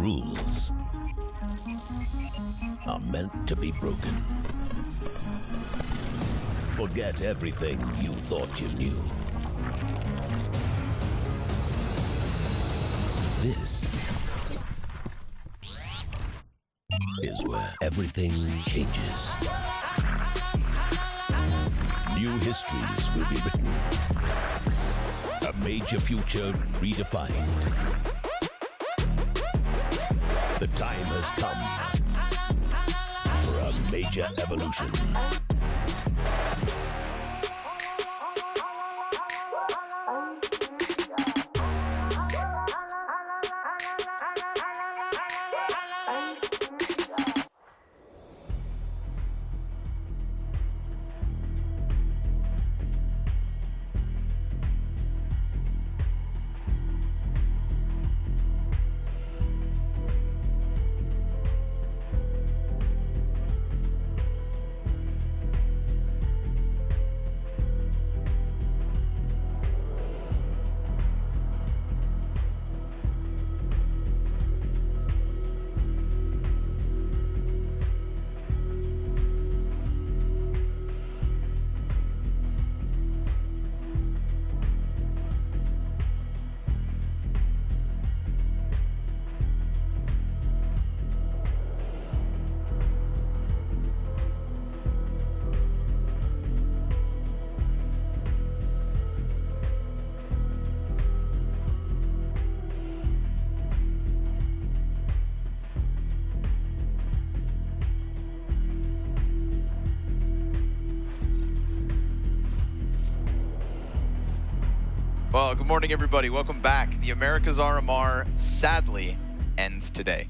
rules are meant to be broken. Forget everything you thought you knew. This is where everything changes. New histories will be written. A major future redefined. The time has come for a major evolution. Well, good morning, everybody. Welcome back. The Americas RMR sadly ends today.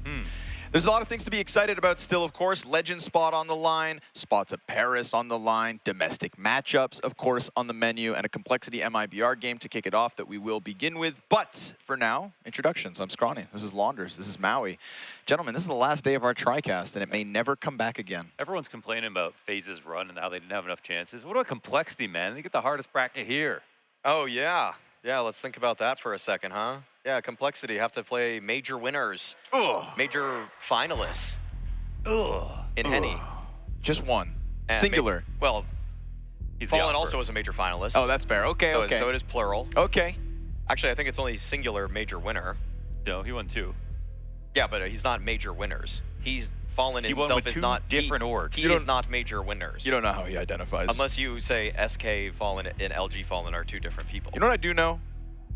There's a lot of things to be excited about still, of course. Legend spot on the line, spots at Paris on the line, domestic matchups, of course, on the menu, and a Complexity MIBR game to kick it off that we will begin with. But for now, introductions. I'm Scrawny. This is Launders. This is Maui. Gentlemen, this is the last day of our TriCast, and it may never come back again. Everyone's complaining about FaZe's run and how they didn't have enough chances. What about Complexity, man? They get the hardest bracket here. Oh, yeah. Yeah, let's think about that for a second, huh? Yeah, Complexity have to play major winners, major finalists in Henny. Just one. And Singular. Well, He's the Fallen offer. also is a major finalist. Oh, that's fair. Okay, okay. So it is plural. Okay. Actually, I think it's only singular major winner. No, he won 2. Yeah, but he's not major winners. Fallen He won himself with is 2 not different orgs. He is not major winners. You don't know how he identifies. Unless you say SK Fallen and LG Fallen are 2 different people. You know what I do know?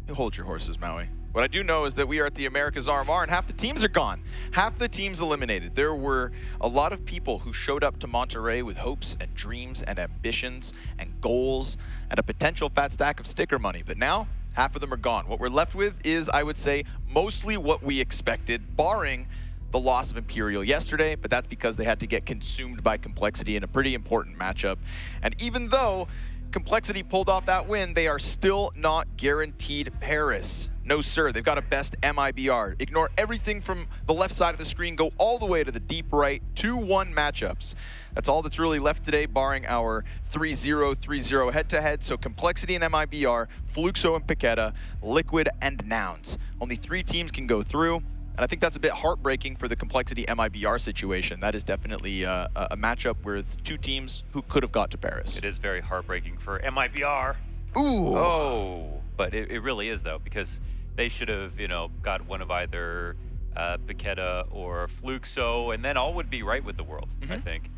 You hold your horses, Maui. What I do know is that we are at the Americas RMR and half the teams are gone. Half the teams eliminated. There were a lot of people who showed up to Monterrey with hopes and dreams and ambitions and goals and a potential fat stack of sticker money. But now, half of them are gone. What we're left with is, I would say, mostly what we expected, barring the loss of Imperial yesterday, but that's because they had to get consumed by Complexity in a pretty important matchup. And even though Complexity pulled off that win, they are still not guaranteed Paris. No, sir. They've got a best MIBR. Ignore everything from the left side of the screen. Go all the way to the deep right. 2-1 matchups. That's all that's really left today, barring our 3-0, 3-0 head-to-head. So Complexity and MIBR, Fluxo and Paquetá, Liquid and Nouns. Only 3 teams can go through. And I think that's a bit heartbreaking for the Complexity MIBR situation. That is definitely a matchup with 2 teams who could have got to Paris. It is very heartbreaking for MIBR. Ooh. Oh, but it really is, though, because they should have, you know, got one of either Paquetá or Fluxo, and then all would be right with the world, I think.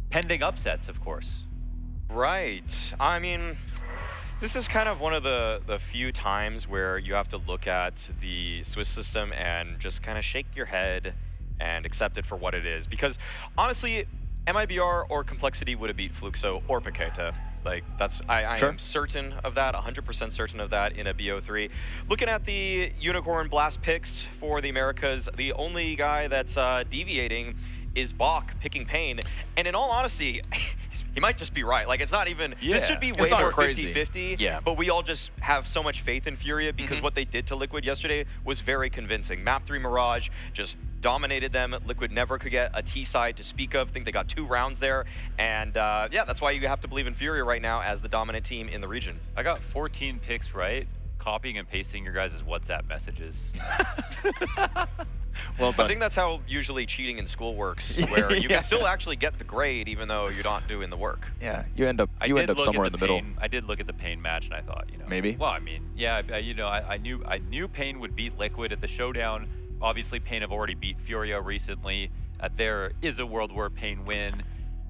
Pending upsets, of course. Right. I mean, this is kind of one of the few times where you have to look at the Swiss system and just kind of shake your head and accept it for what it is. Because honestly, MIBR or Complexity would have beat Fluxo or Paquetá. Like, that's, I am certain of that, 100% certain of that in a BO3. Looking at the Unicorn Blast picks for the Americas, the only guy that's deviating is Bach picking Pain. And in all honesty, he might just be right. Like, it's not even, this should be way more 50-50. Yeah. But we all just have so much faith in FURIA because what they did to Liquid yesterday was very convincing. Map 3 Mirage just dominated them. Liquid never could get a T side to speak of. I think they got 2 rounds there. And yeah, that's why you have to believe in FURIA right now as the dominant team in the region. I got 14 picks right, copying and pasting your guys' WhatsApp messages. Well done. I think that's how usually cheating in school works, where you can still actually get the grade even though you're not doing the work. Yeah, you end up I did look somewhere at in the middle. I did look at the Pain match, and I thought, you know, Maybe? Well, I mean, yeah, I knew Pain would beat Liquid at the showdown. Obviously, Pain have already beat FURIA recently. There is a world where Pain win.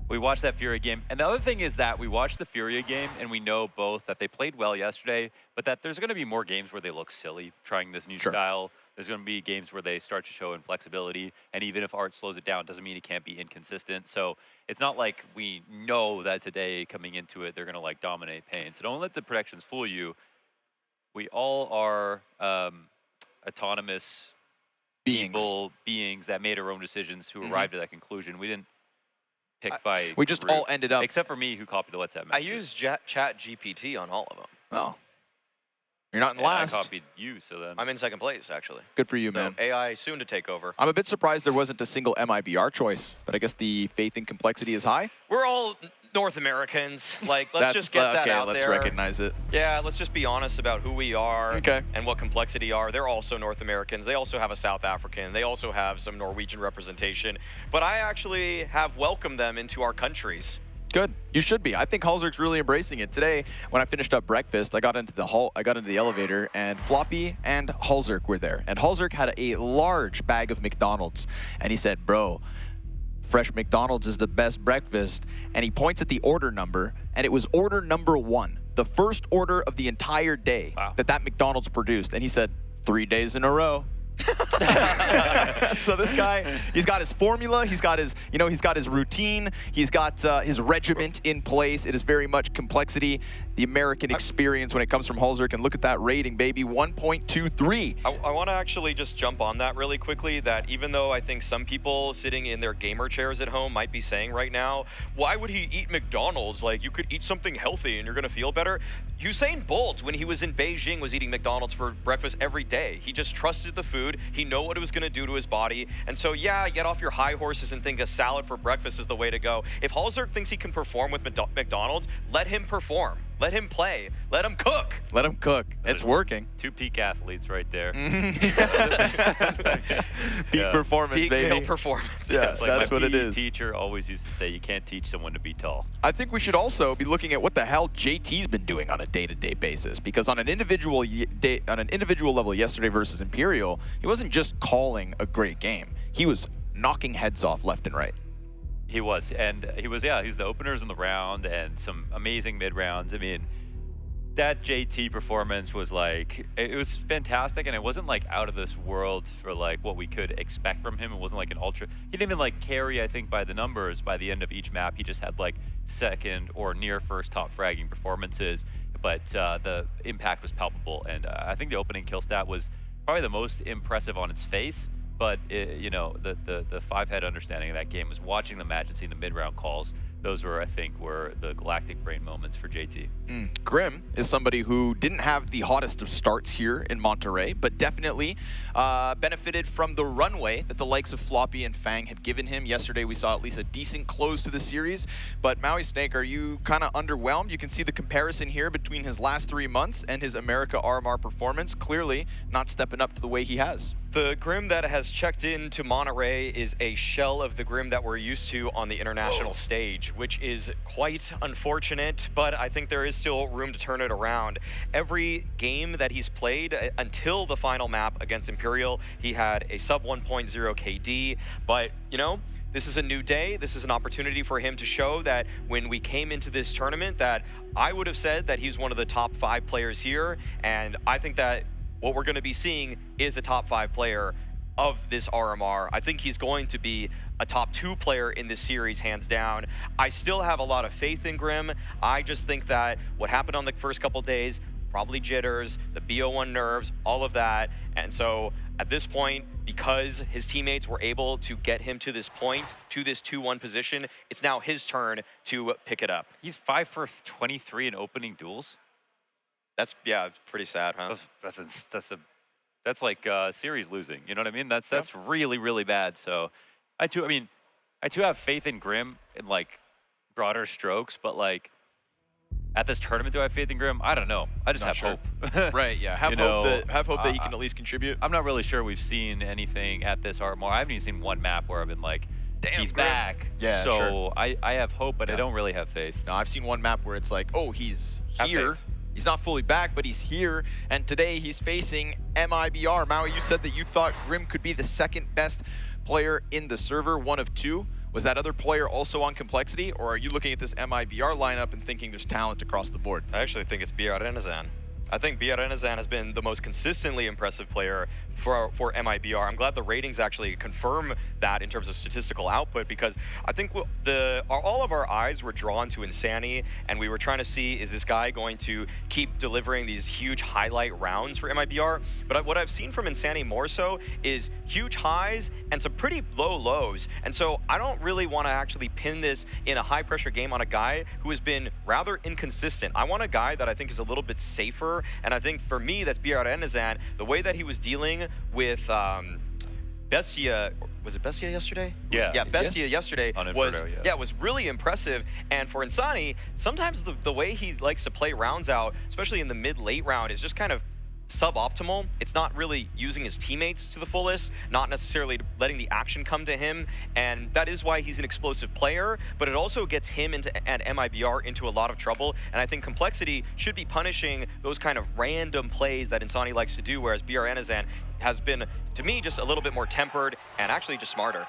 We watched that FURIA game, and the other thing is that we watched the FURIA game, and we know both that they played well yesterday, but that there's going to be more games where they look silly trying this new style. There's going to be games where they start to show inflexibility, and even if Art slows it down, doesn't mean he can't be inconsistent. So it's not like we know that today coming into it, they're going to like dominate Pain. So don't let the predictions fool you. We all are autonomous beings that made our own decisions, who arrived at that conclusion. We didn't pick by We just group, all ended up. except for me, who copied the WhatsApp messages. I used Chat GPT on all of them. Oh. You're not in And last. I copied you, so then. I'm in second place, actually. Good for you, So man. AI soon to take over. I'm a bit surprised there wasn't a single MIBR choice, but I guess the faith in complexity is high. We're all North Americans. Like, let's just get that okay, out let's there. recognize it. Yeah, let's just be honest about who we are Okay. and what complexity are. They're also North Americans. They also have a South African. They also have some Norwegian representation. But I actually have welcomed them into our countries. Good. You should be. I think Halzerk's really embracing it. Today, when I finished up breakfast, I got into the elevator, and Floppy and Halzerk were there. And Halzerk had a large bag of McDonald's, and he said, "Bro, fresh McDonald's is the best breakfast." And he points at the order number, and it was order number 1, the first order of the entire day that McDonald's produced. And he said, 3 days in a row. So this guy, he's got his formula, he's got his, he's got his routine, he's got his regiment in place. It is very much complexity, the American experience when it comes from Halzerk. And look at that rating, baby, 1.23. I want to actually just jump on that really quickly, that even though I think some people sitting in their gamer chairs at home might be saying right now, why would he eat McDonald's? Like, you could eat something healthy and you're going to feel better. Usain Bolt, when he was in Beijing, was eating McDonald's for breakfast every day. He just trusted the food. He knew what it was going to do to his body. And so, yeah, get off your high horses and think a salad for breakfast is the way to go. If Halzerk thinks he can perform with McDonald's, let him perform. Let him play. Let him cook. Let him cook. It's working. 2 peak athletes right there. Peak performance, Peak baby. male performance. Yes, Like that's my what it PE is. teacher always used to say, you can't teach someone to be tall. I think we should also be looking at what the hell JT's been doing on a day-to-day basis, because on an individual level yesterday versus Imperial, he wasn't just calling a great game. He was knocking heads off left and right. He was, and he's the openers in the round and some amazing mid rounds. I mean, that JT performance was like, it was fantastic, and it wasn't like out of this world for like what we could expect from him. It wasn't like an ultra. He didn't even like carry, I think, by the numbers by the end of each map. He just had like second or near first top fragging performances, but the impact was palpable. And I think the opening kill stat was probably the most impressive on its face. But the 5-head understanding of that game was watching the match and seeing the mid-round calls. Those were, I think, were the galactic brain moments for JT. Grim is somebody who didn't have the hottest of starts here in Monterrey, but definitely benefited from the runway that the likes of Floppy and Fang had given him. Yesterday, we saw at least a decent close to the series. But Maui Snake, are you kind of underwhelmed? You can see the comparison here between his last 3 months and his America RMR performance. Clearly not stepping up to the way he has. The Grim that has checked into Monterrey is a shell of the Grim that we're used to on the international stage, which is quite unfortunate, but I think there is still room to turn it around. Every game that he's played until the final map against Imperial, he had a sub 1.0 KD, but this is a new day. This is an opportunity for him to show that when we came into this tournament, that I would have said that he's one of the top 5 players here, and I think that what we're going to be seeing is a top 5 player of this RMR. I think he's going to be a top 2 player in this series, hands down. I still have a lot of faith in Grim. I just think that what happened on the first couple days, probably jitters, the BO1 nerves, all of that. And so at this point, because his teammates were able to get him to this point, to this 2-1 position, it's now his turn to pick it up. He's 5 for 23 in opening duels. That's, pretty sad, huh? That's like series losing. You know what I mean? That's really, really bad. So I too have faith in Grim in like broader strokes, but like at this tournament, do I have faith in Grim? I don't know. I just Not have sure. hope. Right, yeah. Have You hope know, that he can at least contribute. I'm not really sure we've seen anything at this RMR. I haven't even seen one map where I've been like, Damn, he's Grim. back. Yeah, so sure. I have hope, but I Yeah. don't really have faith. No, I've seen one map where it's like, oh, he's Have here. faith. He's not fully back, but he's here. And today he's facing MIBR. Maui, you said that you thought Grim could be the second best player in the server, one of two. Was that other player also on Complexity, or are you looking at this MIBR lineup and thinking there's talent across the board? I actually think it's BR Renazan. I think BR Renazan has been the most consistently impressive player for MIBR. I'm glad the ratings actually confirm that in terms of statistical output, because I think all of our eyes were drawn to Insani, and we were trying to see, is this guy going to keep delivering these huge highlight rounds for MIBR? But what I've seen from Insani more so is huge highs and some pretty low lows. And so I don't really want to actually pin this in a high pressure game on a guy who has been rather inconsistent. I want a guy that I think is a little bit safer, and I think for me, that's BR Renazan. The way that he was dealing with BESTIA, was it BESTIA yesterday? Yeah. Yeah, BESTIA yesterday On was Inferno, was really impressive. And for Insani, sometimes the way he likes to play rounds out, especially in the mid-late round, is just kind of suboptimal. It's not really using his teammates to the fullest, not necessarily letting the action come to him, and that is why he's an explosive player, but it also gets him and MIBR into a lot of trouble, and I think Complexity should be punishing those kind of random plays that Insani likes to do, whereas BR Renazan has been, to me, just a little bit more tempered and actually just smarter.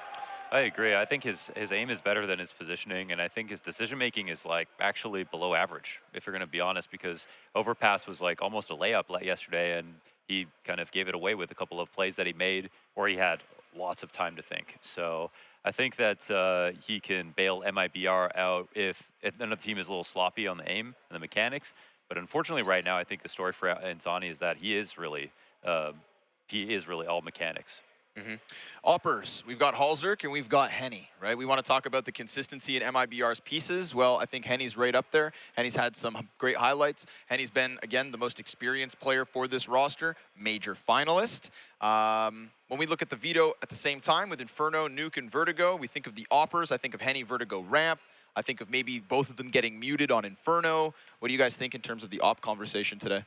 I agree. I think his aim is better than his positioning, and I think his decision-making is like actually below average, if you're going to be honest, because Overpass was like almost a layup yesterday, and he kind of gave it away with a couple of plays that he made where he had lots of time to think. So I think that he can bail MIBR out if another team is a little sloppy on the aim and the mechanics. But unfortunately right now, I think the story for Insani is that he is really all mechanics. Oppers, we've got Halzerk and we've got Henny, right? We want to talk about the consistency in MIBR's pieces. Well, I think Henny's right up there. Henny's had some great highlights. Henny's been, again, the most experienced player for this roster, major finalist. When we look at the veto at the same time with Inferno, Nuke, and Vertigo, we think of the Oppers. I think of Henny, Vertigo, Ramp. I think of maybe both of them getting muted on Inferno. What do you guys think in terms of the Op conversation today?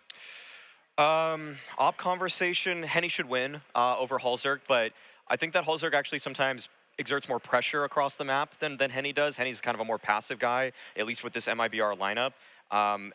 Op conversation, Henny should win over Halzerk, but I think that Halzerk actually sometimes exerts more pressure across the map than Henny does. Henny's kind of a more passive guy, at least with this MIBR lineup.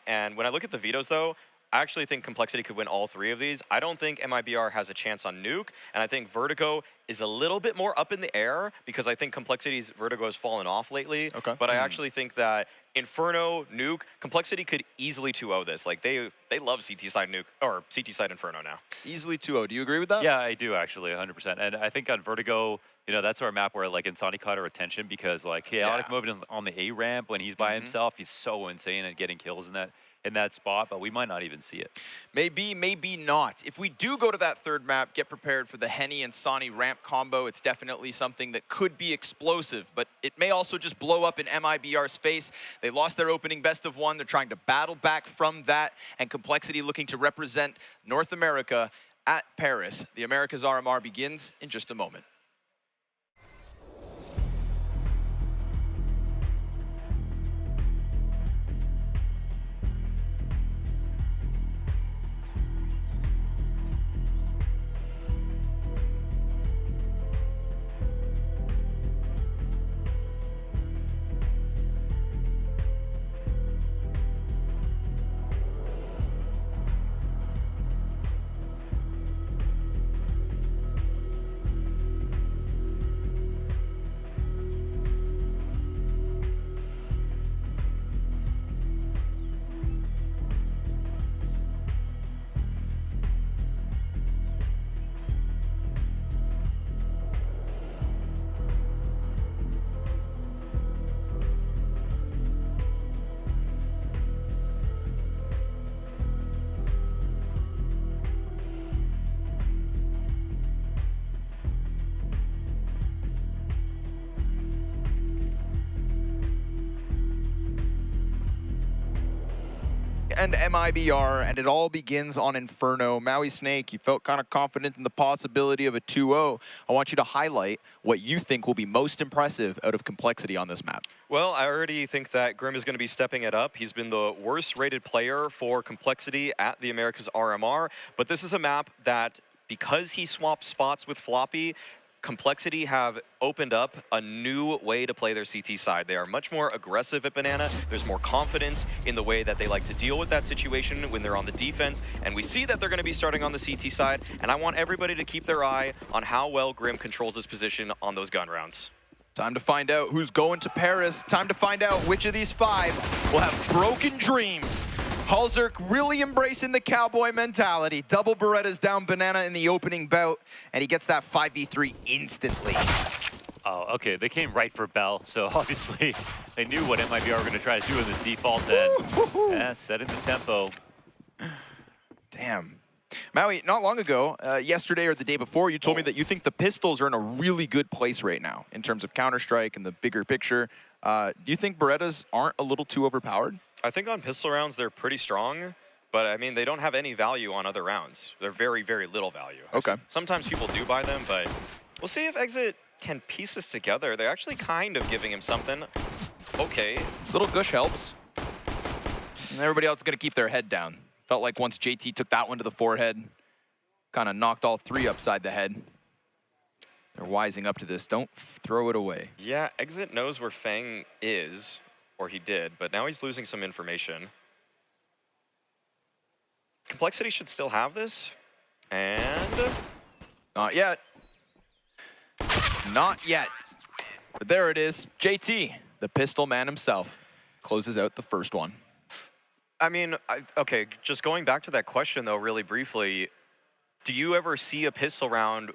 And when I look at the vetoes, though, I actually think Complexity could win all three of these. I don't think MIBR has a chance on Nuke, and I think Vertigo is a little bit more up in the air because I think Complexity's Vertigo has fallen off lately. Okay. But I actually think that Inferno, Nuke, Complexity could easily 2-0 this. Like, they love CT side Nuke, or CT side Inferno now. Easily 2-0. Do you agree with that? Yeah, I do actually, 100%. And I think on Vertigo, you know, that's our map where like Insani caught our attention because like chaotic movement on the A ramp when he's by himself, he's so insane at getting kills in that spot, but we might not even see it. Maybe, maybe not. If we do go to that third map, get prepared for the Henny and Sani ramp combo. It's definitely something that could be explosive, but it may also just blow up in MIBR's face. They lost their opening best of one. They're trying to battle back from that, and Complexity looking to represent North America at Paris. The Americas RMR begins in just a moment. and MIBR, and it all begins on Inferno. Maui Snake, you felt kind of confident in the possibility of a 2-0. I want you to highlight what you think will be most impressive out of Complexity on this map. Well, I already think that Grim is going to be stepping it up. He's been the worst rated player for Complexity at the Americas RMR, but this is a map that, because he swapped spots with Floppy, Complexity have opened up a new way to play their CT side. They are much more aggressive at Banana. There's more confidence in the way that they like to deal with that situation when they're on the defense. And we see that they're going to be starting on the CT side. And I want everybody to keep their eye on how well Grim controls his position on those gun rounds. Time to find out who's going to Paris. Time to find out which of these 5 will have broken dreams. Halzerk really embracing the cowboy mentality. Double Berettas down Banana in the opening bout, and he gets that 5v3 instantly. Oh, okay, they came right for Bell, so obviously they knew what MIBR were going to try to do in this default and setting the tempo. Damn. Maui, not long ago, yesterday or the day before, you told me that you think the Pistols are in a really good place right now in terms of Counter-Strike and the bigger picture. Do you think Berettas aren't a little too overpowered? I think on pistol rounds, they're pretty strong, but I mean, they don't have any value on other rounds. They're very, very little value. Okay. Sometimes people do buy them, but we'll see if Exit can piece this together. They're actually kind of giving him something. Okay. Little gush helps. And everybody else is going to keep their head down. Felt like once JT took that one to the forehead, kind of knocked all 3 upside the head. They're wising up to this. Don't throw it away. Yeah, Exit knows where Fang is, or he did, but now he's losing some information. Complexity should still have this, and... Not yet. Not yet. But there it is. JT, the pistol man himself, closes out the first one. I mean, okay, just going back to that question, though, really briefly, do you ever see a pistol round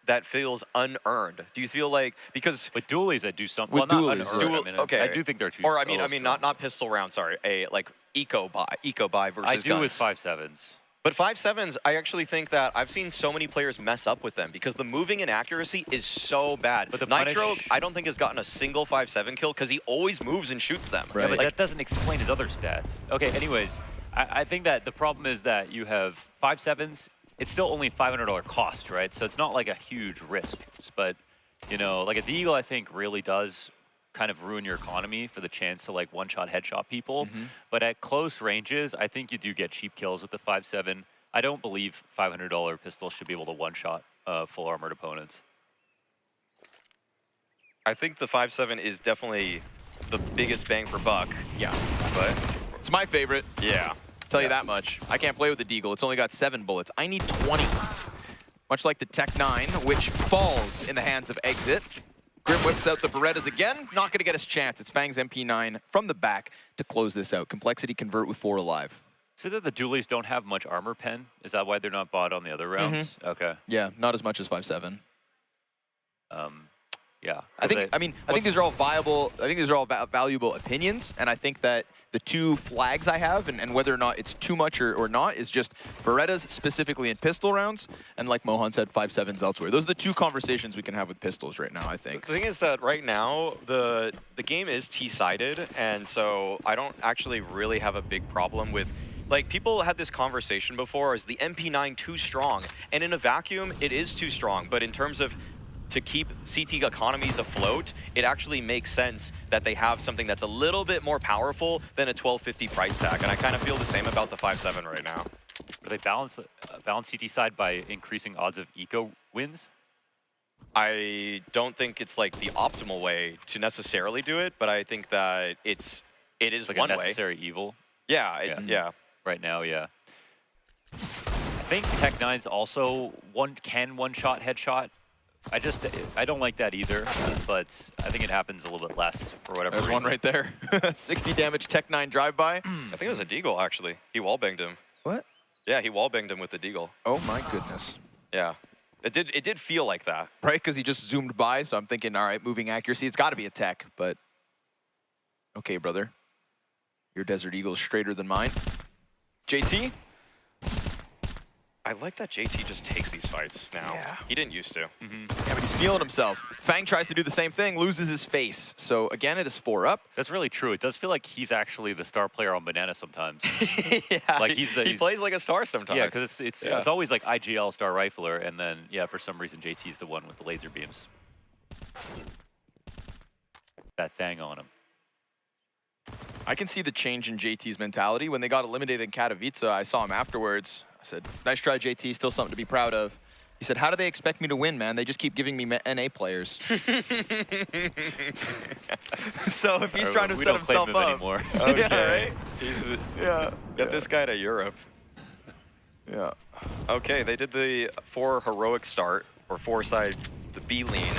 that feels unearned? Do you feel like, because... With dualies, I do something. With well, not dualies, unearned. I mean, okay. I do think they're too... Or, I mean, not pistol round, sorry. like, eco buy versus I do guns. with 5.7s. But 5.7s, I actually think that I've seen so many players mess up with them because the moving inaccuracy is so bad. But the Nitro, I don't think has gotten a single 5.7 kill because he always moves and shoots them. Right. Yeah, but Like, that doesn't explain his other stats. Okay, anyways, I think that the problem is that you have 5.7s. It's still only $500 cost, right? So it's not like a huge risk. But, you know, like a Deagle, I think really does kind of ruin your economy for the chance to like one-shot headshot people. But at close ranges, I think you do get cheap kills with the 5.7. I don't believe $500 pistols should be able to one-shot full armored opponents. I think the 5.7 is definitely the biggest bang for buck. Yeah. But, It's my favorite. yeah. Tell you that much. I can't play with the Deagle. It's only got 7 bullets. I need 20. Much like the Tech 9, which falls in the hands of Exit. Grim whips out the Berettas again. Not going to get his chance. It's Fang's MP9 from the back to close this out. Complexity convert with 4 alive. So that the dualies don't have much armor pen? Is that why they're not bought on the other rounds? Okay. Yeah, not as much as 5.7. Yeah. I think these are all viable. I think these are all valuable opinions, and I think that the 2 flags I have, and whether or not it's too much or not, is just Berettas specifically in pistol rounds, and like Mohan said, 5.7s elsewhere. Those are the 2 conversations we can have with pistols right now, I think. The thing is that right now, the game is T-sided, and so I don't actually really have a big problem with... Like, people had this conversation before, is the MP9 too strong? And in a vacuum, it is too strong, but in terms of to keep CT economies afloat, it actually makes sense that they have something that's a little bit more powerful than a 1250 price tag, and I kind of feel the same about the 5.7 right now. Do they balance CT side by increasing odds of eco wins? I don't think it's like the optimal way to necessarily do it, but I think that it is Like one a way. necessary evil? Yeah, yeah. Right now, yeah. I think Tech 9's also one-shot headshot. I don't like that either, but I think it happens a little bit less for whatever There's reason. one right there. 60 damage Tech 9 drive-by. I think it was a Deagle, actually. He wallbanged him. What? Yeah, he wallbanged him with the Deagle. Oh my goodness. Yeah. It did feel like that. Right, because he just zoomed by, so I'm thinking, all right, moving accuracy, it's got to be a Tech, but... Okay, brother. Your Desert Eagle's straighter than mine. JT? I like that JT just takes these fights now. Yeah. He didn't used to. Yeah, but he's feeling himself. Fang tries to do the same thing, loses his face. So again, it is 4 up. That's really true. It does feel like he's actually the star player on Banana sometimes. Yeah, Like he he's plays like a star sometimes. Yeah, because it's always like IGL star rifler, and then yeah, for some reason JT's the one with the laser beams. That thing on him. I can see the change in JT's mentality. When they got eliminated in Katowice, I saw him afterwards. I said, nice try, JT, still something to be proud of. He said, how do they expect me to win, man? They just keep giving me NA players. So if he's trying to set himself up. Anymore. Okay. Yeah, right? Get this guy to Europe. Yeah. Okay, they did the 4 heroic start, or 4-side, the B lean,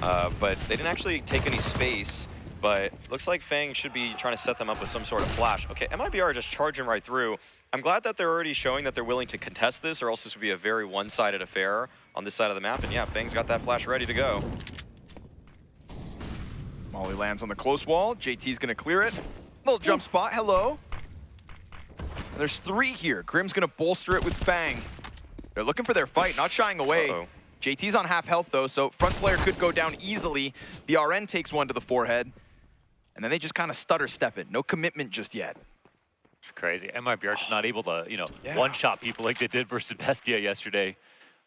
but they didn't actually take any space. But looks like Fang should be trying to set them up with some sort of flash. Okay, MIBR just charging right through. I'm glad that they're already showing that they're willing to contest this, or else this would be a very one-sided affair on this side of the map. And yeah, Fang's got that flash ready to go. Molly lands on the close wall. JT's gonna clear it. Little jump spot, hello. And there's 3 here. Grim's gonna bolster it with Fang. They're looking for their fight, not shying away. JT's on half health though, so front player could go down easily. The RN takes 1 to the forehead. And then they just kind of stutter step it. No commitment just yet. It's crazy. MIBR's not able to, one-shot people like they did versus BESTIA yesterday.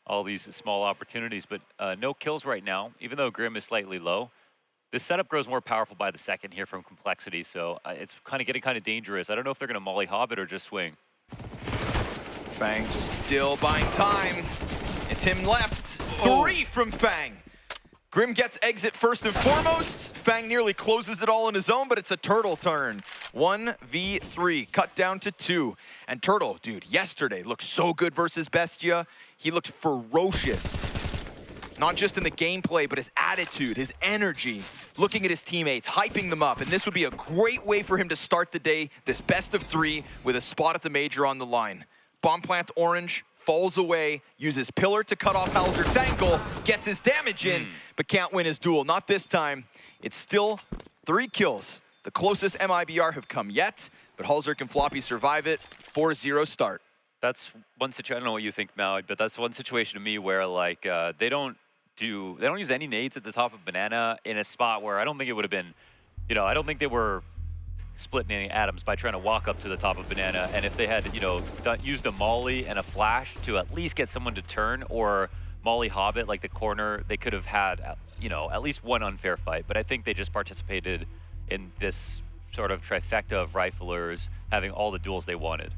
All these small opportunities, but no kills right now, even though Grim is slightly low. This setup grows more powerful by the second here from Complexity, so it's kind of getting dangerous. I don't know if they're going to molly Hobbit or just swing. Fang just still buying time. It's him left. 3 from Fang. Grim gets exit first and foremost. Fang nearly closes it all on his own, but it's a Turtle turn. 1v3, cut down to 2. And Turtle, dude, yesterday looked so good versus BESTIA. He looked ferocious. Not just in the gameplay, but his attitude, his energy, looking at his teammates, hyping them up. And this would be a great way for him to start the day, this best of 3, with a spot at the major on the line. Bomb plant orange, falls away, uses pillar to cut off Halzer's ankle, gets his damage in, but can't win his duel. Not this time. It's still 3 kills. The closest MIBR have come yet, but Halzer and Floppy survive it. 4-0 start. That's one situation. I don't know what you think, Maui, but that's one situation to me where like they don't use any nades at the top of Banana in a spot where I don't think it would have been, I don't think they were splitting any atoms by trying to walk up to the top of Banana. And if they had, used a molly and a flash to at least get someone to turn, or molly Hobbit like the corner, they could have had, at least one unfair fight. But I think they just participated in this sort of trifecta of riflers having all the duels they wanted.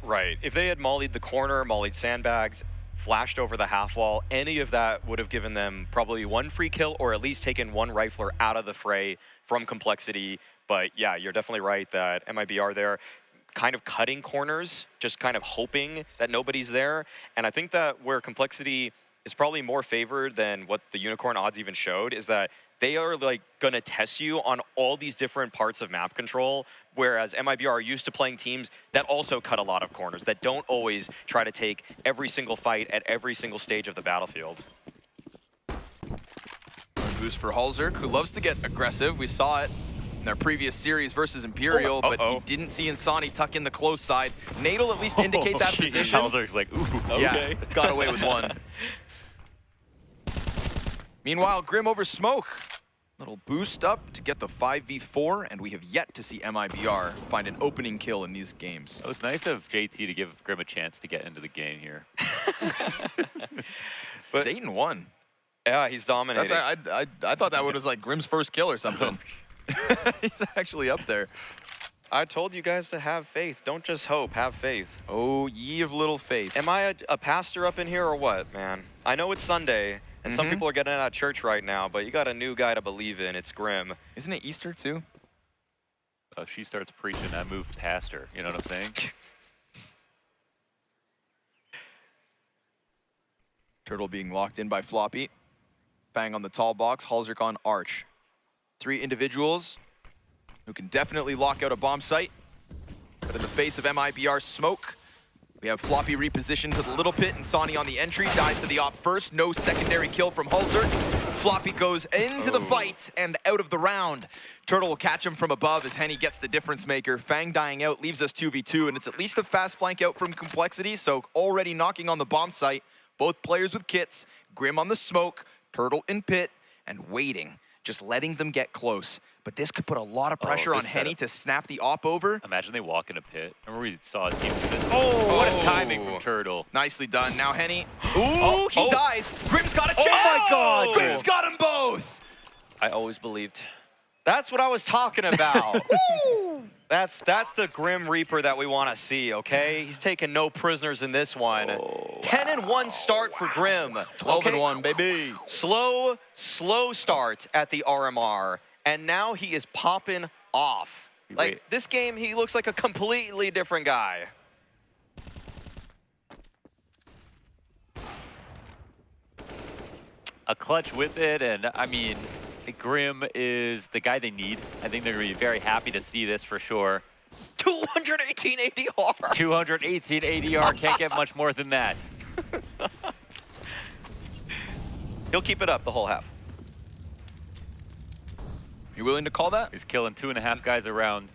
Right. If they had mollied the corner, mollied sandbags, flashed over the half wall, any of that would have given them probably 1 free kill, or at least taken 1 rifler out of the fray from Complexity. But yeah, you're definitely right that MIBR there kind of cutting corners, just kind of hoping that nobody's there. And I think that where Complexity is probably more favored than what the Unicorn odds even showed is that they are like gonna test you on all these different parts of map control, whereas MIBR are used to playing teams that also cut a lot of corners, that don't always try to take every single fight at every single stage of the battlefield. Boost for Halzer, who loves to get aggressive. We saw it in their previous series versus Imperial, but he didn't see Insani tuck in the close side. Nate'll at least indicate that position. Halzer's like, ooh, okay. Yeah, got away with 1. Meanwhile, Grim over smoke. Little boost up to get the 5v4, and we have yet to see MIBR find an opening kill in these games. It was nice of JT to give Grim a chance to get into the game here. But he's 8-1. Yeah, he's dominating. That's, I thought that one was like Grim's first kill or something. He's actually up there. I told you guys to have faith. Don't just hope, have faith. Oh, ye of little faith. Am I a pastor up in here or what, man? I know it's Sunday, and some people are getting out of church right now, but you got a new guy to believe in. It's Grim. Isn't it Easter too? If she starts preaching, I move past her. You know what I'm saying? Turtle being locked in by Floppy. Fang on the tall box, Halzer on Arch. 3 individuals who can definitely lock out a bomb site. But in the face of MIBR smoke, We have Floppy repositioned to the little pit, and Sonny on the entry, dies to the op first. No secondary kill from Hulzert. Floppy goes into the fight and out of the round. Turtle will catch him from above as Henny gets the difference maker. Fang dying out leaves us 2v2, and it's at least a fast flank out from Complexity, so already knocking on the bomb site. Both players with kits, Grim on the smoke, Turtle in pit, and waiting, just letting them get close. But this could put a lot of pressure on Henny to snap the op over. Imagine they walk in a pit. Remember we saw a team do this. Oh, what a timing from Turtle. Nicely done. Now Henny. Ooh, he dies. Grim's got a chance. Oh my God. Grim's got them both. I always believed. That's what I was talking about. That's the Grim Reaper that we want to see, okay? He's taking no prisoners in this one. 10-1 start for Grim. 12-1, baby. Slow start at the RMR, and now he is popping off. Like, this game, he looks like a completely different guy. A clutch with it, and I mean, Grim is the guy they need. I think they're going to be very happy to see this for sure. 218 ADR. 218 ADR, can't get much more than that. He'll keep it up the whole half. You willing to call that? He's killing 2.5 guys around.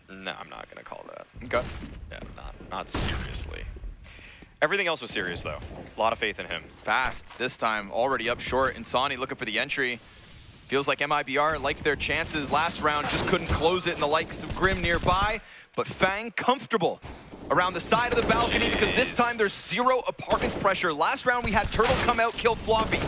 No, I'm not going to call that. Okay. Yeah, not seriously. Everything else was serious, though. A lot of faith in him. Fast this time, already up short. Insani looking for the entry. Feels like MIBR liked their chances last round, just couldn't close it in the likes of Grim nearby. But Fang comfortable around the side of the balcony because this time there's zero apartments pressure. Last round we had Turtle come out, kill Floppy.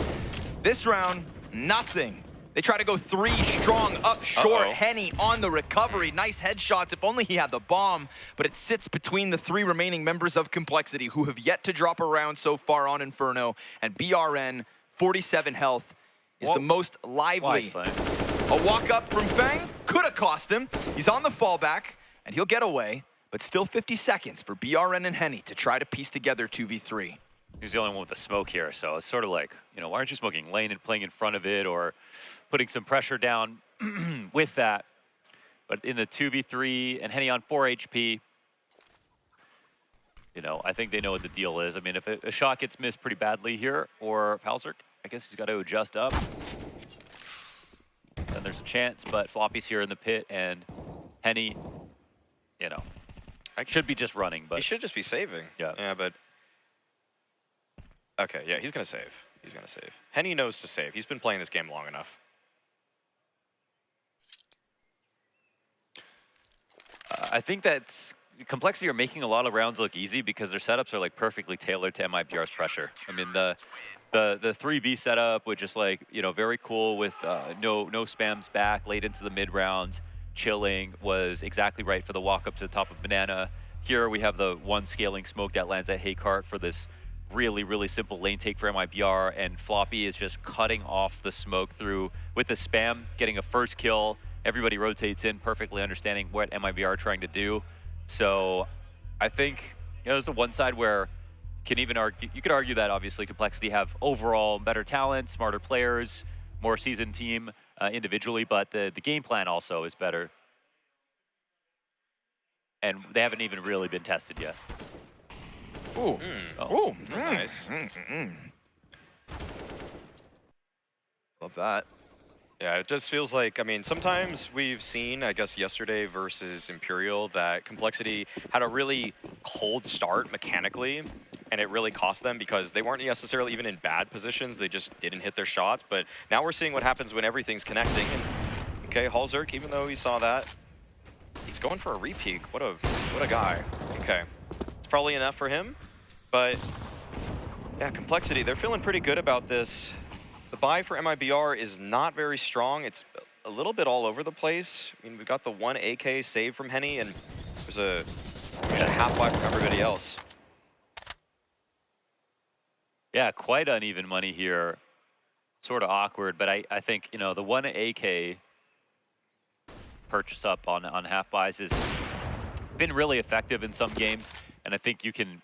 This round, nothing. They try to go 3 strong up short. Henny on the recovery. Nice headshots. If only he had the bomb. But it sits between the 3 remaining members of Complexity who have yet to drop a round so far on Inferno. And BRN, 47 health, is the most lively. A walk up from Fang could have cost him. He's on the fallback, and he'll get away. But still 50 seconds for BRN and Henny to try to piece together 2v3. He's the only one with the smoke here, so it's sort of like, you know, why aren't you smoking lane and playing in front of it or putting some pressure down with that? But in the 2v3 and Henny on 4 HP, you know, I think they know what the deal is. I mean, if a shot gets missed pretty badly here, or if Halzert, I guess he's got to adjust up, then there's a chance. But Floppy's here in the pit, and Henny, you know, should be just running. But he should just be saving. Yeah, but... Okay, yeah, he's going to save. He's going to save. Henny knows to save. He's been playing this game long enough. I think that Complexity are making a lot of rounds look easy because their setups are like perfectly tailored to MIBR's pressure. I mean, the 3B setup, which is like, you know, very cool with no spams back late into the mid rounds, chilling, was exactly right for the walk up to the top of Banana. Here we have the one scaling smoke that lands at Haycart for this really simple lane take for MIBR, and Floppy is just cutting off the smoke through with the spam, getting a first kill. Everybody rotates in, perfectly understanding what MIBR are trying to do. So I think, you know, there's the one side where you could argue that obviously Complexity have overall better talent, smarter players, more seasoned team individually, but the game plan also is better. And they haven't even really been tested yet. Ooh. Ooh. Nice. Love that. Yeah, it just feels like, I mean, sometimes we've seen, I guess yesterday versus Imperial, that Complexity had a really cold start mechanically, and it really cost them because they weren't necessarily even in bad positions, they just didn't hit their shots. But now we're seeing what happens when everything's connecting. And, okay, Hulzert, even though he saw that, he's going for a repeat. What a guy. Okay, it's probably enough for him. But yeah, Complexity, they're feeling pretty good about this. The buy for MIBR is not very strong. It's a little bit all over the place. I mean, we've got the 1 AK save from Henny, and there's a half buy from everybody else. Yeah, quite uneven money here. Sort of awkward, but I think, you know, the 1 AK purchase up on half buys has been really effective in some games, and I think you can...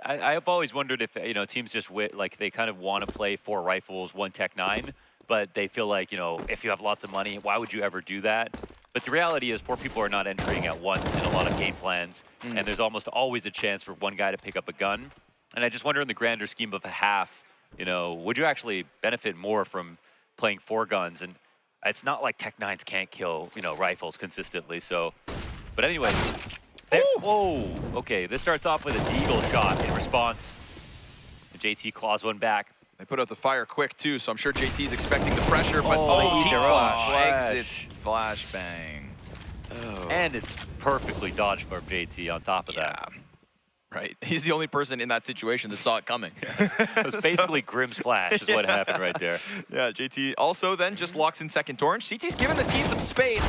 I've always wondered if, you know, teams just like they kind of want to play 4 rifles, 1 Tech 9, but they feel like, you know, if you have lots of money, why would you ever do that? But the reality is 4 people are not entering at once in a lot of game plans, and there's almost always a chance for one guy to pick up a gun. And I just wonder in the grander scheme of a half, you know, would you actually benefit more from playing 4 guns? And it's not like Tech9s can't kill, you know, rifles consistently, so. But anyway, whoa, okay, this starts off with a deagle shot in response. And JT claws one back. They put out the fire quick too, so I'm sure JT's expecting the pressure, but Oh, team flash. exits flashbang. Oh. And it's perfectly dodged from JT on top of that. Right, he's the only person in that situation that saw it coming. It was basically Grimm's flash is what happened right there. Yeah, JT also then just locks in second torrent. CT's giving the T some space.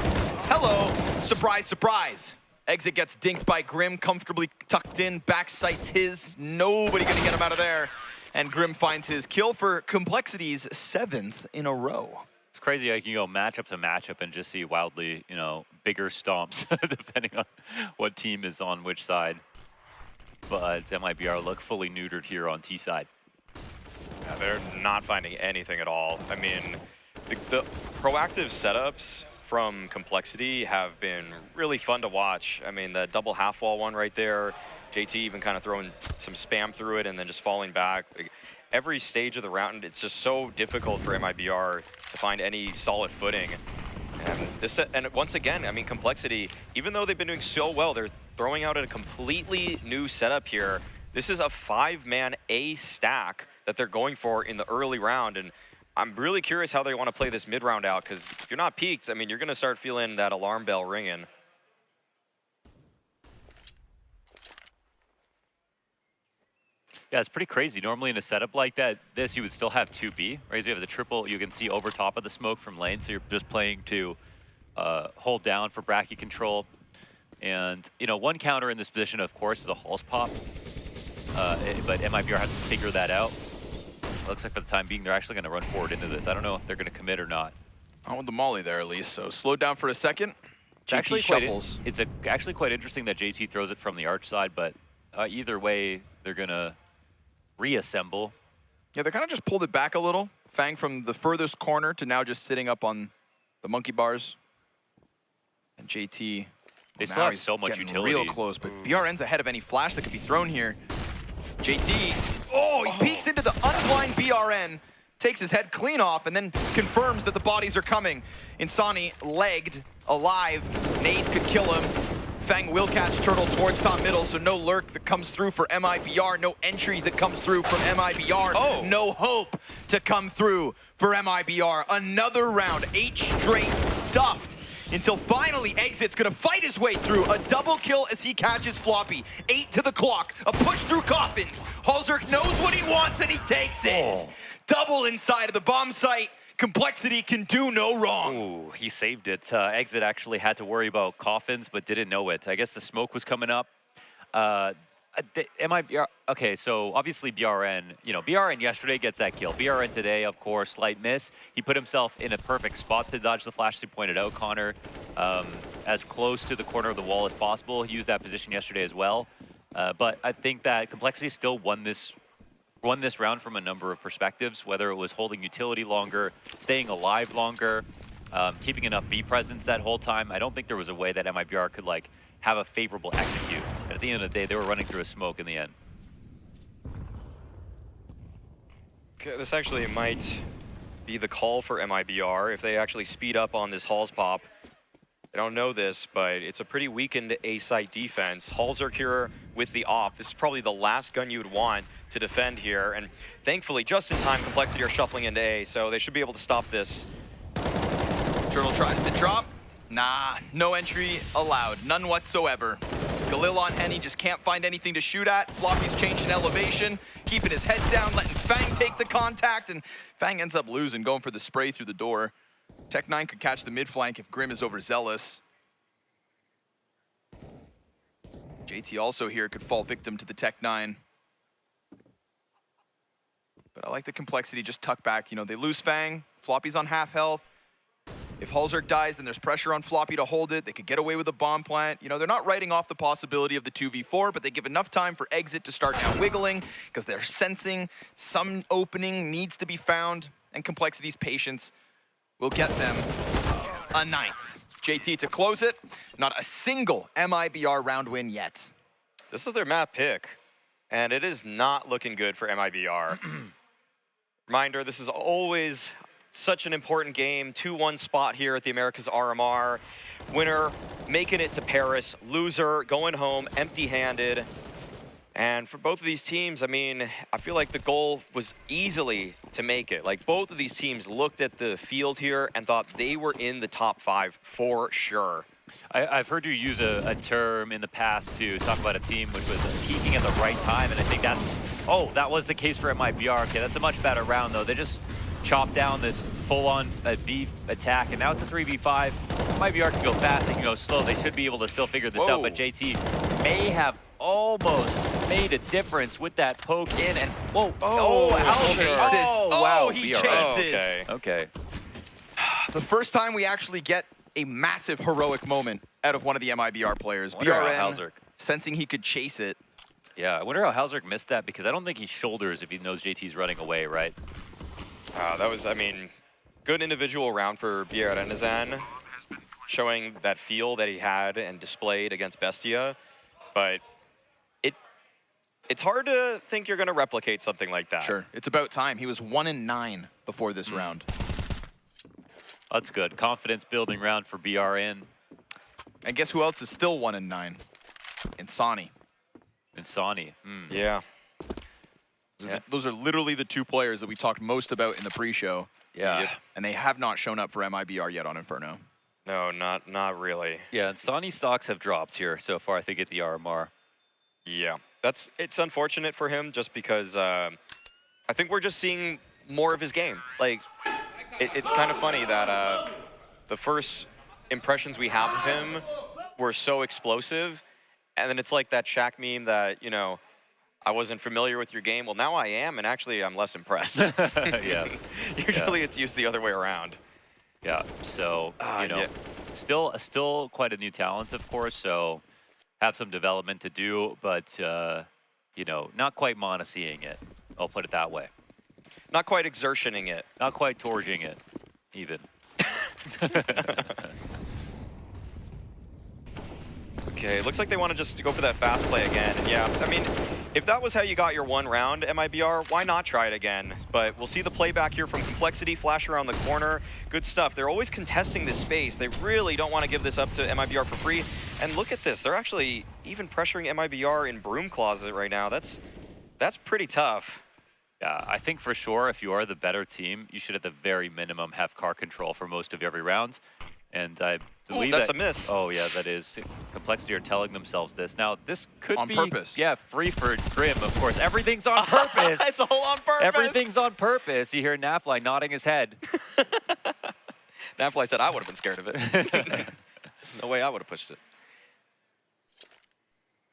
Hello, surprise, surprise. Exit gets dinked by Grimm, comfortably tucked in, back sights his. Nobody gonna get him out of there. And Grimm finds his kill for Complexity's 7th in a row. It's crazy how you can go matchup to matchup and just see wildly, you know, bigger stomps depending on what team is on which side. But MIBR look fully neutered here on T side. Yeah, they're not finding anything at all. I mean, the proactive setups from Complexity have been really fun to watch. I mean, the double half wall one right there, JT even kind of throwing some spam through it and then just falling back. Like, every stage of the round, it's just so difficult for MIBR to find any solid footing. And once again, I mean, Complexity, even though they've been doing so well, they're throwing out a completely new setup here. This is a 5-man A stack that they're going for in the early round. And I'm really curious how they want to play this mid-round out, because if you're not peaked, I mean, you're going to start feeling that alarm bell ringing. Yeah, it's pretty crazy. Normally in a setup like that, you would still have 2B, right? So you have the triple, you can see over top of the smoke from lane, so you're just playing to hold down for bracket control. And, you know, one counter in this position, of course, is a Halls pop. But MIBR has to figure that out. It looks like for the time being, they're actually going to run forward into this. I don't know if they're going to commit or not. Not with the molly there, at least. So slowed down for a second. It's actually shuffles. actually quite interesting that JT throws it from the arch side, but either way, they're going to reassemble. Yeah, they kind of just pulled it back a little. Fang from the furthest corner to now just sitting up on the monkey bars. And JT, they still have so much utility. Real close, but BRN's ahead of any flash that could be thrown here. JT, he peeks into the unblind BRN, takes his head clean off, and then confirms that the bodies are coming. Insani legged, alive. Nade could kill him. Fang will catch Turtle towards top middle, so no lurk that comes through for MIBR, no entry that comes through from MIBR, no hope to come through for MIBR. Another round, 8 straight stuffed, until finally Exit's gonna fight his way through. A double kill as he catches Floppy. 8 to the clock, a push through coffins. Halzerk knows what he wants and he takes it. Double inside of the bomb site. Complexity can do no wrong. Ooh, he saved it. Exit actually had to worry about coffins, but didn't know it. I guess the smoke was coming up. MIBR, okay, so obviously BRN, you know, BRN yesterday gets that kill. BRN today, of course, slight miss. He put himself in a perfect spot to dodge the flash, as you pointed out, Connor. As close to the corner of the wall as possible. He used that position yesterday as well. But I think that Complexity still won this round from a number of perspectives, whether it was holding utility longer, staying alive longer, keeping enough B presence that whole time. I don't think there was a way that MIBR could like have a favorable execute. And at the end of the day, they were running through a smoke in the end. Okay, this actually might be the call for MIBR if they actually speed up on this Halls pop. I don't know this, but it's a pretty weakened A-site defense. Halzerk here with the op. This is probably the last gun you would want to defend here. And thankfully, just in time, Complexity are shuffling into A, so they should be able to stop this. Turtle tries to drop. Nah, no entry allowed, none whatsoever. Galil on Henny just can't find anything to shoot at. Floppy's changing elevation, keeping his head down, letting Fang take the contact, and Fang ends up losing, going for the spray through the door. Tech9 could catch the mid flank if Grimm is overzealous. JT also here could fall victim to the Tech9. But I like the Complexity just tuck back. You know, they lose Fang, Floppy's on half health. If Halzerk dies, then there's pressure on Floppy to hold it. They could get away with a bomb plant. You know, they're not writing off the possibility of the 2v4, but they give enough time for Exit to start now wiggling because they're sensing some opening needs to be found, and Complexity's patience will get them a 9th. JT to close it. Not a single MIBR round win yet. This is their map pick, and it is not looking good for MIBR. Reminder, this is always such an important game. 2-1 spot here at the Americas RMR. Winner making it to Paris. Loser going home empty-handed. And for both of these teams, I mean, I feel like the goal was easily to make it. Like, both of these teams looked at the field here and thought they were in the top 5 for sure. I've heard you use a term in the past to talk about a team which was peaking at the right time, and I think that was the case for MIBR. Okay, that's a much better round, though. They just chopped down this full-on beef attack, and now it's a 3v5. MIBR can go fast, they can go slow. They should be able to still figure this out, but JT may have almost made a difference with that poke in, and whoa, wow, he chases. Okay. The first time we actually get a massive heroic moment out of one of the MIBR players. BRN sensing he could chase it. Yeah, I wonder how Halzerk missed that, because I don't think he shoulders if he knows JT's running away, right? That was, I mean, good individual round for BRN, showing that feel that he had and displayed against BESTIA, but it's hard to think you're going to replicate something like that. Sure, it's about time. He was 1-9 before this round. That's good. Confidence building round for BRN. And guess who else is still 1-9? Insani. Insani. Yeah. Those are literally the two players that we talked most about in the pre-show. Yeah. Yep. And they have not shown up for MIBR yet on Inferno. No, not really. Yeah, Insani stocks have dropped here so far, I think, at the RMR. Yeah. It's unfortunate for him just because I think we're just seeing more of his game. Like, it's kind of funny that the first impressions we have of him were so explosive, and then it's like that Shaq meme that, you know, I wasn't familiar with your game. Well, now I am, and actually I'm less impressed. Yeah. Usually it's used the other way around. Yeah, so, you know, still quite a new talent, of course, so have some development to do, but, you know, not quite mono-seeing it. I'll put it that way. Not quite exertioning it. Not quite torging it, even. Okay, it looks like they want to just go for that fast play again. And yeah, I mean, if that was how you got your one round, MIBR, why not try it again? But we'll see the playback here from Complexity, flash around the corner. Good stuff. They're always contesting this space. They really don't want to give this up to MIBR for free. And look at this. They're actually even pressuring MIBR in Broom Closet right now. That's pretty tough. Yeah, I think for sure, if you are the better team, you should at the very minimum have car control for most of every round. And I believe that's a miss. Oh yeah, that is. Complexity are telling themselves this. Now, this could on be... purpose. Yeah, free for Grim, of course. Everything's on purpose. It's all on purpose. Everything's on purpose. You hear Nafly nodding his head. Nafly said I would have been scared of it. No way I would have pushed it.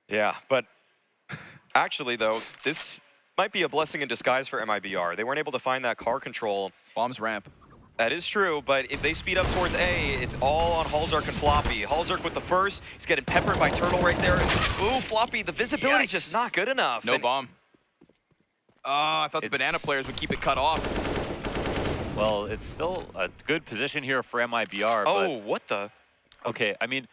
Yeah, but actually, though, this might be a blessing in disguise for MIBR. They weren't able to find that car control. Bombs ramp. That is true, but if they speed up towards A, it's all on Halzerk and Floppy. Halzerk with the first. He's getting peppered by Turtle right there. Ooh, Floppy, the visibility's just not good enough. No bomb. I thought the banana players would keep it cut off. Well, it's still a good position here for MIBR. Oh, but, what the? okay, I mean,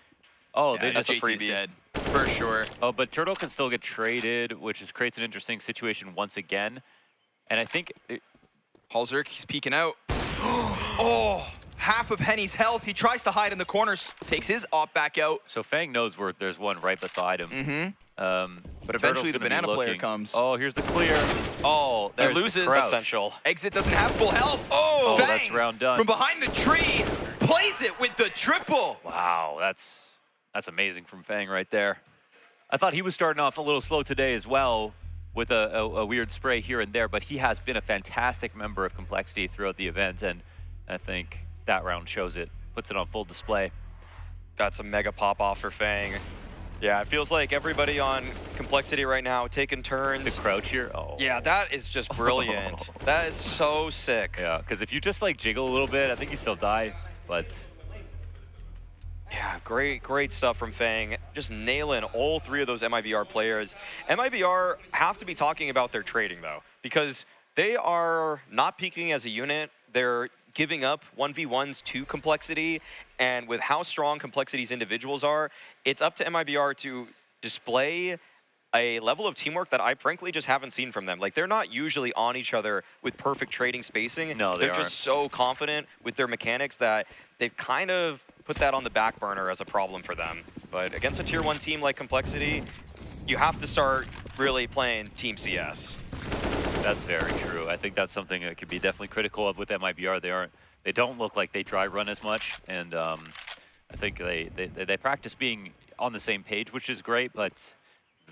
oh, Yeah, they that's just a freebie. Dead. For sure. Oh, but Turtle can still get traded, which creates an interesting situation once again. And I think... Halzerk, he's peeking out. Oh, half of Henny's health. He tries to hide in the corners, takes his op back out. So Fang knows where there's one right beside him. But eventually the banana player comes. Oh, here's the clear. Oh, there's loses. the crouch. Essential. Exit doesn't have full health. Oh, Fang, that's round done. from behind the tree, plays it with the triple. Wow, that's amazing from Fang right there. I thought he was starting off a little slow today as well, with a weird spray here and there, but he has been a fantastic member of Complexity throughout the event, and I think that round shows it, puts it on full display. That's a mega pop-off for Fang. Yeah, it feels like everybody on Complexity right now taking turns. The crouch here, oh. Yeah, that is just brilliant. That is so sick. Yeah, because if you just like jiggle a little bit, I think you still die, but... Yeah, great stuff from Fang. Just nailing all three of those MIBR players. MIBR have to be talking about their trading, though, because they are not peaking as a unit. they're giving up 1v1s to Complexity, and with how strong Complexity's individuals are, it's up to MIBR to display a level of teamwork that I frankly just haven't seen from them. Like, they're not usually on each other with perfect trading spacing. No, they're just so confident with their mechanics that they've kind of put that on the back burner as a problem for them. But against a tier 1 team like Complexity, you have to start really playing Team CS. That's very true. I think that's something that could be definitely critical of with MIBR. They don't look like they dry run as much, and I think they practice being on the same page, which is great. But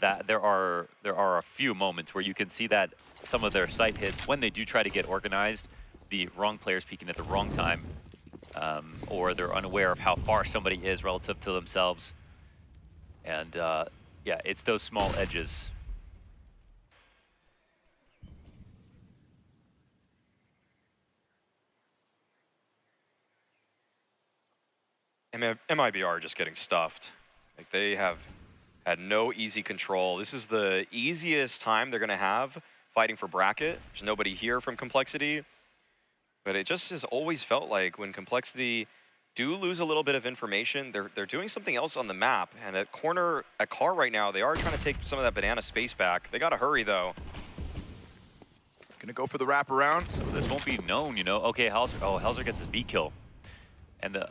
that there are a few moments where you can see that some of their sight hits, when they do try to get organized, the wrong players peeking at the wrong time, or they're unaware of how far somebody is relative to themselves. And yeah, it's those small edges. MIBR are just getting stuffed. Like, they have had no easy control. This is the easiest time they're going to have fighting for bracket. There's nobody here from Complexity. But it just has always felt like when Complexity do lose a little bit of information, they're doing something else on the map. And at car right now, they are trying to take some of that banana space back. They got to hurry, though. Gonna go for the wraparound. So this won't be known, you know. Okay, Helzer gets his B kill. And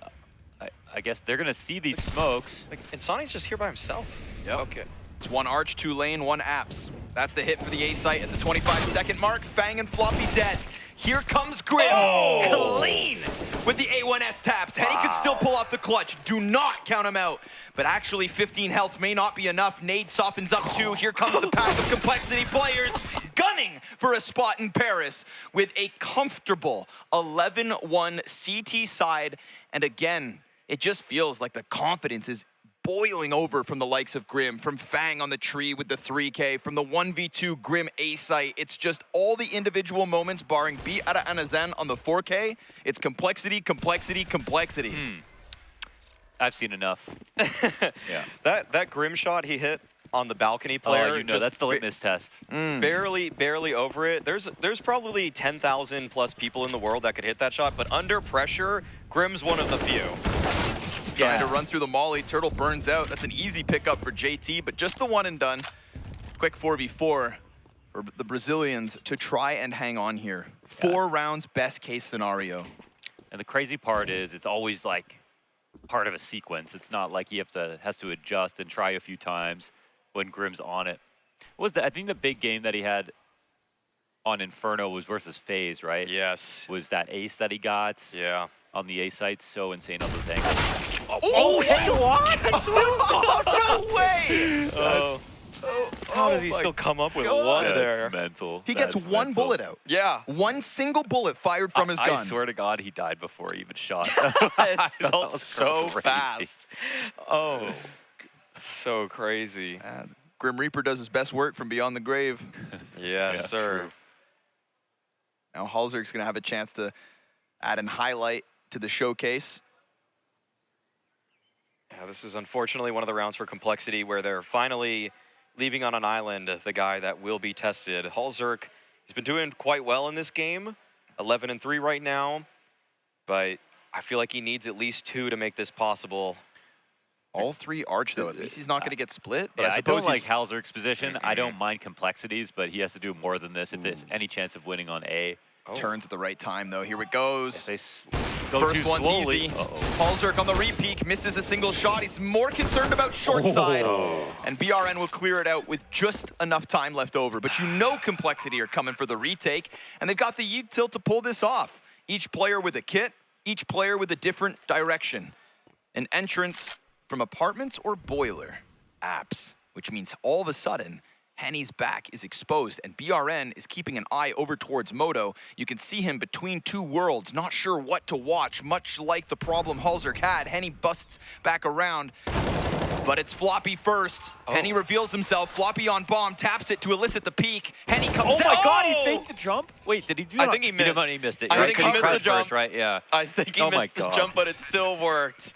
I guess they're gonna see these smokes. Like, and Sonny's just here by himself. Yep. Okay. It's 1 Arch, 2 Lane, 1 Apps. That's the hit for the A site at the 25-second mark. Fang and Floppy dead. Here comes Grim. Oh! Clean with the A1S taps. Henny could still pull off the clutch. Do not count him out. But actually, 15 health may not be enough. Nade softens up too. Here comes the pack of Complexity players gunning for a spot in Paris with a comfortable 11-1 CT side. And again, it just feels like the confidence is boiling over from the likes of Grim, from Fang on the tree with the 3K, from the 1v2 Grim A-site. It's just all the individual moments, barring B Ara Anazen on the 4K. It's complexity, complexity, complexity. I've seen enough. Yeah. That Grim shot he hit on the balcony player. Oh, you know, that's the litmus test. Barely over it. There's probably 10,000 plus people in the world that could hit that shot, but under pressure, Grim's one of the few. Trying to run through the molly. Turtle burns out. That's an easy pickup for JT, but just the one and done. Quick 4v4 for the Brazilians to try and hang on here. 4 rounds, best case scenario. And the crazy part is it's always like part of a sequence. It's not like he has to adjust and try a few times when Grim's on it. What was I think the big game that he had on Inferno was versus FaZe, right? Yes. Was that ace that he got? Yeah. On the A site, so insane on those angles. Oh, no way! How does he still come up with one there? That's mental. He gets one bullet out. Yeah. One single bullet fired from his gun. I swear to God, he died before he even shot. It felt so crazy. fast. Oh, so crazy. Grim Reaper does his best work from beyond the grave. Yes, sir. True. Now Halzer's going to have a chance to add an highlight to the showcase. Yeah, this is unfortunately one of the rounds for Complexity where they're finally leaving on an island the guy that will be tested. Halzerk, he's been doing quite well in this game, 11-3 right now, but I feel like he needs at least 2 to make this possible. All 3 Arch, though. At least he's not going to get split. But Yeah, I suppose don't like Halzerk's position. I don't mind Complexities, but he has to do more than this if there's any chance of winning on A. turns at the right time, though. Here it goes. They go First too one's slowly. easy. Halzerk on the repeat, misses a single shot. He's more concerned about short side. And BRN will clear it out with just enough time left over. But you know Complexity are coming for the retake, and they've got the util to pull this off. Each player with a kit, each player with a different direction. An entrance from apartments or boiler. Apps, which means all of a sudden, Henny's back is exposed, and BRN is keeping an eye over towards Moto. You can see him between 2 worlds, not sure what to watch, much like the problem Halzerk had. Henny busts back around, but it's Floppy first. Henny reveals himself. Floppy on bomb, taps it to elicit the peek. Henny comes out. Oh my God, he faked the jump? Wait, did he do I think he missed. He missed it. I think he missed the jump. First, right? Yeah. I think he missed the jump, but it still worked.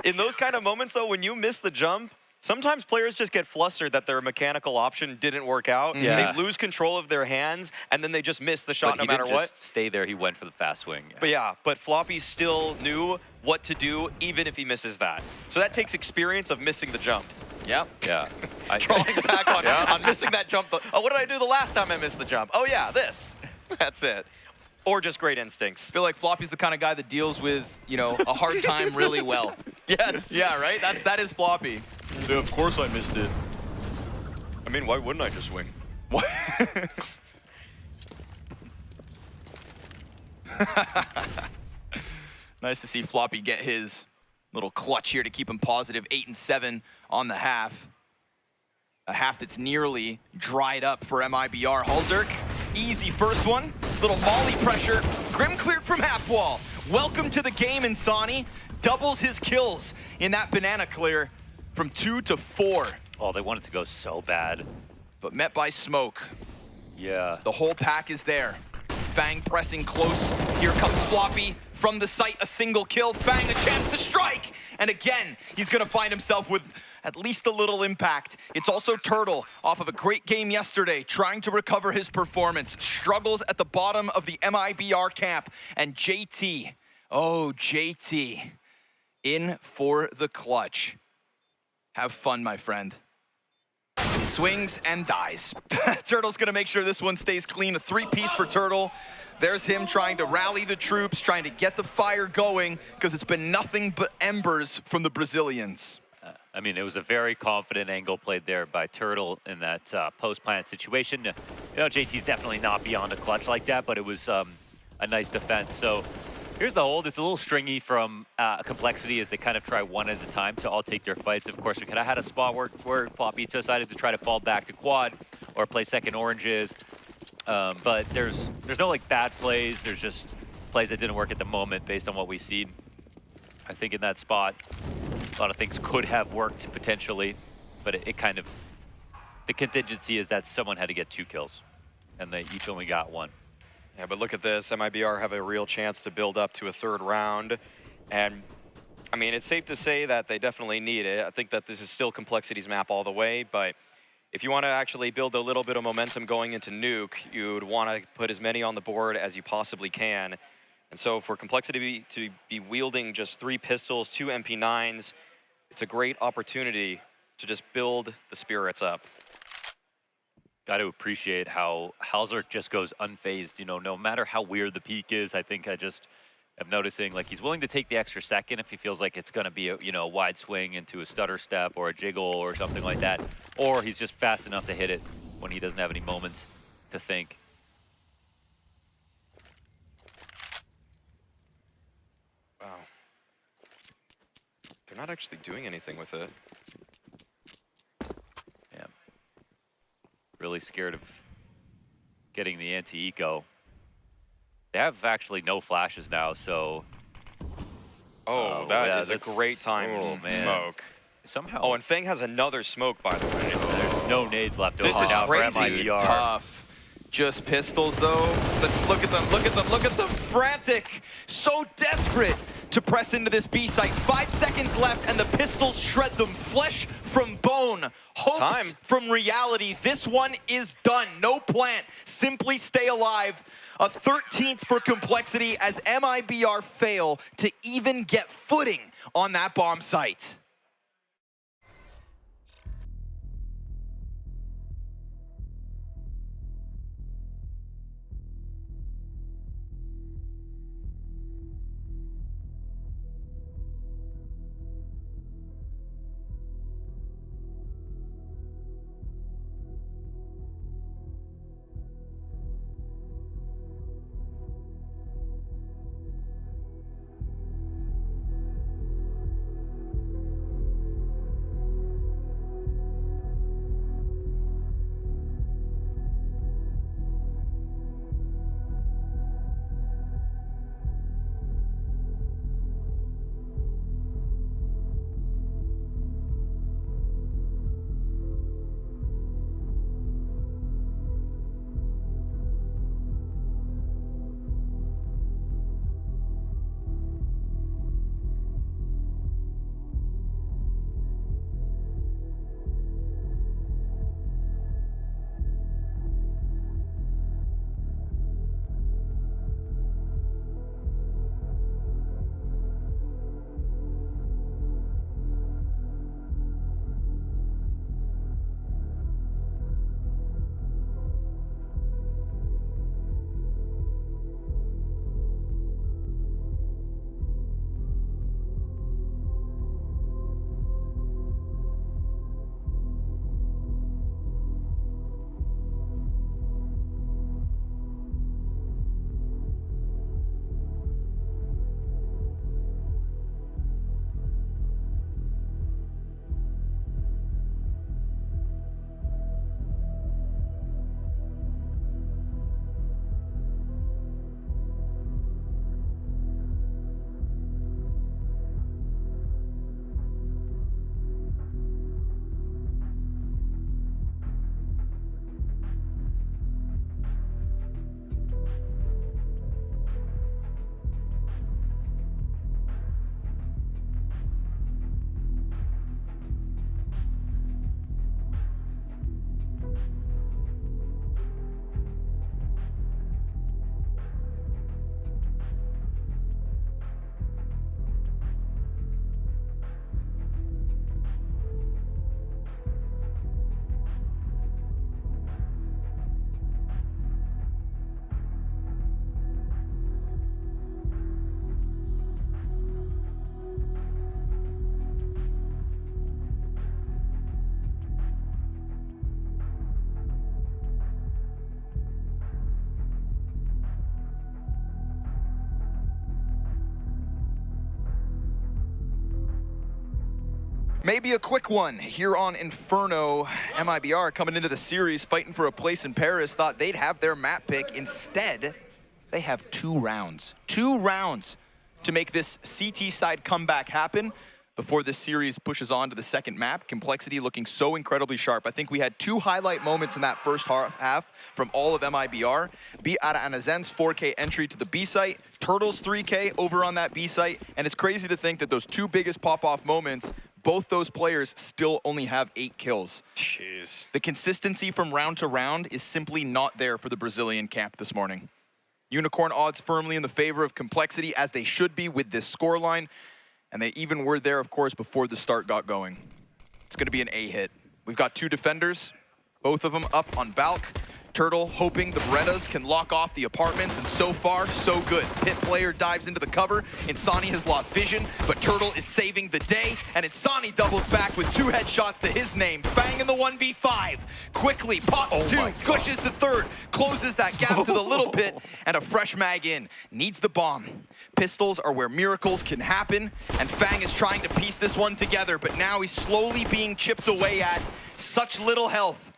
In those kind of moments, though, when you miss the jump, Sometimes players just get flustered that their mechanical option didn't work out. Yeah. They lose control of their hands, and then they just miss the shot But no he matter didn't what. just stay there. He went for the fast swing. But Floppy still knew what to do, even if he misses that. So that takes experience of missing the jump. Yep. Yeah. Drawing back on missing that jump. Oh, what did I do the last time I missed the jump? Oh, yeah, this. That's it. Or just great instincts. I feel like Floppy's the kind of guy that deals with, you know, a hard time really well. Yes. Yeah, right? That is Floppy. Yeah, of course I missed it. I mean, why wouldn't I just wing? What? Nice to see Floppy get his little clutch here to keep him positive. 8-7 on the half. A half that's nearly dried up for MIBR. Hulzerk, easy first one. Little molly pressure. Grim cleared from half wall. Welcome to the game, Insani. Doubles his kills in that banana clear from 2 to 4. Oh, they wanted to go so bad. But met by smoke. Yeah. The whole pack is there. Fang pressing close. Here comes Floppy. From the site, a single kill. Fang, a chance to strike. And again, he's going to find himself with at least a little impact. It's also Turtle, off of a great game yesterday, trying to recover his performance. Struggles at the bottom of the MIBR camp. And JT, oh, JT, in for the clutch. Have fun, my friend. Swings and dies. Turtle's gonna make sure this one stays clean. A 3-piece for Turtle. There's him trying to rally the troops, trying to get the fire going, because it's been nothing but embers from the Brazilians. I mean, it was a very confident angle played there by Turtle in that post-plant situation. You know, JT's definitely not beyond a clutch like that, but it was a nice defense. So here's the hold. It's a little stringy from Complexity as they kind of try one at a time to all take their fights. Of course, we could have had a spot where Floppy decided to try to fall back to quad or play second oranges. But there's no like bad plays. There's just plays that didn't work at the moment based on what we've seen. I think in that spot, a lot of things could have worked potentially, but it kind of, the contingency is that someone had to get 2 kills and they each only got 1. Yeah, but look at this. MIBR have a real chance to build up to a 3rd round. And, I mean, it's safe to say that they definitely need it. I think that this is still Complexity's map all the way, but if you want to actually build a little bit of momentum going into Nuke, you'd want to put as many on the board as you possibly can. And so for Complexity to be wielding just 3 pistols, 2 MP9s, it's a great opportunity to just build the spirits up. Got to appreciate how Hulzerk just goes unfazed. You know, no matter how weird the peak is, I think I just am noticing like he's willing to take the extra second if he feels like it's going to be a, you know, wide swing into a stutter step or a jiggle or something like that, or he's just fast enough to hit it when he doesn't have any moments to think. Wow. They're not actually doing anything with it. Yeah. Really scared of getting the anti-eco. They have actually no flashes now, so... Oh, that is a great time to smoke. Somehow... Oh, and Fang has another smoke, by the way. There's no nades left This over is now for crazy. MIBR. Tough. Just pistols, though. But look at them, look at them, look at them. Frantic. So desperate to press into this B site. 5 seconds left, and the pistols shred them. Flesh from bone. Hopes from reality. This one is done. No plant. Simply stay alive. A 13th for Complexity as MIBR fail to even get footing on that bomb site. Maybe a quick one here on Inferno. MIBR coming into the series, fighting for a place in Paris, thought they'd have their map pick. Instead, they have 2 rounds. 2 rounds to make this CT side comeback happen before this series pushes on to the second map. Complexity looking so incredibly sharp. I think we had 2 highlight moments in that first half from all of MIBR. Ara Anazen's 4K entry to the B site, Turtles 3K over on that B site, and it's crazy to think that those 2 biggest pop-off moments, both those players still only have 8 kills. Jeez. The consistency from round to round is simply not there for the Brazilian camp this morning. Unicorn odds firmly in the favor of Complexity, as they should be with this scoreline. And they even were there, of course, before the start got going. It's going to be an A hit. We've got 2 defenders, both of them up on Balk. Turtle hoping the Berettas can lock off the apartments, and so far, so good. Pit player dives into the cover. Insani has lost vision, but Turtle is saving the day, and Insani doubles back with 2 headshots to his name. Fang in the 1v5. Quickly pops 2, gushes the 3rd, closes that gap to the little pit, and a fresh mag in. Needs the bomb. Pistols are where miracles can happen, and Fang is trying to piece this one together, but now he's slowly being chipped away at. Such little health.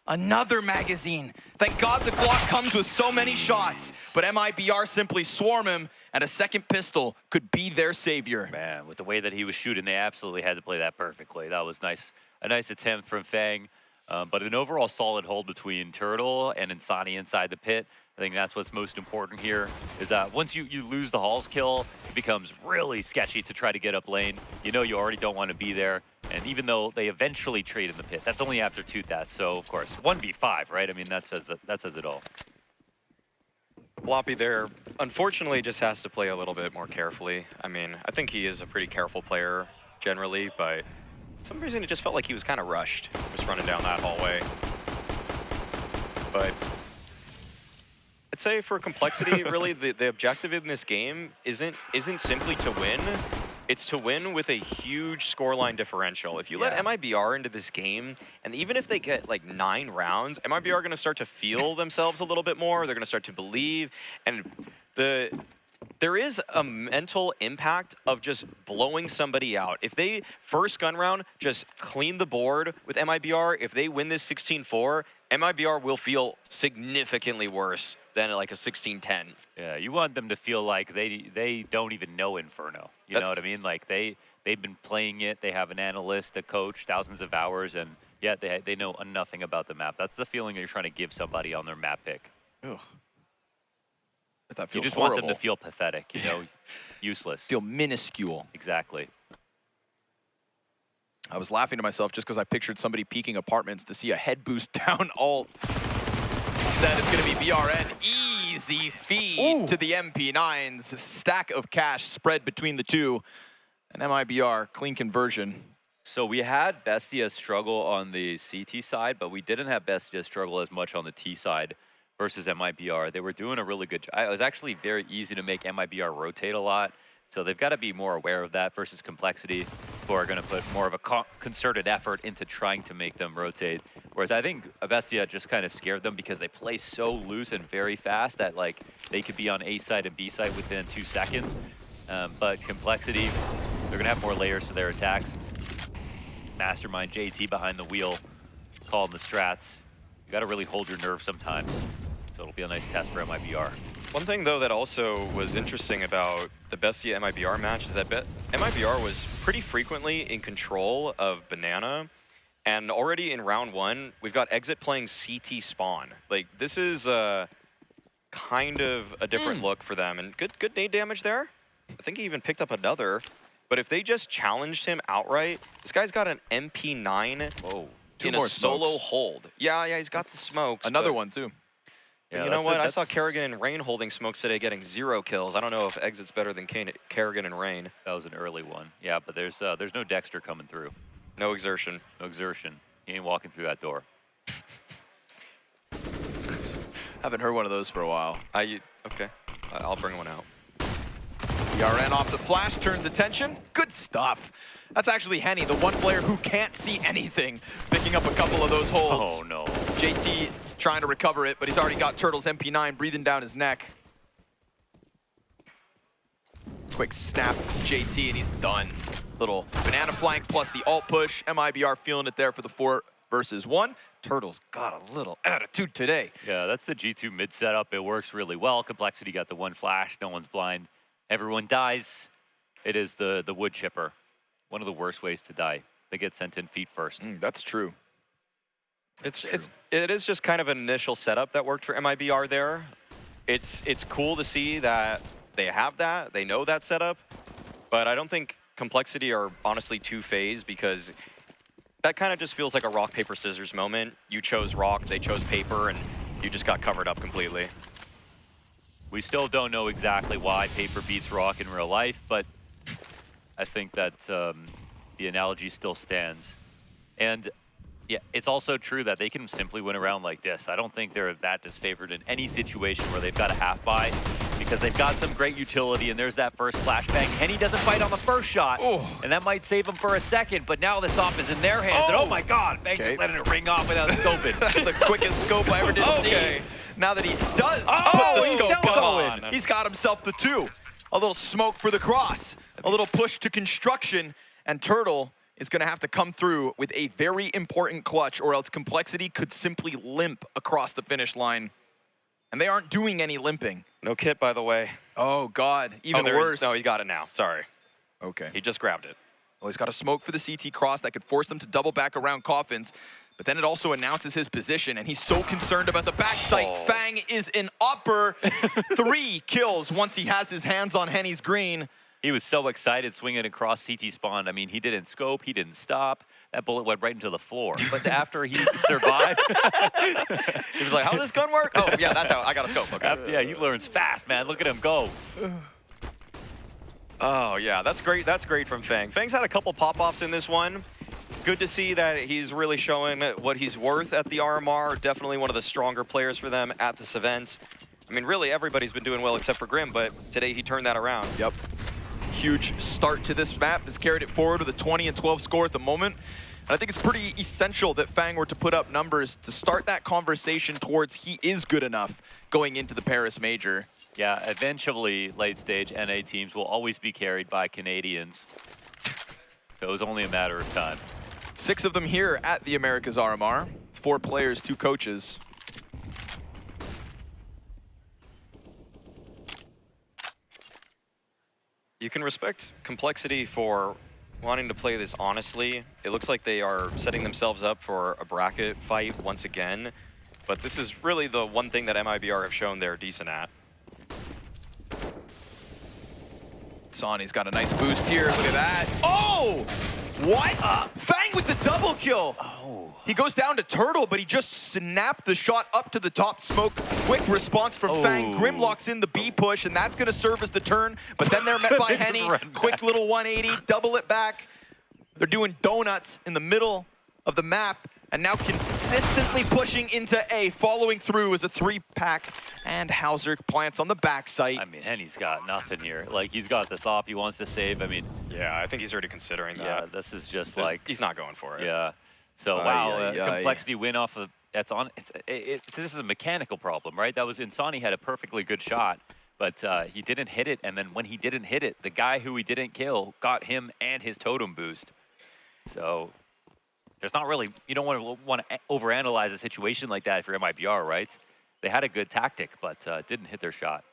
Another magazine. Thank God the Glock comes with so many shots, but MIBR simply swarm him, and a second pistol could be their savior. Man, with the way that he was shooting, they absolutely had to play that perfectly. That was nice, a nice attempt from Fang, but an overall solid hold between Turtle and Insani inside the pit. I think that's what's most important here, is that once you lose the Halls kill, it becomes really sketchy to try to get up lane. You know you already don't want to be there. And even though they eventually trade in the pit, that's only after 2 deaths. So, of course, 1v5, right? I mean, that says it all. Floppy there, unfortunately, just has to play a little bit more carefully. I mean, I think he is a pretty careful player generally, but for some reason it just felt like he was kind of rushed, just running down that hallway. But I'd say for Complexity, really, the objective in this game isn't simply to win. It's to win with a huge scoreline differential. If you let MIBR into this game, and even if they get like 9 rounds, MIBR are going to start to feel themselves a little bit more. They're going to start to believe, and there is a mental impact of just blowing somebody out. If they first gun round just clean the board with MIBR, if they win this 16-4, MIBR will feel significantly worse than like a 16-10. Yeah, you want them to feel like they don't even know Inferno. You know what I mean? Like they've been playing it. They have an analyst, a coach, thousands of hours, and yet they know nothing about the map. That's the feeling you're trying to give somebody on their map pick. Ugh. That feels You just horrible. want them to feel pathetic, you know, useless. Feel minuscule. Exactly. I was laughing to myself just because I pictured somebody peeking apartments to see a head boost down alt. Instead, it's going to be BRN. Easy feed to the MP9s. Stack of cash spread between the two. And MIBR, clean conversion. So we had BESTIA struggle on the CT side, but we didn't have BESTIA struggle as much on the T side versus MIBR. They were doing a really good job. It was actually very easy to make MIBR rotate a lot. So they've got to be more aware of that versus Complexity, who are going to put more of a concerted effort into trying to make them rotate. Whereas I think BESTIA just kind of scared them because they play so loose and very fast that like they could be on A side and B side within 2 seconds. But Complexity, they're going to have more layers to their attacks. Mastermind JT behind the wheel, calling the strats. You got to really hold your nerve sometimes. So it'll be a nice test for MIBR. One thing, though, that also was interesting about the BESTIA MIBR match is that MIBR was pretty frequently in control of Banana. And already in round 1, we've got Exit playing CT spawn. Like, this is kind of a different look for them. And good nade damage there. I think he even picked up another. But if they just challenged him outright, this guy's got an MP9 in a solo hold. Yeah, he's got the smokes. Another one, too. Yeah, you know what? I saw Kerrigan and Rain holding smokes today, getting 0 kills. I don't know if Exit's better than Kerrigan and Rain. That was an early one. Yeah, but there's no Dexter coming through. No exertion. No exertion. He ain't walking through that door. Haven't heard one of those for a while. Okay, I'll bring one out. BRN off the flash, turns attention. Good stuff. That's actually Henny, the one player who can't see anything, picking up a couple of those holds. Oh, no. JT trying to recover it, but he's already got Turtle's MP9 breathing down his neck. Quick snap to JT, and he's done. Little banana flank plus the alt push. MIBR feeling it there for the 4 versus 1. Turtle's got a little attitude today. Yeah, that's the G2 mid setup. It works really well. Complexity got the 1 flash. No one's blind. Everyone dies. It is the wood chipper. One of the worst ways to die. They get sent in feet first. That's true. It is just kind of an initial setup that worked for MIBR there. It's cool to see that they have that. They know that setup. But I don't think Complexity are honestly two-phased, because that kind of just feels like a rock, paper, scissors moment. You chose rock, they chose paper, and you just got covered up completely. We still don't know exactly why paper beats rock in real life, but I think that the analogy still stands. And yeah, it's also true that they can simply win around like this. I don't think they're that disfavored in any situation where they've got a half buy, because they've got some great utility, and there's that first flashbang. Henny doesn't fight on the first shot, and that might save him for a second, but now this op is in their hands, and oh my god, Bang just letting it ring off without scoping. That's the quickest scope I ever did see. Now that he does put the scope on, he's got himself the 2. A little smoke for the cross, a little push to construction, and Turtle is going to have to come through with a very important clutch, or else Complexity could simply limp across the finish line. And they aren't doing any limping. No kit, by the way. Oh, God. Even worse. No, he got it now. Sorry. Okay. He just grabbed it. Well, he's got a smoke for the CT cross that could force them to double back around Coffins. But then it also announces his position, and he's so concerned about the backside. Fang is an upper. 3 kills once he has his hands on Henny's green. He was so excited swinging across CT spawn. I mean, he didn't scope, he didn't stop. That bullet went right into the floor. But after he survived, he was like, "How's this gun work?" Oh, yeah, that's how I got a scope. Okay. Yeah, he learns fast, man. Look at him go. Oh, yeah, that's great. That's great from Fang. Fang's had a couple pop-offs in this one. Good to see that he's really showing what he's worth at the RMR. Definitely one of the stronger players for them at this event. I mean, really, everybody's been doing well except for Grim, but today he turned that around. Yep. Huge start to this map. Has carried it forward with a 20-12 score at the moment. And I think it's pretty essential that Fang were to put up numbers to start that conversation towards he is good enough going into the Paris Major. Yeah, eventually late stage NA teams will always be carried by Canadians. So it was only a matter of time. 6 of them here at the Americas RMR. 4 players, 2 coaches. You can respect Complexity for wanting to play this honestly. It looks like they are setting themselves up for a bracket fight once again. But this is really the one thing that MIBR have shown they're decent at. Sonny's got a nice boost here. Look at that. Oh! What? Fang with the double kill. Oh. He goes down to Turtle, but he just snapped the shot up to the top smoke. Quick response from Fang. Grim locks in the B push, and that's going to serve as the turn. But then they're met by Henny. Quick little 180, double it back. They're doing donuts in the middle of the map, and now consistently pushing into A, following through as a 3-pack, and Hauser plants on the backside. I mean, Henny's got nothing here. Like, he's got this op he wants to save. I mean, yeah, I think he's already considering that. Yeah, this is just like he's not going for it. Yeah. So wow, Complexity win off of that's on. This is a mechanical problem, right? That was Insani had a perfectly good shot, but he didn't hit it. And then when he didn't hit it, the guy who he didn't kill got him and his totem boost. So there's not really, you don't want to overanalyze a situation like that if you're MIBR, right? They had a good tactic, but didn't hit their shot.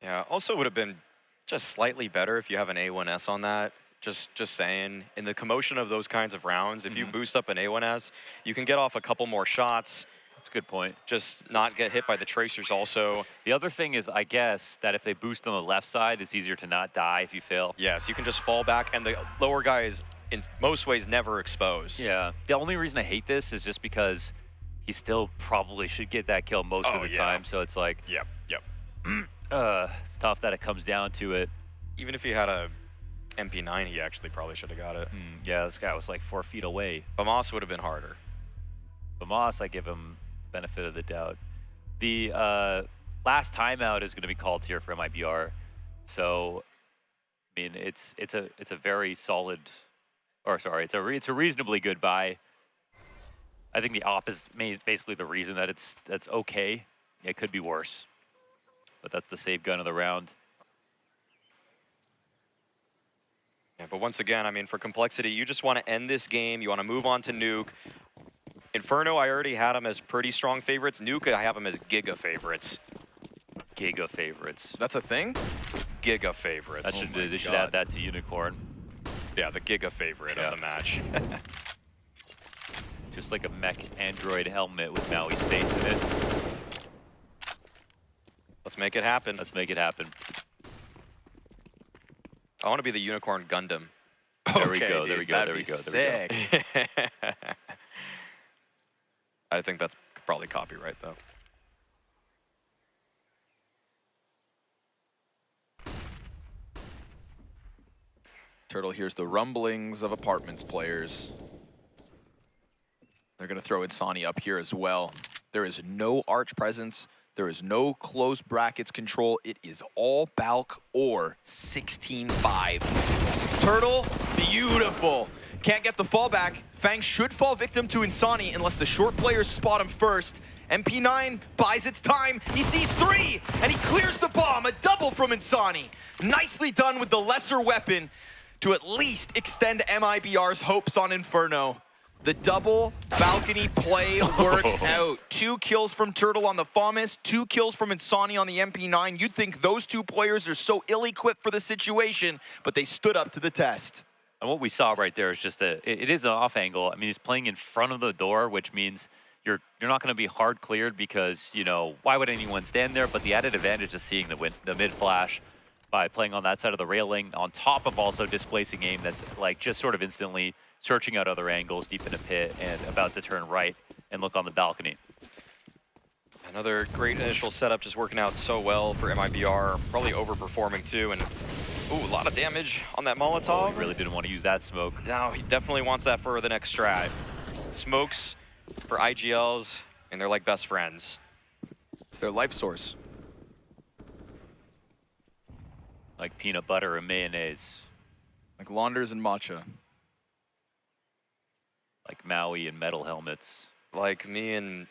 Yeah, also would have been just slightly better if you have an A1S on that. Just saying, in the commotion of those kinds of rounds, if you boost up an A1S, you can get off a couple more shots. That's a good point. Just not get hit by the tracers also. The other thing is, I guess, that if they boost on the left side, it's easier to not die if you fail. Yes, you can just fall back, and the lower guy is, in most ways, never exposed. Yeah. The only reason I hate this is just because he still probably should get that kill most of the time, so it's like... Yep. It's tough that it comes down to it. Even if he had a MP9, he actually probably should have got it. Yeah, this guy was like 4 feet away. Famas would have been harder. Famas, I give him benefit of the doubt. The last timeout is going to be called here for MIBR. So, I mean, it's a very solid, or sorry, it's a reasonably good buy. I think the op is basically the reason that that's okay. It could be worse, but that's the save gun of the round. Yeah, but once again, I mean, for Complexity, you just want to end this game. You want to move on to Nuke. Inferno, I already had them as pretty strong favorites. Nuke, I have them as Giga favorites. Giga favorites. That's a thing? Giga favorites. They should add that to Unicorn. Yeah, the Giga favorite of the match. Just like a mech android helmet with Maui States in it. Let's make it happen. Let's make it happen. I want to be the Unicorn Gundam. There we Okay, go, dude, there we go, that'd there we be go, there we go. sick. I think that's probably copyright, though. Turtle hears the rumblings of apartments players. They're going to throw Insani up here as well. There is no arch presence. There is no close brackets control. It is all Balk or 16-5. Turtle, beautiful. Can't get the fallback. Fang should fall victim to Insani unless the short players spot him first. MP9 buys its time. He sees 3, and he clears the bomb. A double from Insani. Nicely done with the lesser weapon to at least extend MIBR's hopes on Inferno. The double balcony play works out. 2 kills from Turtle on the FAMAS, 2 kills from Insani on the MP9. You'd think those 2 players are so ill-equipped for the situation, but they stood up to the test. And what we saw right there is just it is an off angle. I mean, he's playing in front of the door, which means you're not going to be hard cleared because, you know, why would anyone stand there? But the added advantage of seeing the mid flash by playing on that side of the railing, on top of also displacing aim that's like just sort of instantly searching out other angles deep in a pit and about to turn right and look on the balcony. Another great initial setup, just working out so well for MIBR. Probably overperforming too, and ooh, a lot of damage on that Molotov. Oh, he really didn't want to use that smoke. No, he definitely wants that for the next strat. Smokes for IGLs, and they're like best friends. It's their life source. Like peanut butter and mayonnaise. Like launders and matcha. Like Maui and metal helmets. Like me and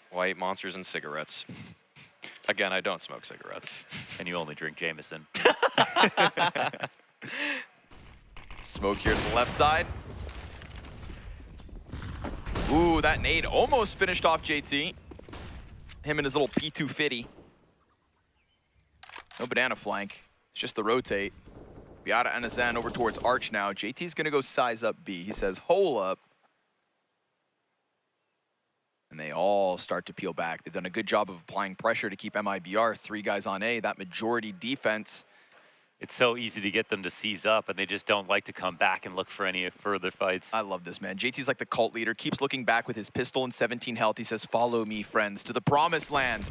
white monsters and cigarettes. Again, I don't smoke cigarettes. And you only drink Jameson. Smoke here to the left side. Ooh, that nade almost finished off JT. Him and his little P250. No banana flank. It's just the rotate. Beata and Azan over towards Arch now. JT's gonna go size up B. He says, hole up. And they all start to peel back. They've done a good job of applying pressure to keep MIBR 3 guys on A. That majority defense. It's so easy to get them to seize up, and they just don't like to come back and look for any further fights. I love this, man. JT's like the cult leader, keeps looking back with his pistol and 17 health. He says, follow me, friends, to the promised land.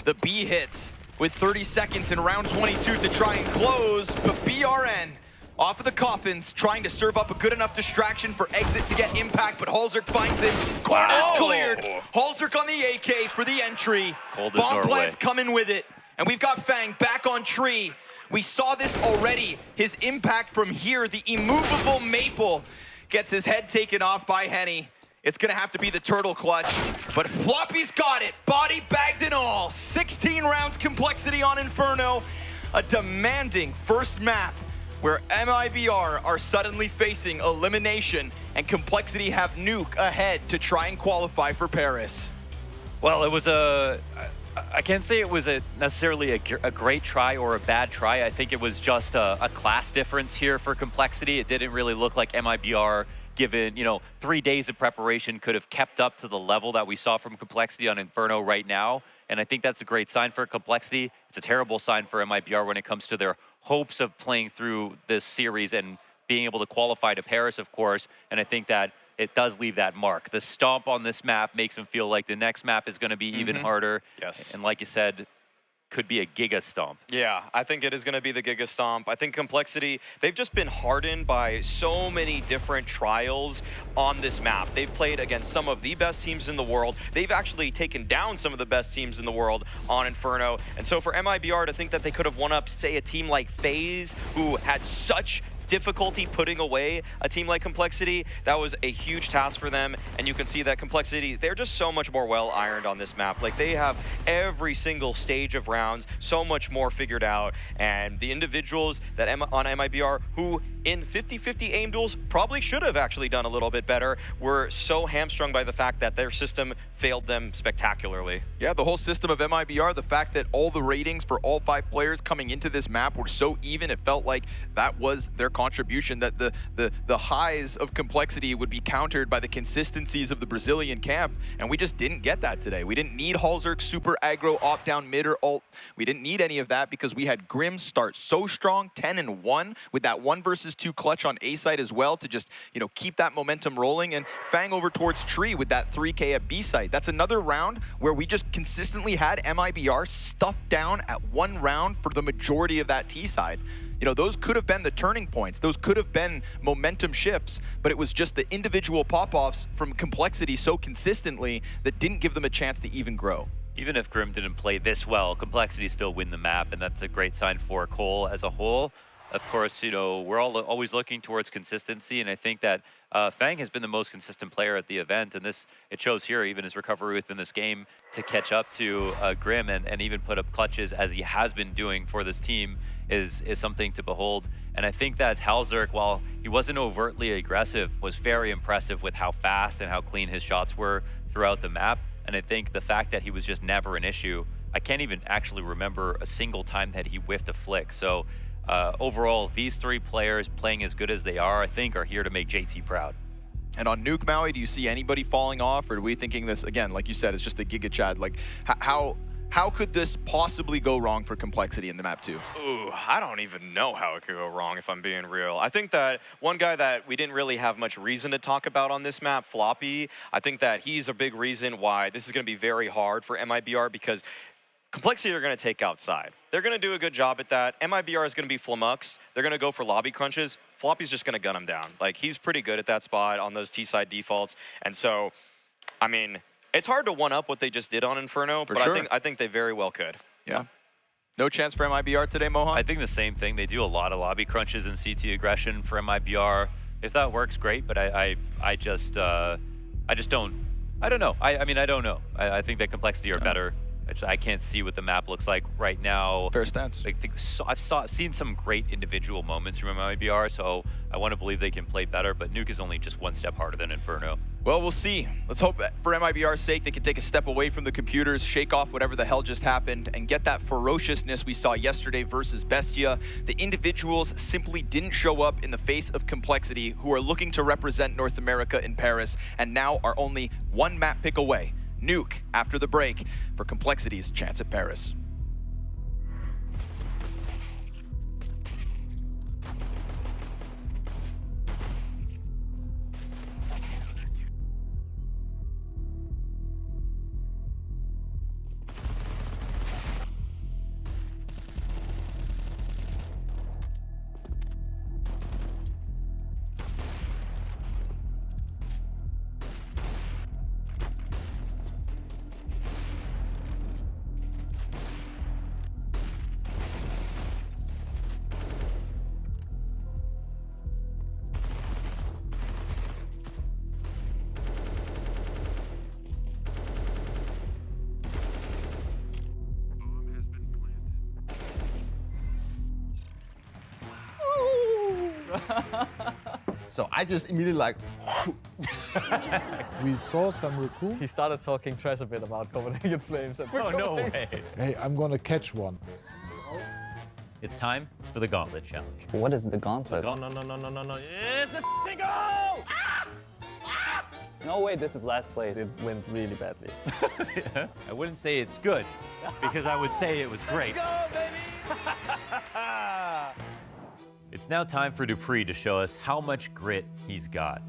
The B hits with 30 seconds in round 22 to try and close, but BRN off of the coffins, trying to serve up a good enough distraction for exit to get impact, but Halzerk finds him. Corner's cleared. Halzerk on the AK for the entry. Cold as Bomb Norway. plant's coming with it. And we've got Fang back on tree. We saw this already. His impact from here, the immovable Maple, gets his head taken off by Henny. It's gonna have to be the turtle clutch, but Floppy's got it. Body bagged and all. 16 rounds complexity on Inferno. A demanding first map where MIBR are suddenly facing elimination and Complexity have Nuke ahead to try and qualify for Paris. Well, it was I can't say it was necessarily a great try or a bad try. I think it was just a class difference here for Complexity. It didn't really look like MIBR, given, you know, 3 days of preparation, could have kept up to the level that we saw from Complexity on Inferno right now. And I think that's a great sign for Complexity. It's a terrible sign for MIBR when it comes to their hopes of playing through this series and being able to qualify to Paris, of course. And I think that it does leave that mark. The stomp on this map makes them feel like the next map is going to be even harder. Yes. And like you said, could be a giga stomp. Yeah, I think it is going to be the Giga Stomp. I think Complexity, they've just been hardened by so many different trials on this map. They've played against some of the best teams in the world. They've actually taken down some of the best teams in the world on Inferno. And so for MIBR to think that they could have won up, say, a team like FaZe, who had such difficulty putting away a team like Complexity, that was a huge task for them, and you can see that Complexity, they're just so much more well-ironed on this map. Like, they have every single stage of rounds so much more figured out, and the individuals that on MIBR who in 50-50 aim duels probably should have actually done a little bit better were so hamstrung by the fact that their system failed them spectacularly. Yeah, the whole system of MIBR, the fact that all the ratings for all 5 players coming into this map were so even, it felt like that was their contribution, that the highs of Complexity would be countered by the consistencies of the Brazilian camp, and we just didn't get that today. We didn't need Halzerk super aggro, opt down mid or ult. We didn't need any of that because we had Grim start so strong, 10-1, with that 1 versus 2 clutch on A side as well to just, you know, keep that momentum rolling, and Fang over towards Tree with that 3K at B side. That's another round where we just consistently had MIBR stuffed down at 1 round for the majority of that T side. You know, those could have been the turning points. Those could have been momentum shifts, but it was just the individual pop-offs from Complexity so consistently that didn't give them a chance to even grow. Even if Grim didn't play this well, Complexity still win the map, and that's a great sign for Cole as a whole. Of course, you know, we're all always looking towards consistency, and I think that Fang has been the most consistent player at the event, and it shows here, even his recovery within this game, to catch up to Grim and even put up clutches as he has been doing for this team is something to behold. And I think that Halzerk, while he wasn't overtly aggressive, was very impressive with how fast and how clean his shots were throughout the map. And I think the fact that he was just never an issue, I can't even actually remember a single time that he whiffed a flick. So overall, these 3 players playing as good as they are, I think, are here to make JT proud. And on Nuke, Maui, do you see anybody falling off, or are we thinking this, again, like you said, it's just a Giga Chad? Like, how could this possibly go wrong for Complexity in the map 2? Ooh, I don't even know how it could go wrong, if I'm being real. I think that one guy that we didn't really have much reason to talk about on this map, Floppy, I think that he's a big reason why this is going to be very hard for MIBR, because Complexity are going to take outside. They're going to do a good job at that. MIBR is going to be Flumux. They're going to go for lobby crunches. Floppy's just going to gun him down. Like, he's pretty good at that spot on those T-side defaults. And so, I mean, it's hard to one-up what they just did on Inferno, but sure. I think they very well could. Yeah. No chance for MIBR today, Mohan? I think the same thing. They do a lot of lobby crunches and CT aggression for MIBR. If that works, great, but I just don't. I don't know. I mean, I don't know. I think that Complexity are better. I can't see what the map looks like right now. Fair stance. I've seen some great individual moments from MIBR, so I want to believe they can play better, but Nuke is only just 1 step harder than Inferno. Well, we'll see. Let's hope for MIBR's sake they can take a step away from the computers, shake off whatever the hell just happened, and get that ferociousness we saw yesterday versus Bestia. The individuals simply didn't show up in the face of Complexity, who are looking to represent North America in Paris, and now are only 1 map pick away. Nuke after the break for Complexity's chance at Paris. So I just immediately like, We saw some Raku. He started talking trash a bit about Copenhagen Flames. And Oh, no way. Hey, I'm gonna catch one. It's time for the Gauntlet Challenge. what is the gauntlet? No. It's the goal! No way, this is last place. It went really badly. I wouldn't say it's good, because I would say it was great. Let's go, baby! It's now time for Dupree to show us how much grit he's got.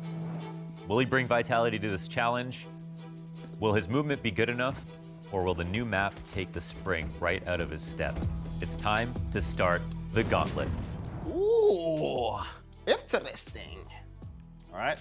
Will he bring vitality to this challenge? Will his movement be good enough? Or will the new map take the spring right out of his step? It's time to start the gauntlet. ooh, interesting. All right,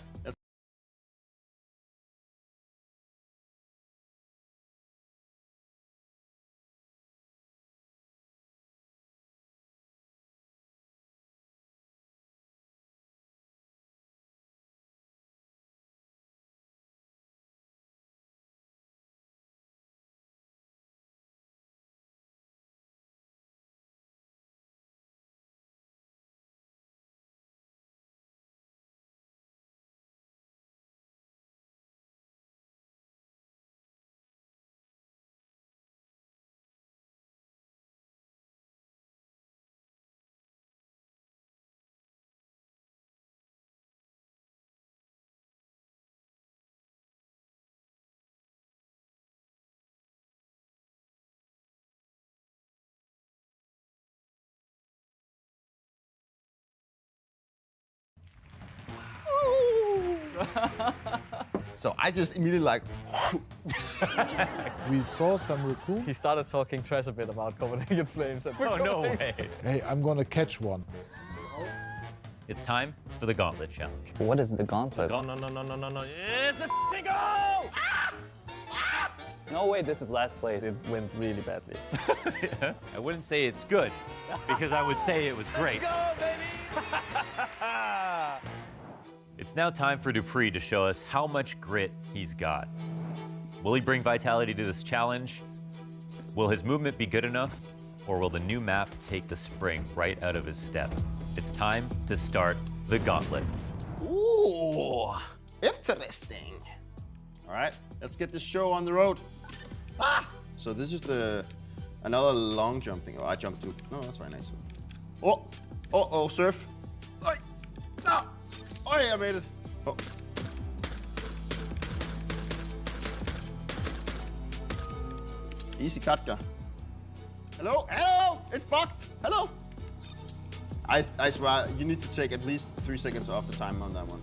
So I just immediately like, We saw some raccoon. He started talking trash a bit about Copenhagen Flames. And Oh, no way. Hey, I'm gonna catch one. It's time for the Gauntlet Challenge. What is the gauntlet? No. It's the f***ing goal! No way, this is last place. It went really badly. I wouldn't say it's good, because I would say it was great. Let's go, baby! It's now time for Dupree to show us how much grit he's got. Will he bring vitality to this challenge? Will his movement be good enough? Or will the new map take the spring right out of his step? It's time to start the gauntlet. ooh, interesting. All right, let's get this show on the road. Ah! So this is another long jump thing. Oh, I jumped too. No, that's very nice. Oh, surf. Oi, no. Oh, yeah, I made it. Oh. Easy Katka. Hello, it's bugged. Hello. I swear, you need to take at least 3 seconds off the time on that one.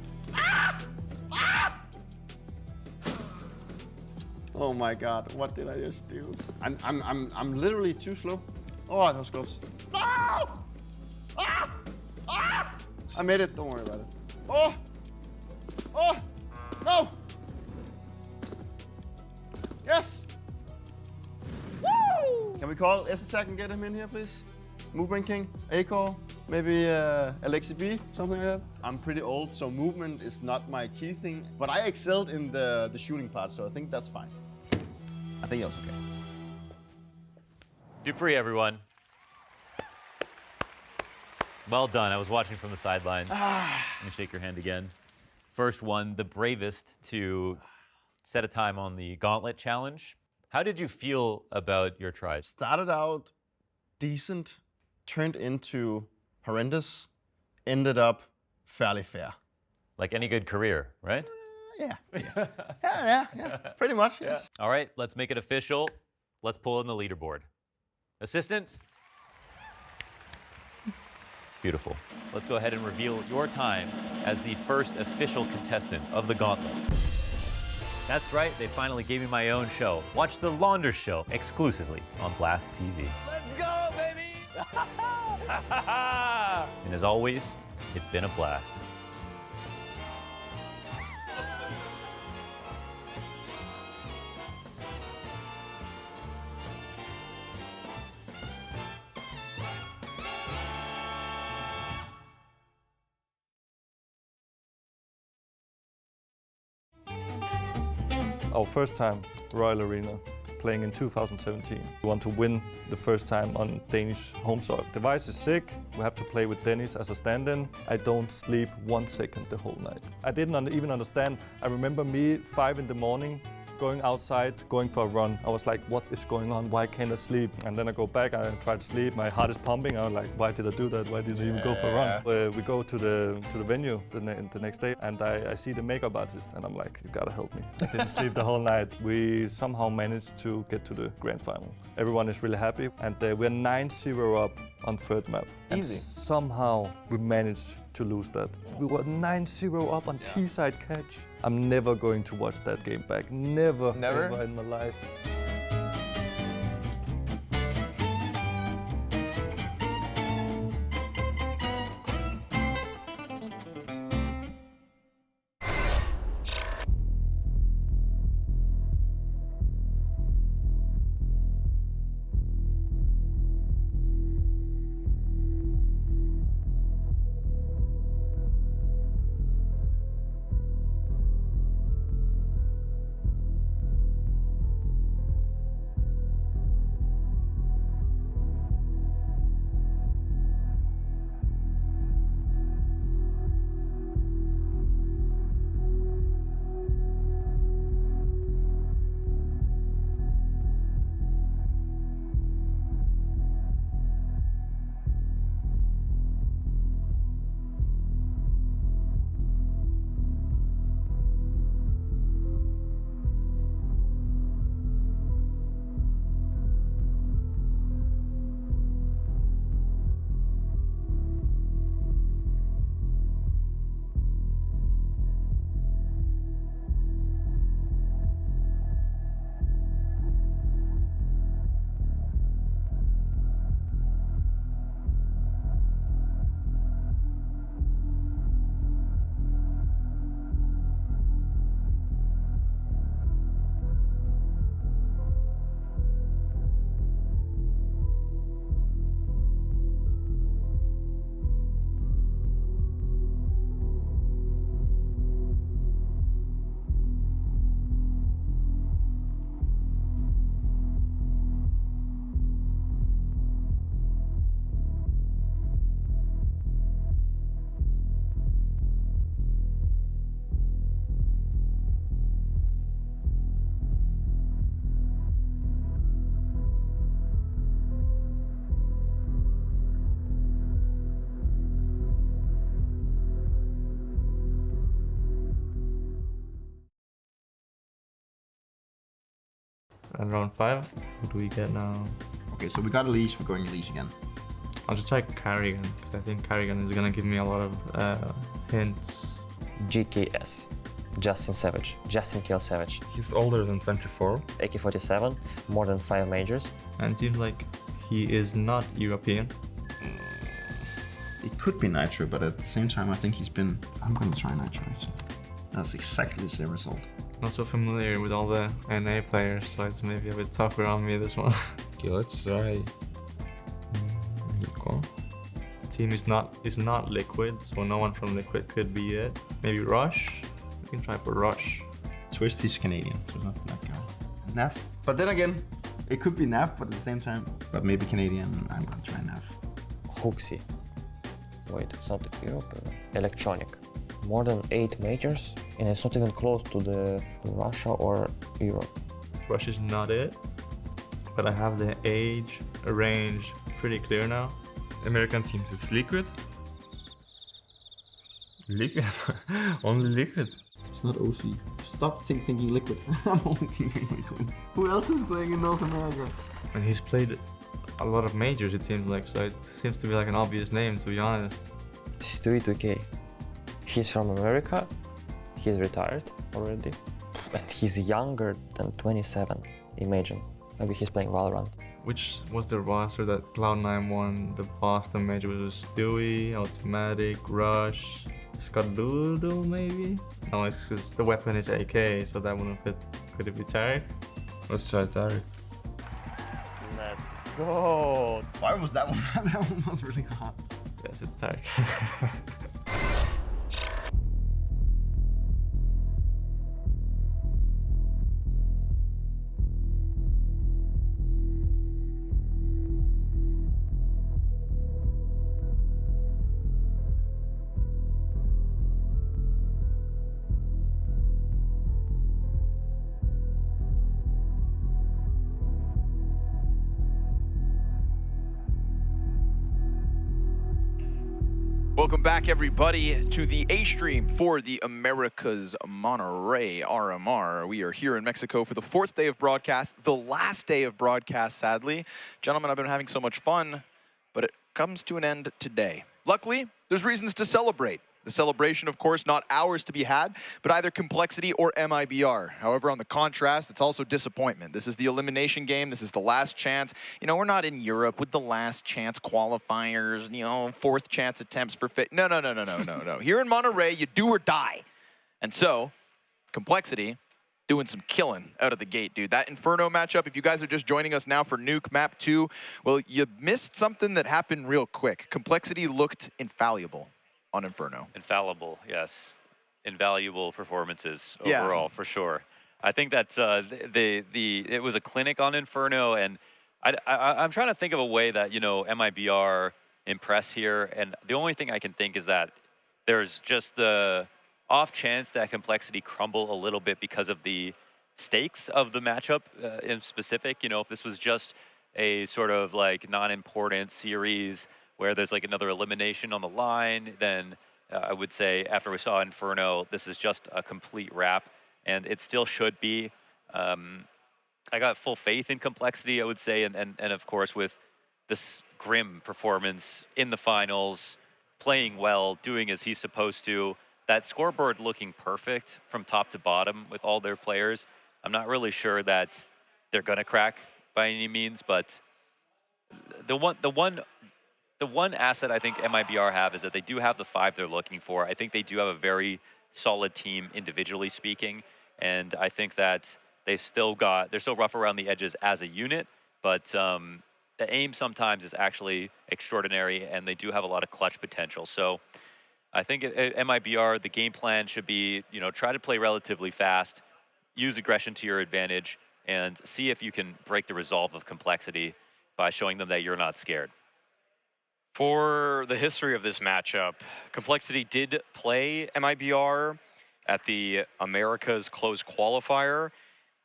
Oh my God, what did I just do? I'm literally too slow. Oh, that was close. No! I made it, don't worry about it. Oh, no! Yes! Woo! Can we call S-Attack and get him in here, please? Movement King, A-Core, maybe Alexi B, something like that. I'm pretty old, so movement is not my key thing, but I excelled in the shooting part, so I think that's fine. I think that was okay. Dupree, everyone. Well done. I was watching from the sidelines. Let me shake your hand again. First one, the bravest to set a time on the Gauntlet Challenge. How did you feel about your try? Started out decent, turned into horrendous, ended up fairly fair. Like any good career, right? Yeah, pretty much, yes. All right, let's make it official. Let's pull in the leaderboard. Assistants? Beautiful. Let's go ahead and reveal your time as the first official contestant of the Gauntlet. That's right, they finally gave me my own show. Watch the Launder Show exclusively on Blast TV. Let's go, baby! And as always, it's been a blast. Our first time Royal Arena, playing in 2017. We want to win the first time on Danish home soil. Device is sick. We have to play with Dennis as a stand-in. I don't sleep 1 second the whole night. I didn't even understand. I remember me 5 in the morning, going outside, going for a run. I was like, what is going on? Why can't I sleep? And then I go back, I try to sleep. My heart is pumping. I was like, why did I do that? Why did I even go for a run? We go to the venue the next day, and I see the makeup artist, and I'm like, you gotta help me. I didn't sleep the whole night. We somehow managed to get to the grand final. Everyone is really happy, and we're 9-0 up on third map. And somehow we managed to lose that. We were 9-0 up on T-side catch. I'm never going to watch that game back. Never ever in my life. And round 5, who do we get now? Okay, so we got Elise, we're going Elise again. I'll just try Carrigan, because I think Carrigan is going to give me a lot of hints. GKS. Justin Savage. Justin Kill Savage. He's older than 24. AK-47, more than 5 majors. And it seems like he is not European. It could be Nitro, but at the same time, I think he's been... I'm going to try Nitro, actually. That's exactly the same result. Not so familiar with all the NA players, so it's maybe a bit tougher on me, this one. Okay, let's try... Nico. The team is not Liquid, so no one from Liquid could be it. Maybe Rush? We can try for Rush. Twist, he's Canadian, so not that guy. Naf. But then again, it could be Naf, but at the same time, but maybe Canadian, I'm going to try Naf. Huxi. Wait, it's not Europe. Electronic. More than 8 majors, and it's not even close to the Russia or Europe. Rush is not it, but I have the age, range pretty clear now. American teams, it's Liquid. Liquid? Only Liquid. It's not OC. Stop thinking Liquid. I'm only thinking Liquid. Who else is playing in North America? And he's played a lot of majors, it seems like, so it seems to be like an obvious name, to be honest. Stewie 2K. He's from America. He's retired already. And he's younger than 27. Imagine. Maybe he's playing Valorant. Which was the roster that Cloud9 won the Boston major? Was it Stewie, Automatic, Rush, Skadoodle maybe? No, it's because the weapon is AK, so that wouldn't fit. Could it be Tarek? Let's try Tarek. Let's go. Why was that one? That one was really hard. Yes, it's Tarek. Welcome back, everybody, to the A stream for the Americas Monterrey RMR. We are here in Mexico for the 4th day of broadcast, the last day of broadcast, sadly. Gentlemen, I've been having so much fun, but it comes to an end today. Luckily, there's reasons to celebrate. The celebration, of course, not ours to be had, but either Complexity or MIBR. However, on the contrast, it's also disappointment. This is the elimination game. This is the last chance. You know, we're not in Europe with the last chance qualifiers, you know, 4th chance attempts for fit. No. Here in Monterrey, you do or die. And so, Complexity doing some killing out of the gate, dude. That Inferno matchup, if you guys are just joining us now for Nuke Map 2, well, you missed something that happened real quick. Complexity looked infallible on Inferno. Infallible, yes. Invaluable performances overall, for sure. I think that it was a clinic on Inferno, and I'm trying to think of a way that, you know, MIBR impress here, and the only thing I can think is that there's just the off chance that Complexity crumble a little bit because of the stakes of the matchup in specific. You know, if this was just a sort of like non-important series where there's like another elimination on the line, then I would say after we saw Inferno, this is just a complete wrap, and it still should be. I got full faith in Complexity, I would say, and of course with this grim performance in the finals, playing well, doing as he's supposed to, that scoreboard looking perfect from top to bottom with all their players. I'm not really sure that they're gonna crack by any means, but the one asset I think MIBR have is that they do have the 5 they're looking for. I think they do have a very solid team individually speaking, and I think that they're still rough around the edges as a unit, but the aim sometimes is actually extraordinary, and they do have a lot of clutch potential. So I think at MIBR, the game plan should be, you know, try to play relatively fast, use aggression to your advantage, and see if you can break the resolve of Complexity by showing them that you're not scared. For the history of this matchup, Complexity did play MIBR at the Americas closed qualifier,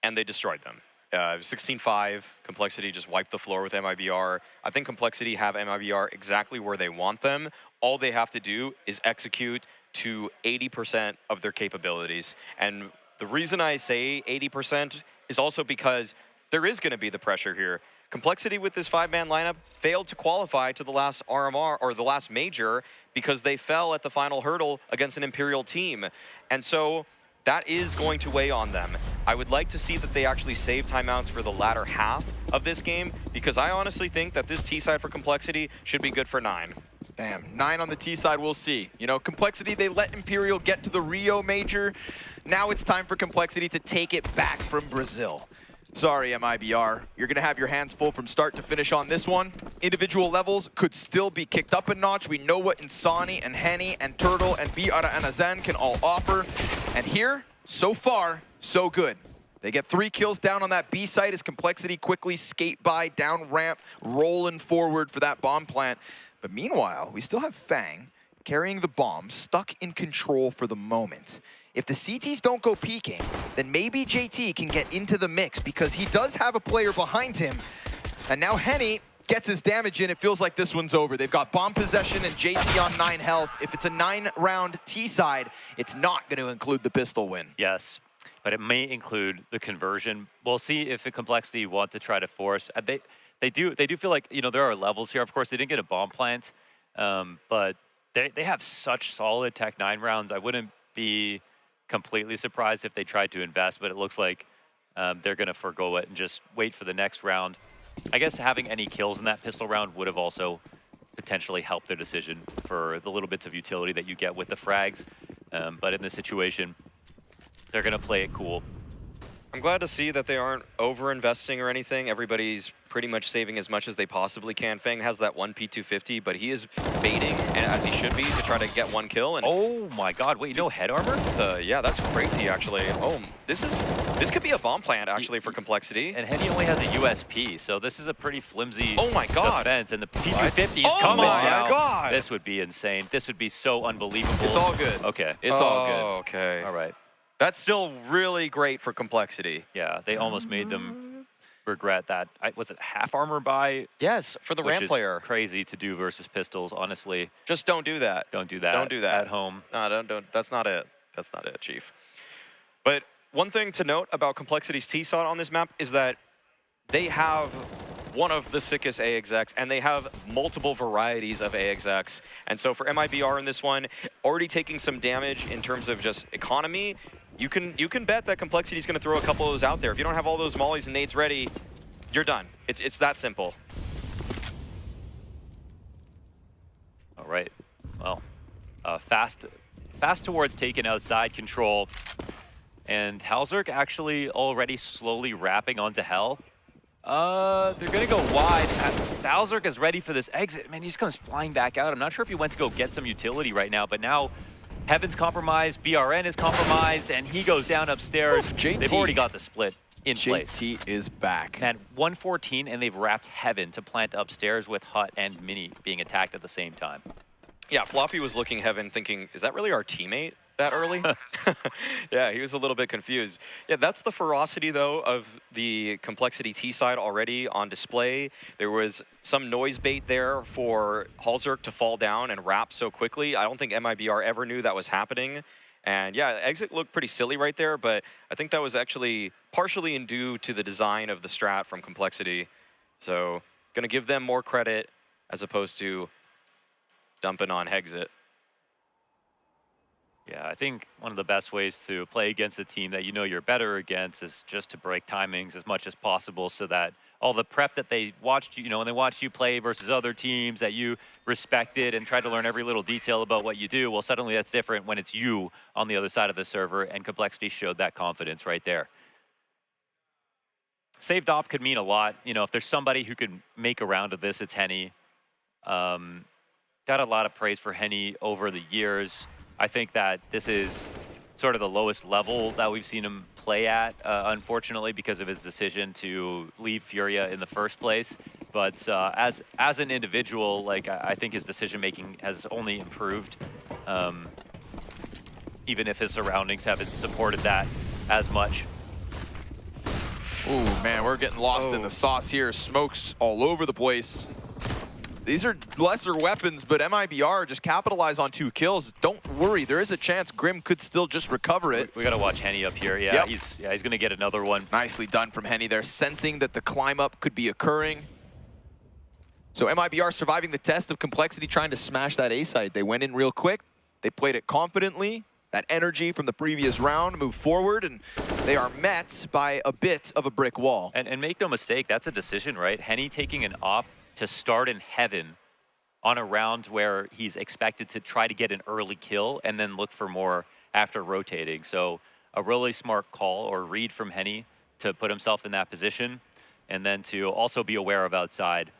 and they destroyed them. 16-5, Complexity just wiped the floor with MIBR. I think Complexity have MIBR exactly where they want them. All they have to do is execute to 80% of their capabilities. And the reason I say 80% is also because there is going to be the pressure here. Complexity with this 5-man lineup failed to qualify to the last RMR, or the last major, because they fell at the final hurdle against an Imperial team. And so that is going to weigh on them. I would like to see that they actually save timeouts for the latter half of this game, because I honestly think that this T side for Complexity should be good for 9. Damn, 9 on the T side, we'll see. You know, Complexity, they let Imperial get to the Rio major. Now it's time for Complexity to take it back from Brazil. Sorry, MIBR. You're going to have your hands full from start to finish on this one. Individual levels could still be kicked up a notch. We know what Insani and Henny and Turtle and BR and Azen can all offer. And here, so far, so good. They get 3 kills down on that B site as Complexity quickly skate by, down ramp, rolling forward for that bomb plant. But meanwhile, we still have Fang carrying the bomb, stuck in control for the moment. If the CTs don't go peeking, then maybe JT can get into the mix because he does have a player behind him. And now Henny gets his damage in. It feels like this one's over. They've got bomb possession and JT on 9 health. If it's a 9-round T side, it's not going to include the pistol win. Yes, but it may include the conversion. We'll see if the Complexity want to try to force. They do feel like, you know, there are levels here. Of course, they didn't get a bomb plant, but they have such solid Tech 9 rounds. I wouldn't be completely surprised if they tried to invest, but it looks like they're going to forgo it and just wait for the next round. I guess having any kills in that pistol round would have also potentially helped their decision for the little bits of utility that you get with the frags. But in this situation, they're going to play it cool. I'm glad to see that they aren't over-investing or anything. Everybody's pretty much saving as much as they possibly can. Fang has that 1 P250, but he is baiting, and as he should be, to try to get 1 kill. And oh my god, wait, no head armor? Yeah, that's crazy, actually. Oh, this could be a bomb plant, actually, for Complexity. And Henny only has a USP, so this is a pretty flimsy defense. And the P250 is coming now. God. This would be insane. This would be so unbelievable. It's all good. Okay. It's all good. Okay. All right. That's still really great for Complexity. Yeah, they almost made them regret that. Was it half armor buy? Yes, for the ramp player. Crazy to do versus pistols, honestly. Just don't do that. Don't do that. Don't do that at home. No, don't. That's not it. That's not it, Chief. But one thing to note about Complexity's T-SOT on this map is that they have one of the sickest A execs, and they have multiple varieties of A execs. And so for MIBR in this one, already taking some damage in terms of just economy, you can bet that Complexity is going to throw a couple of those out there. If you don't have all those mollies and nades ready, you're done. It's that simple. All right. Well, fast towards taking outside control. And Halzerk actually already slowly wrapping onto Hell. They're going to go wide. Halzerk is ready for this exit. Man, he just comes flying back out. I'm not sure if he went to go get some utility right now, but now Heaven's compromised, BRN is compromised, and he goes down upstairs. Oof, JT. They've already got the split in place. JT is back. Man, 114, and they've wrapped Heaven to plant upstairs with Hut and Mini being attacked at the same time. Yeah, Floppy was looking Heaven thinking, is that really our teammate that early? Yeah, he was a little bit confused. Yeah, that's the ferocity, though, of the Complexity T side already on display. There was some noise bait there for Halzerk to fall down and wrap so quickly. I don't think MIBR ever knew that was happening. And yeah, exit looked pretty silly right there, but I think that was actually partially due to the design of the strat from Complexity. So, gonna give them more credit as opposed to dumping on Hexit. Yeah, I think one of the best ways to play against a team that you know you're better against is just to break timings as much as possible so that all the prep that they watched, you know, when they watched you play versus other teams that you respected and tried to learn every little detail about what you do, well, suddenly that's different when it's you on the other side of the server, and Complexity showed that confidence right there. Saved op could mean a lot. You know, if there's somebody who could make a round of this, it's Henny. Got a lot of praise for Henny over the years. I think that this is sort of the lowest level that we've seen him play at, unfortunately, because of his decision to leave FURIA in the first place. But as an individual, like, I think his decision-making has only improved, even if his surroundings haven't supported that as much. Ooh, man, we're getting lost in the sauce here. Smokes all over the place. These are lesser weapons, but MIBR just capitalize on 2 kills. Don't worry, there is a chance Grim could still just recover it. We gotta watch Henny up here. Yeah, he's gonna get another one. Nicely done from Henny there, sensing that the climb up could be occurring. So MIBR surviving the test of complexity, trying to smash that A site. They went in real quick. They played it confidently. That energy from the previous round moved forward, and they are met by a bit of a brick wall. And make no mistake, that's a decision, right? Henny taking an op to start in heaven on a round where he's expected to try to get an early kill and then look for more after rotating. So a really smart call or read from Henny to put himself in that position, and then to also be aware of outside.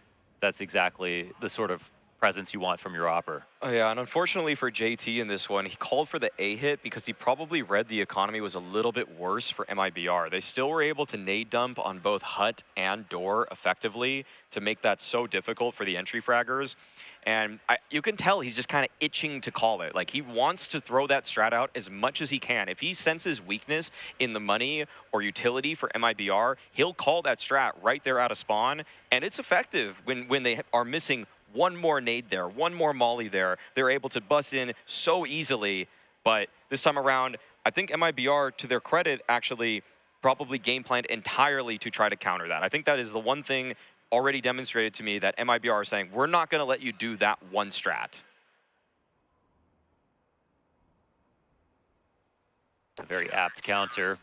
That's exactly the sort of presence you want from your opper. Oh yeah, and unfortunately for JT in this one, he called for the A hit because he probably read the economy was a little bit worse for MIBR. They still were able to nade dump on both hut and door effectively to make that so difficult for the entry fraggers. And you can tell he's just kind of itching to call it. Like, he wants to throw that strat out as much as he can. If he senses weakness in the money or utility for MIBR, he'll call that strat right there out of spawn, and it's effective when they are missing one more nade there, one more molly there. They're able to bust in so easily, but this time around, I think MIBR, to their credit, actually probably game planned entirely to try to counter that. I think that is the one thing already demonstrated to me that MIBR are saying, we're not going to let you do that one strat. A very apt counter.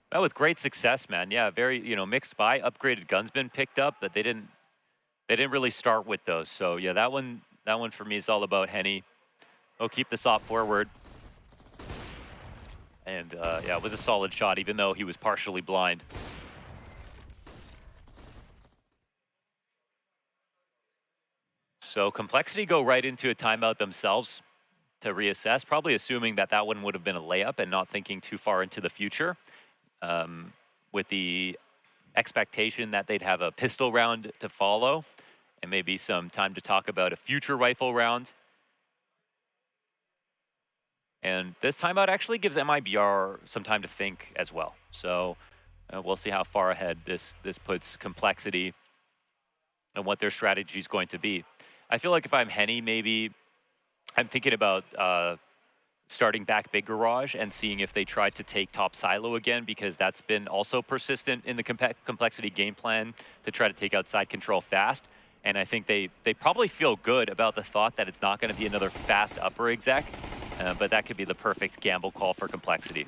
Well, with great success, man. Yeah, very, mixed buy. Upgraded guns been picked up, but they didn't really start with those. So yeah, that one for me is all about Henny. He'll keep this op forward. And yeah, it was a solid shot, even though he was partially blind. So Complexity go right into a timeout themselves to reassess, probably assuming that that one would have been a layup and not thinking too far into the future, with the expectation that they'd have a pistol round to follow and maybe some time to talk about a future rifle round. And this timeout actually gives MIBR some time to think as well. So we'll see how far ahead this puts Complexity and what their strategy is going to be. I feel like if I'm Henny, maybe I'm thinking about starting back big garage and seeing if they try to take top silo again, because that's been also persistent in the Complexity game plan to try to take outside control fast. And I think they probably feel good about the thought that it's not going to be another fast upper exec, but that could be the perfect gamble call for Complexity.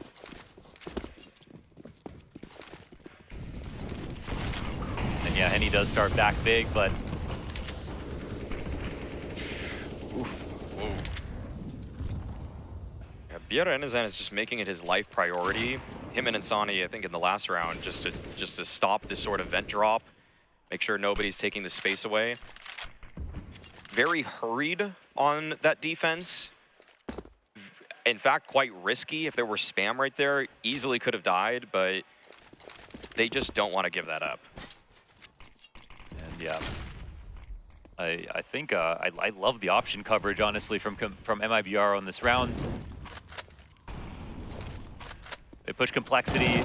And yeah, Henny does start back big, but BRN is just making it his life priority. Him and Insani, I think, in the last round, just to stop this sort of vent drop, make sure nobody's taking the space away. Very hurried on that defense. In fact, quite risky. If there were spam right there, easily could have died, but they just don't want to give that up. And yeah, I think I love the option coverage, honestly, from MIBR on this round. They push Complexity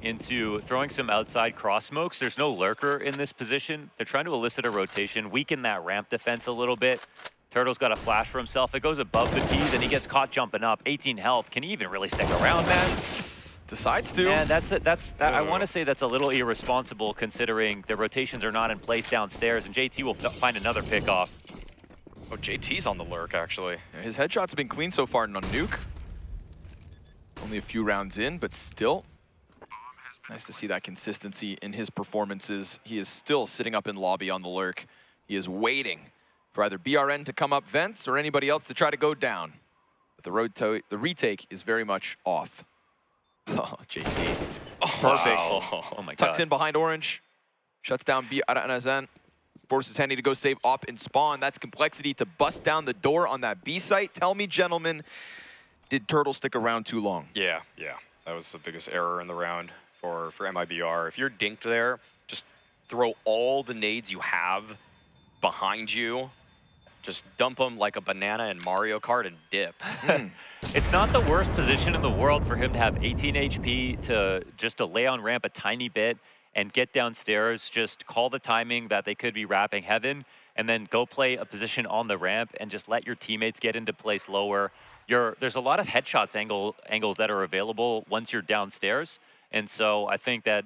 into throwing some outside cross smokes. There's no lurker in this position. They're trying to elicit a rotation, weaken that ramp defense a little bit. Turtle's got a flash for himself. It goes above the T's and he gets caught jumping up. 18 health. Can he even really stick around, man? Decides to. Yeah, I want to say that's a little irresponsible considering the rotations are not in place downstairs, and JT will find another pick off. Oh, JT's on the lurk, actually. His headshots have been clean so far on Nuke. Only a few rounds in, but still. Nice to see that consistency in his performances. He is still sitting up in lobby on the lurk. He is waiting for either BRN to come up vents or anybody else to try to go down. But the retake is very much off. Oh, JT. Oh, perfect. Wow. Oh my God. Tucks in behind orange. Shuts down BRN. Forces Henny to go save op in spawn. That's Complexity to bust down the door on that B site. Tell me, gentlemen, did Turtle stick around too long? Yeah. That was the biggest error in the round for MIBR. If you're dinked there, just throw all the nades you have behind you. Just dump them like a banana in Mario Kart and dip. It's not the worst position in the world for him to have 18 HP to just delay on ramp a tiny bit and get downstairs, just call the timing that they could be wrapping heaven. and then go play a position on the ramp and just let your teammates get into place lower. There's a lot of headshots angles that are available once you're downstairs. And so I think that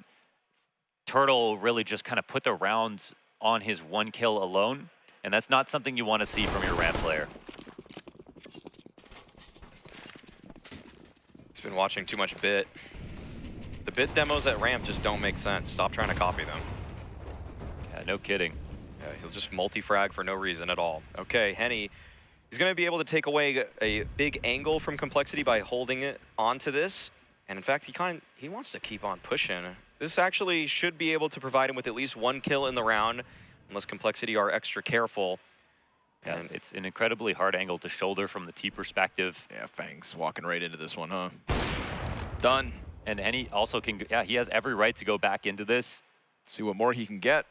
Turtle really just kind of put the rounds on his 1 kill alone. And that's not something you want to see from your ramp player. He's been watching too much Bit. The Bit demos at ramp just don't make sense. Stop trying to copy them. Yeah, no kidding. Yeah, he'll just multi-frag for no reason at all. Okay, Henny, he's going to be able to take away a big angle from Complexity by holding it onto this. And in fact, he wants to keep on pushing. This actually should be able to provide him with at least 1 kill in the round, unless Complexity are extra careful. Yeah, and it's an incredibly hard angle to shoulder from the T perspective. Yeah, Fang's walking right into this one, huh? Done. And Henny also can, yeah, he has every right to go back into this. See what more he can get.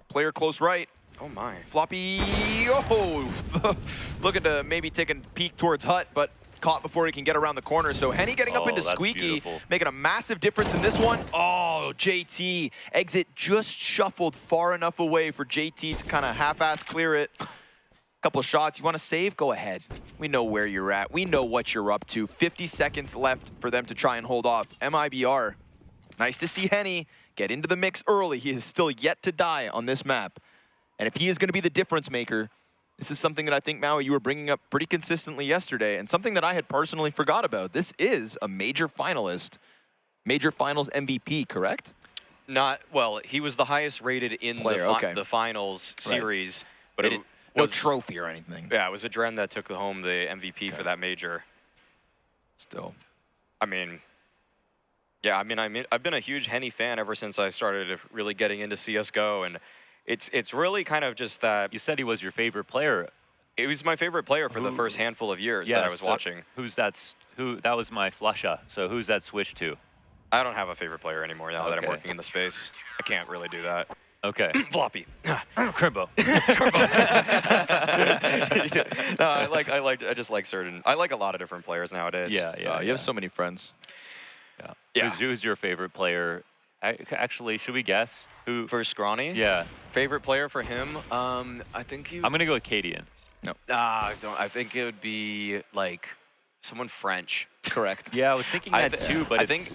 Player close right. Oh my. Floppy, oh, looking to maybe take a peek towards Hut, but caught before he can get around the corner. So Henny getting up into that's Squeaky, beautiful. making a massive difference in this one. Oh, JT, exit just shuffled far enough away for JT to kind of half-ass clear it. Couple of shots, you want to save? Go ahead. We know where you're at. We know what you're up to. 50 seconds left for them to try and hold off. MIBR, nice to see Henny get into the mix early. He is still yet to die on this map. And if he is going to be the difference maker, this is something that I think, Maui, you were bringing up pretty consistently yesterday, and something that I had personally forgot about. This is a major finalist, major finals MVP, correct? Not, well, he was the highest rated in the finals series, but it no was trophy or anything. Yeah, it was Adren that took home the MVP for that major. Still. I mean, yeah, I've been a huge Henny fan ever since I started really getting into CSGO, and it's really kind of just that. You said he was your favorite player. It was my favorite player for the first handful of years that I was watching. That was my flusha. So who's that switch to? I don't have a favorite player anymore now that I'm working in the space. I can't really do that. Okay. Floppy. Crimbo. I just like certain. I like a lot of different players nowadays. Yeah. You have so many friends. Yeah. Who's your favorite player? Actually, should we guess who? For Scrawny? Yeah. Favorite player for him? I think I'm gonna go with Cadian. No. I think it would be like someone French. Correct. Yeah, I was thinking that too, but I think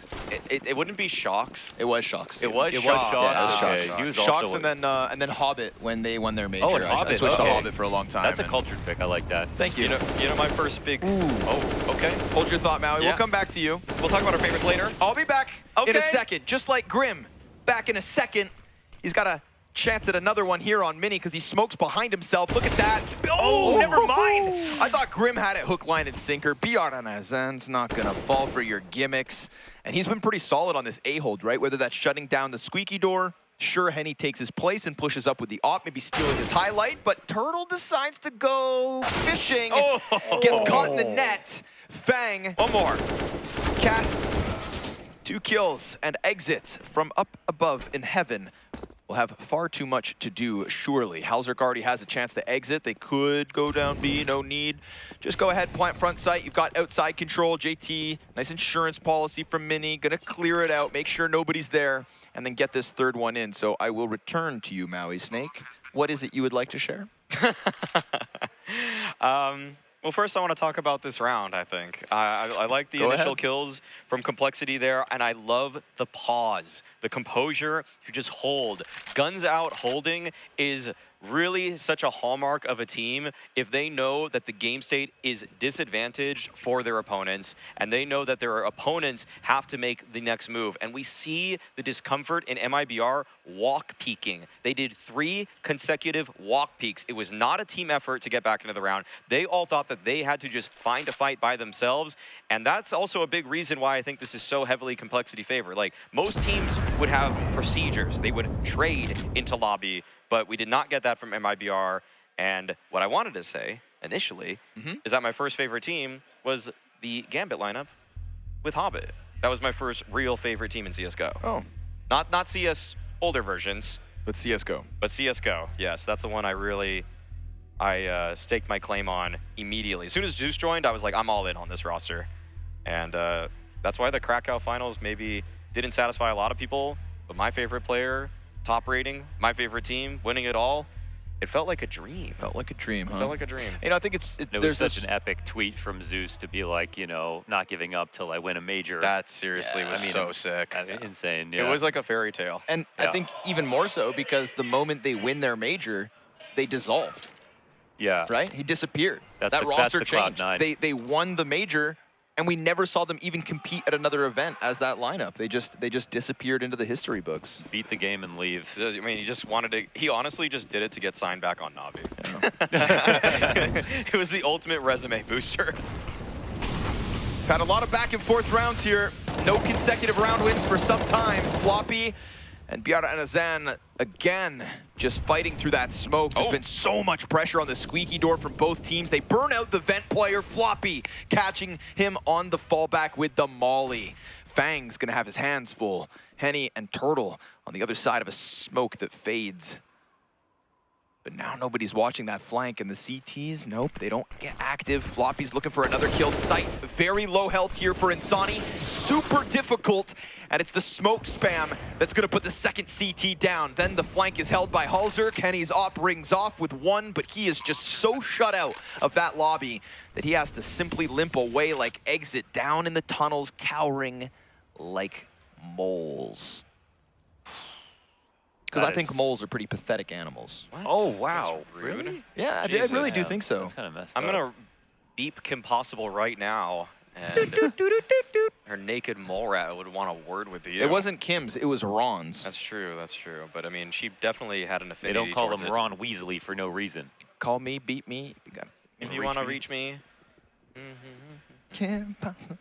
it wouldn't be Shocks. It was Shocks. It was Shocks. Yeah, it was Okay. Shocks. He was Shocks also and then Hobbit when they won their major. Oh, and I Hobbit. switched to Okay. Hobbit for a long time. That's a cultured pick. I like that. Thank you. You know my first big. Oh, okay. Hold your thought, Maui. Yeah. We'll come back to you. We'll talk about our favorites later. I'll be back in Okay. a second, just like Grim. Back in a second. He's got a chance at another one here on Mini because he smokes behind himself. Look at that. Oh, never mind. I thought Grim had it hook, line, and sinker. BRNSN's not going to fall for your gimmicks. And he's been pretty solid on this A-hold, right? Whether that's shutting down the squeaky door. Sure, Henny takes his place and pushes up with the op, maybe stealing his highlight, but Turtle decides to go fishing. Gets caught in the net. Fang. One more. Casts 2 kills and exits from up above in heaven. Will have far too much to do, surely. Halzerk already has a chance to exit. They could go down B, no need. Just go ahead, plant front sight. You've got outside control, JT. Nice insurance policy from Mini. Gonna clear it out, make sure nobody's there, and then get this third one in. So I will return to you, Maui Snake. What is it you would like to share? Well, first I want to talk about this round, I think. I like the initial kills from Complexity there, and I love the pause, the composure. You just hold. Guns out holding is really such a hallmark of a team if they know that the game state is disadvantaged for their opponents, and they know that their opponents have to make the next move. And we see the discomfort in MIBR walk peeking. They did 3 consecutive walk peeks. It was not a team effort to get back into the round. They all thought that they had to just find a fight by themselves, and that's also a big reason why I think this is so heavily Complexity favored. Like, most teams would have procedures. They would trade into lobby, but we did not get that from MIBR. And what I wanted to say initially is that my first favorite team was the Gambit lineup with Hobbit. That was my first real favorite team in CSGO. Oh. Not CS older versions. But CSGO. But CSGO, yes. That's the one I staked my claim on immediately. As soon as Juice joined, I was like, I'm all in on this roster. And that's why the Krakow finals maybe didn't satisfy a lot of people, but my favorite player, top rating, my favorite team, winning it all, It felt like a dream. Felt like a dream, huh? It felt like a dream. You know, I think It was there's such this, an epic tweet from Zeus to be like, you know, not giving up till I win a major. That seriously was I mean, so sick. Insane. Yeah. It was like a fairy tale. and I think even more so because the moment they win their major, they dissolved, yeah. right? He disappeared. That's That the- roster that's the changed. Cloud9. They won the major, and we never saw them even compete at another event as that lineup. They just disappeared into the history books. Beat the game and leave. I mean, he just wanted to. He honestly just did it to get signed back on Navi. It was the ultimate resume booster. Had a lot of back and forth rounds here. No consecutive round wins for some time. Floppy and Biara and Azan again just fighting through that smoke. There's been so much pressure on the squeaky door from both teams. They burn out the vent player, Floppy, catching him on the fallback with the molly. Fang's gonna have his hands full. Henny and Turtle on the other side of a smoke that fades. But now nobody's watching that flank, and the CTs, nope, they don't get active. Floppy's looking for another kill. Sight, very low health here for Insani. Super difficult, and it's the smoke spam that's gonna put the second CT down. Then the flank is held by Halzer. Kenny's op rings off with one, but he is just so shut out of that lobby that he has to simply limp away like exit down in the tunnels, cowering like moles. Because I think moles are pretty pathetic animals. What? Oh, wow. That's rude. Really? Yeah, I Jesus. really do Yeah, think so. That's kind of messed I'm up. gonna beep Kim Possible right now, and her naked mole rat would want a word with you. It wasn't Kim's, it was Ron's. That's true. That's true. But I mean, she definitely had an They affinity. don't call towards him it. Ron Weasley for no reason. Call me, beat me. If you want to reach me. Kim Possible.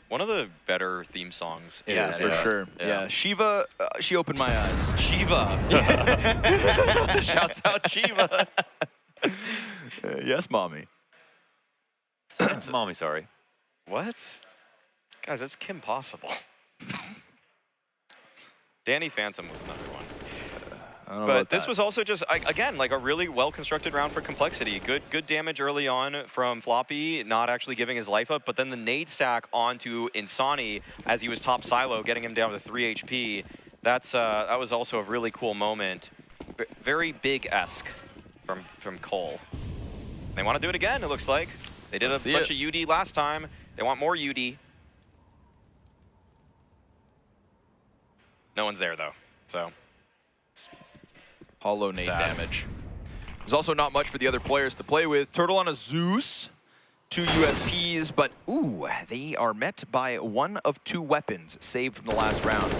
One of the better theme songs. Yeah, for sure. Yeah. Yeah, Shiva, she opened my eyes. Shiva. Shouts out Shiva. Yes, mommy. Mommy, sorry. What? Guys, that's Kim Possible. Danny Phantom was another one. I don't know But about this that. was also just, again, like a really well-constructed round for Complexity. Good damage early on from Floppy, not actually giving his life up, but then the nade stack onto Insani as he was top silo, getting him down to 3 HP. That was also a really cool moment. Very big-esque from Cole. They want to do it again, it looks like. They did a bunch of UD last time. They want more UD. No one's there, though, so... Hollow nade Sad. damage. There's also not much for the other players to play with. Turtle on a Zeus, 2 USPs, but ooh, they are met by one of 2 weapons saved from the last round.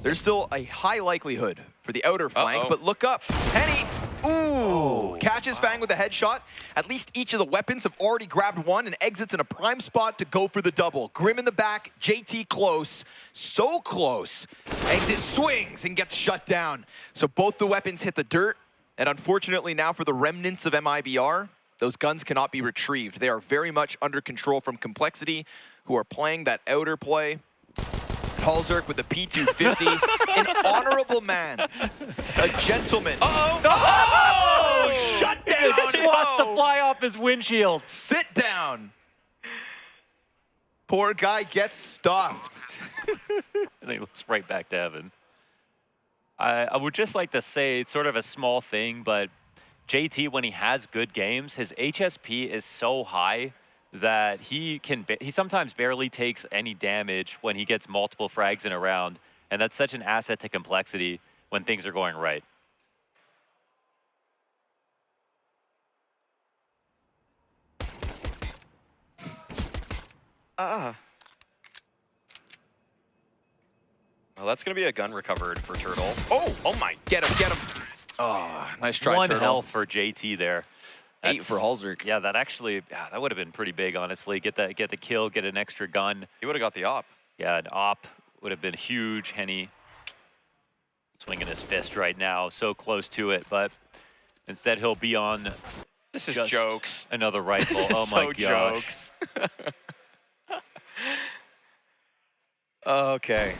There's still a high likelihood for the outer flank, but look up. Henny, ooh, catches Fang with a headshot. At least each of the weapons have already grabbed one and exits in a prime spot to go for the double. Grim in the back, JT close, so close. Exit swings and gets shut down. So both the weapons hit the dirt, and unfortunately now for the remnants of MIBR, those guns cannot be retrieved. They are very much under control from Complexity, who are playing that outer play. Halzerk with the P250, an honorable man, a gentleman. Oh, shut down! He wants to fly off his windshield. Sit down. Poor guy gets stuffed. And he looks right back to heaven. I would just like to say, it's sort of a small thing, but JT, when he has good games, his HSP is so high that he sometimes barely takes any damage when he gets multiple frags in a round, and that's such an asset to Complexity when things are going right. Well, that's going to be a gun recovered for Turtle. Oh my, get him. Oh, nice try, One Turtle. health for JT there. 8 for Halzerk. Yeah, that actually, that would have been pretty big, honestly. Get the kill, get an extra gun. He would have got the op. Yeah, an op would have been huge. Henny swinging his fist right now, so close to it, but instead he'll be on. This is just jokes. Another rifle. This is Oh my so gosh. jokes. Okay.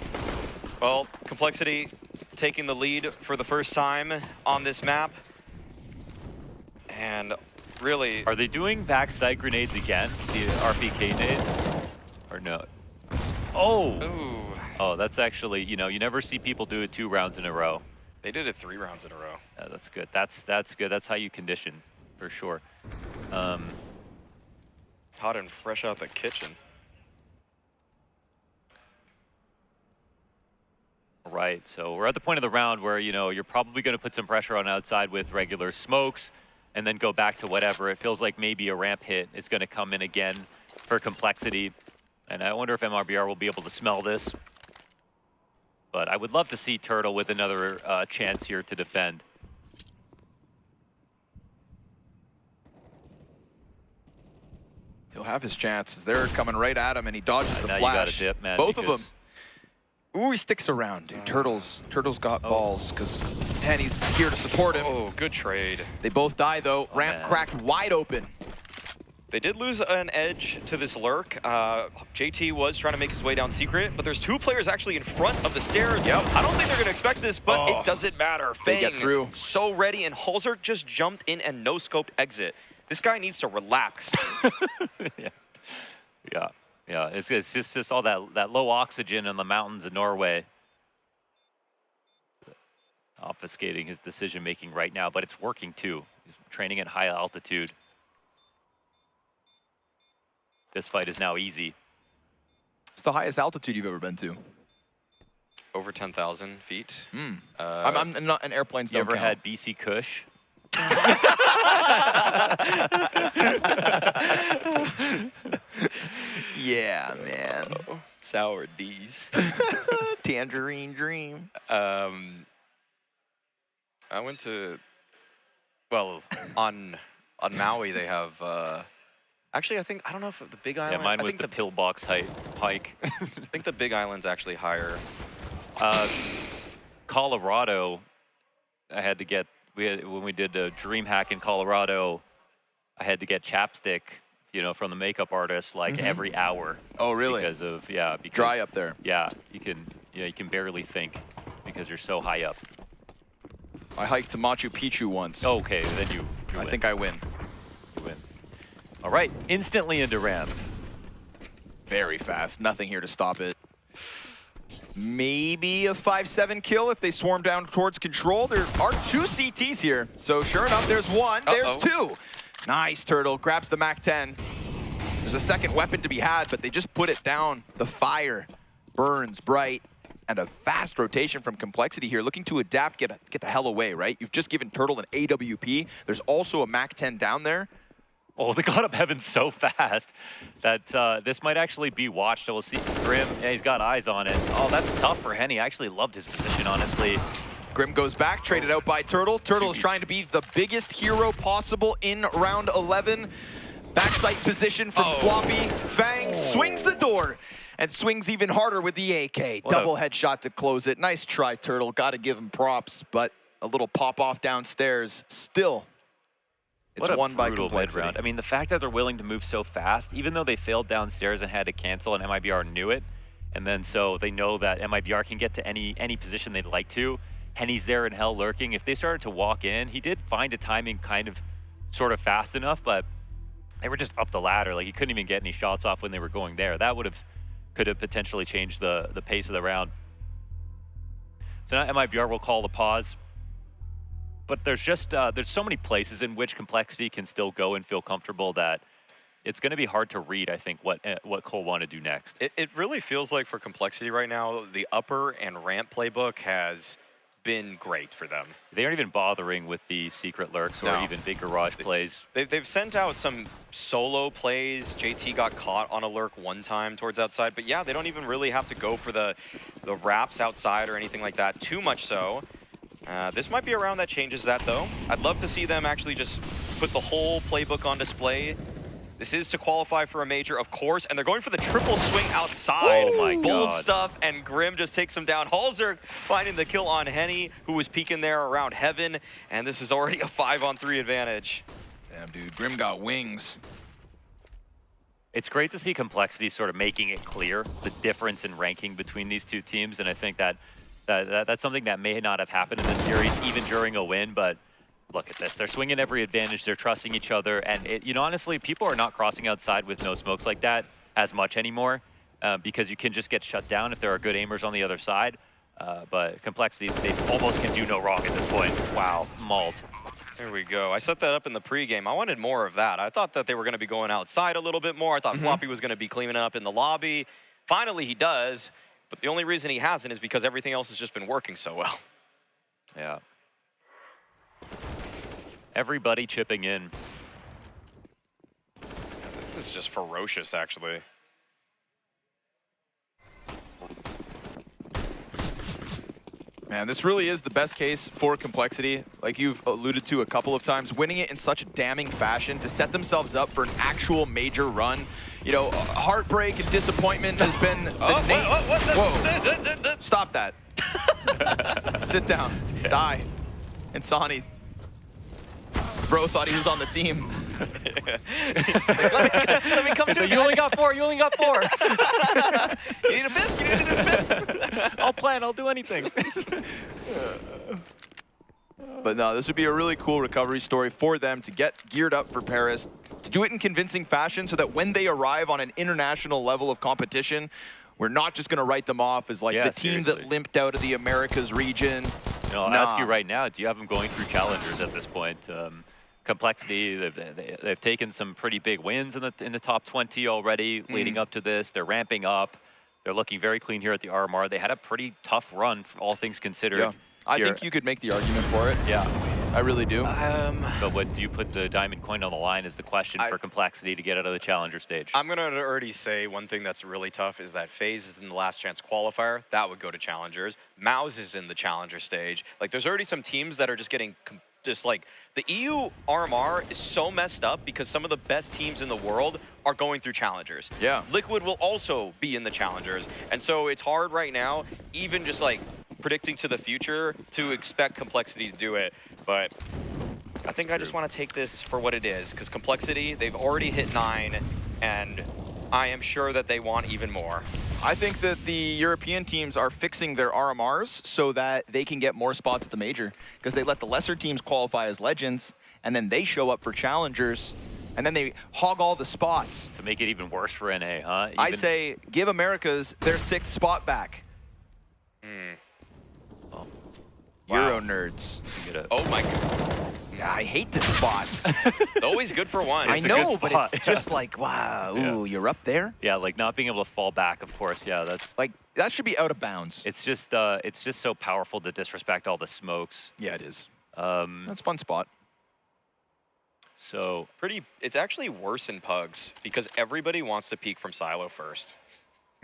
Well, Complexity taking the lead for the first time on this map. And really... Are they doing backside grenades again? The RPK nades? Or no? Oh! Ooh. Oh, that's actually, you know, you never see people do it 2 rounds in a row. They did it 3 rounds in a row. That's good. That's good. That's how you condition, for sure. Hot and fresh out the kitchen. Right, so we're at the point of the round where, you know, you're probably going to put some pressure on outside with regular smokes and then go back to whatever. It feels like maybe a ramp hit is going to come in again for complexity. And I wonder if MRBR will be able to smell this. But I would love to see Turtle with another chance here to defend. He'll have his chances. They're coming right at him, and he dodges the now flash. You gotta dip, man, Both of because- them. Ooh, he sticks around, dude. Turtle's got balls, because Henny's here to support him. Oh, good trade. They both die, though. Ramp man. cracked wide open. They did lose an edge to this lurk. JT was trying to make his way down secret, but there's 2 players actually in front of the stairs. Yep. I don't think they're going to expect this, but it doesn't matter. They Fang get through. so ready, and Halzer just jumped in and no-scoped exit. This guy needs to relax. Yeah. It's just all that low oxygen in the mountains of Norway. Obfuscating his decision making right now, but it's working too. He's training at high altitude. This fight is now easy. It's the highest altitude you've ever been to. Over 10,000 feet. I'm not an airplane's You don't ever count. had BC Kush? Yeah, man. Sour D's. Tangerine Dream. I went to, well, on Maui they have, actually I don't know if the Big Island. Yeah, mine I was think the pillbox hike. I think the Big Island's actually higher. Colorado, I had to get, when we did a dream hack in Colorado, I had to get chapstick, you know, from the makeup artist like every hour. Oh, really? Because of, because Dry up there. Yeah, you can barely think because you're so high up. I hiked to Machu Picchu once. Okay, then you I win. think I win. You win. All right, instantly into ramp. Very fast. Nothing here to stop it. Maybe a 5-7 kill if they swarm down towards control. There are 2 CTs here. So sure enough, there's 1. There's 2. Nice, Turtle. Grabs the MAC-10. There's a second weapon to be had, but they just put it down. The fire burns bright. And a fast rotation from Complexity here. Looking to adapt, get the hell away, right? You've just given Turtle an AWP. There's also a MAC-10 down there. Oh, they got up heaven so fast that this might actually be watched. We'll see Grim. Yeah, he's got eyes on it. Oh, that's tough for Henny. I actually loved his position, honestly. Grim goes back, traded out by Turtle. Turtle is trying to be the biggest hero possible in round 11. Backside position from Floppy. Fang swings the door and swings even harder with the AK. Double headshot to close it. Nice try, Turtle. Got to give him props, but a little pop-off downstairs. Still, it's won by Complexity. Round. I mean, the fact that they're willing to move so fast, even though they failed downstairs and had to cancel, and MIBR knew it, and then so they know that MIBR can get to any position they'd like to. Henny's there in hell lurking. If they started to walk in, he did find a timing kind of sort of fast enough, but they were just up the ladder. Like, he couldn't even get any shots off when they were going there. That could have potentially changed the pace of the round. So now MIBR will call the pause. But there's just there's so many places in which Complexity can still go and feel comfortable that it's going to be hard to read, I think, what Cole want to do next. It really feels like for Complexity right now, the upper and ramp playbook has been great for them. They aren't even bothering with the secret lurks or even big garage plays. They've sent out some solo plays. JT got caught on a lurk one time towards outside, but yeah, they don't even really have to go for the wraps outside or anything like that, too much so. This might be a round that changes that, though. I'd love to see them actually just put the whole playbook on display. This is to qualify for a major, of course, and they're going for the triple swing outside. Oh my Bold God. stuff, and Grim just takes him down. Halzer finding the kill on Henny, who was peeking there around heaven, and this is already a 5-on-3 advantage. Damn, dude, Grim got wings. It's great to see Complexity sort of making it clear the difference in ranking between these two teams, and I think that's something that may not have happened in this series, even during a win, but look at this. They're swinging every advantage. They're trusting each other. And, you know, honestly, people are not crossing outside with no smokes like that as much anymore because you can just get shut down if there are good aimers on the other side. But Complexity, they almost can do no wrong at this point. Wow, mauled. There we go. I set that up in the pregame. I wanted more of that. I thought that they were going to be going outside a little bit more. I thought Floppy was going to be cleaning up in the lobby. Finally, he does. But the only reason he hasn't is because everything else has just been working so well. Yeah. Everybody chipping in. This is just ferocious, actually. Man, this really is the best case for Complexity, like you've alluded to a couple of times, winning it in such a damning fashion to set themselves up for an actual major run. You know, heartbreak and disappointment has been the Whoa. Stop that. Sit down. Yeah. Die. Insani. Bro thought he was on the team. let me come to So it, you guys. only got 4, you only got 4. You need a fifth, you need a fifth. I'll plan, I'll do anything. But no, this would be a really cool recovery story for them to get geared up for Paris, to do it in convincing fashion so that when they arrive on an international level of competition, we're not just going to write them off as like the team that limped out of the Americas region. You know, I'll ask you right now, do you have them going through challengers at this point? Complexity, they've taken some pretty big wins in the top 20 already leading up to this. They're ramping up. They're looking very clean here at the RMR. They had a pretty tough run, all things considered. Yeah. I think you could make the argument for it. Yeah, I really do. But what do you put the diamond coin on the line is the question for Complexity to get out of the challenger stage. I'm going to already say one thing that's really tough is that FaZe is in the last chance qualifier. That would go to challengers. Mouse is in the challenger stage. Like, there's already some teams that are just getting just like the EU RMR is so messed up because some of the best teams in the world are going through challengers. Yeah. Liquid will also be in the challengers. And so it's hard right now, even just like predicting to the future, to expect Complexity to do it. But I think I just want to take this for what it is, because Complexity, they've already hit 9, and I am sure that they want even more. I think that the European teams are fixing their RMRs so that they can get more spots at the major, because they let the lesser teams qualify as legends, and then they show up for challengers, and then they hog all the spots. To make it even worse for NA, huh? I say give Americas their 6th spot back. Euro nerds. Oh my god. Yeah, I hate this spot. It's always good for one. I know, but it's just like, wow, ooh, you're up there? Yeah, like not being able to fall back, of course. Yeah, that's like, that should be out of bounds. It's just so powerful to disrespect all the smokes. Yeah, it is. That's a fun spot. So it's actually worse in Pugs because everybody wants to peek from silo first.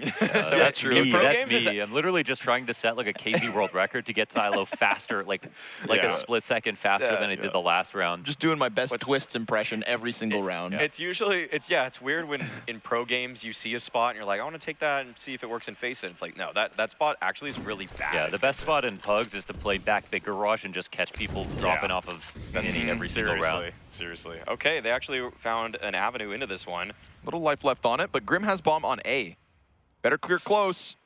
So that's true. That's me. I'm literally just trying to set like a KZ world record to get Silo faster, like a split second faster than I did the last round. Just doing my best Twists impression every single round. It's usually, it's weird when in pro games you see a spot and you're like, I want to take that and see if it works in FaCe. It's like, no, that spot actually is really bad. Yeah, the best spot in Pugs is to play back big garage and just catch people dropping off of every single round. Seriously. Okay, they actually found an avenue into this one. Little life left on it, but Grim has bomb on A. Better clear close.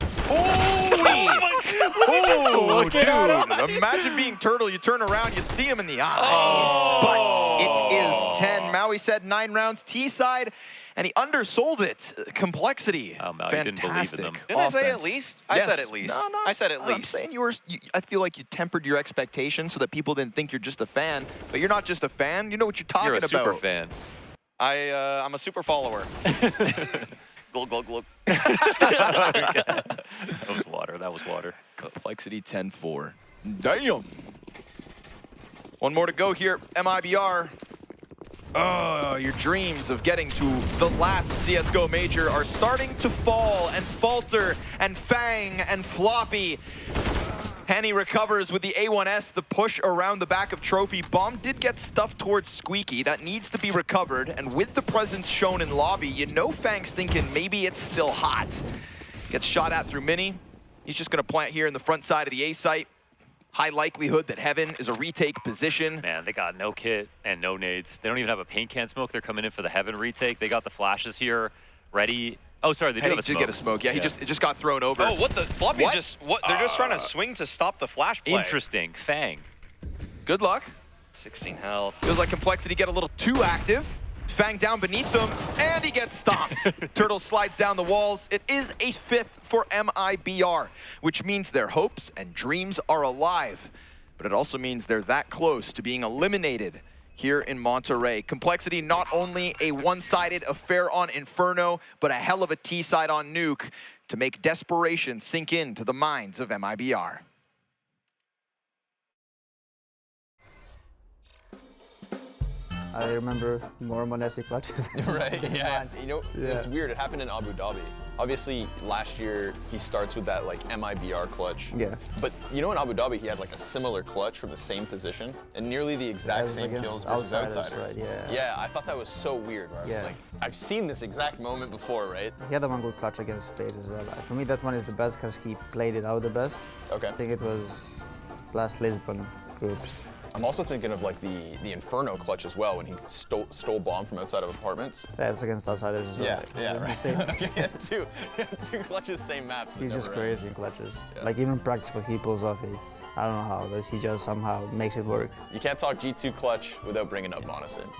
Oh, dude. Imagine being Turtle. You turn around, you see him in the eyes. But it is 10. Maui said 9 rounds T-side, and he undersold it. Complexity. Oh, Maui fantastic. didn't believe in them. Didn't I say at least? I said at least. No, I said at least. I'm saying I feel like you tempered your expectations so that people didn't think you're just a fan. But you're not just a fan. You know what you're talking about. You're a super fan. I'm a super follower. Glug, glug, glug. That was water. That was water. Complexity 10-4. Damn. One more to go here. MIBR. Oh, your dreams of getting to the last CSGO major are starting to fall and falter, and Fang and Floppy. Henny recovers with the A1S, the push around the back of Trophy. Bomb did get stuffed towards Squeaky. That needs to be recovered. And with the presence shown in lobby, you know Fang's thinking maybe it's still hot. Gets shot at through Mini. He's just going to plant here in the front side of the A site. High likelihood that Heaven is a retake position. Man, they got no kit and no nades. They don't even have a paint can smoke. They're coming in for the Heaven retake. They got the flashes here ready. Oh, sorry, they did have a smoke. Get a smoke. Yeah, it just got thrown over. Oh, what the? Floppy's just, they're just trying to swing to stop the flash play. Interesting. Fang. Good luck. 16 health. Feels like Complexity get a little too active. Fang down beneath them, and he gets stomped. Turtle slides down the walls. It is a 5th for MIBR, which means their hopes and dreams are alive. But it also means they're that close to being eliminated here in Monterrey. Complexity not only a one-sided affair on Inferno, but a hell of a T-side on Nuke to make desperation sink into the minds of MIBR. I remember more Monesi clutches. Right, yeah. You know, Yeah. it was weird. It happened in Abu Dhabi. Obviously, last year, he starts with that, like, MIBR clutch. Yeah. But, you know, in Abu Dhabi, he had, like, a similar clutch from the same position and nearly the exact same kills versus outsiders. Right, yeah. Yeah, I thought that was so weird, where I was like, I've seen this exact moment before, right? He had the one good clutch against FaZe as well. For me, that one is the best because he played it out the best. Okay. I think it was last Lisbon groups. I'm also thinking of, like, the Inferno clutch as well, when he stole bomb from outside of apartments. Yeah, it was against outsiders as well. Yeah, right. Okay, yeah, two clutches, same maps. He's just crazy in clutches. Yeah. Like even practice what he pulls off, I don't know how, but he just somehow makes it work. You can't talk G2 clutch without bringing up Monosin.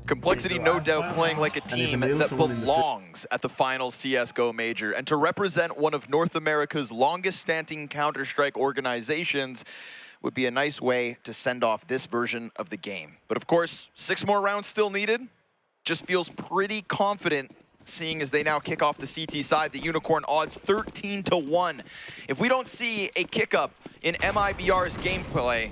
Complexity, no doubt, playing like a team that belongs at the final CSGO major. And to represent one of North America's longest-standing Counter-Strike organizations would be a nice way to send off this version of the game. But of course, 6 more rounds still needed. Just feels pretty confident, seeing as they now kick off the CT side. The Unicorn odds 13-1. If we don't see a kick-up in MIBR's gameplay,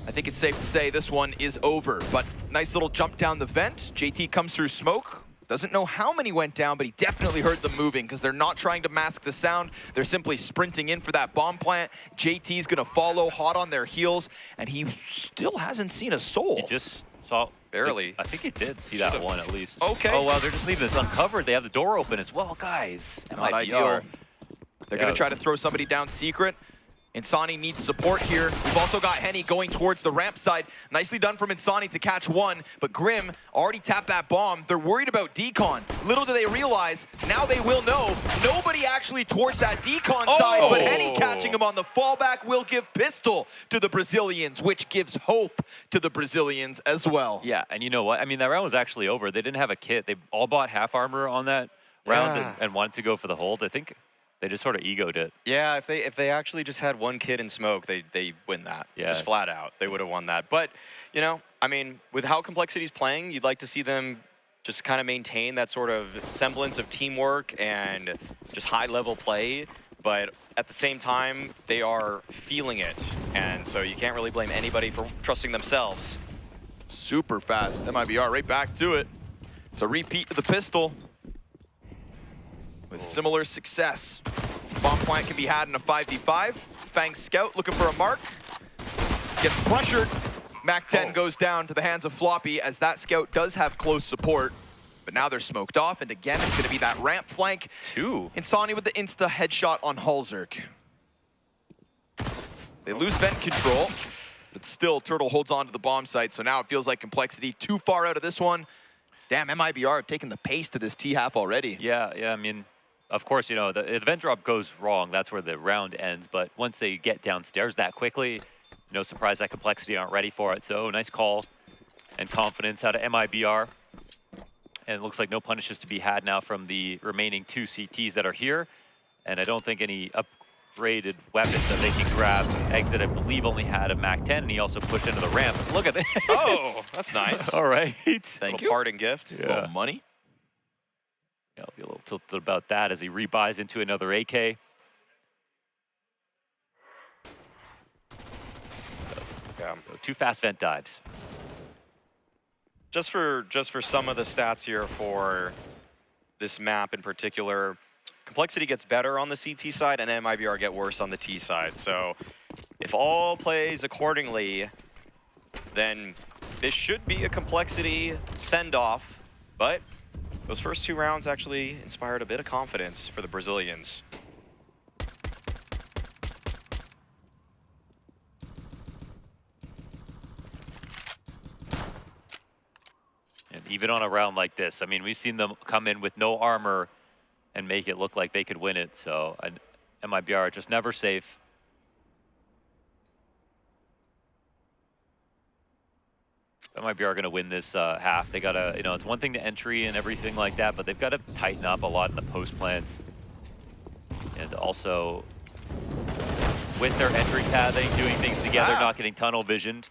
I think it's safe to say this one is over. But nice little jump down the vent. JT comes through smoke. Doesn't know how many went down, but he definitely heard them moving because they're not trying to mask the sound. They're simply sprinting in for that bomb plant. JT's gonna follow hot on their heels, and he still hasn't seen a soul. He just saw... Barely. I think he did see that one at least. Okay. Oh, wow, they're just leaving this uncovered. They have the door open as well, guys. Not ideal. They're gonna try to throw somebody down secret. Insani needs support here. We've also got Henny going towards the ramp side. Nicely done from Insani to catch one, but Grim already tapped that bomb. They're worried about Decon. Little do they realize, now they will know, nobody actually towards that Decon side, but Henny catching him on the fallback will give pistol to the Brazilians, which gives hope to the Brazilians as well. Yeah, and you know what? I mean, that round was actually over. They didn't have a kit. They all bought half armor on that round and wanted to go for the hold. I think they just sort of egoed it. Yeah, if they actually just had one kid in smoke, they win that. Yeah. Just flat out. They would have won that. But, you know, I mean, with how Complexity's playing, you'd like to see them just kind of maintain that sort of semblance of teamwork and just high-level play. But at the same time, they are feeling it. And so you can't really blame anybody for trusting themselves. Super fast. MIBR right back to it. It's a repeat of the pistol with similar success. Bomb plant can be had in a 5v5. Fang Scout looking for a mark. Gets pressured. Mac 10 goes down to the hands of Floppy as that Scout does have close support. But now they're smoked off, and again, it's going to be that ramp flank. Insani with the insta headshot on Halzerk. They lose vent control, but still, Turtle holds on to the bomb site, so now it feels like Complexity too far out of this one. Damn, MIBR taking the pace to this T-half already. Yeah, I mean, of course, you know, the event drop goes wrong. That's where the round ends, but once they get downstairs that quickly, no surprise that Complexity aren't ready for it. So nice call and confidence out of MIBR. And it looks like no punishes to be had now from the remaining 2 CTs that are here. And I don't think any upgraded weapons that they can grab. Exit, I believe, only had a Mac 10, and he also pushed into the ramp. Look at that. Oh, that's nice. All right. Thank you. Parting gift. Yeah. A little money. Yeah, I'll be a little tilted about that as he rebuys into another AK. Yeah. So 2 fast vent dives. Just for some of the stats here for this map in particular, Complexity gets better on the CT side and MIBR get worse on the T side. So if all plays accordingly, then this should be a Complexity send-off. But those first 2 rounds actually inspired a bit of confidence for the Brazilians. And even on a round like this, I mean, we've seen them come in with no armor and make it look like they could win it. So MIBR are just never safe. MIBR are going to win this half. They got to, you know, it's one thing to entry and everything like that, but they've got to tighten up a lot in the post plans. And also, with their entry pathing, doing things together, not getting tunnel visioned.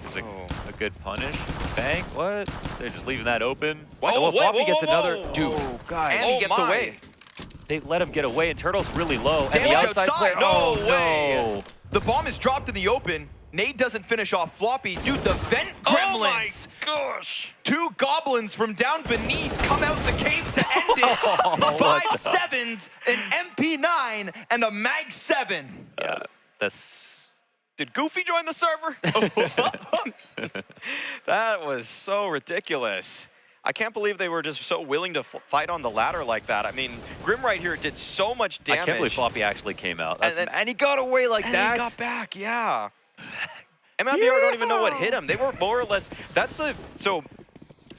There's a good punish. Bang, what? They're just leaving that open. What? Oh, Floppy gets another. Dude, oh, guys. and he gets away. They let him get away, and Turtle's really low. Damage and the outside player, no oh, way. No. The bomb is dropped in the open. Nade doesn't finish off Floppy. Dude, the vent gremlins. Oh my gosh. 2 goblins from down beneath come out the cave to end it. 5 sevens, an MP9, and a Mag 7. Yeah, that's... Did Goofy join the server? That was so ridiculous. I can't believe they were just so willing to fight on the ladder like that. I mean, Grim right here did so much damage. I can't believe Floppy actually came out. And he got away like that. And he got back, yeah. MIBR don't even know what hit him. They were more or less, so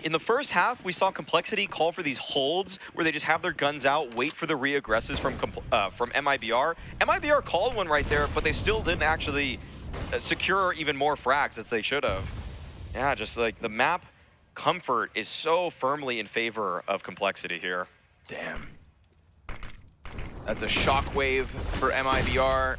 in the first half, we saw Complexity call for these holds where they just have their guns out, wait for the re-aggresses from MIBR. MIBR called one right there, but they still didn't actually secure even more frags as they should have. Yeah, just like the map comfort is so firmly in favor of Complexity here. Damn. That's a shockwave for MIBR.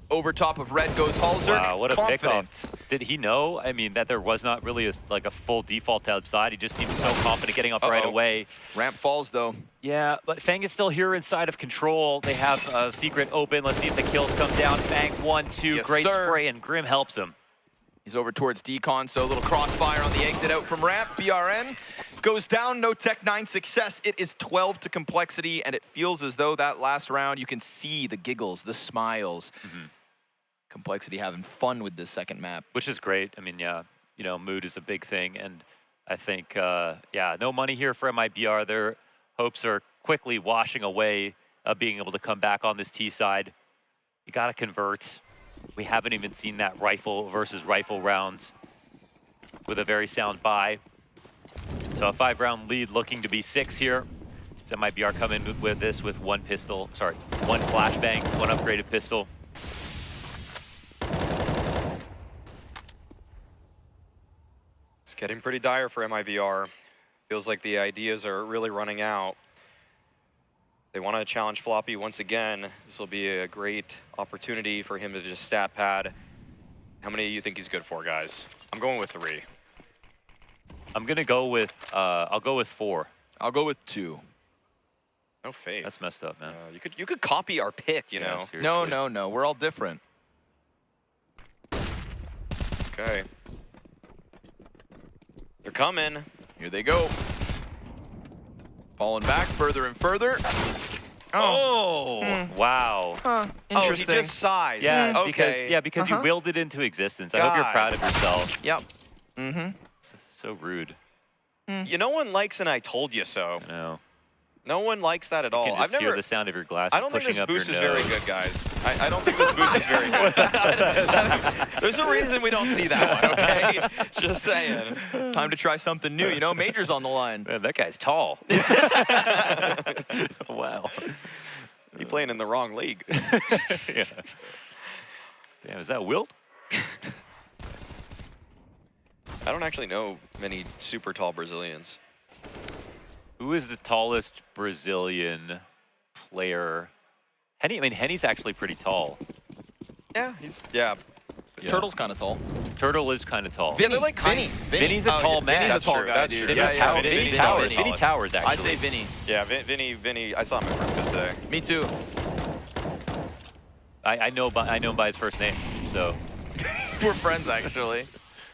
Over top of red goes Halzerk. Wow, what a confident. pickoff. Did he know? I mean, that there was not really like a full default outside. He just seemed so confident getting up right away. Ramp falls, though. Yeah, but Fang is still here inside of control. They have a secret open. Let's see if the kills come down. Fang 1-2, Yes, great sir. spray, and Grim helps him. He's over towards Decon, so a little crossfire on the exit out from ramp. BRN goes down, no Tech 9 success. It is 12 to Complexity, and it feels as though that last round, you can see the giggles, the smiles. Complexity having fun with this second map. Which is great. I mean, yeah, you know, mood is a big thing. And I think, yeah, no money here for MIBR. Their hopes are quickly washing away of being able to come back on this T side. You got to convert. We haven't even seen that rifle versus rifle rounds with a very sound buy. So a 5-round lead looking to be 6 here. So MIBR come in with this with 1 pistol, sorry, 1 flashbang, 1 upgraded pistol. It's getting pretty dire for MIBR. Feels like the ideas are really running out. They want to challenge Floppy once again. This will be a great opportunity for him to just stat pad How many do you think he's good for, guys? I'm going with 3. I'm gonna go with. I'll go with 4. I'll go with 2. No faith. That's messed up, man. You could copy our pick, you know. No. We're all different. Okay. They're coming. Here they go. Falling back further and further. Wow. Interesting. Oh, he just sized. Yeah, okay. because you willed it into existence. I hope you're proud of yourself. Yep. Mm-hmm. So rude. No one likes an "I told you so." No. No one likes that at all. You can just hear the sound of your glasses I don't think pushing this up your boost is nose. very good, guys. I don't think this boost is very good. There's a reason we don't see that one, okay? Just saying. Time to try something new. You know, Major's on the line. Man, that guy's tall. Wow. You're playing in the wrong league. Yeah. Damn, is that Wilt? I don't actually know many super tall Brazilians. Who is the tallest Brazilian player? Henny, I mean, Henny's actually pretty tall. Yeah, Yeah. Turtle's kind of tall. Turtle is kind of tall. Yeah, they're like Vinny. Vinny's a tall man. Vinny's a tall guy, That's dude. true. Yeah, Vinny Towers. Vinny Towers, actually. I say Vinny. Yeah, Vinny. I saw him at practice today. Me too. I know him by his first name, so. We're friends, actually.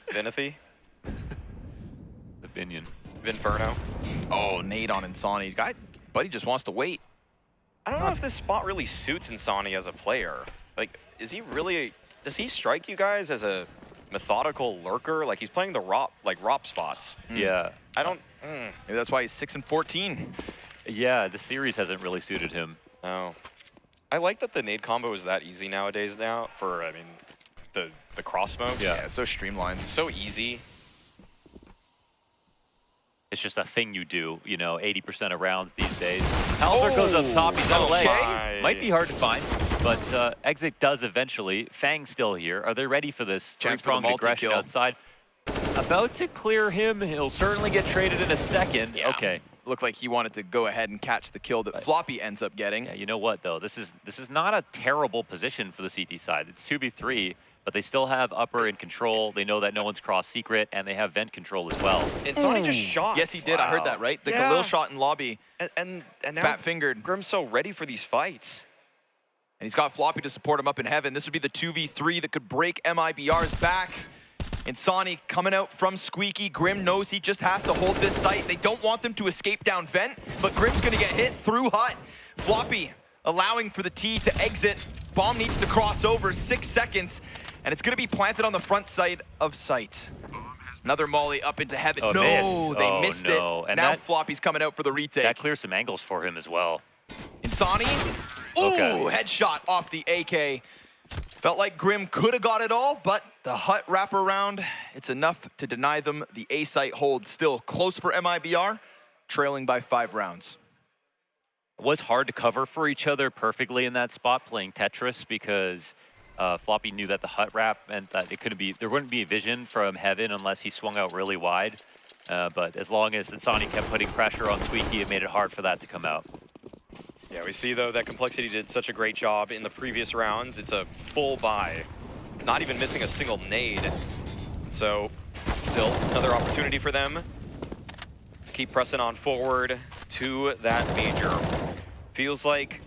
Vinathy? The Vinion. Vinferno? Oh, nade on Insani. Buddy just wants to wait. I don't know if this spot really suits Insani as a player. Like, does he strike you guys as a methodical lurker? Like, he's playing the ROP spots. Yeah. I don't... Maybe that's why he's 6-14. Yeah, the series hasn't really suited him. No. I like that the nade combo is that easy nowadays for, I mean, the cross smokes. Yeah, it's so streamlined. So easy. It's just a thing you do, 80% of rounds these days. Halzer goes up top, he's on a leg. Might be hard to find, but Exit does eventually. Fang's still here. Are they ready for this three-pronged aggression outside? About to clear him. He'll certainly get traded in a second. Yeah. Okay. Looked like he wanted to go ahead and catch the kill that Floppy ends up getting. Yeah, you know what, though? This is not a terrible position for the CT side. It's 2v3. But they still have upper in control. They know that no one's cross secret, and they have vent control as well. And Sony just shot. Yes, he did. I heard that, right? The Khalil shot in lobby. And now fat-fingered. Grim's so ready for these fights. And he's got Floppy to support him up in heaven. This would be the 2v3 that could break MIBR's back. Insani coming out from Squeaky. Grim knows he just has to hold this site. They don't want them to escape down vent, but Grim's going to get hit through hut. Floppy allowing for the T to exit. Bomb needs to cross over, 6 seconds. And it's going to be planted on the front side of site. Another molly up into heaven. They missed it. And now Floppy's coming out for the retake. That clears some angles for him as well. Insani. Ooh, headshot off the AK. Felt like Grim could have got it all, but the hut wraparound, it's enough to deny them the A site hold. Still close for MIBR, trailing by 5 rounds. It was hard to cover for each other perfectly in that spot playing Tetris because Floppy knew that the hut wrap meant that there wouldn't be vision from heaven unless he swung out really wide. But as long as Insani kept putting pressure on Squeaky, it made it hard for that to come out. Yeah, we see though that Complexity did such a great job in the previous rounds. It's a full buy, not even missing a single nade. So still another opportunity for them to keep pressing on forward to that major. Feels like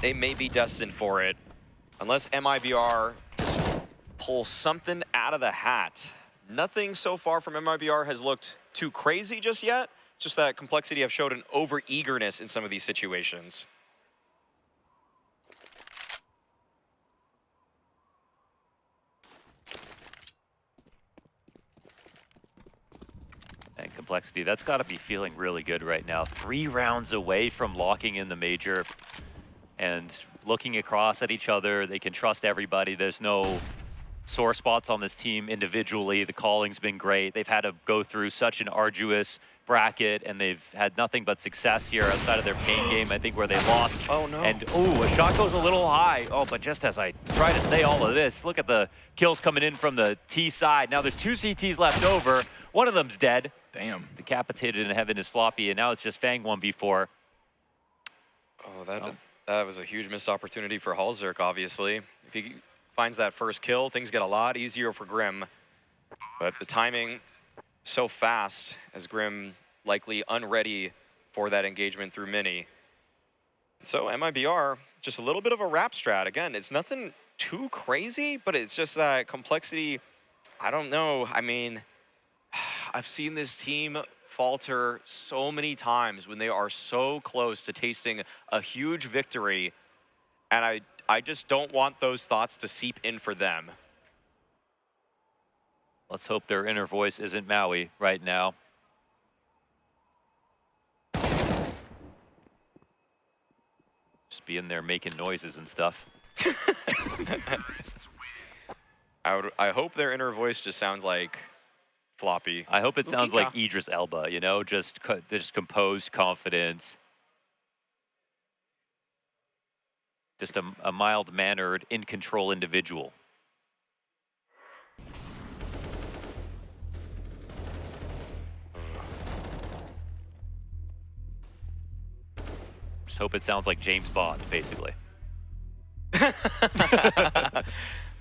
they may be destined for it. Unless MIBR just pull something out of the hat. Nothing so far from MIBR has looked too crazy just yet. It's just that Complexity have showed an over-eagerness in some of these situations. And Complexity, that's got to be feeling really good right now. 3 rounds away from locking in the major. And looking across at each other, they can trust everybody. There's no sore spots on this team individually. The calling's been great. They've had to go through such an arduous bracket, and they've had nothing but success here outside of their pain game, I think, where they lost. Oh, no. And, a shot goes a little high. Oh, but just as I try to say all of this, look at the kills coming in from the T side. Now there's 2 CTs left over. One of them's dead. Damn. Decapitated in heaven is Floppy, and now it's just Fang 1v4. Oh, that was a huge missed opportunity for Halzerk, obviously. If finds that first kill, things get a lot easier for Grim. But the timing so fast, as Grim likely unready for that engagement through Mini. So MIBR, just a little bit of a wrap strat. Again, it's nothing too crazy, but it's just that complexity. I don't know. I mean, I've seen this team falter so many times when they are so close to tasting a huge victory, and I just don't want those thoughts to seep in for them. Let's hope their inner voice isn't Maui right now. Just be in there making noises and stuff. I hope their inner voice just sounds like Floppy. I hope it sounds like Idris Elba, you know, just composed confidence. Just a mild-mannered, in-control individual. Just hope it sounds like James Bond, basically. A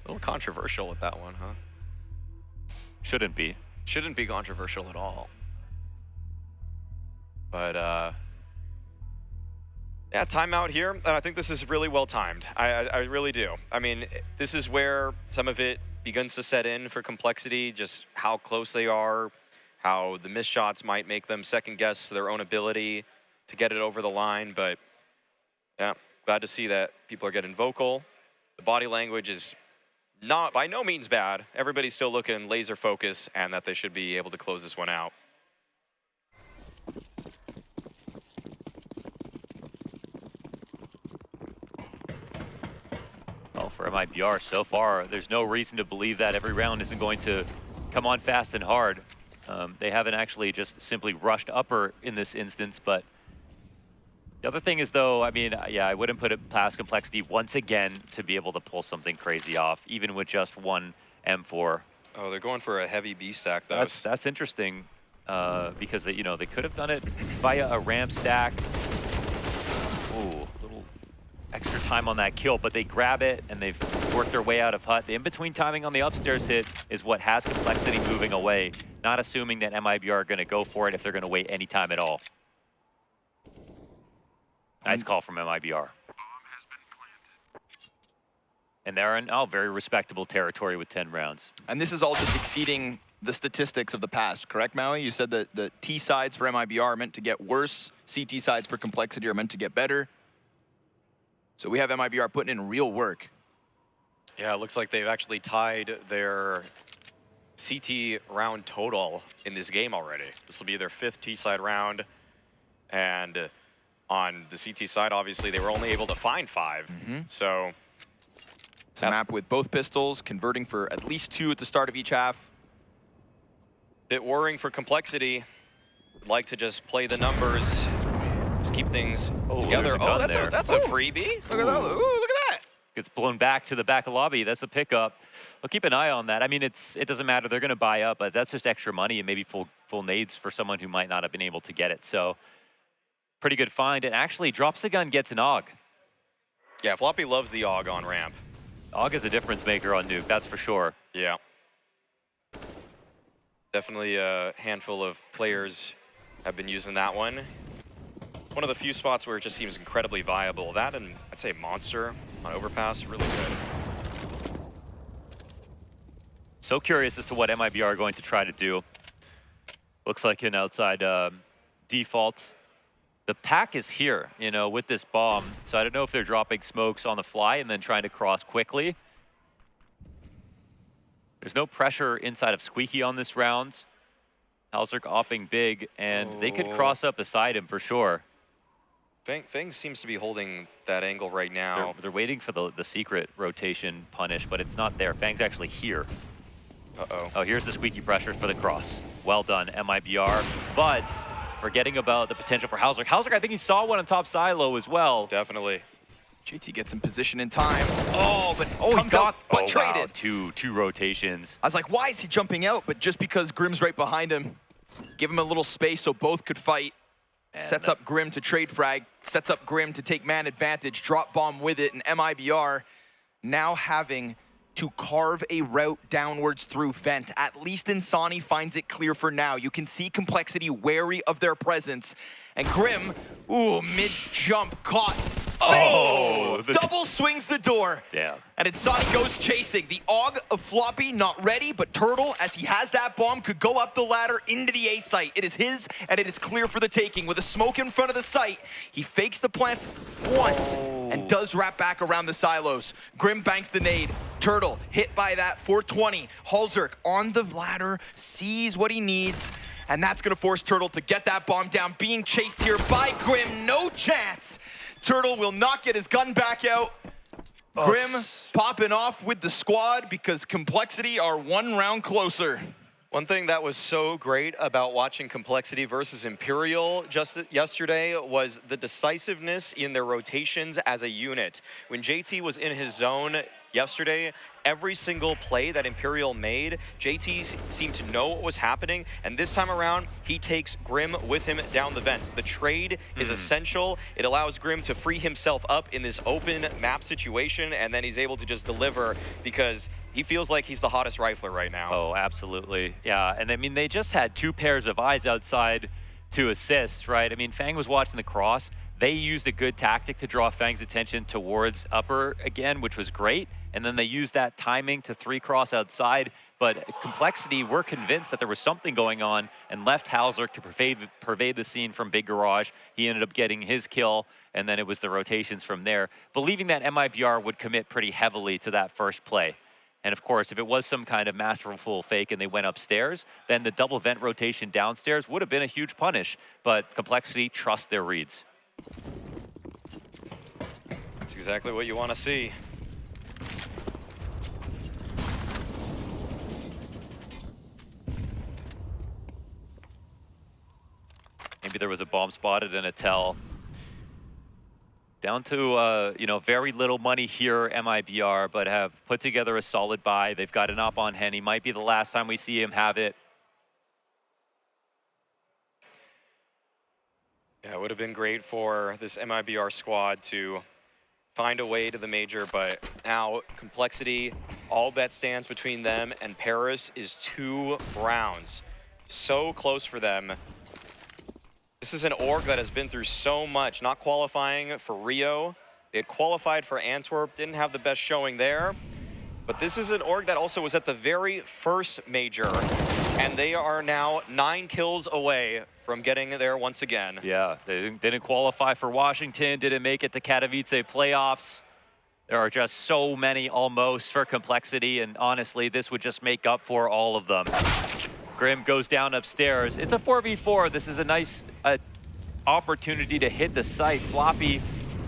little controversial with that one, huh? Shouldn't be. Shouldn't be controversial at all. But, yeah, timeout here, and I think this is really well timed. I really do. I mean, this is where some of it begins to set in for complexity, just how close they are, how the missed shots might make them second guess their own ability to get it over the line. But, yeah, glad to see that people are getting vocal. The body language is not by no means bad. Everybody's still looking laser focus, and that they should be able to close this one out. Well, for MIBR so far, there's no reason to believe that every round isn't going to come on fast and hard. They haven't actually just simply rushed upper in this instance, but the other thing is, though, I mean, yeah, I wouldn't put it past complexity once again to be able to pull something crazy off, even with just one M4. Oh, they're going for a heavy B stack, though. That's interesting because they, you know, they could have done it via a ramp stack. Ooh, a little extra time on that kill, but they grab it and they've worked their way out of hut. The in-between timing on the upstairs hit is what has complexity moving away, not assuming that MIBR are going to go for it if they're going to wait any time at all. Nice call from MIBR. And they're in very respectable territory with 10 rounds. And this is all just exceeding the statistics of the past, correct, Maui? You said that the T sides for MIBR are meant to get worse. CT sides for complexity are meant to get better. So we have MIBR putting in real work. Yeah, it looks like they've actually tied their CT round total in this game already. This will be their 5th T-side round. And on the CT side, obviously, they were only able to find 5. So it's a map with both pistols, converting for at least 2 at the start of each half. Bit worrying for complexity. Like to just play the numbers, just keep things together. Oh, that's a freebie. Look at that. Ooh, look at that. Gets blown back to the back of lobby. That's a pickup. Well, keep an eye on that. I mean, it doesn't matter. They're going to buy up, but that's just extra money and maybe full nades for someone who might not have been able to get it. So pretty good find. It actually drops the gun, gets an AUG. Yeah, Floppy loves the AUG on ramp. AUG is a difference maker on Nuke, that's for sure. Yeah. Definitely a handful of players have been using that one. One of the few spots where it just seems incredibly viable. That and I'd say Monster on Overpass, really good. So curious as to what MIBR are going to try to do. Looks like an outside default. The pack is here, you know, with this bomb. So I don't know if they're dropping smokes on the fly and then trying to cross quickly. There's no pressure inside of Squeaky on this round. Halzerk opping big, and they could cross up beside him for sure. Fang seems to be holding that angle right now. They're waiting for the secret rotation punish, but it's not there. Fang's actually here. Uh-oh. Oh, here's the Squeaky pressure for the cross. Well done, MIBR. But forgetting about the potential for Halzerk. Halzerk, I think he saw one on top silo as well. Definitely. JT gets in position in time. Oh, but he got traded. Wow, two rotations. I was like, why is he jumping out? But just because Grim's right behind him, give him a little space so both could fight. And sets up Grim to trade frag, sets up Grim to take man advantage, drop bomb with it, and MIBR now having to carve a route downwards through Vent. At least Insani finds it clear for now. You can see Complexity wary of their presence. And Grim, ooh, mid-jump caught. Oh, Double swings the door. Damn. And Insani goes chasing. The AUG of Floppy not ready, but Turtle, as he has that bomb, could go up the ladder into the A site. It is his, and it is clear for the taking. With a smoke in front of the site, he fakes the plant once and does wrap back around the silos. Grim banks the nade. Turtle hit by that 420. Halzerk on the ladder, sees what he needs, and that's gonna force Turtle to get that bomb down. Being chased here by Grim, no chance. Turtle will not get his gun back out. Grim popping off with the squad because Complexity are 1 round closer. One thing that was so great about watching Complexity versus Imperial just yesterday was the decisiveness in their rotations as a unit. When JT was in his zone yesterday, every single play that Imperial made, JT seemed to know what was happening, and this time around, he takes Grim with him down the vents. The trade is essential. It allows Grim to free himself up in this open map situation, and then he's able to just deliver because he feels like he's the hottest rifler right now. Oh, absolutely. Yeah, and I mean, they just had 2 pairs of eyes outside to assist, right? I mean, Fang was watching the cross. They used a good tactic to draw Fang's attention towards upper again, which was great. And then they used that timing to 3-cross outside. But Complexity were convinced that there was something going on and left Halzerk to pervade the scene from Big Garage. He ended up getting his kill, and then it was the rotations from there, believing that MIBR would commit pretty heavily to that first play. And of course, if it was some kind of masterful fake and they went upstairs, then the double vent rotation downstairs would have been a huge punish. But Complexity trusts their reads. That's exactly what you want to see. Maybe there was a bomb spotted and a tell. Down to, you know, very little money here, MIBR, but have put together a solid buy. They've got an up on Henny. Might be the last time we see him have it. Yeah, it would have been great for this MIBR squad to find a way to the major, but now Complexity, all bet stands between them and Paris is 2 rounds. So close for them. This is an org that has been through so much, not qualifying for Rio. They had qualified for Antwerp, didn't have the best showing there. But this is an org that also was at the very first major, and they are now 9 kills away from getting there once again. Yeah, they didn't qualify for Washington, didn't make it to Katowice playoffs. There are just so many almost for Complexity, and honestly, this would just make up for all of them. Grim goes down upstairs. It's a 4v4. This is a nice opportunity to hit the site. Floppy,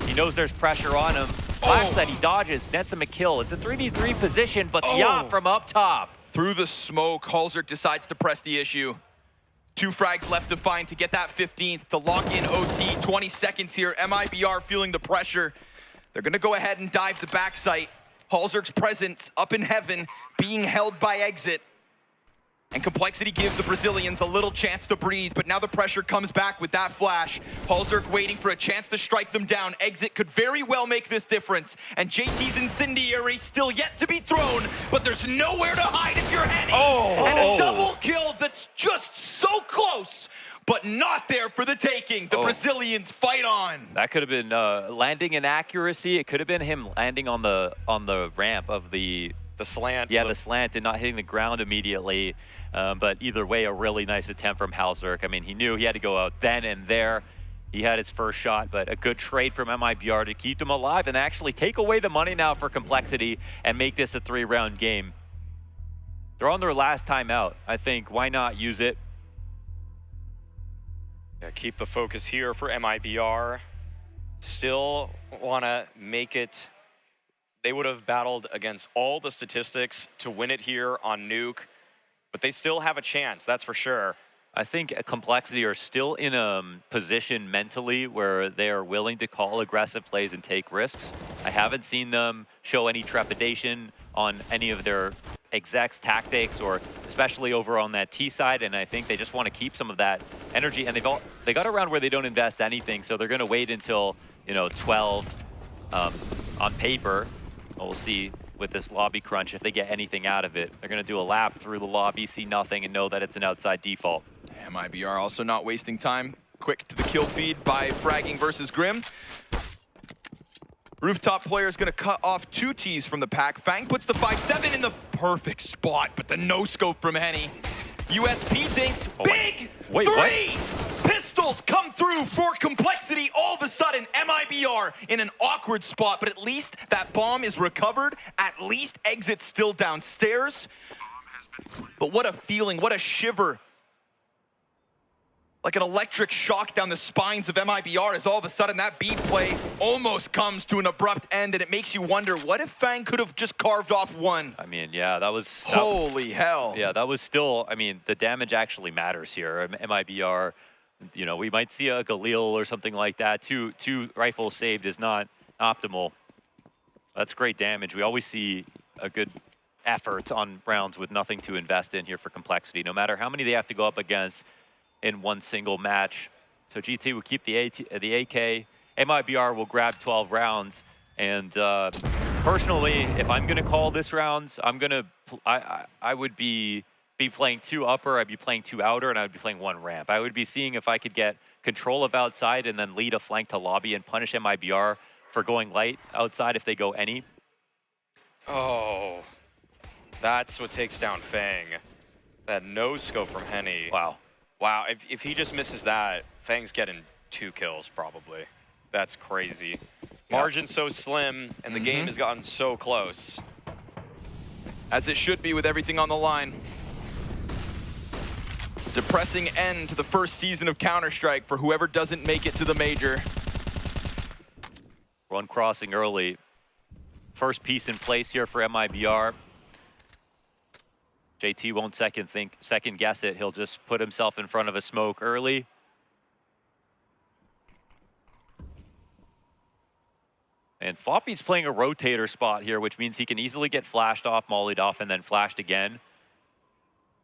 he knows there's pressure on him. Flash that he dodges, nets him a kill. It's a 3v3 position, but the yacht from up top. Through the smoke, Halzerk decides to press the issue. 2 frags left to find to get that 15th, to lock in OT. 20 seconds here. MIBR feeling the pressure. They're going to go ahead and dive the back site. Halzerk's presence up in heaven, being held by Exit. And Complexity give the Brazilians a little chance to breathe, but now the pressure comes back with that flash. Halzerk waiting for a chance to strike them down. Exit could very well make this difference. And JT's Incendiary still yet to be thrown, but there's nowhere to hide if you're Henny. And a double kill that's just so close, but not there for the taking. The Brazilians fight on. That could have been landing in accuracy. It could have been him landing on the ramp of the slant. Yeah, the slant and not hitting the ground immediately. But either way, a really nice attempt from Halzerk. I mean, he knew he had to go out then and there. He had his first shot, but a good trade from MIBR to keep them alive and actually take away the money now for Complexity and make this a 3-round game. They're on their last time out. I think, why not use it? Yeah, keep the focus here for MIBR. Still want to make it. They would have battled against all the statistics to win it here on Nuke, but they still have a chance, that's for sure. I think Complexity are still in a position mentally where they are willing to call aggressive plays and take risks. I haven't seen them show any trepidation on any of their execs tactics, or especially over on that T side, and I think they just want to keep some of that energy, and they got around where they don't invest anything, so they're going to wait until, you know, 12 on paper. We'll see with this lobby crunch if they get anything out of it. They're going to do a lap through the lobby, see nothing, and know that it's an outside default. MIBR also not wasting time. Quick to the kill feed by fragging versus Grim. Rooftop player is going to cut off 2 Ts from the pack. Fang puts the 5-7 in the perfect spot, but the no-scope from Henny. USP thinks big Wait, 3! what? Pistols come through for Complexity. All of a sudden, MIBR in an awkward spot, but at least that bomb is recovered. At least exit's still downstairs. But what a feeling, what a shiver. Like an electric shock down the spines of MIBR as all of a sudden that B play almost comes to an abrupt end, and it makes you wonder, what if Fang could have just carved off 1? I mean, yeah, that was... Holy hell. Yeah, that was still... I mean, the damage actually matters here. MIBR, you know, we might see a Galil or something like that. Two rifles saved is not optimal. That's great damage. We always see a good effort on rounds with nothing to invest in here for Complexity, no matter how many they have to go up against in one single match. So GT will keep the AK. MIBR will grab 12 rounds. And personally, if I'm gonna call this rounds, I would be playing 2 upper, I'd be playing 2 outer, and I would be playing 1 ramp. I would be seeing if I could get control of outside and then lead a flank to lobby and punish MIBR for going light outside if they go any. Oh, that's what takes down Fang. That no scope from Henny. Wow. Wow, if he just misses that, Fang's getting 2 kills probably. That's crazy. Margin's so slim, and the game has gotten so close. As it should be with everything on the line. Depressing end to the first season of Counter-Strike for whoever doesn't make it to the major. One crossing early. First piece in place here for MIBR. JT won't second guess it. He'll just put himself in front of a smoke early. And Floppy's playing a rotator spot here, which means he can easily get flashed off, mollied off, and then flashed again.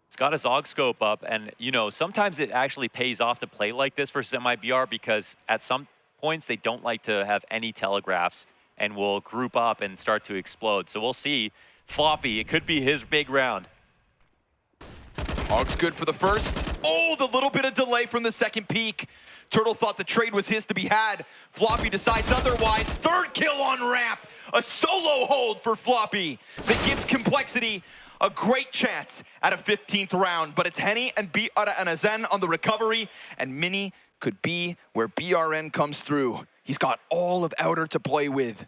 He's got his AUG scope up, and you know, sometimes it actually pays off to play like this versus MIBR because at some points they don't like to have any telegraphs and will group up and start to explode. So we'll see. Floppy, it could be his big round. AUG's good for the first. Oh, the little bit of delay from the second peak. Turtle thought the trade was his to be had. Floppy decides otherwise. 3rd kill on ramp. A solo hold for Floppy that gives Complexity a great chance at a 15th round. But it's Henny and Zen on the recovery, and Mini could be where BRN comes through. He's got all of outer to play with.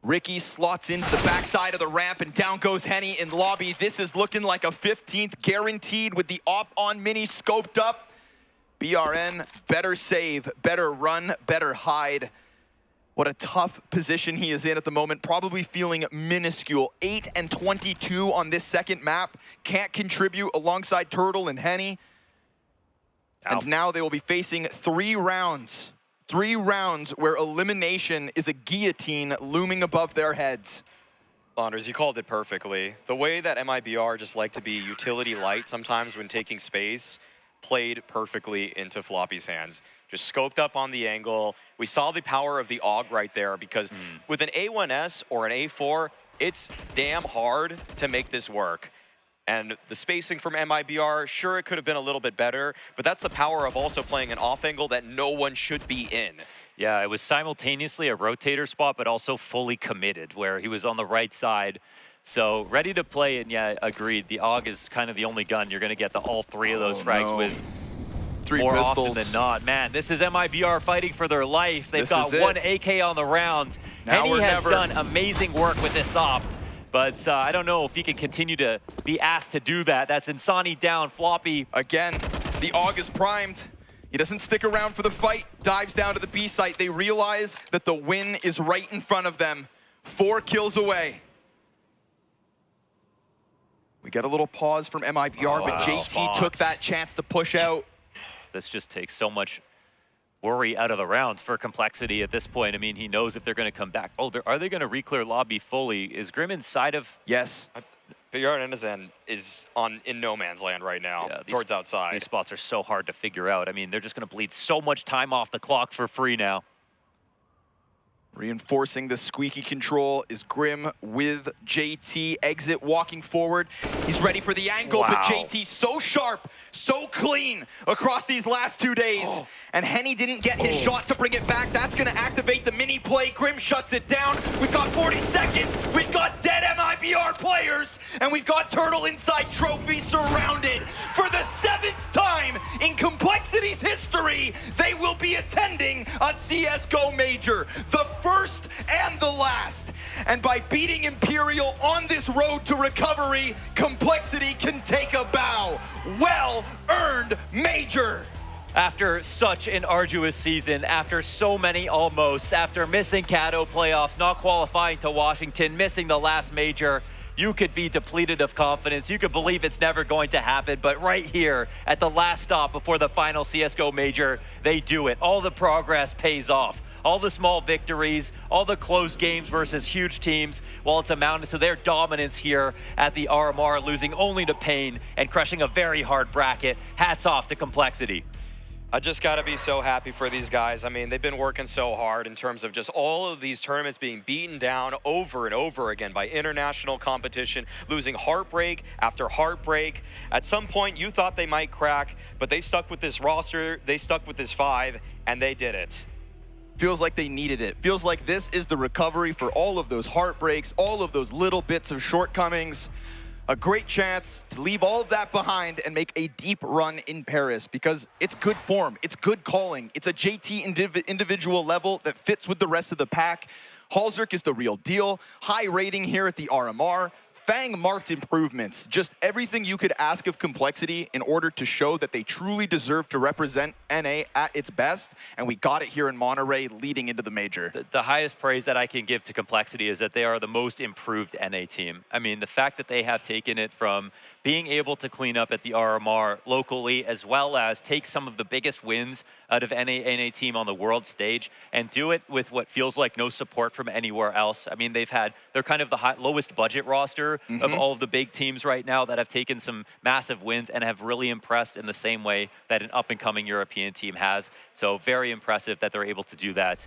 Ricky slots into the backside of the ramp, and down goes Henny in lobby. This is looking like a 15th guaranteed with the op on Mini scoped up. BRN, better save, better run, better hide. What a tough position he is in at the moment, probably feeling minuscule. 8 and 22 on this second map. Can't contribute alongside Turtle and Henny. And now they will be facing 3 rounds. 3 rounds where elimination is a guillotine looming above their heads. Anders, you called it perfectly. The way that MIBR just like to be utility light sometimes when taking space played perfectly into Floppy's hands. Just scoped up on the angle. We saw the power of the AUG right there because with an A1S or an A4, it's damn hard to make this work. And the spacing from MIBR, sure, it could have been a little bit better, but that's the power of also playing an off angle that no one should be in. Yeah, it was simultaneously a rotator spot, but also fully committed, where he was on the right side. So ready to play, and yeah, agreed. The AUG is kind of the only gun you're going to get all 3 of those frags with 3 more pistols. often than not. Man, this is MIBR fighting for their life. They've This got is 1 it. AK on the round. Now Henny or has never. done amazing work with this op. But I don't know if he can continue to be asked to do that. That's Insani down, Floppy. Again, the AUG is primed. He doesn't stick around for the fight, dives down to the B site. They realize that the win is right in front of them. 4 kills away. We get a little pause from MIBR, but JT took that chance to push out. This just takes so much worry out of the rounds for Complexity at this point. I mean, he knows if they're going to come back. Oh, are they going to re-clear lobby fully? Is Grim inside of... Yes. BRN is in no man's land right now, towards outside. These spots are so hard to figure out. I mean, they're just going to bleed so much time off the clock for free now. Reinforcing the squeaky control is Grim with JT. Exit walking forward. He's ready for the angle, but JT so sharp, so clean across these last 2 days. And Henny didn't get his shot to bring it back. That's going to activate the mini play. Grim shuts it down. We've got 40 seconds. We've got dead MIBR players. And we've got Turtle Inside Trophy surrounded. For the 7th time in Complexity's history, they will be attending a CSGO major. The first and the last. And by beating Imperial on this road to recovery, Complexity can take a bow. Well-earned major. After such an arduous season, after so many almosts, after missing Cato playoffs, not qualifying to Washington, missing the last major, you could be depleted of confidence. You could believe it's never going to happen, but right here at the last stop before the final CSGO major, they do it. All the progress pays off. All the small victories, all the close games versus huge teams, well, it's amounted to their dominance here at the RMR, losing only to Pain and crushing a very hard bracket. Hats off to Complexity. I just got to be so happy for these guys. I mean, they've been working so hard in terms of just all of these tournaments being beaten down over and over again by international competition, losing heartbreak after heartbreak. At some point, you thought they might crack, but they stuck with this roster, they stuck with this 5, and they did it. Feels like they needed it. Feels like this is the recovery for all of those heartbreaks, all of those little bits of shortcomings. A great chance to leave all of that behind and make a deep run in Paris, because it's good form, it's good calling, it's a JT individual level that fits with the rest of the pack. Halzerk is the real deal. High rating here at the RMR. Fang marked improvements. Just everything you could ask of Complexity in order to show that they truly deserve to represent NA at its best. And we got it here in Monterrey leading into the major. The highest praise that I can give to Complexity is that they are the most improved NA team. I mean, the fact that they have taken it from being able to clean up at the RMR locally, as well as take some of the biggest wins out of NA team on the world stage and do it with what feels like no support from anywhere else. I mean, they're kind of the lowest budget roster of all of the big teams right now that have taken some massive wins and have really impressed in the same way that an up-and-coming European team has. So very impressive that they're able to do that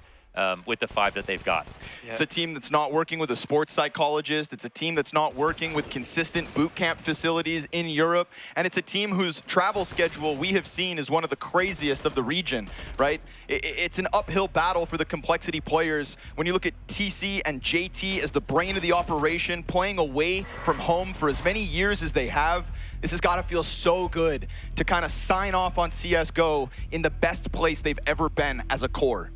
with the 5 that they've got. Yeah. It's a team that's not working with a sports psychologist. It's a team that's not working with consistent boot camp facilities in Europe. And it's a team whose travel schedule we have seen is one of the craziest of the region, right? It's an uphill battle for the Complexity players. When you look at TC and JT as the brain of the operation, playing away from home for as many years as they have, this has got to feel so good to kind of sign off on CSGO in the best place they've ever been as a core.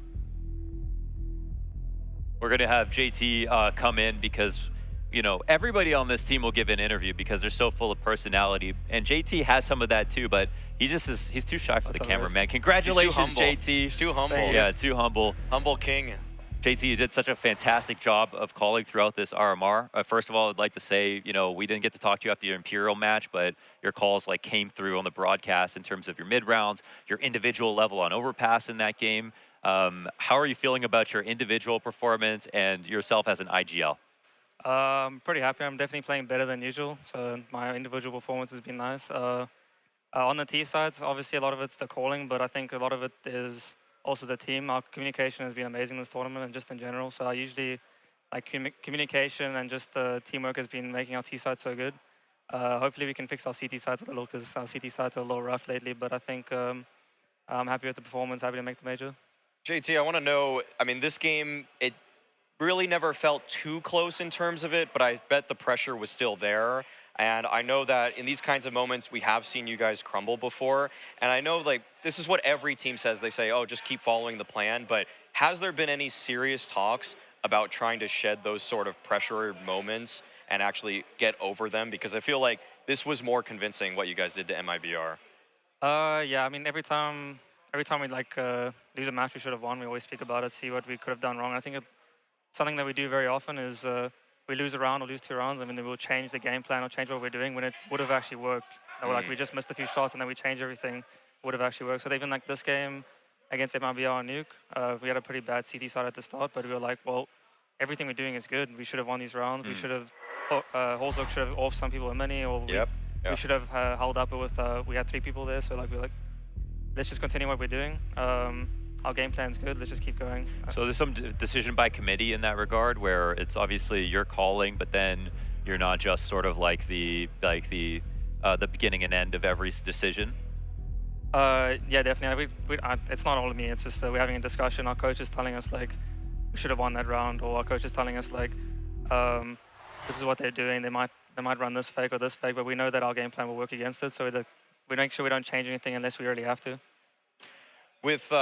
We're going to have JT come in because, you know, everybody on this team will give an interview because they're so full of personality. And JT has some of that too, but he's too shy for the camera, man. Congratulations, JT. He's too humble. Yeah, too humble. Humble king. JT, you did such a fantastic job of calling throughout this RMR. First of all, I'd like to say, you know, we didn't get to talk to you after your Imperial match, but your calls like came through on the broadcast in terms of your mid rounds, your individual level on overpass in that game. How are you feeling about your individual performance and yourself as an IGL? I'm pretty happy. I'm definitely playing better than usual, so my individual performance has been nice. On the T sides, obviously a lot of it's the calling, but I think a lot of it is also the team. Our communication has been amazing this tournament and just in general, so I usually, like, communication and just the teamwork has been making our T sides so good. Hopefully we can fix our CT sides a little, because our CT sides are a little rough lately, but I think I'm happy with the performance, happy to make the major. JT, I want to know, I mean, this game, it really never felt too close in terms of it, but I bet the pressure was still there. And I know that in these kinds of moments, we have seen you guys crumble before. And I know, like, this is what every team says. They say, oh, just keep following the plan. But has there been any serious talks about trying to shed those sort of pressure moments and actually get over them? Because I feel like this was more convincing what you guys did to MIBR. Yeah, I mean, every time we like lose a match we should have won, we always speak about it, see what we could have done wrong. I think something that we do very often is we lose a round or lose 2 rounds, I mean, we'll change the game plan or change what we're doing when it would have actually worked. Like, we just missed a few shots and then we changed everything, would have actually worked. So even like this game against MIBR and Nuke, we had a pretty bad CT side at the start, but we were like, well, everything we're doing is good. We should have won these rounds. We should have, Halzerk should have off some people in many, or we should have held up with, we had 3 people there, so like we're like, let's just continue what we're doing. our game plan's good. Let's just keep going. So there's some decision by committee in that regard, where it's obviously you're calling, but then you're not just sort of like the beginning and end of every decision. Yeah, definitely. It's not all of me. It's just we're having a discussion. Our coach is telling us like we should have won that round, or our coach is telling us like this is what they're doing. They might run this fake or this fake, but we know that our game plan will work against it. So that we make sure we don't change anything unless we really have to. With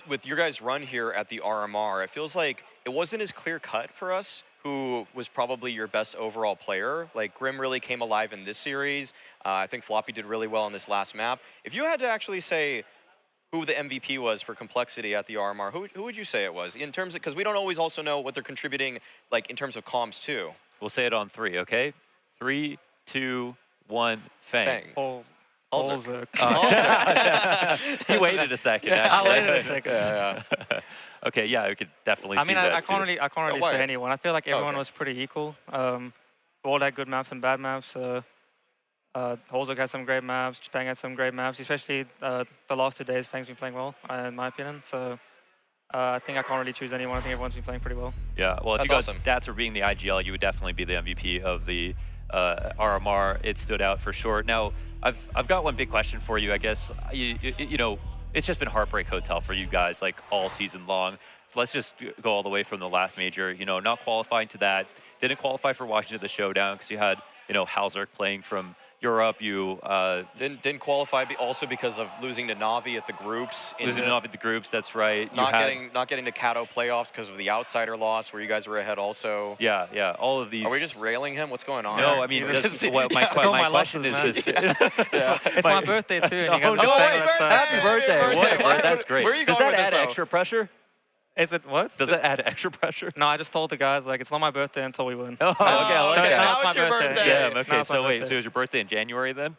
with your guys' run here at the RMR, it feels like it wasn't as clear cut for us who was probably your best overall player. Like Grim really came alive in this series. I think Floppy did really well on this last map. If you had to actually say who the MVP was for Complexity at the RMR, who would you say it was? In terms of, because we don't always also know what they're contributing, like in terms of comms too. We'll say it on 3, okay? 3, 2, 1, Fang. Halzer. He waited a second. Yeah, I waited a second. Yeah. Okay, yeah, we could definitely see that. I can't really say anyone. I feel like everyone was pretty equal. We all had good maps and bad maps. Halzer had some great maps. Fang had some great maps, especially the last 2 days. Fang's been playing well, in my opinion. So I think I can't really choose anyone. I think everyone's been playing pretty well. Yeah, well, if you got stats for being the IGL, you would definitely be the MVP of the RMR. It stood out for sure. Now, I've got one big question for you, I guess. You know, it's just been Heartbreak Hotel for you guys, like, all season long. So let's just go all the way from the last major, you know, not qualifying to that. Didn't qualify for Washington at the Showdown because you had, you know, Halzerk playing from Europe. You didn't qualify also because of losing to Navi at the groups. Losing to Navi at the groups, that's right. Not getting to Kato playoffs because of the outsider loss where you guys were ahead also. Yeah, all of these. Are we just railing him? What's going on? No, I mean, my question is this. It's my birthday too. And you guys happy birthday. That's great. Where are you going Does that with add this, extra pressure? Is it what? Does that add extra pressure? No, I just told the guys, like, it's not my birthday until we win. Oh, okay. So now it's your birthday. Yeah, okay. So wait, so it was your birthday in January then?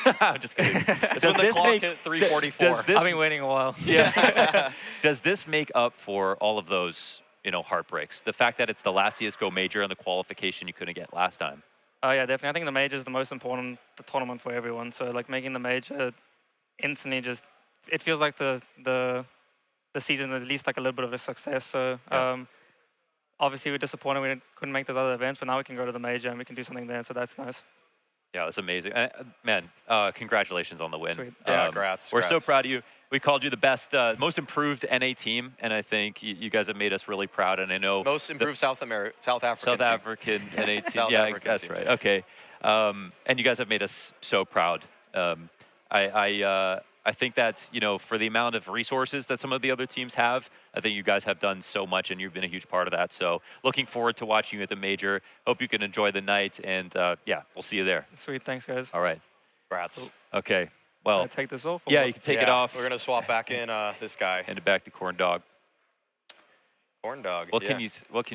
I'm just kidding. It's when the clock hit 3:44. I've been waiting a while. Yeah. Does this make up for all of those, you know, heartbreaks? The fact that it's the last CSGO major and the qualification you couldn't get last time? Yeah, definitely. I think the major is the most important tournament for everyone. So, like, making the major instantly just, it feels like the season is at least like a little bit of a success. So, obviously we're disappointed we couldn't make those other events, but now we can go to the major and we can do something there. So that's nice. Yeah, that's amazing. Man, congratulations on the win. Sweet. Yeah, congrats. We're so proud of you. We called you the best, most improved NA team, and I think you guys have made us really proud. And I know most improved South African NA team. Yeah, that's right. Okay, and you guys have made us so proud. I think that, you know, for the amount of resources that some of the other teams have, I think you guys have done so much, and you've been a huge part of that. So looking forward to watching you at the major. Hope you can enjoy the night, and yeah, we'll see you there. Sweet, thanks, guys. All right. Congrats. Okay. Well, can I take this off? Yeah, you can take it off. We're gonna swap back in this guy. Hand it back to Corn Dog. Corn Dog. What can you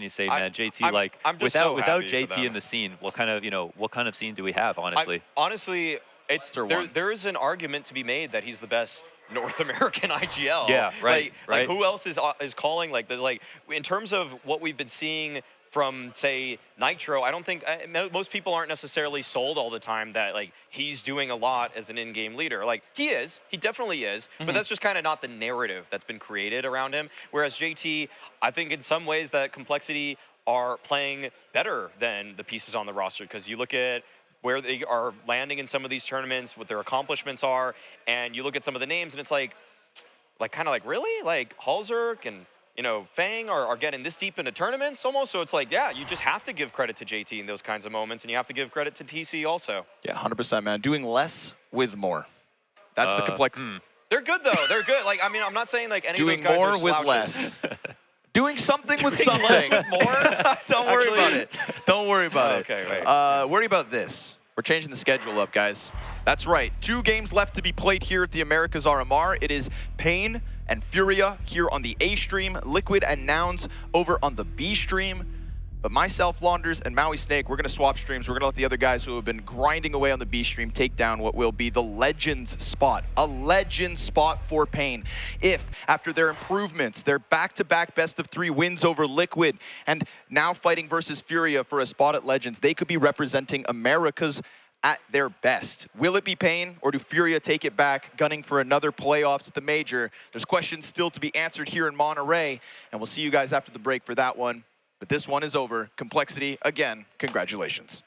say, man? JT, like, without JT in the scene, what kind of scene do we have? Honestly. Honestly. There is an argument to be made that he's the best North American IGL. Yeah, right. Like who else is calling? Like, there's like, in terms of what we've been seeing from, say, Nitro, I don't think most people aren't necessarily sold all the time that like he's doing a lot as an in-game leader. Like he definitely is, but that's just kind of not the narrative that's been created around him. Whereas JT, I think in some ways that Complexity are playing better than the pieces on the roster, because you look at where they are landing in some of these tournaments, what their accomplishments are, and you look at some of the names, and it's like kind of like, really? Like Halzerk and, you know, Fang are getting this deep into tournaments almost, so it's like, yeah, you just have to give credit to JT in those kinds of moments, and you have to give credit to TC also. Yeah, 100%, man. Doing less with more. That's the complexity. They're good, though. They're good. Like, I mean, I'm not saying, like, any doing of those guys more are with slouches. less. Doing something with something. Less with more? Don't worry about it. Don't worry about it. Okay, wait. Worry about this. We're changing the schedule up, guys. That's right. 2 games left to be played here at the Americas RMR. It is Pain and Furia here on the A stream, Liquid and Nouns over on the B stream. But myself, Launders, and Maui Snake, we're going to swap streams. We're going to let the other guys who have been grinding away on the B stream take down what will be the Legends spot. A Legend spot for Pain. If, after their improvements, their back-to-back best-of-3 wins over Liquid, and now fighting versus Furia for a spot at Legends, they could be representing Americas at their best. Will it be Pain, or do FURIA take it back, gunning for another playoffs at the major? There's questions still to be answered here in Monterrey, and we'll see you guys after the break for that one. But this one is over. Complexity, again, congratulations.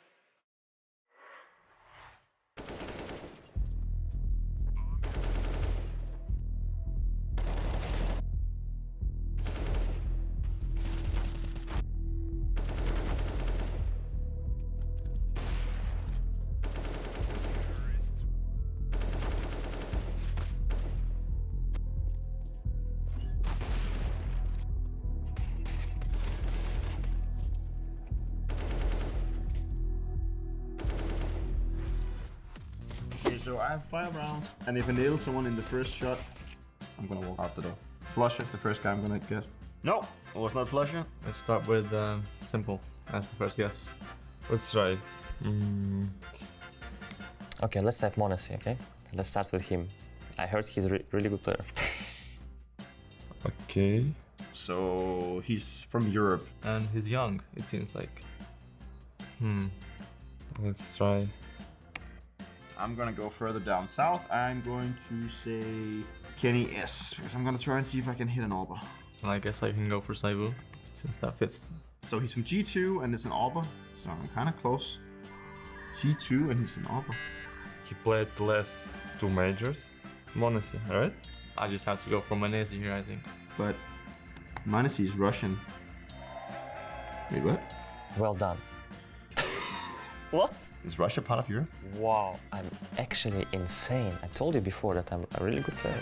Okay, so I have 5 rounds, and if I nail someone in the first shot, I'm gonna walk out the door. Flusher is the first guy I'm gonna get. No, it was not Flusher. Let's start with Simple as the first guess. Let's try. Okay, let's type Monacy, okay? Let's start with him. I heard he's a really good player. Okay. So he's from Europe. And he's young, it seems like. Let's try. I'm gonna go further down south. I'm going to say Kenny S, because I'm gonna try and see if I can hit an Alba. And I guess I can go for Saibu, since that fits. So he's from G2 and it's an Alba, so I'm kind of close. G2 and he's an Alba. He played the last 2 majors. Monacy, alright? I just have to go for Manesi here, I think. But Manesi is Russian. Wait, what? Well done. What? Is Russia part of Europe? Wow, I'm actually insane. I told you before that I'm a really good player.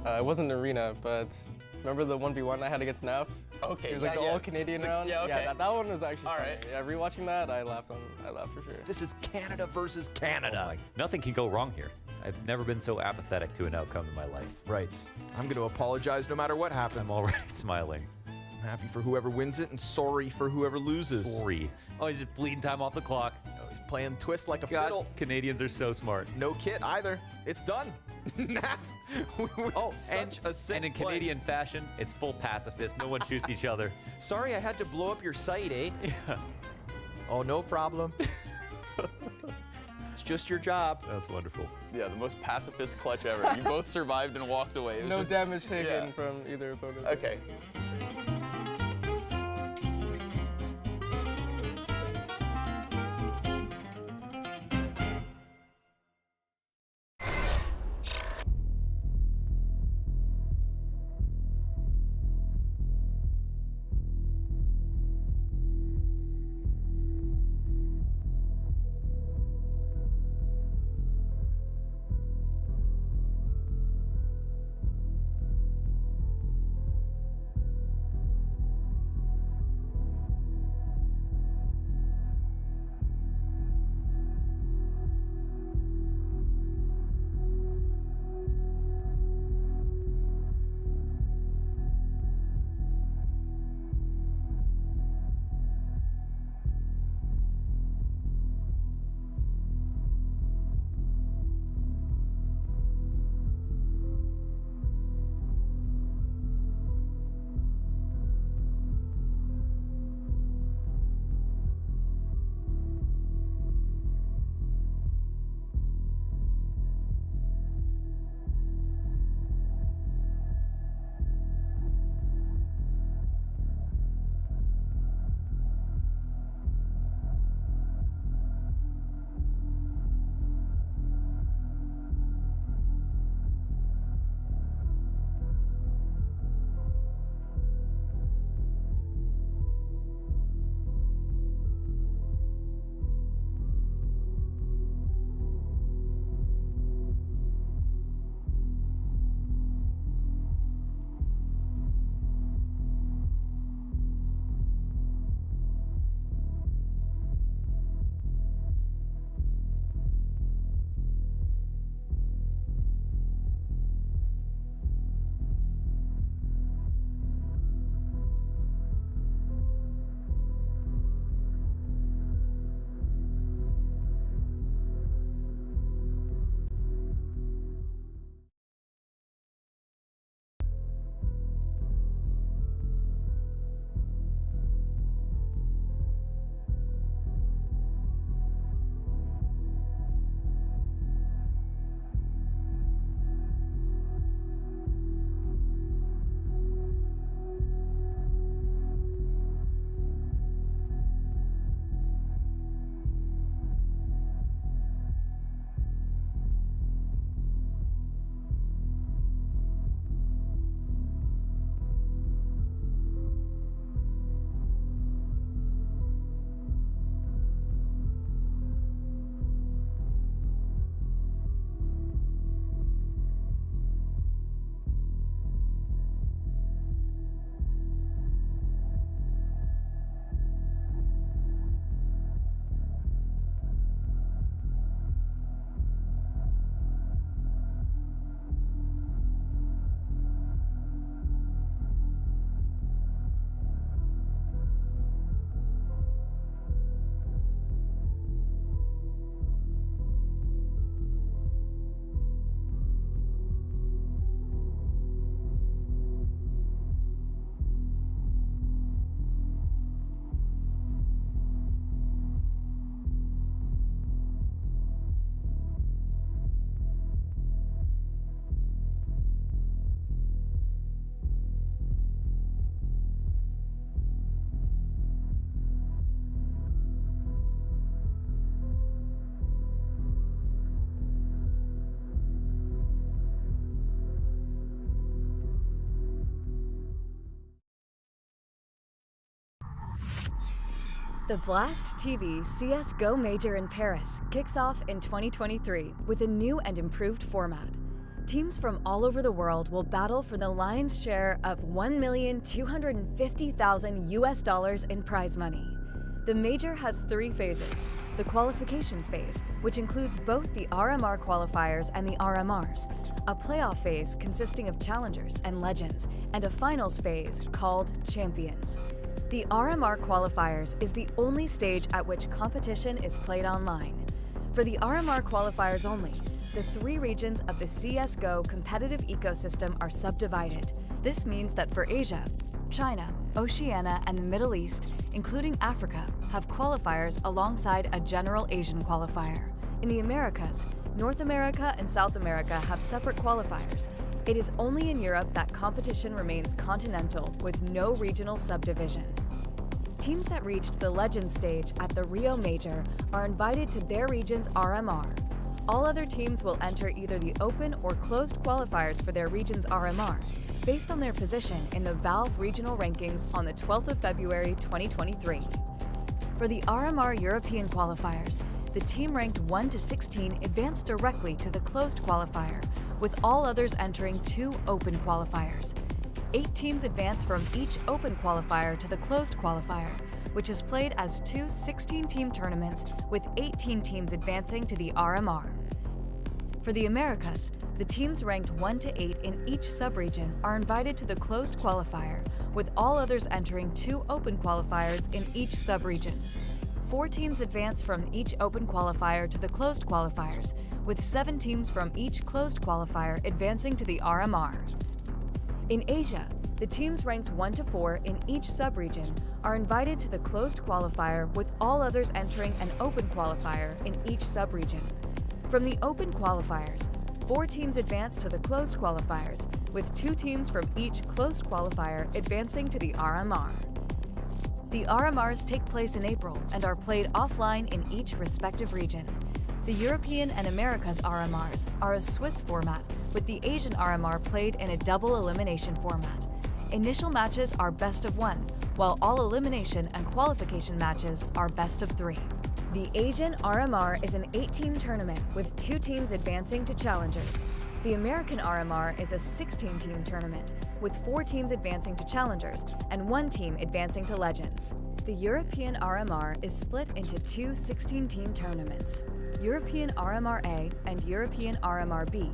It wasn't an arena, but remember the 1v1 I had against NAF? Okay, It was like the all-Canadian round. Yeah, okay. Yeah, that one was actually All funny. right. Yeah, rewatching that, I laughed for sure. This is Canada versus Canada. Oh my, nothing can go wrong here. I've never been so apathetic to an outcome in my life. Right. I'm going to apologize no matter what happens. I'm already smiling. I'm happy for whoever wins it and sorry for whoever loses. Sorry. Oh, he's just bleeding time off the clock. Oh, he's playing twist like a God, fiddle. Canadians are so smart. No kit either. It's done. Oh, such a sick and in play. Canadian fashion, it's full pacifist. No one shoots each other. Sorry I had to blow up your site, eh? Yeah. Oh, no problem. It's just your job. That's wonderful. Yeah, the most pacifist clutch ever. You both survived and walked away. It was No just, damage taken from either opponent. Okay. The Blast TV CSGO Major in Paris kicks off in 2023 with a new and improved format. Teams from all over the world will battle for the lion's share of $1,250,000 in prize money. The Major has 3 phases. The qualifications phase, which includes both the RMR qualifiers and the RMRs, a playoff phase consisting of challengers and legends, and a finals phase called champions. The RMR qualifiers is the only stage at which competition is played online. For the RMR qualifiers only, the 3 regions of the CSGO competitive ecosystem are subdivided. This means that for Asia, China, Oceania, and the Middle East, including Africa, have qualifiers alongside a general Asian qualifier. In the Americas, North America and South America have separate qualifiers. It is only in Europe that competition remains continental with no regional subdivision. Teams that reached the Legends stage at the Rio Major are invited to their region's RMR. All other teams will enter either the open or closed qualifiers for their region's RMR, based on their position in the Valve regional rankings on the 12th of February 2023. For the RMR European qualifiers, the team ranked 1 to 16 advanced directly to the closed qualifier, with all others entering 2 open qualifiers. 8 teams advance from each open qualifier to the closed qualifier, which is played as 2 16-team tournaments with 18 teams advancing to the RMR. For the Americas, the teams ranked 1 to 8 in each subregion are invited to the closed qualifier, with all others entering 2 open qualifiers in each subregion. 4 teams advance from each open qualifier to the closed qualifiers, with 7 teams from each closed qualifier advancing to the RMR. In Asia, the teams ranked 1 to 4 in each subregion are invited to the closed qualifier, with all others entering an open qualifier in each subregion. From the open qualifiers, 4 teams advance to the closed qualifiers, with 2 teams from each closed qualifier advancing to the RMR. The RMRs take place in April and are played offline in each respective region. The European and Americas RMRs are a Swiss format, with the Asian RMR played in a double elimination format. Initial matches are best of 1, while all elimination and qualification matches are best of 3. The Asian RMR is an 8-team tournament with 2 teams advancing to challengers. The American RMR is a 16-team tournament with 4 teams advancing to challengers and 1 team advancing to legends. The European RMR is split into 2 16-team tournaments, European RMR A and European RMR B.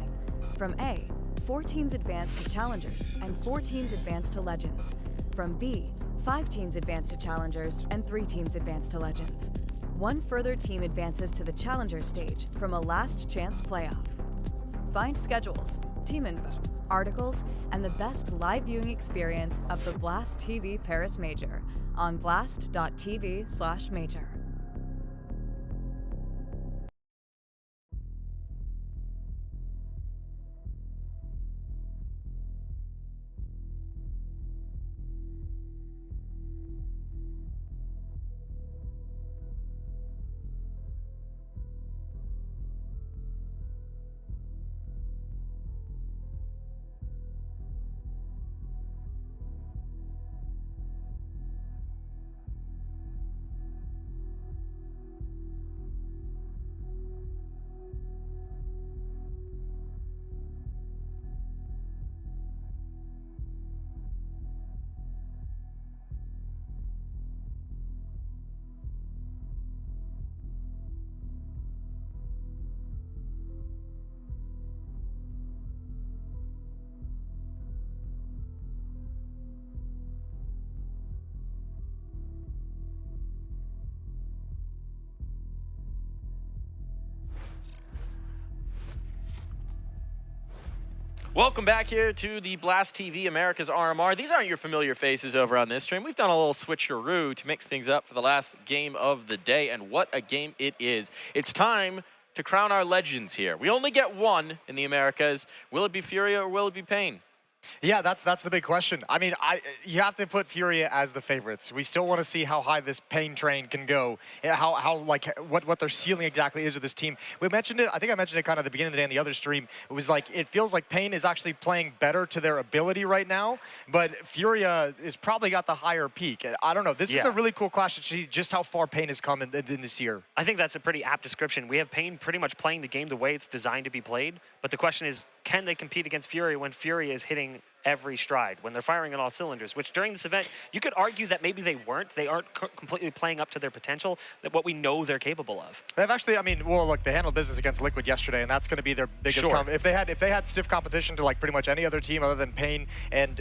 From A, 4 teams advance to challengers and 4 teams advance to legends. From B, 5 teams advance to challengers and 3 teams advance to legends. 1 further team advances to the challenger stage from a last chance playoff. Find schedules, team info, articles, and the best live viewing experience of the Blast TV Paris Major on blast.tv/major. Welcome back here to the Blast TV America's RMR. These aren't your familiar faces over on this stream. We've done a little switcheroo to mix things up for the last game of the day, and what a game it is. It's time to crown our legends here. We only get 1 in the Americas. Will it be FURIA or will it be Pain? Yeah, that's the big question. I mean, you have to put FURIA as the favorites. We still want to see how high this Pain train can go, what their ceiling exactly is with this team. We mentioned it. I think I mentioned it kind of at the beginning of the day in the other stream. It was like it feels like Pain is actually playing better to their ability right now, but FURIA is probably got the higher peak. I don't know. This is a really cool clash to see just how far Pain has come in this year. I think that's a pretty apt description. We have Pain pretty much playing the game the way it's designed to be played, but the question is, can they compete against FURIA when FURIA is hitting every stride, when they're firing on all cylinders, which during this event, you could argue that maybe they weren't. They aren't completely playing up to their potential, that what we know they're capable of. They've actually, I mean, well, look, they handled business against Liquid yesterday, and that's going to be their biggest if they had stiff competition to like pretty much any other team other than Pain and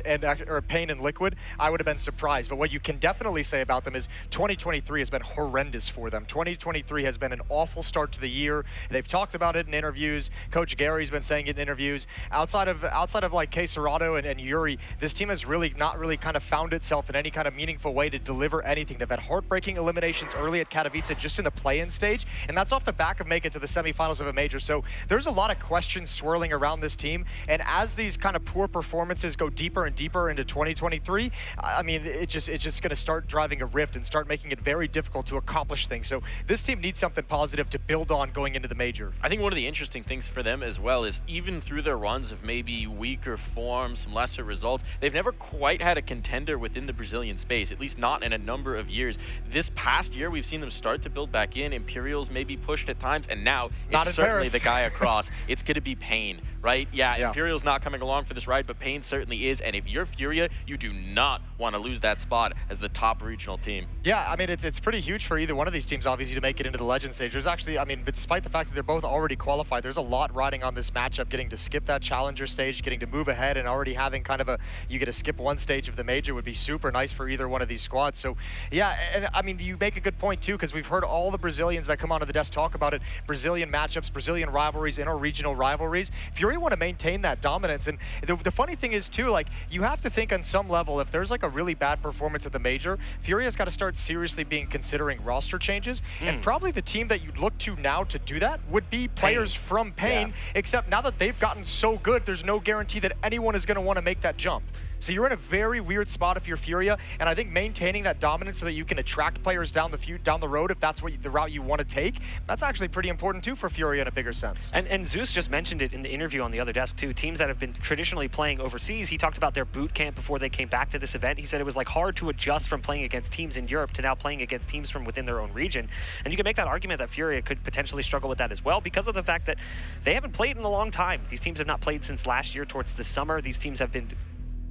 Pain and Liquid, I would have been surprised. But what you can definitely say about them is 2023 has been horrendous for them. 2023 has been an awful start to the year. They've talked about it in interviews. Coach Gary's been saying it in interviews. Outside of like K Serato and Yuri, this team has not really kind of found itself in any kind of meaningful way to deliver anything. They've had heartbreaking eliminations early at Katowice just in the play-in stage, and that's off the back of making it to the semifinals of a major. So there's a lot of questions swirling around this team, and as these kind of poor performances go deeper and deeper into 2023, I mean, it's just going to start driving a rift and start making it very difficult to accomplish things. So this team needs something positive to build on going into the major. I think one of the interesting things for them as well is even through their runs of maybe weaker form, some lesser results, they've never quite had a contender within the Brazilian space, at least not in a number of years. This past year, we've seen them start to build back in. Imperials maybe pushed at times, and now it's certainly the guy across. It's going to be Pain, right? Yeah, Imperial's not coming along for this ride, but Pain certainly is. And if you're FURIA, you do not want to lose that spot as the top regional team. Yeah, I mean, it's pretty huge for either one of these teams, obviously, to make it into the Legend stage. There's actually, I mean, but despite the fact that they're both already qualified, there's a lot riding on this matchup, getting to skip that Challenger stage, getting to move ahead, and already having kind of you get to skip one stage of the major would be super nice for either one of these squads. So, yeah, and I mean, you make a good point, too, because we've heard all the Brazilians that come onto the desk talk about it, Brazilian matchups, Brazilian rivalries, interregional rivalries. FURIA want to maintain that dominance, and the funny thing is, too, like, you have to think on some level, if there's like a really bad performance at the major, FURIA's got to start seriously considering roster changes, and probably the team that you'd look to now to do that would be players from Pain, except now that they've gotten so good, there's no guarantee that anyone is going to want to make that jump. So you're in a very weird spot if you're FURIA, and I think maintaining that dominance so that you can attract players down the road if that's the route you want to take, that's actually pretty important too for FURIA in a bigger sense. And Zeus just mentioned it in the interview on the other desk too. Teams that have been traditionally playing overseas, he talked about their boot camp before they came back to this event. He said it was like hard to adjust from playing against teams in Europe to now playing against teams from within their own region. And you can make that argument that FURIA could potentially struggle with that as well because of the fact that they haven't played in a long time. These teams have not played since last year towards the summer. These teams have been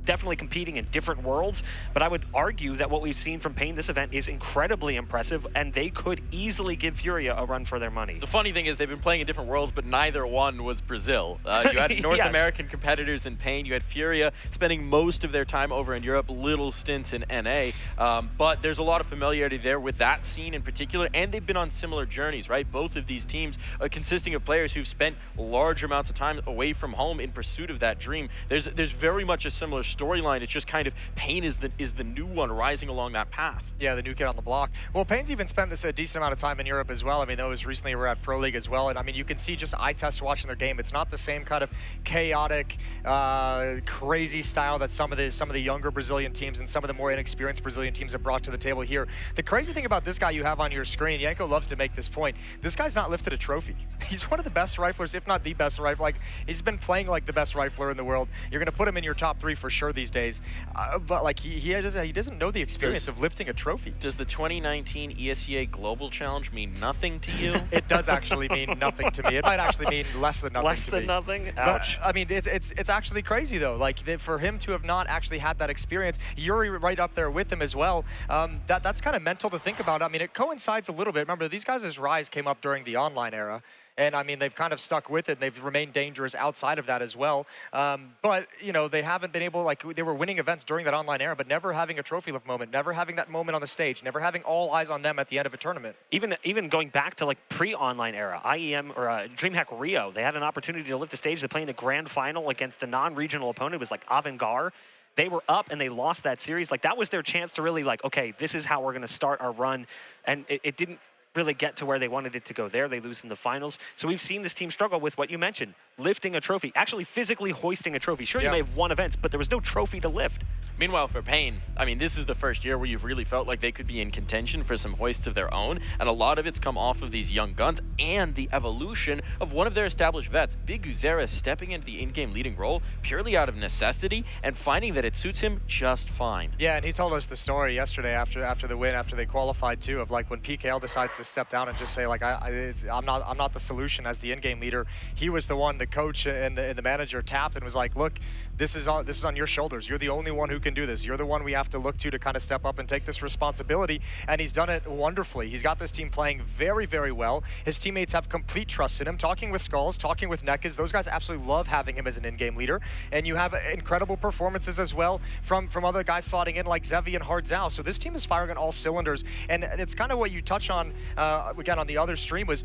definitely competing in different worlds, but I would argue that what we've seen from Pain this event is incredibly impressive, and they could easily give FURIA a run for their money. The funny thing is they've been playing in different worlds, but neither one was Brazil. You had North American competitors in Pain. You had FURIA spending most of their time over in Europe, little stints in NA, but there's a lot of familiarity there with that scene in particular, and they've been on similar journeys, right? Both of these teams consisting of players who've spent large amounts of time away from home in pursuit of that dream. There's very much a similar storyline. It's just kind of Pain is the new one rising along that path. Yeah, the new kid on the block. Well, Pain's even spent a decent amount of time in Europe as well. I mean, those recently were at Pro League as well, and I mean, you can see just eye test watching their game. It's not the same kind of chaotic, crazy style that some of the younger Brazilian teams and some of the more inexperienced Brazilian teams have brought to the table here. The crazy thing about this guy you have on your screen, Yanko loves to make this point. This guy's not lifted a trophy. He's one of the best riflers, if not the best rifler. Like, he's been playing like the best rifler in the world. You're going to put him in your top 3 for sure these days. But like he doesn't know the experience of lifting a trophy. Does the 2019 ESEA Global Challenge mean nothing to you? It does actually mean nothing to me. It might actually mean less than nothing to me. Less than nothing? Ouch. But, I mean, it's actually crazy though. Like for him to have not actually had that experience, Yuri right up there with him as well. That's kind of mental to think about. I mean, it coincides a little bit. Remember, these guys' rise came up during the online era. And I mean, they've kind of stuck with it, and they've remained dangerous outside of that as well. But, you know, they haven't been able, like, they were winning events during that online era, but never having a trophy lift moment, never having that moment on the stage, never having all eyes on them at the end of a tournament. Even going back to, like, pre-online era, IEM or DreamHack Rio, they had an opportunity to lift a stage. They played in the grand final against a non-regional opponent. It was, like, Avangar. They were up and they lost that series. Like, that was their chance to really, like, okay, this is how we're going to start our run. And it didn't really get to where they wanted it to go there. They lose in the finals. So we've seen this team struggle with what you mentioned, lifting a trophy, actually physically hoisting a trophy. Sure, you may have won events, but there was no trophy to lift. Meanwhile, for Pain, I mean, this is the first year where you've really felt like they could be in contention for some hoists of their own, and a lot of it's come off of these young guns and the evolution of one of their established vets. Big Guzera stepping into the in-game leading role purely out of necessity and finding that it suits him just fine. Yeah, and he told us the story yesterday after the win, after they qualified too, of like when PKL decides to step down and just say like I'm not the solution as the in-game leader. He was the one the coach and the manager tapped and was like, look, this is on your shoulders. You're the only one who can do this. You're the one we have to look to kind of step up and take this responsibility, and he's done it wonderfully. He's got this team playing very, very well. His teammates have complete trust in him. Talking with Skulls, talking with Nekas, those guys absolutely love having him as an in-game leader, and you have incredible performances as well from other guys slotting in like Zevi and Hard Zhao. So this team is firing on all cylinders, and it's kind of what you touch on again on the other stream was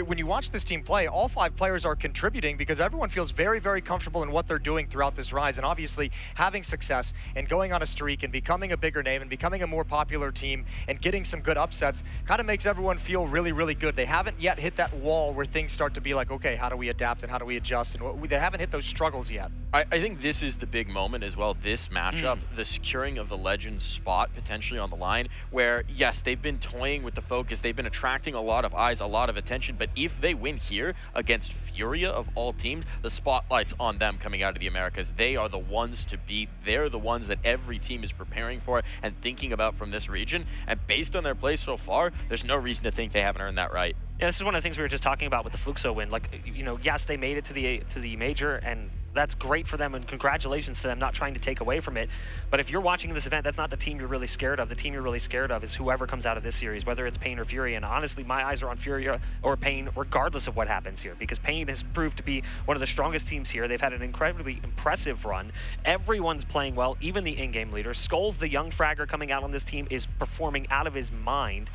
when you watch this team play, all 5 players are contributing because everyone feels very, very comfortable in what they're doing throughout this rise, and obviously having success and going on a streak and becoming a bigger name and becoming a more popular team and getting some good upsets kind of makes everyone feel really, really good. They haven't yet hit that wall where things start to be like, okay, how do we adapt and how do we adjust? And they haven't hit those struggles yet. I think this is the big moment as well, this matchup, the securing of the Legends spot potentially on the line, where yes, they've been toying with the focus, they've been attracting a lot of eyes, a lot of attention, but if they win here against FURIA of all teams, the spotlight's on them coming out of the Americas. They are the ones to beat. They're the ones that every team is preparing for and thinking about from this region, and based on their play so far, there's no reason to think they haven't earned that right. Yeah, this is one of the things we were just talking about with the Fluxo win. Like, you know, yes, they made it to the major, and that's great for them, and congratulations to them, not trying to take away from it. But if you're watching this event, that's not the team you're really scared of. The team you're really scared of is whoever comes out of this series, whether it's Pain or FURIA. And honestly, my eyes are on FURIA or Pain, regardless of what happens here, because Pain has proved to be one of the strongest teams here. They've had an incredibly impressive run. Everyone's playing well, even the in-game leader. Skulls, the young fragger coming out on this team, is performing out of his mind.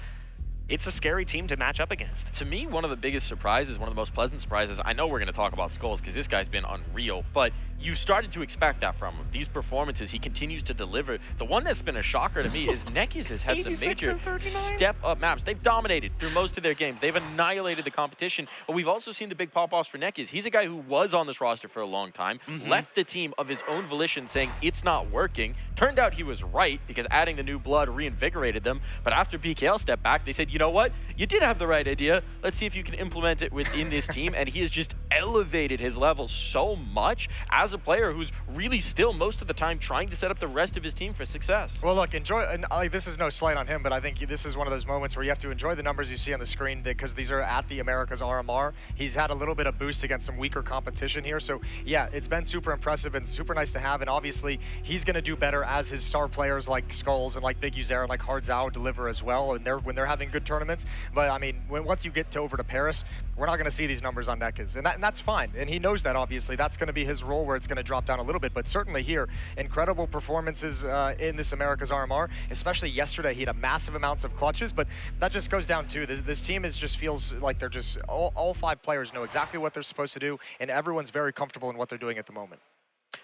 It's a scary team to match up against. To me, one of the biggest surprises, one of the most pleasant surprises, I know we're going to talk about Skulls because this guy's been unreal, but you started to expect that from him. These performances, he continues to deliver. The one that's been a shocker to me is Nekas has had some major step-up maps. They've dominated through most of their games. They've annihilated the competition, but we've also seen the big pop-offs for Nekas. He's a guy who was on this roster for a long time, left the team of his own volition saying it's not working. Turned out he was right because adding the new blood reinvigorated them, but after BKL stepped back, they said, you know what? You did have the right idea. Let's see if you can implement it within this team, and he has just elevated his level so much as a player who's really still most of the time trying to set up the rest of his team for success. Well, look, enjoy, and this is no slight on him, but I think this is one of those moments where you have to enjoy the numbers you see on the screen because these are at the Americas RMR. He's had a little bit of boost against some weaker competition here, so yeah, it's been super impressive and super nice to have, and obviously he's going to do better as his star players like Skulls and like Big Uzera and like Hard Zhao deliver as well, and when they're having good tournaments. But I mean, once you get over to Paris, we're not going to see these numbers on Nekas, and that's fine, and he knows that. Obviously that's going to be his role where it's going to drop down a little bit, but certainly here, incredible performances in this Americas RMR, especially yesterday. He had massive amounts of clutches, but that just goes down to this team just feels like they're just, all 5 players know exactly what they're supposed to do, and everyone's very comfortable in what they're doing at the moment.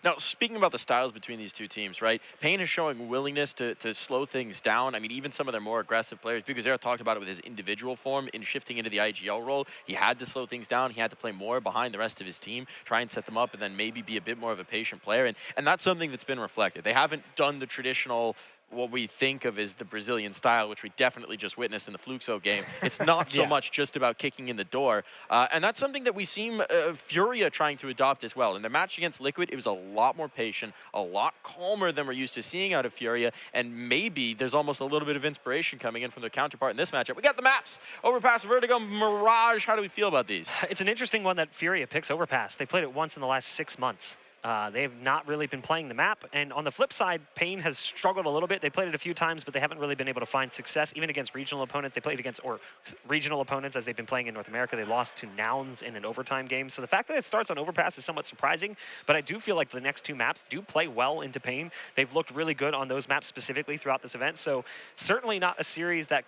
Now, speaking about the styles between these two teams, right? Pain is showing willingness to slow things down. I mean, even some of their more aggressive players, because Zera talked about it with his individual form in shifting into the IGL role. He had to slow things down. He had to play more behind the rest of his team, try and set them up, and then maybe be a bit more of a patient player. And that's something that's been reflected. They haven't done the traditional, what we think of as the Brazilian style, which we definitely just witnessed in the Fluxo game. It's not so much just about kicking in the door. And that's something that we seem FURIA trying to adopt as well. In their match against Liquid, it was a lot more patient, a lot calmer than we're used to seeing out of FURIA. And maybe there's almost a little bit of inspiration coming in from their counterpart in this matchup. We got the maps. Overpass, Vertigo, Mirage. How do we feel about these? It's an interesting one that FURIA picks, Overpass. They played it once in the last 6 months. They have not really been playing the map, and on the flip side, Pain has struggled a little bit. They played it a few times, but they haven't really been able to find success, even against regional opponents. They played against, or regional opponents as they've been playing in North America. They lost to Nouns in an overtime game. So the fact that it starts on Overpass is somewhat surprising, but I do feel like the next 2 maps do play well into Pain. They've looked really good on those maps specifically throughout this event, so certainly not a series that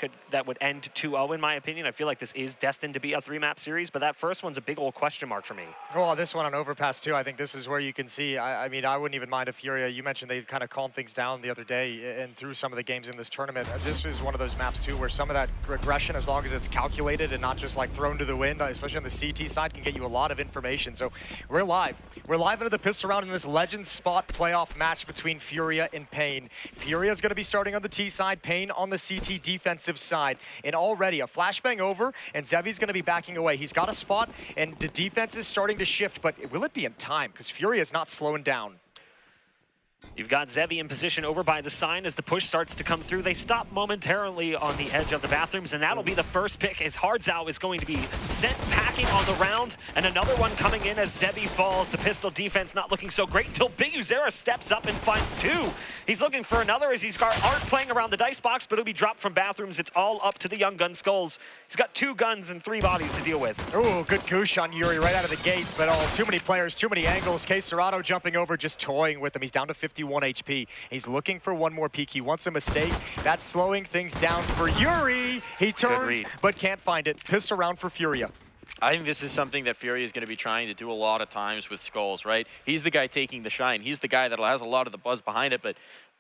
would end 2-0 in my opinion. I feel like this is destined to be a 3-map series, but that first one's a big old question mark for me. Well, this one on Overpass too, I think this is where you can can see. I mean, I wouldn't even mind if FURIA, you mentioned they kind of calmed things down the other day and through some of the games in this tournament. This is one of those maps too where some of that aggression, as long as it's calculated and not just like thrown to the wind, especially on the CT side, can get you a lot of information. So we're live. We're live into the pistol round in this Legends Spot playoff match between FURIA and Pain. FURIA is going to be starting on the T side, Pain on the CT defensive side. And already a flashbang over, and Zevi's going to be backing away. He's got a spot, and the defense is starting to shift, but will it be in time? Because FURIA is not slowing down. You've got Zevi in position over by the sign as the push starts to come through. They stop momentarily on the edge of the bathrooms, and that'll be the first pick as Hardzao is going to be sent packing on the round, and another one coming in as Zevi falls. The pistol defense not looking so great until Big Uzera steps up and finds two. He's looking for another as he's got Art playing around the dice box, but he'll be dropped from bathrooms. It's all up to the young gun Skulls. He's got 2 guns and 3 bodies to deal with. Ooh, good goosh on Yuri right out of the gates, but too many players, too many angles. Case Serrato jumping over, just toying with him. He's down to 51 HP. He's looking for one more peek. He wants a mistake. That's slowing things down for Yuri. He turns, but can't find it. Pistol round for FURIA. I think this is something that FURIA is going to be trying to do a lot of times with Skulls, right? He's the guy taking the shine. He's the guy that has a lot of the buzz behind it, but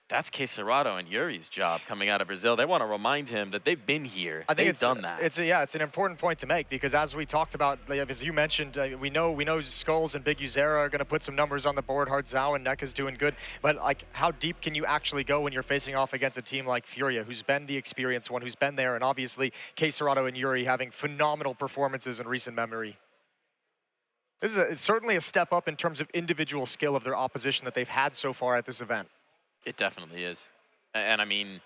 that's Case Serrato and Yuri's job coming out of Brazil. They want to remind him that they've been here. They've done that. It's an important point to make because as we talked about, as you mentioned, we know Skulls and Big Uzera are going to put some numbers on the board. Hardzao and Neck is doing good, but like how deep can you actually go when you're facing off against a team like FURIA, who's been the experienced one, who's been there, and obviously Case Serrato and Yuri having phenomenal performances in recent memory. This is it's certainly a step up in terms of individual skill of their opposition that they've had so far at this event. It definitely is. And I mean,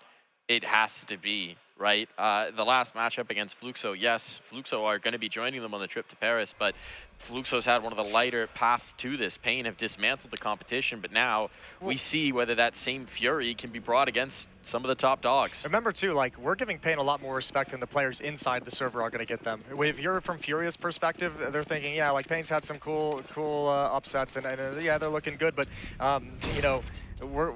it has to be, right? The last matchup against Fluxo, yes, Fluxo are going to be joining them on the trip to Paris, but Fluxo's had one of the lighter paths to this. Pain have dismantled the competition, but now we see whether that same fury can be brought against some of the top dogs. Remember too, like we're giving Pain a lot more respect than the players inside the server are going to get them. If you're from FURIA's perspective, they're thinking, yeah, like Pain's had some cool upsets, and yeah, they're looking good, but you know,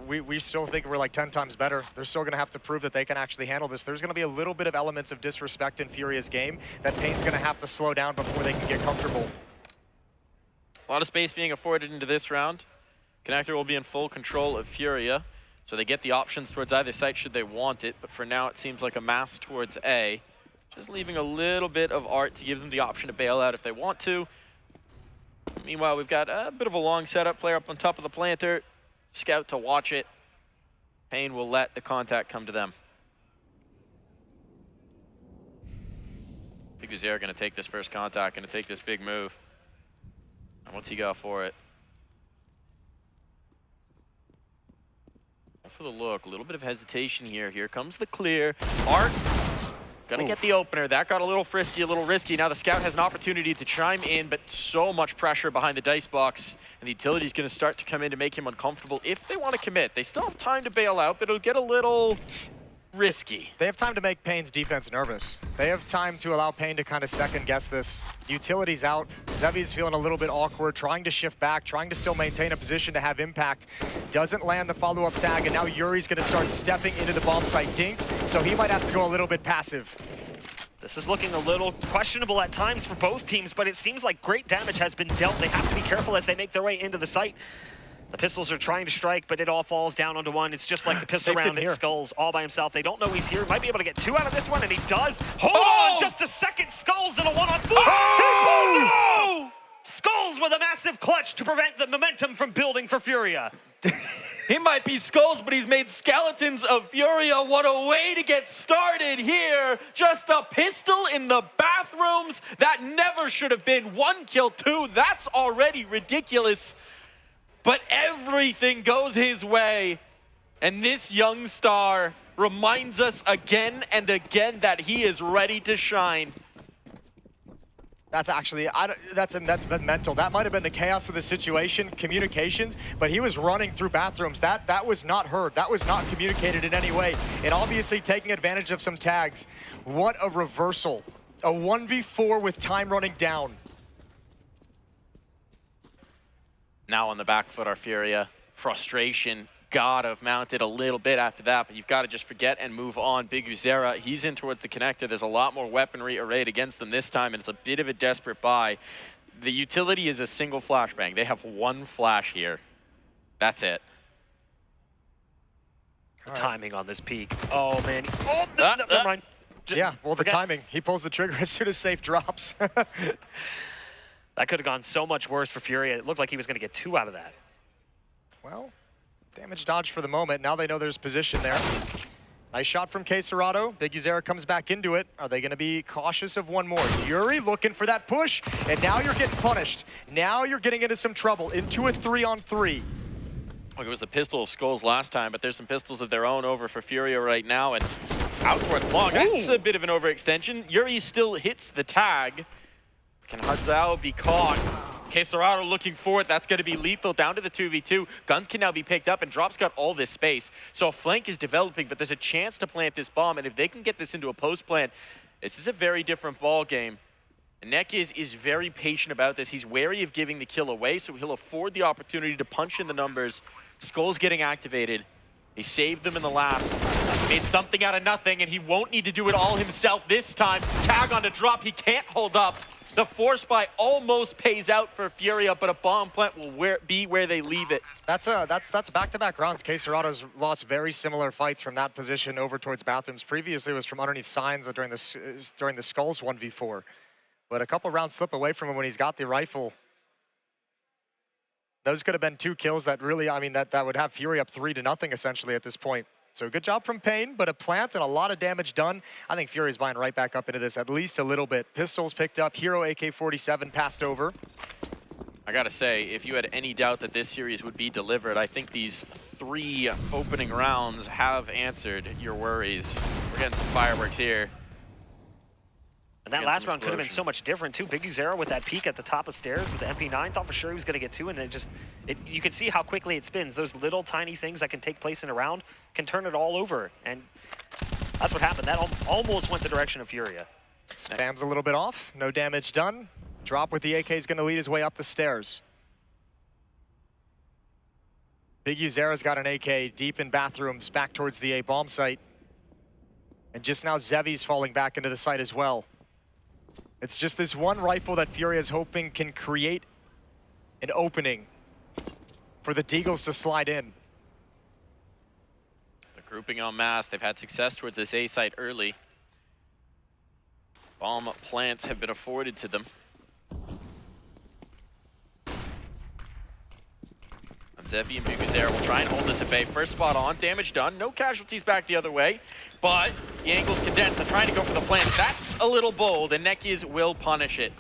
we still think we're like 10 times better. They're still going to have to prove that they can actually handle this. There's going to be a little bit of elements of disrespect in FURIA's game that Pain's going to have to slow down before they can get comfortable. A lot of space being afforded into this round. Connector will be in full control of FURIA, so they get the options towards either site should they want it, but for now it seems like a mass towards A. Just leaving a little bit of Art to give them the option to bail out if they want to. Meanwhile, we've got a bit of a long setup, player up on top of the planter. Scout to watch it. Pain will let the contact come to them. Big Uzera going to take this first contact, going to take this big move. And what's he got for it? For the look, a little bit of hesitation here. Here comes the clear. Art gonna get the opener. That got a little frisky, a little risky. Now the Scout has an opportunity to chime in, but so much pressure behind the dice box, and the utility's gonna start to come in to make him uncomfortable if they want to commit. They still have time to bail out, but it'll get a little risky. They have time to make Pain's defense nervous. They have time to allow Pain to kind of second guess this. Utility's out. Zevi's feeling a little bit awkward, trying to shift back, trying to still maintain a position to have impact. Doesn't land the follow-up tag, and now Yuri's going to start stepping into the bomb site dinked, so he might have to go a little bit passive. This is looking a little questionable at times for both teams, but it seems like great damage has been dealt. They have to be careful as they make their way into the site. The pistols are trying to strike, but it all falls down onto one. It's just like the pistol round. It Skulls all by himself. They don't know he's here. Might be able to get 2 out of this one, and he does. Hold on just a second. Skulls in a 1-on-4. He Skulls with a massive clutch to prevent the momentum from building for FURIA. He might be Skulls, but he's made skeletons of FURIA. What a way to get started here. Just a pistol in the bathrooms. That never should have been 1 kill 2. That's already ridiculous. But everything goes his way. And this young star reminds us again and again that he is ready to shine. That's actually, that's been mental. That might have been the chaos of the situation, communications, but he was running through bathrooms. That was not heard. That was not communicated in any way. And obviously taking advantage of some tags. What a reversal. A 1v4 with time running down. Now on the back foot are FURIA. Frustration gotta have mounted a little bit after that, but you've got to just forget and move on. Big Uzera, he's in towards the connector. There's a lot more weaponry arrayed against them this time, and it's a bit of a desperate buy. The utility is a single flashbang. They have one flash here. That's it. The timing on this peak. Oh, man. Oh, never mind. Yeah, well, the timing. He pulls the trigger as soon as safe drops. That could have gone so much worse for Furia. It looked like he was going to get 2 out of that. Well, damage dodge for the moment. Now they know there's position there. Nice shot from K-Serrato. Big Uzera comes back into it. Are they going to be cautious of one more? Yuri looking for that push, and now you're getting punished. Now you're getting into some trouble, into a 3-on-3. Look, it was the pistol of Skulls last time, but there's some pistols of their own over for Furia right now, and out towards long. That's a bit of an overextension. Yuri still hits the tag. Can Hardzao be caught? K-Serrato looking for it. That's going to be lethal down to the 2v2. Guns can now be picked up, and Drop's got all this space. So a flank is developing, but there's a chance to plant this bomb, and if they can get this into a post plant, this is a very different ball game. Nekiz is very patient about this. He's wary of giving the kill away, so he'll afford the opportunity to punch in the numbers. Skull's getting activated. He saved them in the last. Made something out of nothing, and he won't need to do it all himself this time. Tag on to Drop. He can't hold up. The force buy almost pays out for Furia, but a bomb plant will be where they leave it. That's back-to-back rounds. K-Serrato's lost very similar fights from that position over towards bathrooms. Previously, it was from underneath signs during the Skulls 1v4. But a couple rounds slip away from him when he's got the rifle. Those could have been 2 kills that really, I mean, that would have Fury up 3-0 essentially at this point. So good job from Payne, but a plant and a lot of damage done. I think Fury's buying right back up into this at least a little bit. Pistols picked up, Hero AK-47 passed over. I gotta say, if you had any doubt that this series would be delivered, I think these 3 opening rounds have answered your worries. We're getting some fireworks here. And that last round could have been so much different too. Big Uzera with that peek at the top of stairs with the MP9, thought for sure he was going to get 2, and you can see how quickly it spins. Those little tiny things that can take place in a round can turn it all over, and that's what happened. That almost went the direction of Furia. Spams a little bit off, no damage done. Drop with the AK is going to lead his way up the stairs. Big Uzera's got an AK deep in bathrooms, back towards the A bomb site. And just now Zevi's falling back into the site as well. It's just this one rifle that Furia is hoping can create an opening for the Deagles to slide in. They're grouping en masse. They've had success towards this A site early. Bomb plants have been afforded to them. Zevi and Big Uzera will try and hold this at bay. First spot on, damage done. No casualties back the other way, but the angle's condensed. They're trying to go for the plant. That's a little bold, and Nekiz will punish it.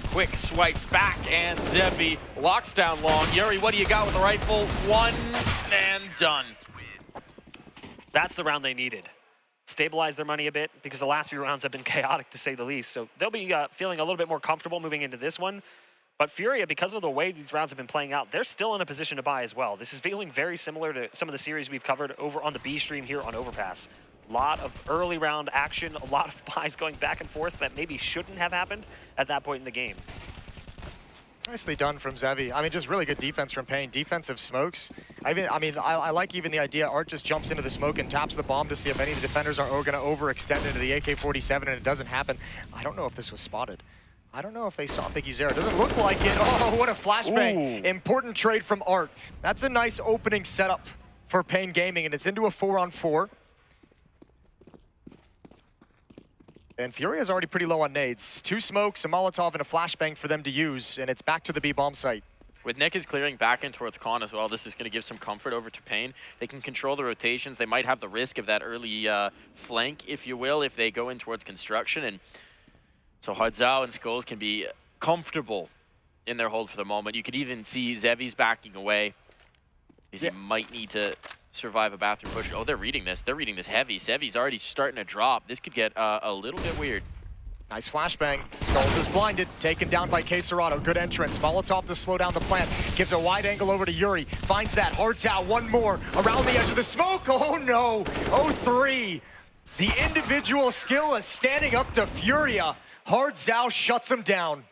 Quick swipes back, and Zevi locks down long. Yuri, what do you got with the rifle? 1 and done. That's the round they needed. Stabilize their money a bit, because the last few rounds have been chaotic, to say the least. So they'll be feeling a little bit more comfortable moving into this one. But Furia, because of the way these rounds have been playing out, they're still in a position to buy as well. This is feeling very similar to some of the series we've covered over on the B stream here on Overpass. A lot of early round action, a lot of buys going back and forth that maybe shouldn't have happened at that point in the game. Nicely done from Zevi. I mean, just really good defense from Payne. Defensive smokes. I like even the idea Art just jumps into the smoke and taps the bomb to see if any of the defenders are going to overextend into the AK-47, and it doesn't happen. I don't know if this was spotted. I don't know if they saw Big Uzera. Doesn't look like it. Oh, what a flashbang. Ooh. Important trade from Art. That's a nice opening setup for Paquetá Gaming, and it's into a 4-on-4. And Furia's already pretty low on nades. 2 smokes, a Molotov, and a flashbang for them to use, and it's back to the B bomb site. With Nekiz clearing back in towards Con as well, this is going to give some comfort over to Payne. They can control the rotations. They might have the risk of that early flank, if you will, if they go in towards construction. And so Hardzao and Skulls can be comfortable in their hold for the moment. You could even see Zevi's backing away. He might need to survive a bathroom push. Oh, they're reading this. They're reading this heavy. Zevi's already starting to drop. This could get a little bit weird. Nice flashbang. Skulls is blinded, taken down by K-Serrato. Good entrance. Molotov to slow down the plant. Gives a wide angle over to Yuri. Finds that. Hardzao, one more. Around the edge of the smoke. Oh no. 0-3. The individual skill is standing up to Furia. Hardzao shuts him down.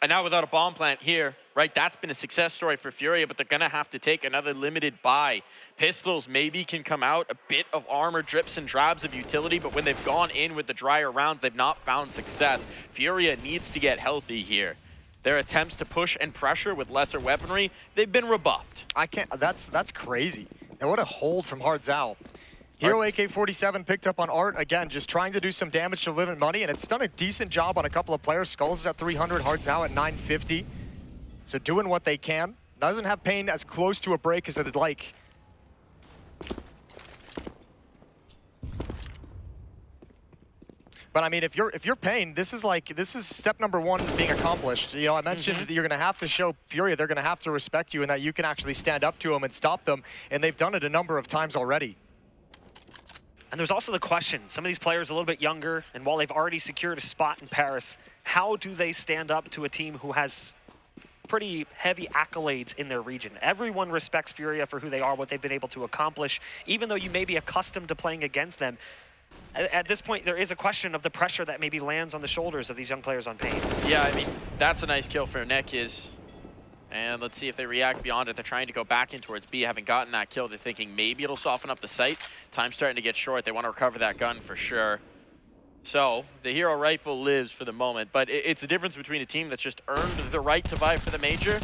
And now without a bomb plant here, right? That's been a success story for FURIA, but they're going to have to take another limited buy. Pistols maybe can come out, a bit of armor, drips and drabs of utility, but when they've gone in with the drier rounds, they've not found success. FURIA needs to get healthy here. Their attempts to push and pressure with lesser weaponry, they've been rebuffed. That's crazy. And what a hold from Hardzao. Hero AK-47 picked up on Art, again, just trying to do some damage to Live and Money, and it's done a decent job on a couple of players. Skulls is at 300, Hardzao at 950. So doing what they can. Doesn't have Pain as close to a break as they'd like. But I mean, if you're Pain, this is step number one being accomplished. You know, I mentioned that you're going to have to show FURIA they're going to have to respect you and that you can actually stand up to them and stop them, and they've done it a number of times already. And there's also the question, some of these players a little bit younger, and while they've already secured a spot in Paris, how do they stand up to a team who has pretty heavy accolades in their region? Everyone respects FURIA for who they are, what they've been able to accomplish, even though you may be accustomed to playing against them. At this point, there is a question of the pressure that maybe lands on the shoulders of these young players on Pain. Yeah, I mean, that's a nice kill for Nekiz. And let's see if they react beyond it. They're trying to go back in towards B. Having gotten that kill, they're thinking maybe it'll soften up the site. Time's starting to get short. They want to recover that gun for sure. So the hero rifle lives for the moment, but it's the difference between a team that's just earned the right to vie for the major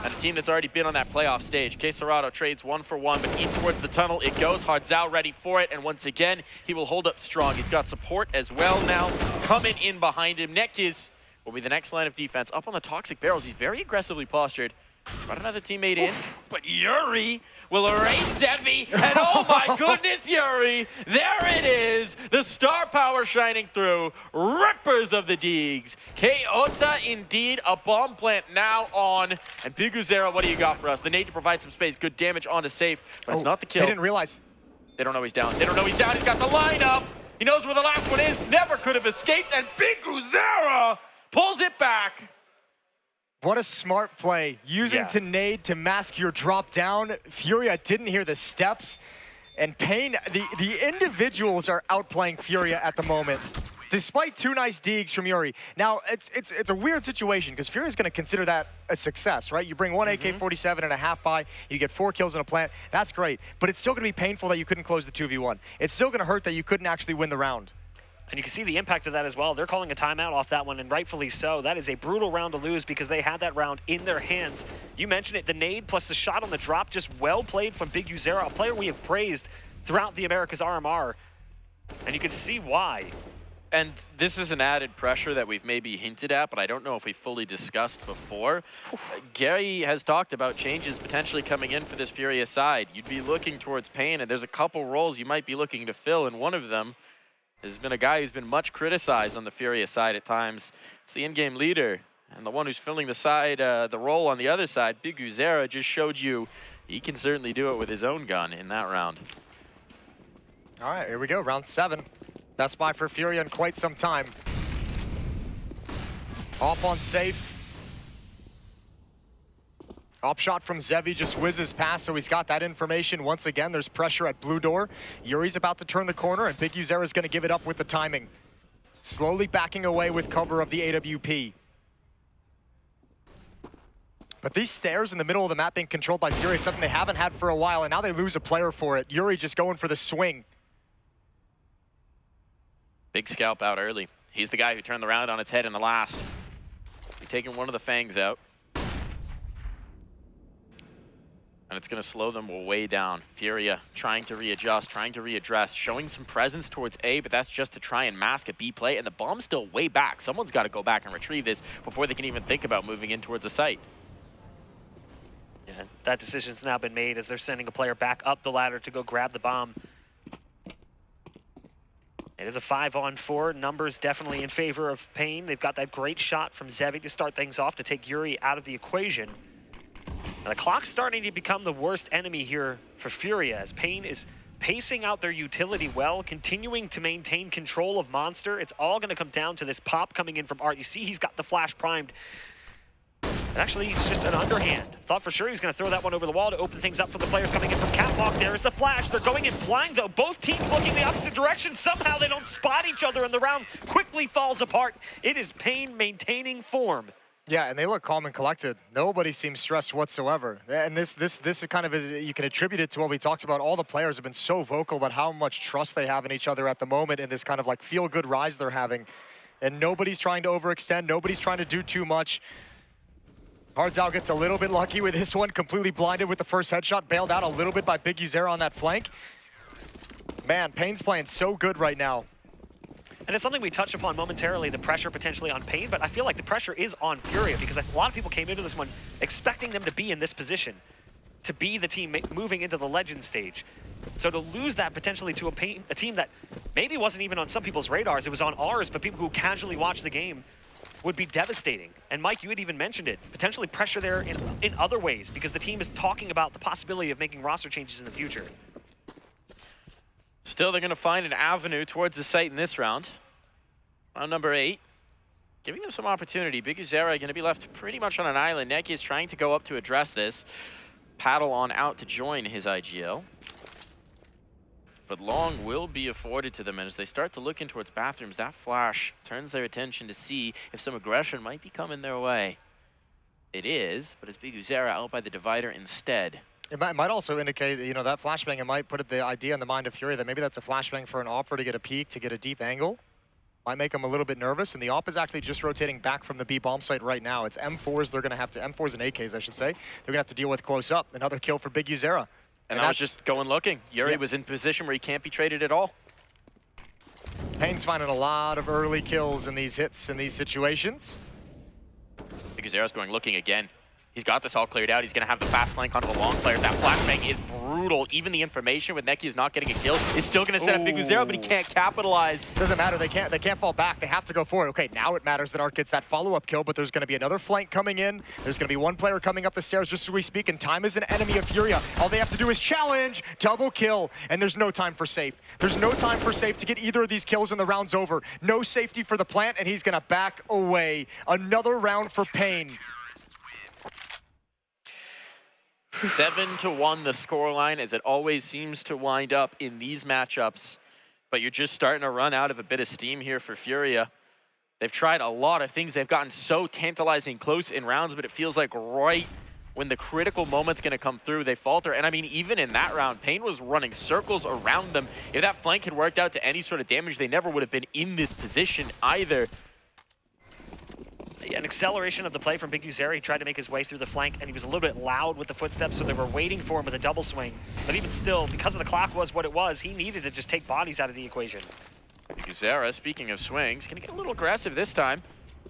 and a team that's already been on that playoff stage. Quesorado trades 1 for 1, but in towards the tunnel it goes. Hardzao ready for it, and once again, he will hold up strong. He's got support as well now coming in behind him. Nekiz will be the next line of defense. Up on the toxic barrels, he's very aggressively postured. Got another teammate in, but Yuri will erase Zevi, and oh my goodness, Yuri, there it is, the star power shining through, rippers of the Deegs. Keota indeed, a bomb plant now on, and Big Uzera, what do you got for us? The nade to provide some space, good damage onto safe, but it's not the kill. They didn't realize. They don't know he's down, they don't know he's down, he's got the lineup, he knows where the last one is, never could have escaped, and Big Uzera pulls it back. What a smart play. Using to nade to mask your drop down. FURIA didn't hear the steps. And Pain, the individuals are outplaying FURIA at the moment. Despite 2 nice digs from Yuri. Now, it's a weird situation because FURIA's going to consider that a success, right? You bring 1 AK-47 and a half by, you get 4 kills in a plant. That's great. But it's still going to be painful that you couldn't close the 2v1. It's still going to hurt that you couldn't actually win the round. And you can see the impact of that as well. They're calling a timeout off that one, and rightfully so. That is a brutal round to lose because they had that round in their hands. You mentioned it, the nade plus the shot on the drop, just well played from Big Uzera, a player we have praised throughout the Americas RMR. And you can see why. And this is an added pressure that we've maybe hinted at, but I don't know if we fully discussed before. Gary has talked about changes potentially coming in for this FURIA side. You'd be looking towards Pain, and there's a couple roles you might be looking to fill, and one of them has been a guy who's been much criticized on the FURIA side at times. It's the in-game leader, and the one who's filling the side, the role on the other side. Big Uzera just showed you he can certainly do it with his own gun in that round. All right, here we go, round 7. Best buy for FURIA in quite some time. Off on safe. Up shot from Zevi just whizzes past, so he's got that information. Once again, there's pressure at blue door. Yuri's about to turn the corner, and Big Uzera is going to give it up with the timing. Slowly backing away with cover of the AWP. But these stairs in the middle of the map being controlled by FURIA is something they haven't had for a while, and now they lose a player for it. Yuri just going for the swing. Big scalp out early. He's the guy who turned the round on its head in the last. He's taking one of the fangs out. And it's going to slow them way down. FURIA trying to readjust, trying to readdress, showing some presence towards A, but that's just to try and mask a B play, and the bomb's still way back. Someone's got to go back and retrieve this before they can even think about moving in towards the site. Yeah, that decision's now been made as they're sending a player back up the ladder to go grab the bomb. It is a 5-on-4. Numbers definitely in favor of Pain. They've got that great shot from Zevi to start things off to take Yuri out of the equation. And the clock's starting to become the worst enemy here for FURIA as Pain is pacing out their utility well, continuing to maintain control of Monster. It's all going to come down to this pop coming in from Art. You see he's got the flash primed. And actually, it's just an underhand. Thought for sure he was going to throw that one over the wall to open things up for the players coming in from Catwalk. There is the flash. They're going in blind, though. Both teams looking the opposite direction. Somehow they don't spot each other, and the round quickly falls apart. It is Pain maintaining form. Yeah, and they look calm and collected. Nobody seems stressed whatsoever. And this kind of is, you can attribute it to what we talked about. All the players have been so vocal about how much trust they have in each other at the moment in this kind of like feel-good rise they're having. And nobody's trying to overextend. Nobody's trying to do too much. Hardzao gets a little bit lucky with this one, completely blinded with the first headshot, bailed out a little bit by Big Uzera on that flank. Man, Pain's playing so good right now. And it's something we touched upon momentarily, the pressure potentially on Pain, but I feel like the pressure is on FURIA because a lot of people came into this one expecting them to be in this position, to be the team moving into the Legend stage. So to lose that potentially to a team that maybe wasn't even on some people's radars, it was on ours, but people who casually watch the game would be devastating. And Mike, you had even mentioned it, potentially pressure there in other ways because the team is talking about the possibility of making roster changes in the future. Still, they're going to find an avenue towards the site in this round. Round number 8. Giving them some opportunity. Big Uzera going to be left pretty much on an island. Neki is trying to go up to address this. Paddle on out to join his IGL. But long will be afforded to them, and as they start to look in towards bathrooms, that flash turns their attention to see if some aggression might be coming their way. It is, but it's Big Uzera out by the divider instead. It might also indicate, you know, that flashbang, it might put the idea in the mind of FURIA that maybe that's a flashbang for an Opera to get a peek, to get a deep angle. Might make them a little bit nervous, and the Op is actually just rotating back from the B bomb site right now. It's M4s they're going to have to, M4s and AKs, I should say, they're going to have to deal with close up. Another kill for Big Uzera. And I was just going looking. Yuri was in position where he can't be traded at all. Pain's finding a lot of early kills in these hits, in these situations. Big Uzera's going looking again. He's got this all cleared out. He's going to have the fast flank onto the long player. That flashbang is brutal. Even the information with Neki is not getting a kill is still going to set up Big Uzera, but he can't capitalize. Doesn't matter. They can't fall back. They have to go forward. Okay, now it matters that Arc gets that follow-up kill, but there's going to be another flank coming in. There's going to be one player coming up the stairs just as we speak, and time is an enemy of FURIA. All they have to do is challenge, double kill, and there's no time for safe. There's no time for safe to get either of these kills and the round's over. No safety for the plant, and he's going to back away. Another round for Pain. 7-1 the scoreline, as it always seems to wind up in these matchups. But you're just starting to run out of a bit of steam here for FURIA. They've tried a lot of things. They've gotten so tantalizing close in rounds, but it feels like right when the critical moment's going to come through, they falter. And I mean, even in that round, Pain was running circles around them. If that flank had worked out to any sort of damage, they never would have been in this position either. An acceleration of the play from Big Uzera. He tried to make his way through the flank, and he was a little bit loud with the footsteps, so they were waiting for him with a double swing. But even still, because of the clock was what it was, he needed to just take bodies out of the equation. Big Uzera, speaking of swings, gonna get a little aggressive this time.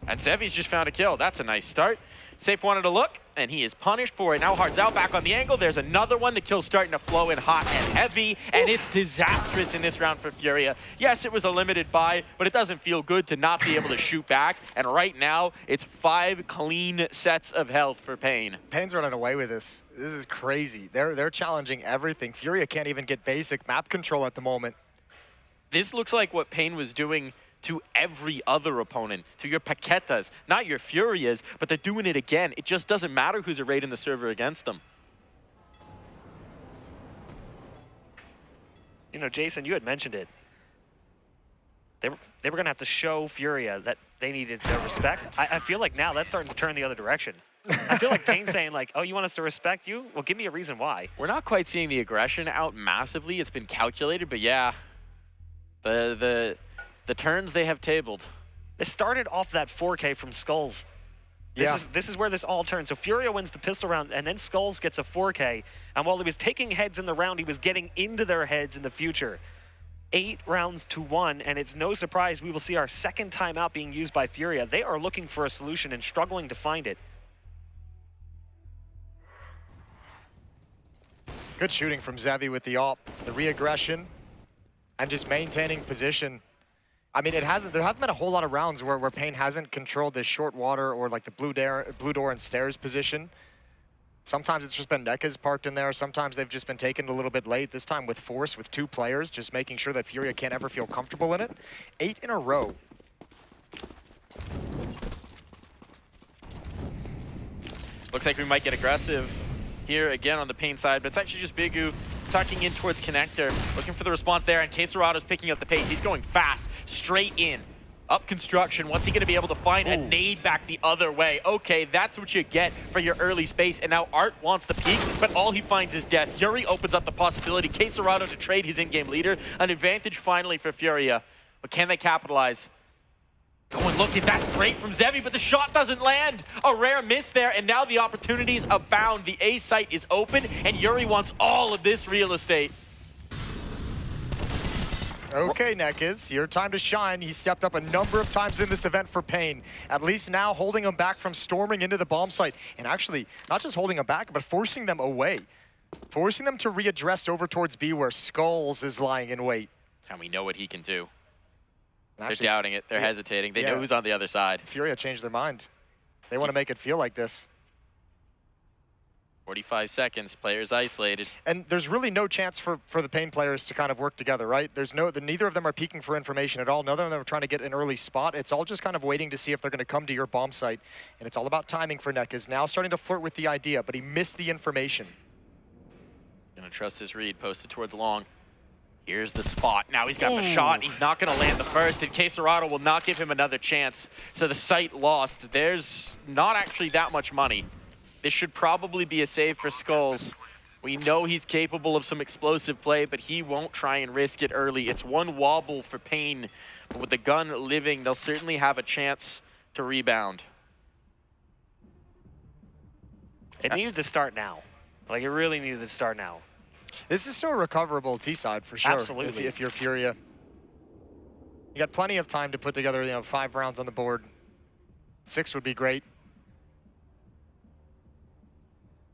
And Zevi's just found a kill. That's a nice start. Safe wanted to look, and he is punished for it. Now Hardzao back on the angle. There's another one. The kill's starting to flow in hot and heavy, and it's disastrous in this round for FURIA. Yes, it was a limited buy, but it doesn't feel good to not be able to shoot back. And right now, it's 5 clean sets of health for Pain. Pain's running away with this. This is crazy. They're challenging everything. FURIA can't even get basic map control at the moment. This looks like what Pain was doing to every other opponent, to your Paquetas, not your Furias, but they're doing it again. It just doesn't matter who's arrayed in the server against them. You know, Jason, you had mentioned it. They were going to have to show FURIA that they needed their respect. I feel like now that's starting to turn the other direction. I feel like Pain's saying like, oh, you want us to respect you? Well, give me a reason why. We're not quite seeing the aggression out massively. It's been calculated, but yeah, the turns they have tabled. It started off that 4K from Skulls. This is where this all turns. So FURIA wins the pistol round, and then Skulls gets a 4K. And while he was taking heads in the round, he was getting into their heads in the future. 8 rounds to 1, and it's no surprise we will see our second timeout being used by FURIA. They are looking for a solution and struggling to find it. Good shooting from Zevi with the op, the re-aggression, and just maintaining position. I mean, there haven't been a whole lot of rounds where Pain hasn't controlled this short water or like the blue door and stairs position. Sometimes it's just been Neka's parked in there. Sometimes they've just been taken a little bit late. This time with force, with 2 players, just making sure that FURIA can't ever feel comfortable in it. 8 in a row. Looks like we might get aggressive here again on the Pain side, but it's actually just Bigu tucking in towards Connector, looking for the response there, and Queserado's picking up the pace. He's going fast, straight in. Up construction. What's he going to be able to find? A nade back the other way. Okay, that's what you get for your early space. And now Art wants the peek, but all he finds is death. Yuri opens up the possibility. Quesarado to trade his in-game leader. An advantage finally for FURIA. But can they capitalize? Going looking, that's great from Zevi, but the shot doesn't land. A rare miss there, and now the opportunities abound. The A site is open, and Yuri wants all of this real estate. Okay, Nekiz, your time to shine. He stepped up a number of times in this event for Pain. At least now holding them back from storming into the bomb site. And actually, not just holding them back, but forcing them away. Forcing them to readdress over towards B where Skulls is lying in wait. And we know what he can do. Actually, they're doubting it. They're hesitating. They know who's on the other side. FURIA changed their mind. They want to make it feel like this. 45 seconds, players isolated. And there's really no chance for the Pain players to kind of work together, right? Neither of them are peeking for information at all. None of them are trying to get an early spot. It's all just kind of waiting to see if they're going to come to your bomb site. And it's all about timing for Nekiz. Now starting to flirt with the idea, but he missed the information. Gonna trust his read, posted towards long. Here's the spot. Now he's got the shot. He's not going to land the first, and Quesarado will not give him another chance. So the site lost. There's not actually that much money. This should probably be a save for Skulls. We know he's capable of some explosive play, but he won't try and risk it early. It's one wobble for Pain, but with the gun living, they'll certainly have a chance to rebound. It needed to start now. Like, it really needed to start now. This is still a recoverable T-side for sure. Absolutely. If you're FURIA. You got plenty of time to put together, 5 rounds on the board. 6 would be great.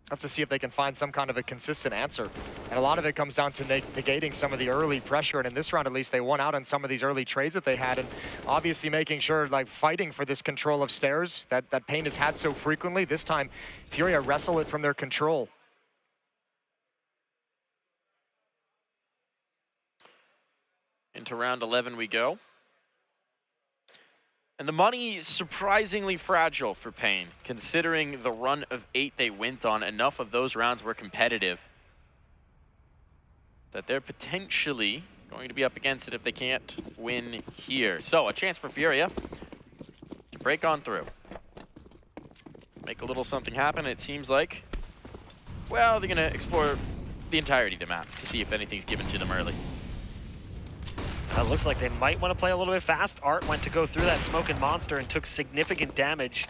Have to see if they can find some kind of a consistent answer. And a lot of it comes down to negating some of the early pressure. And in this round, at least, they won out on some of these early trades that they had. And obviously making sure, fighting for this control of stairs that Pain has had so frequently. This time, FURIA wrestle it from their control. Into round 11 we go. And the money is surprisingly fragile for Pain, considering the run of 8 they went on. Enough of those rounds were competitive that they're potentially going to be up against it if they can't win here. So a chance for FURIA to break on through. Make a little something happen, it seems like. Well, they're going to explore the entirety of the map to see if anything's given to them early. It looks like they might want to play a little bit fast. Art went to go through that smoking monster and took significant damage.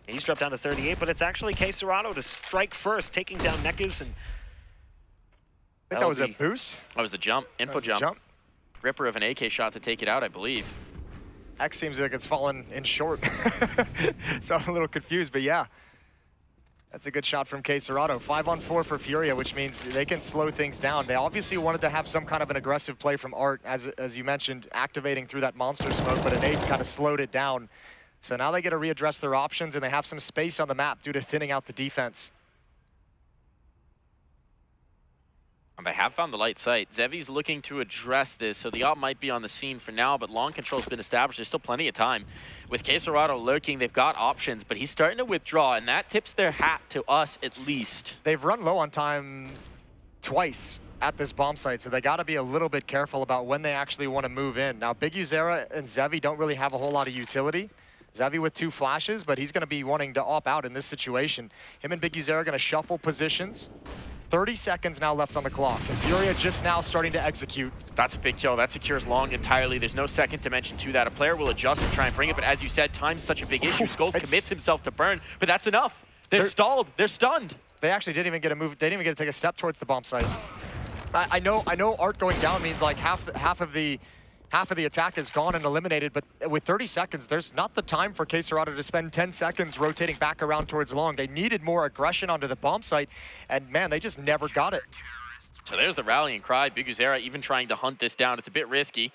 He's dropped down to 38, but it's actually Quesarado to strike first, taking down Nekiz. And I think that was a boost. That was the jump, info jump. Ripper of an AK shot to take it out, I believe. X seems like it's fallen in short. So I'm a little confused, but yeah. That's a good shot from Quesarado. 5-on-4 for FURIA, which means they can slow things down. They obviously wanted to have some kind of an aggressive play from Art, as you mentioned, activating through that monster smoke, but an 8 kind of slowed it down. So now they get to readdress their options, and they have some space on the map due to thinning out the defense. And they have found the light site. Zevi's looking to address this, so the op might be on the scene for now, but long control's been established. There's still plenty of time. With Quesarado lurking, they've got options, but he's starting to withdraw, and that tips their hat to us at least. They've run low on time twice at this bomb site, so they got to be a little bit careful about when they actually want to move in. Now, Big Uzera and Zevi don't really have a whole lot of utility. Zevi with 2 flashes, but he's going to be wanting to op out in this situation. Him and Big Uzera are going to shuffle positions. 30 seconds now left on the clock, and FURIA just now starting to execute. That's a big kill. That secures long entirely. There's no second dimension to that. A player will adjust and try and bring it, but as you said, time's such a big issue. Skulls commits himself to burn, but that's enough. They're stalled. They're stunned. They actually didn't even get a move. They didn't even get to take a step towards the bomb site. I know Art going down means like half of the attack is gone and eliminated, but with 30 seconds, there's not the time for Quesarado to spend 10 seconds rotating back around towards long. They needed more aggression onto the bomb site, and man, they just never got it. So there's the rallying cry. Big Uzera even trying to hunt this down. It's a bit risky,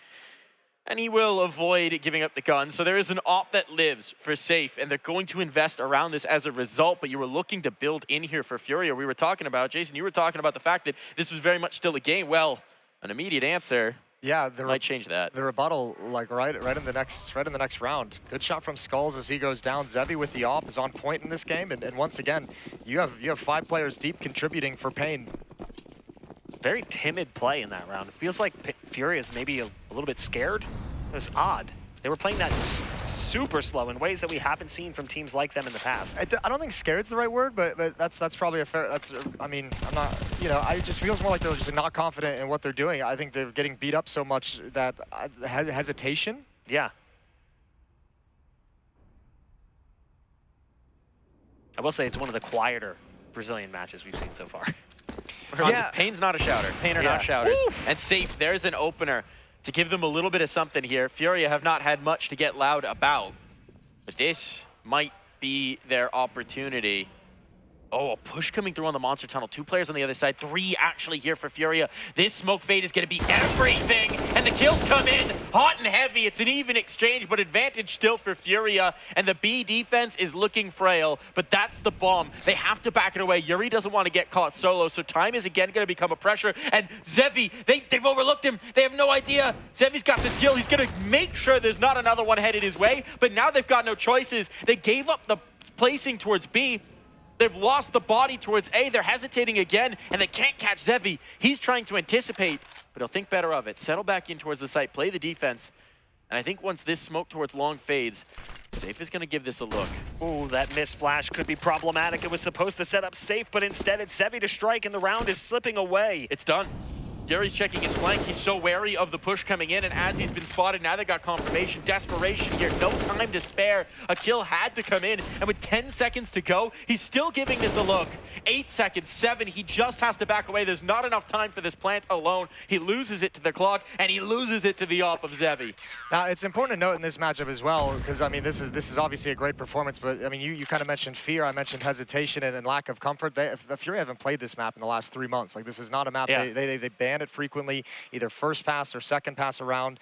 and he will avoid giving up the gun. So there is an op that lives for safe, and they're going to invest around this as a result, but you were looking to build in here for FURIA. We were talking about, Jason, you were talking about the fact that this was very much still a game. Well, an immediate answer. Yeah, might change that. The rebuttal, like right in the next round. Good shot from Skulls as he goes down. Zevi with the op is on point in this game, and once again, you have 5 players deep contributing for Pain. Very timid play in that round. It feels like FURIA is maybe a little bit scared. It was odd. They were playing that super slow in ways that we haven't seen from teams like them in the past. I don't think scared's the right word, but that's probably a fair. I mean, I'm not. You know, it just feels more like they're just not confident in what they're doing. I think they're getting beat up so much that hesitation. Yeah. I will say it's one of the quieter Brazilian matches we've seen so far. Yeah, Pain's not a shouter. Pain are not shouters. And Safe, there's an opener to give them a little bit of something here. FURIA have not had much to get loud about, but this might be their opportunity. Oh, a push coming through on the Monster Tunnel. 2 players on the other side. 3 actually here for FURIA. This smoke fade is going to be everything. And the kills come in hot and heavy. It's an even exchange, but advantage still for FURIA. And the B defense is looking frail, but that's the bomb. They have to back it away. Yuri doesn't want to get caught solo, so time is again going to become a pressure. And Zevi, they've overlooked him. They have no idea. Zevi's got this kill. He's going to make sure there's not another one headed his way, but now they've got no choices. They gave up the placing towards B. They've lost the body towards A. They're hesitating again, and they can't catch Zevi. He's trying to anticipate, but he'll think better of it. Settle back in towards the site, play the defense. And I think once this smoke towards long fades, Safe is going to give this a look. Ooh, that missed flash could be problematic. It was supposed to set up Safe, but instead it's Zevi to strike, and the round is slipping away. It's done. Yuri's checking his flank. He's so wary of the push coming in, and as he's been spotted, now they got confirmation. Desperation here. No time to spare. A kill had to come in, and with 10 seconds to go, he's still giving this a look. 8 seconds, 7. He just has to back away. There's not enough time for this plant alone. He loses it to the clock, and he loses it to the op of Zevi. Now, it's important to note in this matchup as well, because, I mean, this is obviously a great performance, but, I mean, you kind of mentioned fear. I mentioned hesitation and lack of comfort. The FURIA haven't played this map in the last 3 months. Like, this is not a map they banned it frequently, either first pass or second pass around.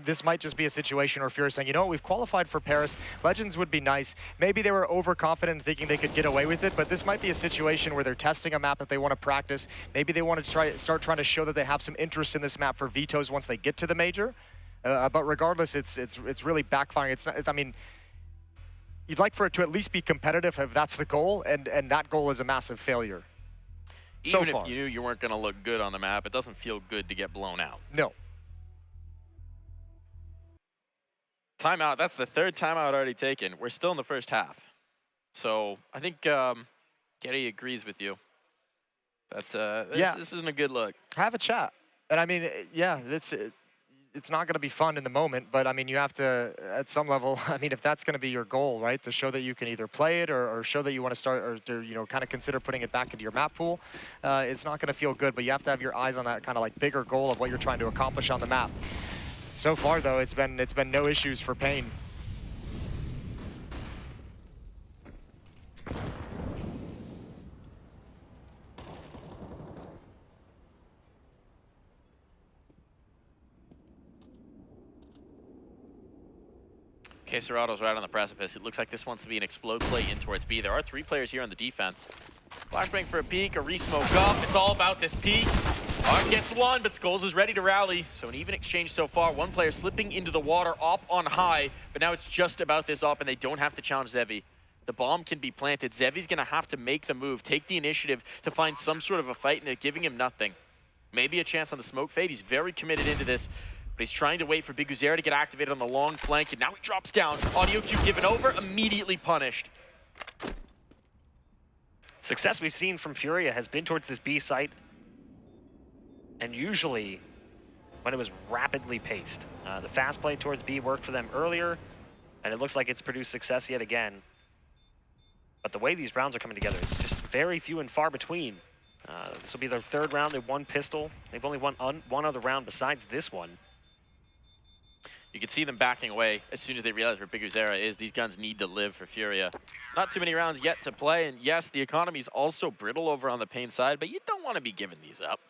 This might just be a situation where FURIA is saying, you know what, we've qualified for Paris. Legends would be nice. Maybe they were overconfident thinking they could get away with it, but this might be a situation where they're testing a map that they want to practice. Maybe they want to start trying to show that they have some interest in this map for vetoes once they get to the major. But regardless, it's really backfiring. It's not. I mean, you'd like for it to at least be competitive if that's the goal, and that goal is a massive failure. Even if you knew you weren't going to look good on the map, it doesn't feel good to get blown out. No. Timeout. That's the 3rd timeout already taken. We're still in the first half. So I think Getty agrees with you that this isn't a good look. Have a chat. And I mean, yeah, it's not going to be fun in the moment, but I mean, you have to, at some level, I mean, if that's going to be your goal, right, to show that you can either play it or show that you want to start, or to, you know, kind of consider putting it back into your map pool, it's not going to feel good, but you have to have your eyes on that kind of like bigger goal of what you're trying to accomplish on the map. So far, though, it's been no issues for Pain. Cerato's right on the precipice. It looks like this wants to be an explode play in towards B. There are 3 players here on the defense. Flashbang for a peek, a re-smoke up. It's all about this peek. Arm gets one, but Skulls is ready to rally. So an even exchange so far. 1 player slipping into the water, op on high. But now it's just about this op, and they don't have to challenge Zevi. The bomb can be planted. Zevi's going to have to make the move, take the initiative to find some sort of a fight, and they're giving him nothing. Maybe a chance on the smoke fade. He's very committed into this. But he's trying to wait for Big Uzera to get activated on the long flank, and now he drops down. Audio 2 given over, immediately punished. Success we've seen from FURIA has been towards this B site, and usually when it was rapidly paced. The fast play towards B worked for them earlier, and it looks like it's produced success yet again. But the way these rounds are coming together is just very few and far between. This will be their 3rd round. They've won pistol. They've only won one other round besides this one. You can see them backing away as soon as they realize where Big Uzera is. These guns need to live for FURIA. Not too many rounds yet to play, and yes, the economy's also brittle over on the Pain side, but you don't want to be giving these up.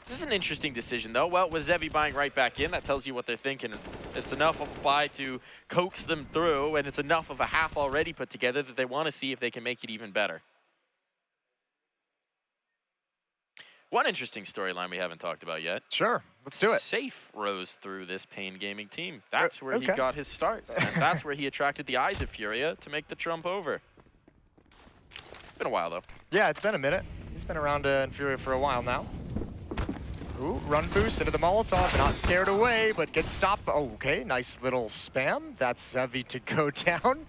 This is an interesting decision, though. Well, with Zevi buying right back in, that tells you what they're thinking. It's enough of a buy to coax them through, and it's enough of a half already put together that they want to see if they can make it even better. One interesting storyline we haven't talked about yet. Sure, let's do it. Safe rose through this Pain Gaming team. That's where he got his start. And that's where he attracted the eyes of FURIA to make the trump over. It's been a while, though. Yeah, it's been a minute. He's been around in FURIA for a while now. Ooh, run boost into the Molotov, not scared away, but gets stopped. Oh, okay, nice little spam. That's Zevi to go down.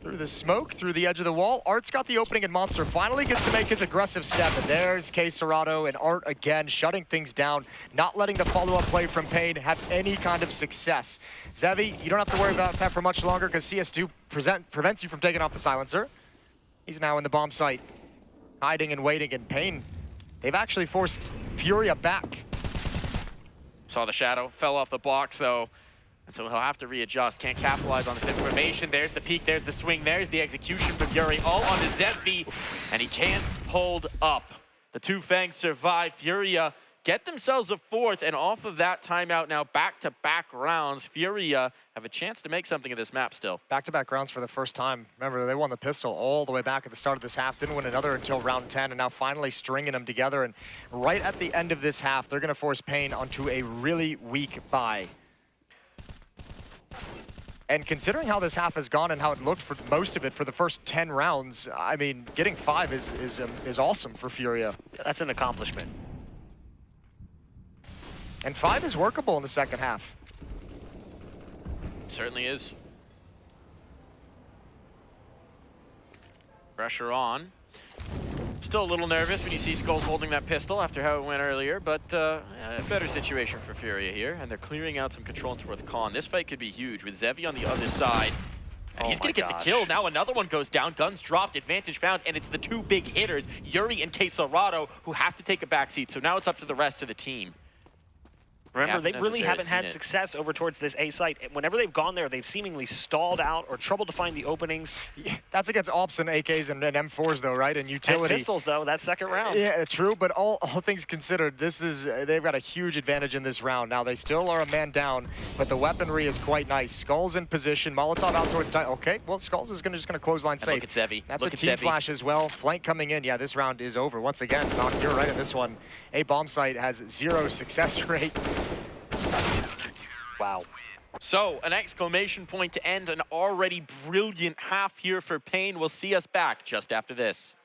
Through the smoke, through the edge of the wall. Art's got the opening, and Monster finally gets to make his aggressive step. And there's K Serrato and Art again, shutting things down, not letting the follow-up play from Pain have any kind of success. Zevi, you don't have to worry about that for much longer because CS2 prevents you from taking off the silencer. He's now in the bomb site, hiding and waiting. And Pain, they've actually forced FURIA back. Saw the shadow, fell off the box though. And so he'll have to readjust, can't capitalize on this information. There's the peek, there's the swing, there's the execution from Fury, all on the Zevi, and he can't hold up. The two Fangs survive. Furia get themselves a fourth, and off of that timeout now, back-to-back rounds. Furia have a chance to make something of this map still. Back-to-back rounds for the first time. Remember, they won the pistol all the way back at the start of this half, didn't win another until round 10, and now finally stringing them together. And right at the end of this half, they're gonna force Pain onto a really weak bye. And considering how this half has gone and how it looked for most of it for the first 10 rounds, I mean, getting 5 is awesome for Furia. That's an accomplishment. And 5 is workable in the second half. Certainly is. Pressure on. Still a little nervous when you see Skulls holding that pistol after how it went earlier, but a better situation for Furia here, and they're clearing out some control towards Khan. This fight could be huge with Zevi on the other side. And he's going to get the kill. Now another one goes down. Guns dropped, advantage found, and it's the two big hitters, Yuri and K Serrato, who have to take a backseat. So now it's up to the rest of the team. Remember, they really haven't had success over towards this A site. Whenever they've gone there, they've seemingly stalled out or troubled to find the openings. Yeah, that's against AWPs and AKs and M4s, though, right? And utility. And pistols, though, that second round. Yeah, true, but all things considered, they've got a huge advantage in this round. Now, they still are a man down, but the weaponry is quite nice. Skulls in position, Molotov out towards Okay, well, Skulls is just going to clothesline safe. Look at Zevi. That's a team flash as well. Flank coming in. Yeah, this round is over. Once again, Knock, you're right in this one. A bomb site has 0 success rate. Wow. So, an exclamation point to end an already brilliant half here for Pain. We'll see us back just after this.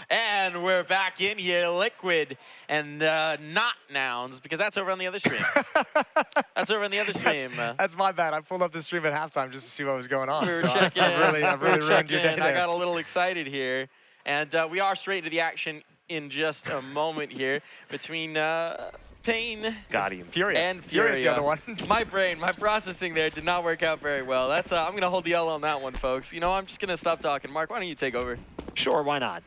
And we're back in here, Liquid, and not Nouns, because that's over on the other stream. That's over on the other stream. That's my bad. I pulled up the stream at halftime just to see what was going on. We were So checking in. I've really ruined your day I there. got a little excited here. And we are straight into the action in just a moment here between Pain Got him. Furia. and Furia's the other one. My brain, my processing there did not work out very well. That's I'm going to hold the L on that one, folks. You know, I'm just going to stop talking. Mark, why don't you take over? Sure, why not?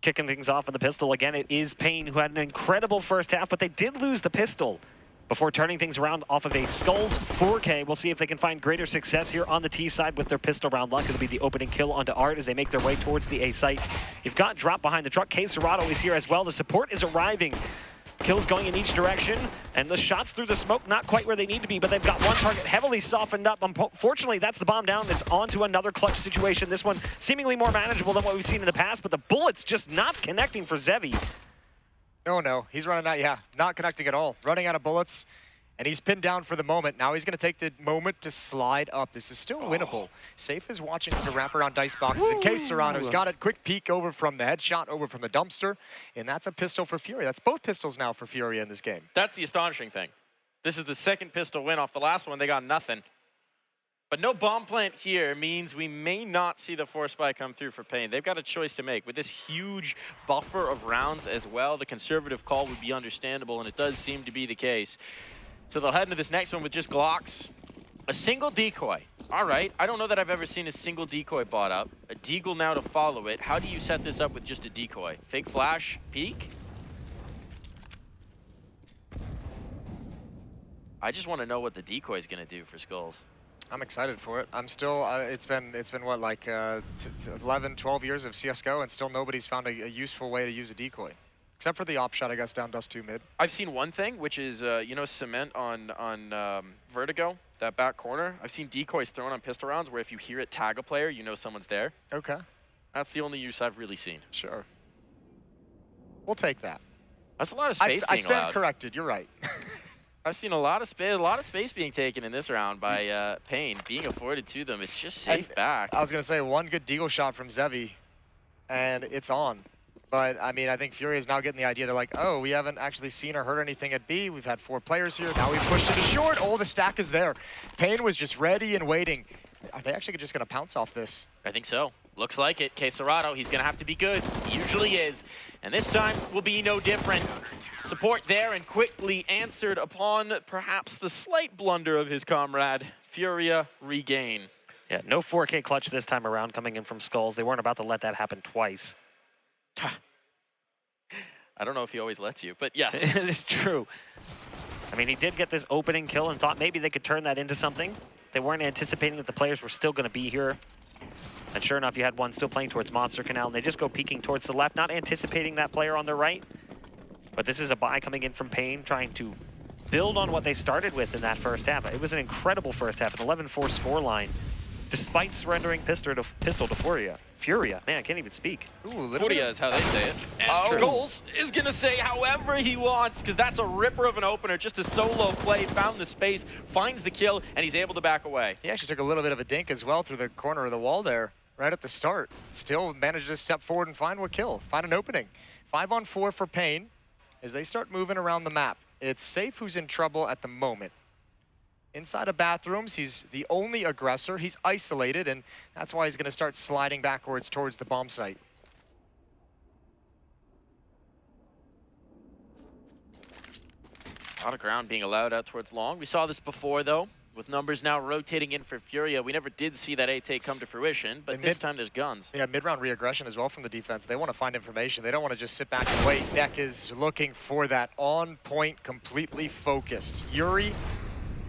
Kicking things off in the pistol again, it is Pain, who had an incredible first half, but they did lose the pistol before turning things around off of a Skulls 4K. We'll see if they can find greater success here on the T side with their pistol round luck. It'll be the opening kill onto Art as they make their way towards the A site. You've got Drop behind the truck. K Serato is here as well. The support is arriving. Kills going in each direction, and the shots through the smoke not quite where they need to be, but they've got one target heavily softened up. Unfortunately, that's the bomb down. It's on to another clutch situation. This one seemingly more manageable than what we've seen in the past, but the bullets just not connecting for Zevi. No, he's running out, not connecting at all. Running out of bullets, and he's pinned down for the moment. Now he's going to take the moment to slide up. This is still winnable. Safe is watching the wraparound dice boxes in case Serrano's got it. Quick peek over from the headshot, over from the dumpster, and that's a pistol for Furia. That's both pistols now for Furia in this game. That's the astonishing thing. This is the second pistol win off the last one. They got nothing. But no bomb plant here means we may not see the force spy come through for Pain. They've got a choice to make. With this huge buffer of rounds as well, the conservative call would be understandable, and it does seem to be the case. So they'll head into this next one with just Glocks. A single decoy. All right, I don't know that I've ever seen a single decoy bought up. A deagle now to follow it. How do you set this up with just a decoy? Fake flash, peek? I just want to know what the decoy is going to do for Skulls. I'm excited for it. I'm still, it's been what, like 11, 12 years of CSGO, and still nobody's found a useful way to use a decoy. Except for the op shot, I guess, down dust 2 mid. I've seen one thing, which is, you know, cement on Vertigo, that back corner. I've seen decoys thrown on pistol rounds where if you hear it tag a player, you know someone's there. Okay. That's the only use I've really seen. Sure. We'll take that. That's a lot of space I being stand allowed. corrected, you're right. I've seen a lot of space being taken in this round by Pain, being afforded to them. It's just safe back. I was going to say, one good deagle shot from Zevi, and it's on. But, I mean, I think Furia is now getting the idea. They're like, oh, we haven't actually seen or heard anything at B. We've had 4 players here. Now we pushed it to short. Oh, the stack is there. Pain was just ready and waiting. Are they actually just going to pounce off this? I think so. Looks like it. K Serato, he's going to have to be good. He usually is. And this time will be no different. Support there and quickly answered upon perhaps the slight blunder of his comrade. Furia regain. Yeah, no 4K clutch this time around coming in from Skulls. They weren't about to let that happen twice. I don't know if he always lets you, but yes. It's true. I mean, he did get this opening kill and thought maybe they could turn that into something. They weren't anticipating that the players were still going to be here. And sure enough, you had one still playing towards Monster Canal, and they just go peeking towards the left, not anticipating that player on their right. But this is a buy coming in from Pain, trying to build on what they started with in that first half. It was an incredible first half, an 11-4 scoreline, despite surrendering pistol to Furia. Furia, man, I can't even speak. Ooh, Furia is how they say it. And Skulls is going to say however he wants, because that's a ripper of an opener. Just a solo play, found the space, finds the kill, and he's able to back away. He actually took a little bit of a dink as well through the corner of the wall there, right at the start. Still managed to step forward and find what kill, find an opening. 5-on-4 for Pain as they start moving around the map. It's Safe who's in trouble at the moment. Inside of bathrooms, he's the only aggressor. He's isolated, and that's why he's going to start sliding backwards towards the bomb site. A lot of ground being allowed out towards long. We saw this before, though, with numbers now rotating in for Furia. We never did see that A-take come to fruition, but this time there's guns. Yeah, mid-round re-aggression as well from the defense. They want to find information. They don't want to just sit back and wait. Neck is looking for that on point, completely focused. Yuri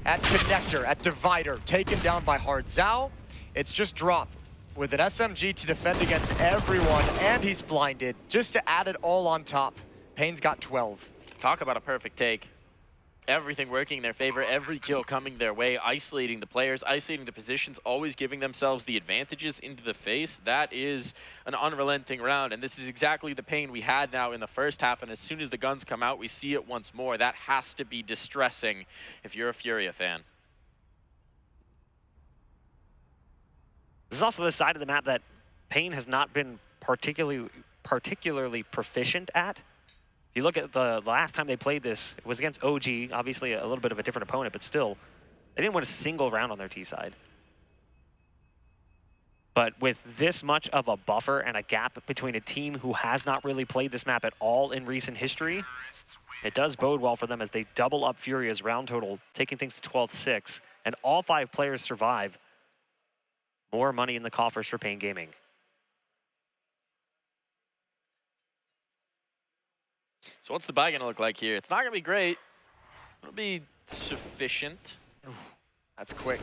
at connector, at divider, taken down by Hard Zhao. It's just drop with an SMG to defend against everyone, and he's blinded. Just to add it all on top, Pain's got 12. Talk about a perfect take. Everything working in their favor, every kill coming their way, isolating the players, isolating the positions, always giving themselves the advantages into the face. That is an unrelenting round, and this is exactly the Pain we had now in the first half, and as soon as the guns come out, we see it once more. That has to be distressing if you're a Furia fan. This is also the side of the map that Pain has not been particularly proficient at. If you look at the last time they played this, it was against OG, obviously a little bit of a different opponent, but still, they didn't win a single round on their T side. But with this much of a buffer and a gap between a team who has not really played this map at all in recent history, it does bode well for them as they double up Furia's round total, taking things to 12-6, and all 5 players survive. More money in the coffers for Pain Gaming. So what's the buy going to look like here? It's not going to be great. It'll be sufficient. That's quick.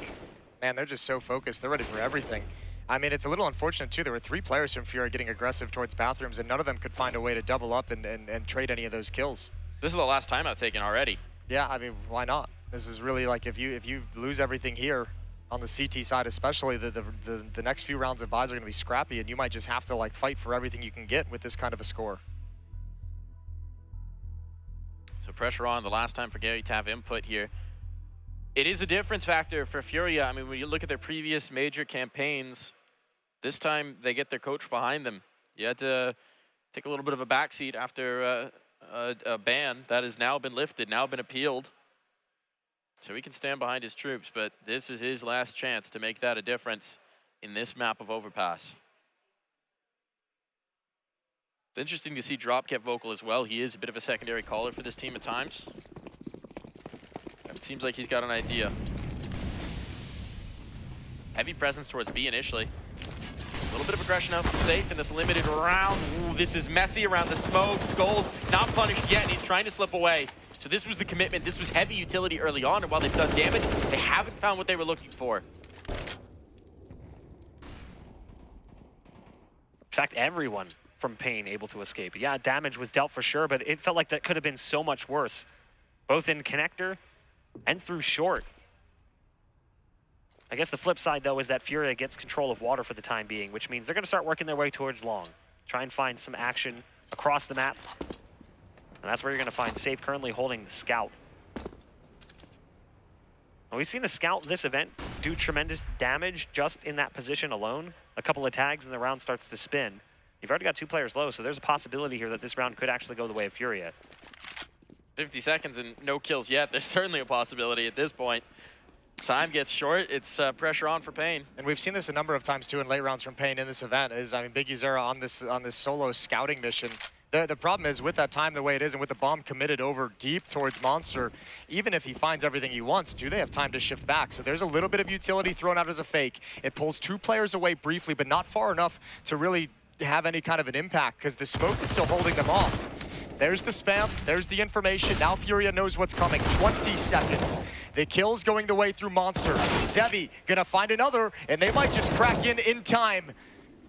Man, they're just so focused. They're ready for everything. I mean, it's a little unfortunate, too. There were 3 players from FURIA getting aggressive towards bathrooms, and none of them could find a way to double up and trade any of those kills. This is the last timeout taken already. Yeah, I mean, why not? This is really like if you lose everything here on the CT side, especially the next few rounds of buys are going to be scrappy, and you might just have to like fight for everything you can get with this kind of a score. So pressure on the last time for Gary to have input here. It is a difference factor for FURIA. I mean, when you look at their previous major campaigns, this time they get their coach behind them. You had to take a little bit of a backseat after a ban that has now been lifted, now been appealed. So he can stand behind his troops, but this is his last chance to make that a difference in this map of Overpass. It's interesting to see Drop get vocal as well. He is a bit of a secondary caller for this team at times. It seems like he's got an idea. Heavy presence towards B initially. A little bit of aggression out from Safe in this limited round. Ooh, this is messy around the smoke. Skulls not punished yet, and he's trying to slip away. So this was the commitment. This was heavy utility early on, and while they've done damage, they haven't found what they were looking for. In fact, everyone from Pain able to escape. Yeah, damage was dealt for sure, but it felt like that could have been so much worse, both in connector and through short. I guess the flip side, though, is that FURIA gets control of water for the time being, which means they're going to start working their way towards long. Try and find some action across the map. And that's where you're going to find Safe currently holding the Scout. And we've seen the Scout in this event do tremendous damage just in that position alone. A couple of tags and the round starts to spin. You've already got 2 players low, so there's a possibility here that this round could actually go the way of FURIA. 50 seconds and no kills yet. There's certainly a possibility at this point. Time gets short. It's pressure on for Pain. And we've seen this a number of times too in late rounds from Pain in this event. I mean, Big Uzera on this solo scouting mission. The problem is with that time the way it is and with the bomb committed over deep towards Monster, even if he finds everything he wants, do they have time to shift back? So there's a little bit of utility thrown out as a fake. It pulls 2 players away briefly, but not far enough to really have any kind of an impact because the smoke is still holding them off. There's the spam, there's the information. Now FURIA knows what's coming. 20 seconds. The kill's going the way through Monster. Zevi gonna find another, and they might just crack in time.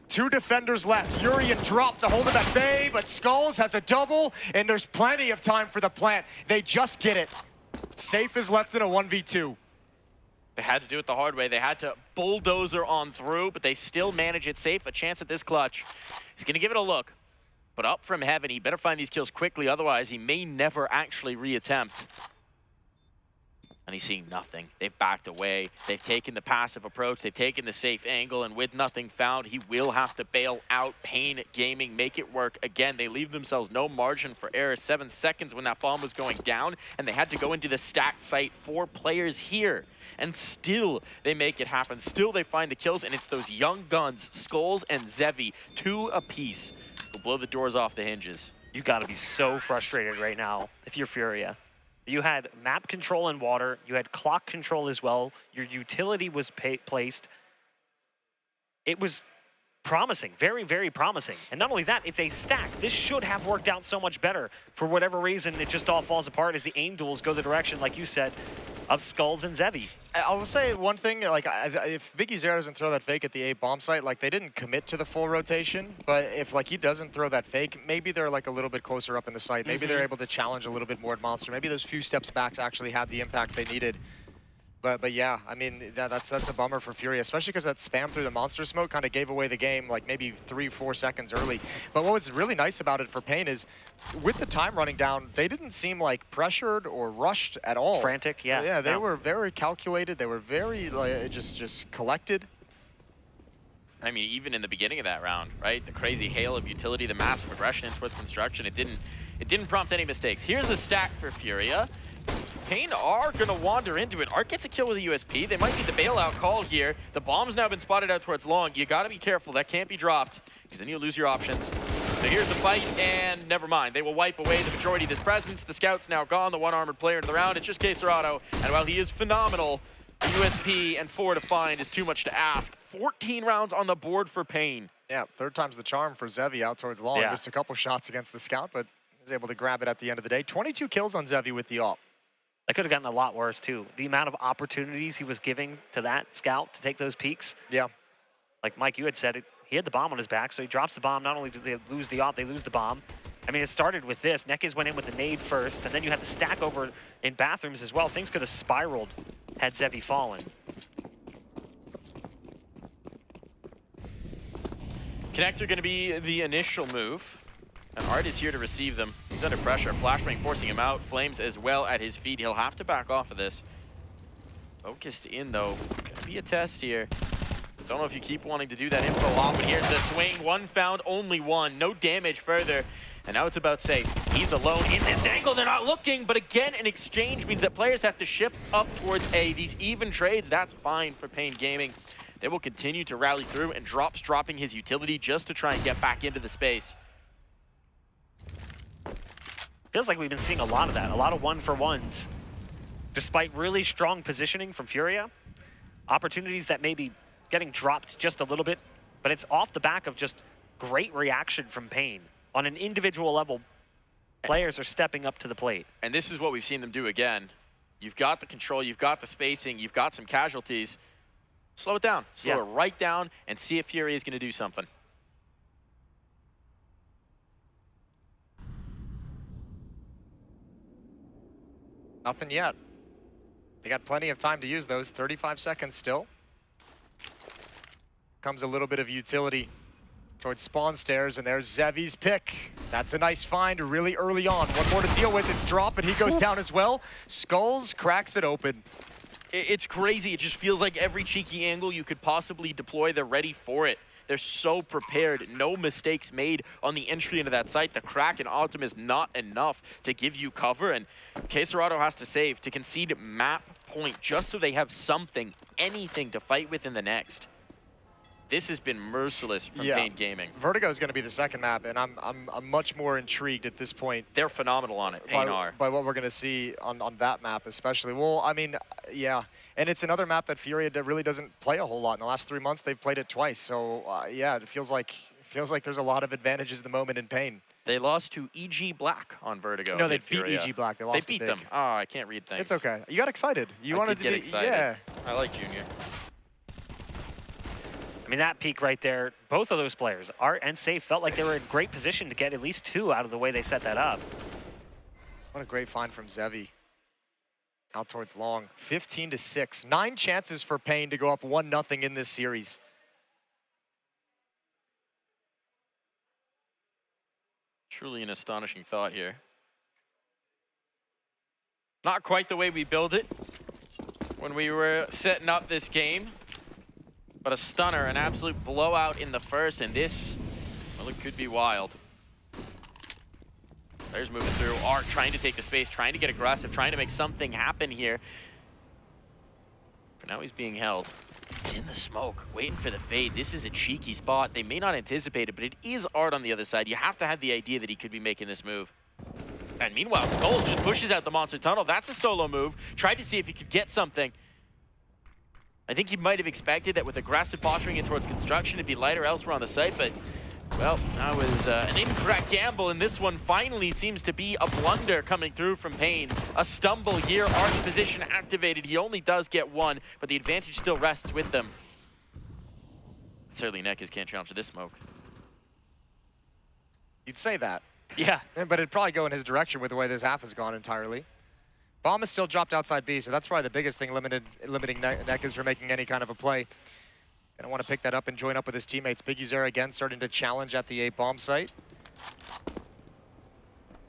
2 defenders left. FURIA dropped to hold him at bay, but Skulls has a double, and there's plenty of time for the plant. They just get it. Safe is left in a 1v2. They had to do it the hard way. They had to bulldozer on through, but they still manage it safe. A chance at this clutch. He's gonna give it a look. But up from heaven, he better find these kills quickly, otherwise he may never actually reattempt. And he's seeing nothing. They've backed away. They've taken the passive approach. They've taken the safe angle, and with nothing found, he will have to bail out. Pain Gaming make it work again. They leave themselves no margin for error. 7 seconds when that bomb was going down, and they had to go into the stacked site. 4 players here, and still they make it happen. Still they find the kills, and it's those young guns, Skulls and Zevi, 2 apiece, will blow the doors off the hinges. You got to be so frustrated right now if you're FURIA. You had map control in water, you had clock control as well, your utility was placed. It was promising, very, very promising. And not only that, it's a stack. This should have worked out so much better. For whatever reason, it just all falls apart as the aim duels go the direction, like you said, of Skulls and Zevi. I'll say one thing, like, if Big Uzera doesn't throw that fake at the A bomb site, like, they didn't commit to the full rotation, but if, like, he doesn't throw that fake, maybe they're, like, a little bit closer up in the site. Maybe they're able to challenge a little bit more at Monster. Maybe those few steps back actually had the impact they needed. But yeah, I mean, that's a bummer for FURIA, especially because that spam through the Monster smoke kind of gave away the game, like, maybe 3-4 seconds early. But what was really nice about it for Pain is, with the time running down, they didn't seem, like, pressured or rushed at all. Frantic, yeah. Yeah, they were very calculated. They were very, like, just collected. I mean, even in the beginning of that round, right? The crazy hail of utility, the massive aggression towards construction, it didn't prompt any mistakes. Here's the stack for FURIA. Pain are gonna wander into it. Art gets a kill with a USP. They might need the bailout call here. The bomb's now been spotted out towards long. You gotta be careful, that can't be dropped, because then you'll lose your options. So here's the fight, and never mind. They will wipe away the majority of his presence. The scout's now gone, the one armored player into the round. It's just Caserado, and while he is phenomenal, a USP and 4 to find is too much to ask. 14 rounds on the board for Pain. Yeah, third time's the charm for Zevi out towards long. Yeah. Missed a couple shots against the scout, but was able to grab it at the end of the day. 22 kills on Zevi with the AWP. That could have gotten a lot worse, too. The amount of opportunities he was giving to that scout to take those peeks. Yeah. Like Mike, you had said, he had the bomb on his back, so he drops the bomb. Not only do they lose the AWP, they lose the bomb. I mean, it started with this. Nekis went in with the nade first, and then you had the stack over in bathrooms as well. Things could have spiraled had Zevi fallen. Connector going to be the initial move. And Art is here to receive them. He's under pressure. Flashbang forcing him out. Flames as well at his feet. He'll have to back off of this. Focused in, though. Gonna be a test here. Don't know if you keep wanting to do that info off, but here's the swing. One found, only one. No damage further. And now it's about safe. He's alone in this angle. They're not looking, but again, an exchange means that players have to shift up towards A. These even trades, that's fine for Pain Gaming. They will continue to rally through, and dropping his utility just to try and get back into the space. Feels like we've been seeing a lot of that, a lot of one-for-ones. Despite really strong positioning from FURIA, opportunities that may be getting dropped just a little bit, but it's off the back of just great reaction from Pain. On an individual level, players are stepping up to the plate. And this is what we've seen them do again. You've got the control, you've got the spacing, you've got some casualties. Slow it down, slow it right down, and see if FURIA is gonna do something. Nothing yet. They got plenty of time to use those. 35 seconds still. Comes a little bit of utility towards spawn stairs, and there's Zevi's pick. That's a nice find really early on. One more to deal with. It's drop, and he goes down as well. Skulls cracks it open. It's crazy. It just feels like every cheeky angle you could possibly deploy, they're ready for it. They're so prepared. No mistakes made on the entry into that site. The crack in Autumn is not enough to give you cover, and Caserado has to save to concede map point just so they have something, anything to fight with in the next. This has been merciless from Pain Gaming. Vertigo is going to be the second map, and I'm much more intrigued at this point. They're phenomenal on it, Pain are. By what we're going to see on that map especially. Well, I mean, yeah. And it's another map that FURIA really doesn't play a whole lot. In the last 3 months, they've played it twice. So, yeah, it feels like there's a lot of advantages at the moment in Pain. They lost to EG Black on Vertigo. No, they beat EG Black. They lost They beat them. Oh, I can't read things. It's okay. You got excited. You wanted to get excited. Yeah. I like Junior. I mean, that peak right there, both of those players, Art and Safe, felt like they were in great position to get at least 2 out of the way they set that up. What a great find from Zevi. Out towards long. 15-6. 9 chances for Pain to go up 1-0 in this series. Truly an astonishing thought here. Not quite the way we built it when we were setting up this game. But a stunner, an absolute blowout in the first, and this, well, it could be wild. Players moving through. Art trying to take the space, trying to get aggressive, trying to make something happen here. For now, he's being held. He's in the smoke, waiting for the fade. This is a cheeky spot. They may not anticipate it, but it is Art on the other side. You have to have the idea that he could be making this move. And meanwhile, Skulls just pushes out the monster tunnel. That's a solo move. Tried to see if he could get something. I think he might have expected that with aggressive posturing in towards construction, it'd be lighter elsewhere on the site, but, well, that was an incorrect gamble, and this one finally seems to be a blunder coming through from Pain. A stumble here, Art's position activated. He only does get 1, but the advantage still rests with them. Certainly Nekis can't challenge this smoke. You'd say that. Yeah. But it'd probably go in his direction with the way this half has gone entirely. Bomb is still dropped outside B, so that's probably the biggest thing limiting Nekis from making any kind of a play. Gonna want to pick that up and join up with his teammates. Big Uzera again starting to challenge at the A bomb site.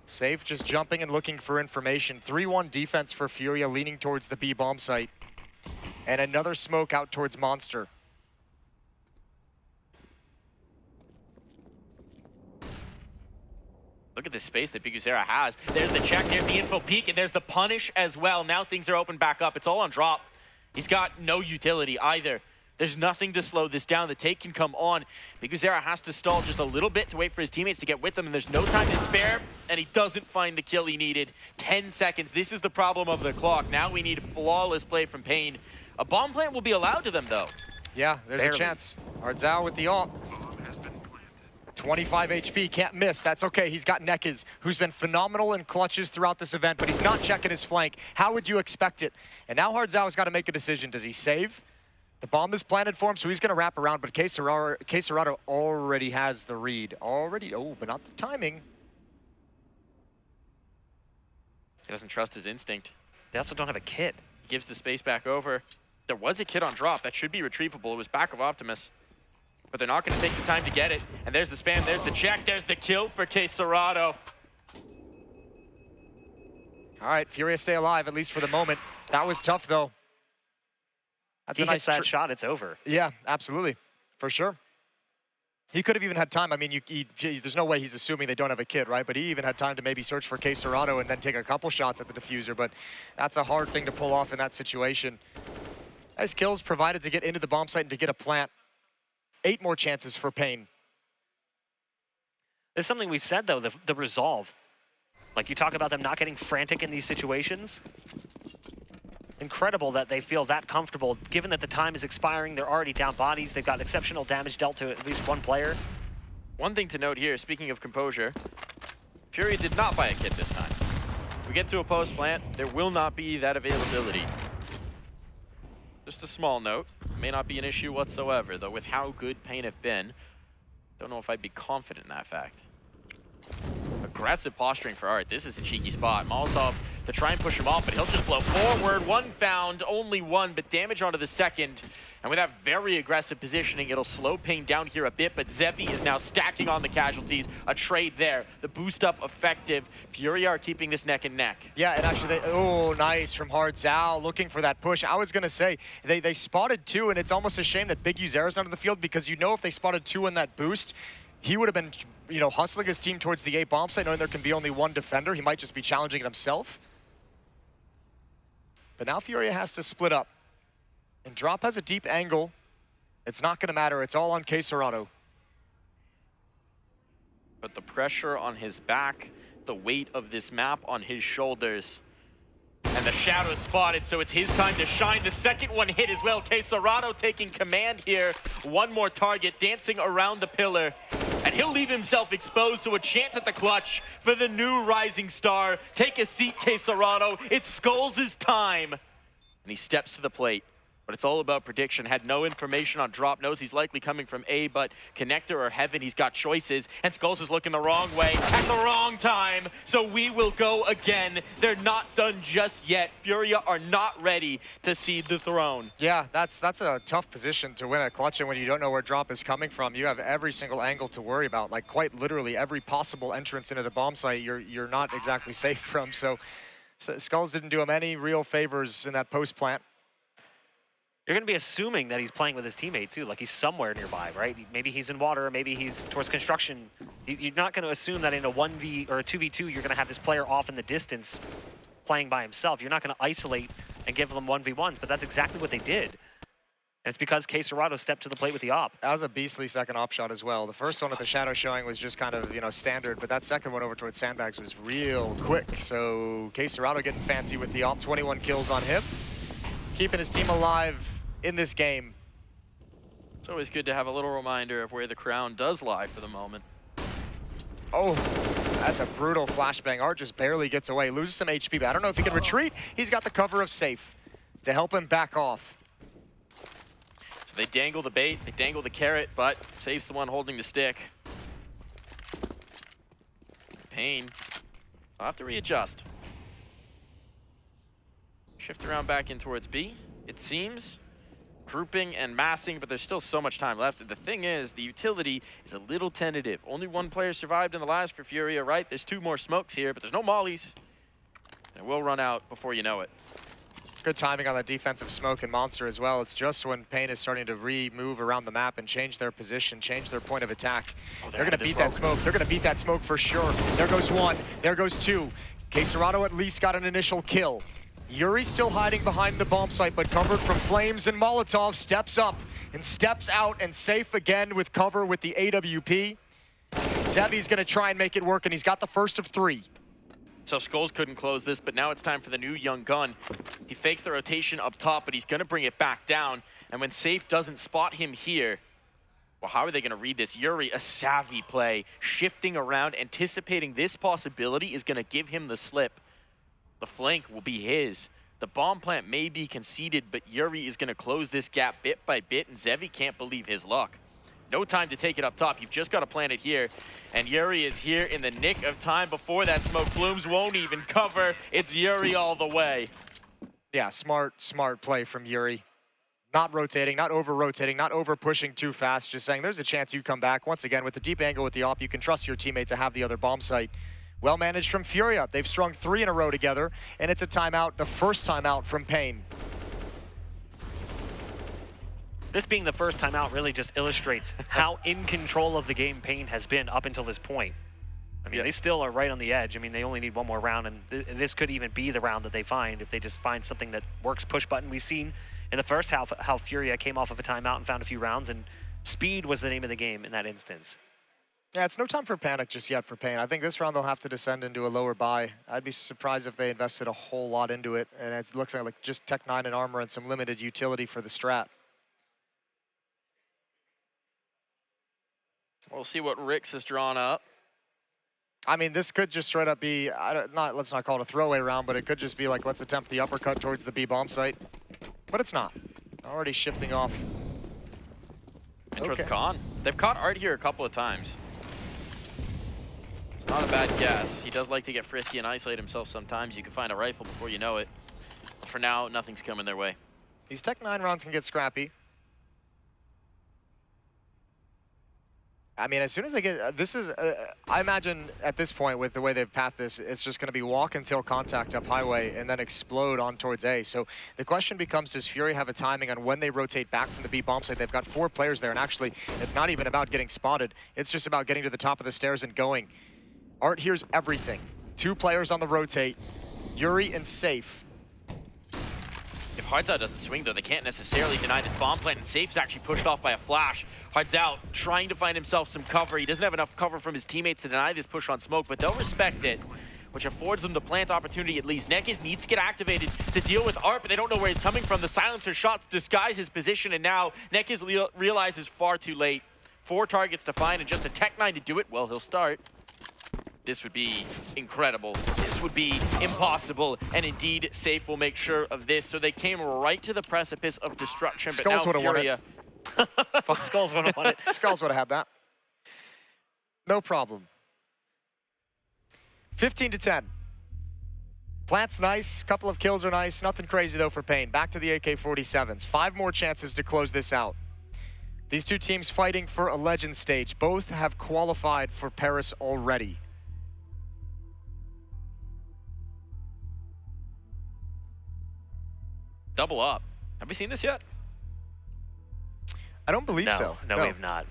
Safe just jumping and looking for information. 3-1 defense for FURIA leaning towards the B bomb site. And another smoke out towards Monster. Look at the space that Biguzera has. There's the check, there's the info peek, and there's the punish as well. Now things are open back up. It's all on drop. He's got no utility either. There's nothing to slow this down. The take can come on. Biguzera has to stall just a little bit to wait for his teammates to get with him, and there's no time to spare, and he doesn't find the kill he needed. 10 seconds. This is the problem of the clock. Now we need flawless play from Pain. A bomb plant will be allowed to them, though. Yeah, there's a chance. Hardzao with the ult. 25 HP, can't miss. That's okay. He's got Nekaz, who's been phenomenal in clutches throughout this event, but he's not checking his flank. How would you expect it? And now Hardzao's got to make a decision. Does he save? The bomb is planted for him, so he's going to wrap around, but K-Serrato already has the read. But not the timing. He doesn't trust his instinct. They also don't have a kit. He gives the space back over. There was a kit on drop. That should be retrievable. It was back of Optimus. But they're not going to take the time to get it. And there's the spam, there's the check, there's the kill for K-Serrato. All right, FURIA stay alive, at least for the moment. That was tough, though. That's He a nice hits that shot, it's over. Yeah, absolutely, for sure. He could have even had time. I mean, there's no way he's assuming they don't have a kid, right? But he even had time to maybe search for K-Serrato and then take a couple shots at the diffuser. But that's a hard thing to pull off in that situation. Nice kills provided to get into the bomb site and to get a plant. 8 more chances for Pain. There's something we've said, though, the resolve. Like, you talk about them not getting frantic in these situations. Incredible that they feel that comfortable, given that the time is expiring, they're already down bodies, they've got exceptional damage dealt to at least one player. One thing to note here, speaking of composure, FURIA did not buy a kit this time. If we get to a post plant, there will not be that availability. Just a small note, may not be an issue whatsoever, though with how good Pain have been, don't know if I'd be confident in that fact. Aggressive posturing for Art. This is a cheeky spot. Molotov to try and push him off, but he'll just blow forward. One found, only one, but damage onto the second. And with that very aggressive positioning, it'll slow Pain down here a bit, but Zevi is now stacking on the casualties. A trade there. The boost up effective. FURIA are keeping this neck and neck. Yeah, and actually, nice from Hardzao, looking for that push. I was going to say, they spotted 2, and it's almost a shame that Biguzera's not on the field, because you know if they spotted 2 in that boost, he would have been, hustling his team towards the A bomb site, knowing there can be only one defender. He might just be challenging it himself. But now FURIA has to split up. And Drop has a deep angle. It's not going to matter. It's all on K-Serrato. But the pressure on his back, the weight of this map on his shoulders. And the shadow is spotted, so it's his time to shine. The second one hit as well. K-Serrato taking command here. One more target, dancing around the pillar. And he'll leave himself exposed, so a chance at the clutch for the new rising star. Take a seat, K-Serrato. It's Skulls' time. And he steps to the plate. But it's all about prediction. Had no information on Drop. Knows he's likely coming from A, but Connector or Heaven, he's got choices. And Skulls is looking the wrong way at the wrong time. So we will go again. They're not done just yet. FURIA are not ready to cede the throne. Yeah, that's a tough position to win a clutch, and when you don't know where Drop is coming from, you have every single angle to worry about. Like, quite literally, every possible entrance into the bomb site you're not exactly safe from. So Skulls didn't do him any real favors in that post plant. You're going to be assuming that he's playing with his teammate, too. Like, he's somewhere nearby, right? Maybe he's in water, maybe he's towards construction. You're not going to assume that in a 1v or a 2v2, you're going to have this player off in the distance playing by himself. You're not going to isolate and give them 1v1s, but that's exactly what they did. And it's because K-Serrato stepped to the plate with the op. That was a beastly second op shot as well. The first one with the shadow showing was just kind of, standard, but that second one over towards Sandbags was real quick. So K-Serrato getting fancy with the op, 21 kills on him, keeping his team alive in this game. It's always good to have a little reminder of where the crown does lie for the moment. Oh, that's a brutal flashbang. Art just barely gets away, loses some HP, but I don't know if he can retreat. He's got the cover of Safe to help him back off. So they dangle the bait, they dangle the carrot, but Safe's the one holding the stick. Pain. I'll have to readjust. Shift around back in towards B, it seems. Grouping and massing, but there's still so much time left. The thing is, the utility is a little tentative. Only one player survived in the last for FURIA, right? There's 2 more smokes here, but there's no mollies. And it will run out before you know it. Good timing on that defensive smoke and Monster as well. It's just when Pain is starting to re-move around the map and change their position, change their point of attack. They're going to beat that smoke. They're going to beat that smoke for sure. There goes one. There goes two. Caserado at least got an initial kill. Yuri still hiding behind the bomb site, but covered from flames and Molotov. Steps up and steps out and safe again with cover with the AWP. Zevi's going to try and make it work, and he's got the first of 3. So Skulls couldn't close this, but now it's time for the new young gun. He fakes the rotation up top, but he's going to bring it back down. And when Safe doesn't spot him here, well, how are they going to read this? Yuri, a savvy play, shifting around, anticipating this possibility is going to give him the slip. The flank will be his. The bomb plant may be conceded, but Yuri is going to close this gap bit by bit, and Zevi can't believe his luck. No time to take it up top. You've just got to plant it here. And Yuri is here in the nick of time before that smoke. Blooms won't even cover. It's Yuri all the way. Yeah, smart play from Yuri. Not rotating, not over-rotating, not over-pushing too fast. Just saying there's a chance you come back. Once again, with the deep angle with the op, you can trust your teammate to have the other bomb site. Well managed from FURIA. They've strung 3 in a row together, and it's a timeout, the first timeout from Pain. This being the first time out really just illustrates how in control of the game Pain has been up until this point. I mean, they still are right on the edge. I mean, they only need one more round, and this could even be the round that they find if they just find something that works push button. We've seen in the first half how FURIA came off of a timeout and found a few rounds, and speed was the name of the game in that instance. Yeah, it's no time for panic just yet for Pain. I think this round they'll have to descend into a lower buy. I'd be surprised if they invested a whole lot into it, and it looks like just Tech 9 and armor and some limited utility for the strat. We'll see what Rix has drawn up. I mean, this could just straight up be, let's not call it a throwaway round, but it could just be like, let's attempt the uppercut towards the B bomb site. But it's not. Already shifting off. And towards Khan. They've caught Art here a couple of times. It's not a bad guess. He does like to get frisky and isolate himself sometimes. You can find a rifle before you know it. For now, nothing's coming their way. These Tech 9 rounds can get scrappy. I mean, as soon as they get, this is, I imagine at this point with the way they've pathed this, it's just going to be walk until contact up highway and then explode on towards A. So the question becomes, does Fury have a timing on when they rotate back from the B bomb site? They've got 4 players there, and actually, it's not even about getting spotted. It's just about getting to the top of the stairs and going. Art hears everything. 2 players on the rotate, Yuri and Safe. If Hardzao doesn't swing, though, they can't necessarily deny this bomb plant, and Safe's actually pushed off by a flash. Hardzao trying to find himself some cover. He doesn't have enough cover from his teammates to deny this push on smoke, but they'll respect it, which affords them the plant opportunity at least. Nekis needs to get activated to deal with Art, but they don't know where he's coming from. The silencer shots disguise his position, and now Nekis realizes far too late. 4 targets to find, and just a Tech 9 to do it. Well, he'll start. This would be incredible. This would be impossible. And indeed, Safe will make sure of this. So they came right to the precipice of destruction. Skulls but now Furia... Skulls would have won it. Skulls would have had that. No problem. 15-10. Plant's nice. Couple of kills are nice. Nothing crazy, though, for Pain. Back to the AK-47s. 5 more chances to close this out. These 2 teams fighting for a legend stage. Both have qualified for Paris already. Double up. Have we seen this yet? I don't believe so. No, we have not.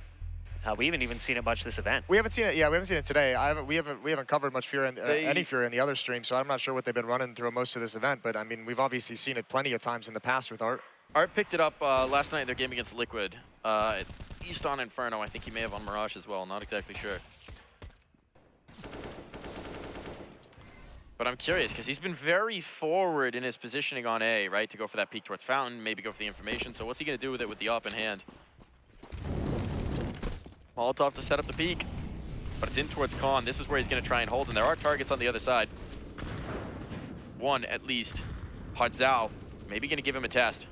We haven't even seen it much this event. We haven't seen it. Yeah, we haven't seen it today. We haven't covered much Fury any Fury in the other stream, so I'm not sure what they've been running through most of this event. But I mean, we've obviously seen it plenty of times in the past with Art. Art picked it up last night in their game against Liquid. At least on Inferno. I think he may have on Mirage as well. Not exactly sure. But I'm curious, because he's been very forward in his positioning on A, right? To go for that peek towards Fountain, maybe go for the information. So what's he going to do with it with the op in hand? Molotov to set up the peek. But it's in towards Khan. This is where he's going to try and hold, and there are targets on the other side. 1 at least. Hardzao, maybe going to give him a test.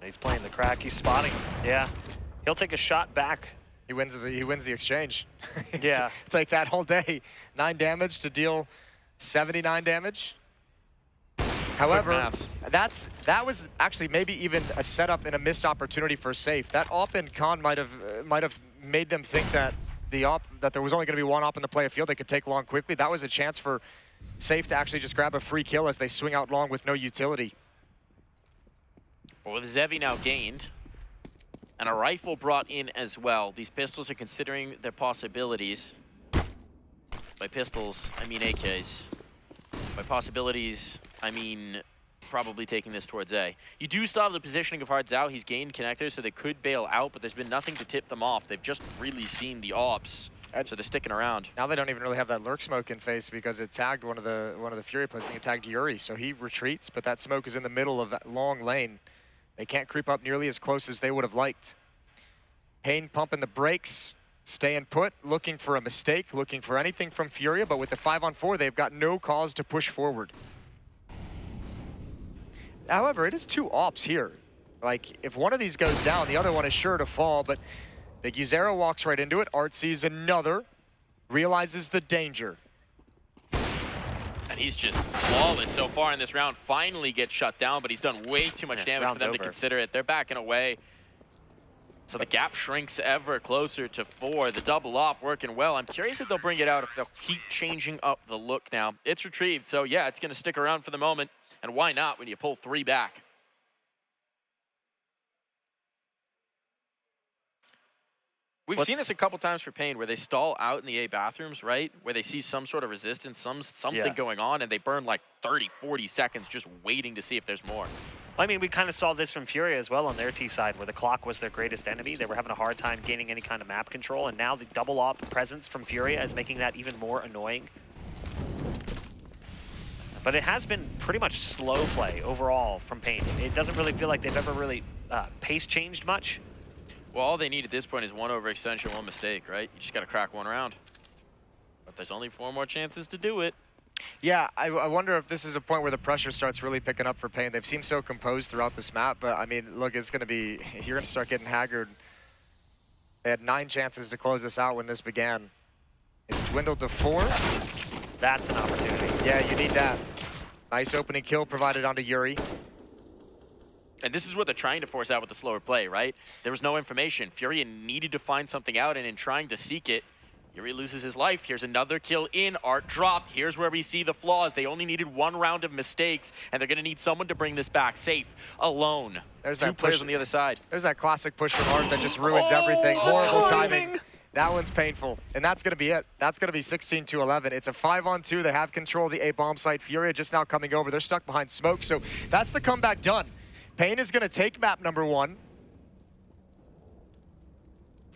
He's playing the crack. He's spotting. Yeah. He'll take a shot back. He wins the exchange. Yeah. It's like that whole day. 9 damage to deal 79 damage. However, that was actually maybe even a setup and a missed opportunity for Safe. That op in Khan might have made them think that there was only going to be 1 op in the play of field. They could take long quickly. That was a chance for safe to actually just grab a free kill as they swing out long with no utility. Well, with Zevi now gained, and a rifle brought in as well, these pistols are considering their possibilities. By pistols, I mean AKs. By possibilities, I mean probably taking this towards A. You do still have the positioning of Hard Zhao. He's gained connectors, so they could bail out, but there's been nothing to tip them off. They've just really seen the ops, so they're sticking around. Now they don't even really have that lurk smoke in face because it tagged one of the FURIA players. I think it tagged Yuri, so he retreats, but that smoke is in the middle of that long lane. They can't creep up nearly as close as they would have liked. Pain pumping the brakes, staying put, looking for a mistake, looking for anything from FURIA, but with the 5-on-4, they've got no cause to push forward. However, it is 2 ops here. Like, if one of these goes down, the other one is sure to fall, but Big Uzero walks right into it. Art sees another, realizes the danger. And he's just flawless so far in this round. Finally gets shut down, but he's done way too much damage for them to consider it. They're backing away. So the gap shrinks ever closer to 4. The double op working well. I'm curious if they'll bring it out, if they'll keep changing up the look now. It's retrieved, so yeah, it's going to stick around for the moment. And why not when you pull 3 back? We've seen this a couple times for Pain, where they stall out in the A bathrooms, right? Where they see some sort of resistance, something going on, and they burn like 30, 40 seconds just waiting to see if there's more. I mean, we kind of saw this from FURIA as well on their T side, where the clock was their greatest enemy. They were having a hard time gaining any kind of map control, and now the double op presence from FURIA is making that even more annoying. But it has been pretty much slow play overall from Pain. It doesn't really feel like they've ever really pace changed much. Well, all they need at this point is 1 overextension, 1 mistake, right? You just got to crack 1 round. But there's only 4 more chances to do it. Yeah, I wonder if this is a point where the pressure starts really picking up for Pain. They've seemed so composed throughout this map, but I mean, look, it's going to be, you're going to start getting haggard. They had 9 chances to close this out when this began. It's dwindled to 4. That's an opportunity. Yeah, you need that. Nice opening kill provided onto Yuri. And this is what they're trying to force out with the slower play, right? There was no information. FURIA needed to find something out, and in trying to seek it, Yuri loses his life. Here's another kill in. Art dropped. Here's where we see the flaws. They only needed 1 round of mistakes, and they're going to need someone to bring this back safe, alone. There's 2 that players push on the other side. There's that classic push from Art that just ruins everything. Horrible timing. That one's painful, and that's going to be it. That's going to be 16-11. It's a 5-on-2. They have control of the A bomb site. FURIA just now coming over. They're stuck behind smoke, so that's the comeback done. Pain is going to take map number 1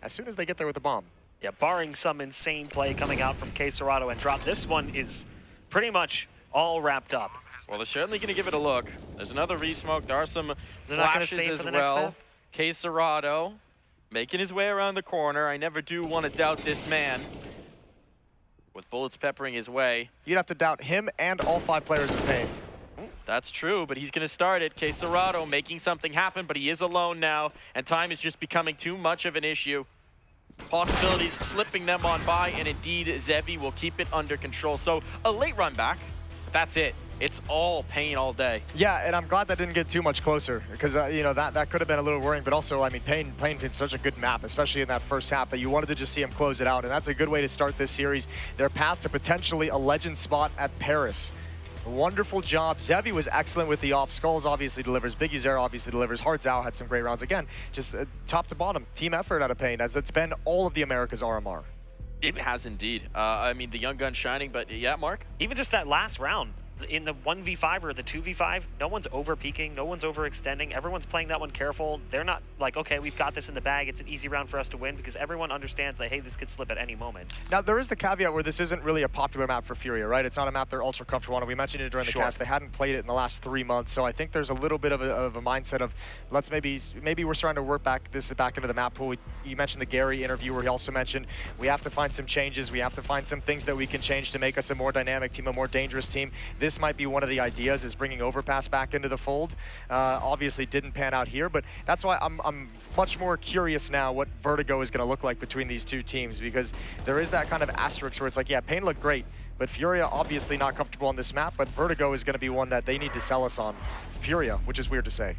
as soon as they get there with the bomb. Yeah, barring some insane play coming out from K Serrato and Drop, this one is pretty much all wrapped up. Well, they're certainly going to give it a look. There's another re-smoke. There are some flashes as well. K Serrato making his way around the corner. I never do want to doubt this man. With bullets peppering his way. You'd have to doubt him and all 5 players of Pain. That's true, but he's going to start it. K Serrato making something happen, but he is alone now, and time is just becoming too much of an issue. Possibilities slipping them on by, and indeed, Zevi will keep it under control. So a late run back, but that's it. It's all Pain all day. Yeah, and I'm glad that didn't get too much closer, because you know, that could have been a little worrying, but also, I mean, Pain is such a good map, especially in that first half, that you wanted to just see him close it out, and that's a good way to start this series. Their path to potentially a legend spot at Paris. Wonderful job. Zevi was excellent with the off. Skulls obviously delivers. Big Uzero obviously delivers. Hard Zhao had some great rounds. Again, just top to bottom, team effort out of Pain, as it's been all of the Americas RMR. It has indeed. I mean, the young gun shining, but yeah, Mark? Even just that last round, in the 1v5 or the 2v5, no one's over-peaking, no one's overextending, everyone's playing that one careful. They're not like, okay, we've got this in the bag, it's an easy round for us to win, because everyone understands that, hey, this could slip at any moment. Now, there is the caveat where this isn't really a popular map for FURIA, right? It's not a map they're ultra comfortable on. We mentioned it during the cast. They hadn't played it in the last 3 months, so I think there's a little bit of a mindset of, let's maybe we're starting to work this back into the map pool. You mentioned the Gary interview where he also mentioned we have to find some changes, we have to find some things that we can change to make us a more dynamic team, a more dangerous team. This might be one of the ideas, is bringing Overpass back into the fold. Obviously didn't pan out here, but that's why I'm much more curious now what Vertigo is going to look like between these 2 teams, because there is that kind of asterisk where it's like, yeah, Pain looked great, but FURIA obviously not comfortable on this map, but Vertigo is going to be one that they need to sell us on. FURIA, which is weird to say.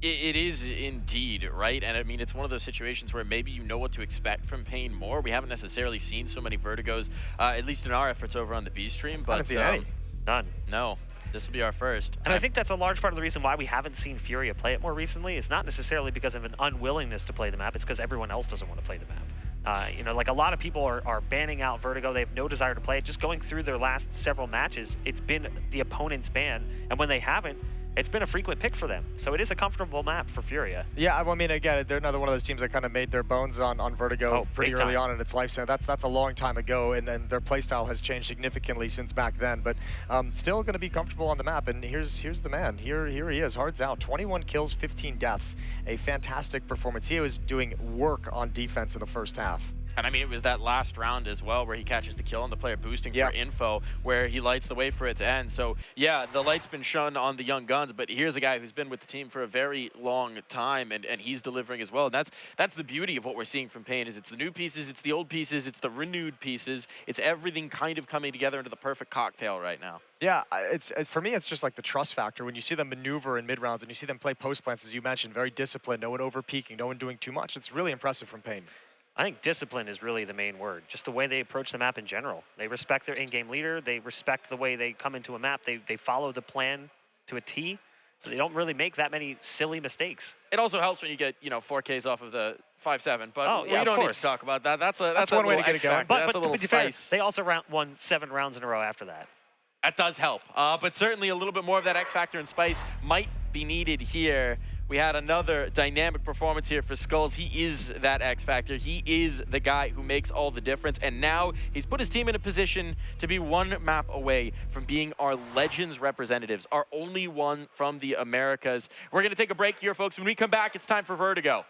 It is indeed, right? And I mean, it's one of those situations where maybe you know what to expect from Pain more. We haven't necessarily seen so many Vertigos, at least in our efforts over on the B stream. But I haven't seen any. None. No, this will be our first. And I think that's a large part of the reason why we haven't seen FURIA play it more recently. It's not necessarily because of an unwillingness to play the map. It's because everyone else doesn't want to play the map. You know, like a lot of people are banning out Vertigo. They have no desire to play it. Just going through their last several matches, it's been the opponent's ban. And when they haven't, it's been a frequent pick for them. So it is a comfortable map for FURIA. Yeah, I mean, again, they're another one of those teams that kind of made their bones on Vertigo pretty early on in its lifespan. That's a long time ago, and their playstyle has changed significantly since back then. But still going to be comfortable on the map. And here's the man. Here he is. Hearts out. 21 kills, 15 deaths. A fantastic performance. He was doing work on defense in the first half. And I mean, it was that last round as well where he catches the kill on the player boosting for info, where he lights the way for it to end. So yeah, the light's been shone on the young guns, but here's a guy who's been with the team for a very long time, and he's delivering as well. And that's the beauty of what we're seeing from Pain, is it's the new pieces, it's the old pieces, it's the renewed pieces, it's everything kind of coming together into the perfect cocktail right now. Yeah, for me, it's just like the trust factor. When you see them maneuver in mid-rounds and you see them play post plants, as you mentioned, very disciplined, no one over-peaking, no one doing too much. It's really impressive from Pain. I think discipline is really the main word. Just the way they approach the map in general. They respect their in-game leader. They respect the way they come into a map. They follow the plan to a T. They don't really make that many silly mistakes. It also helps when you get 4Ks off of the 5-7, but yeah, we don't need to talk about that. That's one way to get it going. But to be fair, they also won 7 rounds in a row after that. That does help, but certainly a little bit more of that X factor and spice might be needed here. We had another dynamic performance here for Skulls. He is that X factor. He is the guy who makes all the difference. And now he's put his team in a position to be one map away from being our Legends representatives, our only one from the Americas. We're going to take a break here, folks. When we come back, it's time for Vertigo.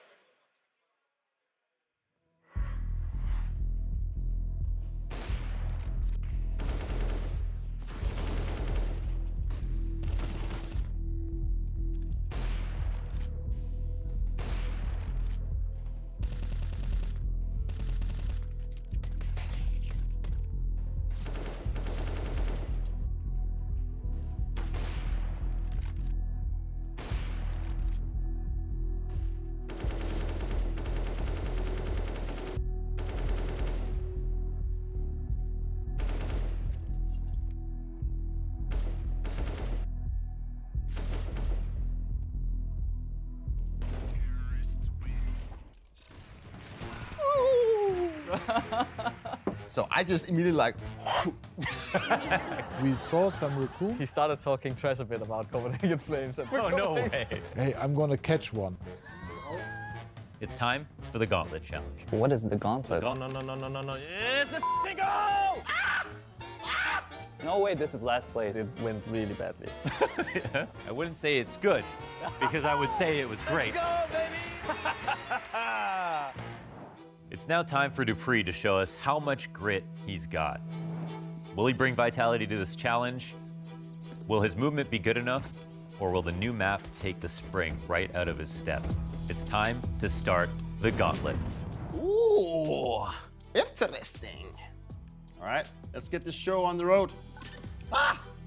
So I just immediately like... We saw some recruit. He started talking trash a bit about Copenhagen Flames. Oh, no way. Hey, I'm gonna catch one. It's time for the Gauntlet Challenge. What is the Gauntlet? No. It's the f***ing goal! No way, this is last place. It went really badly. I wouldn't say it's good, because I would say it was great. Let's go, baby! It's now time for Dupree to show us how much grit he's got. Will he bring vitality to this challenge? Will his movement be good enough? Or will the new map take the spring right out of his step? It's time to start the Gauntlet. Ooh, interesting. All right, let's get this show on the road.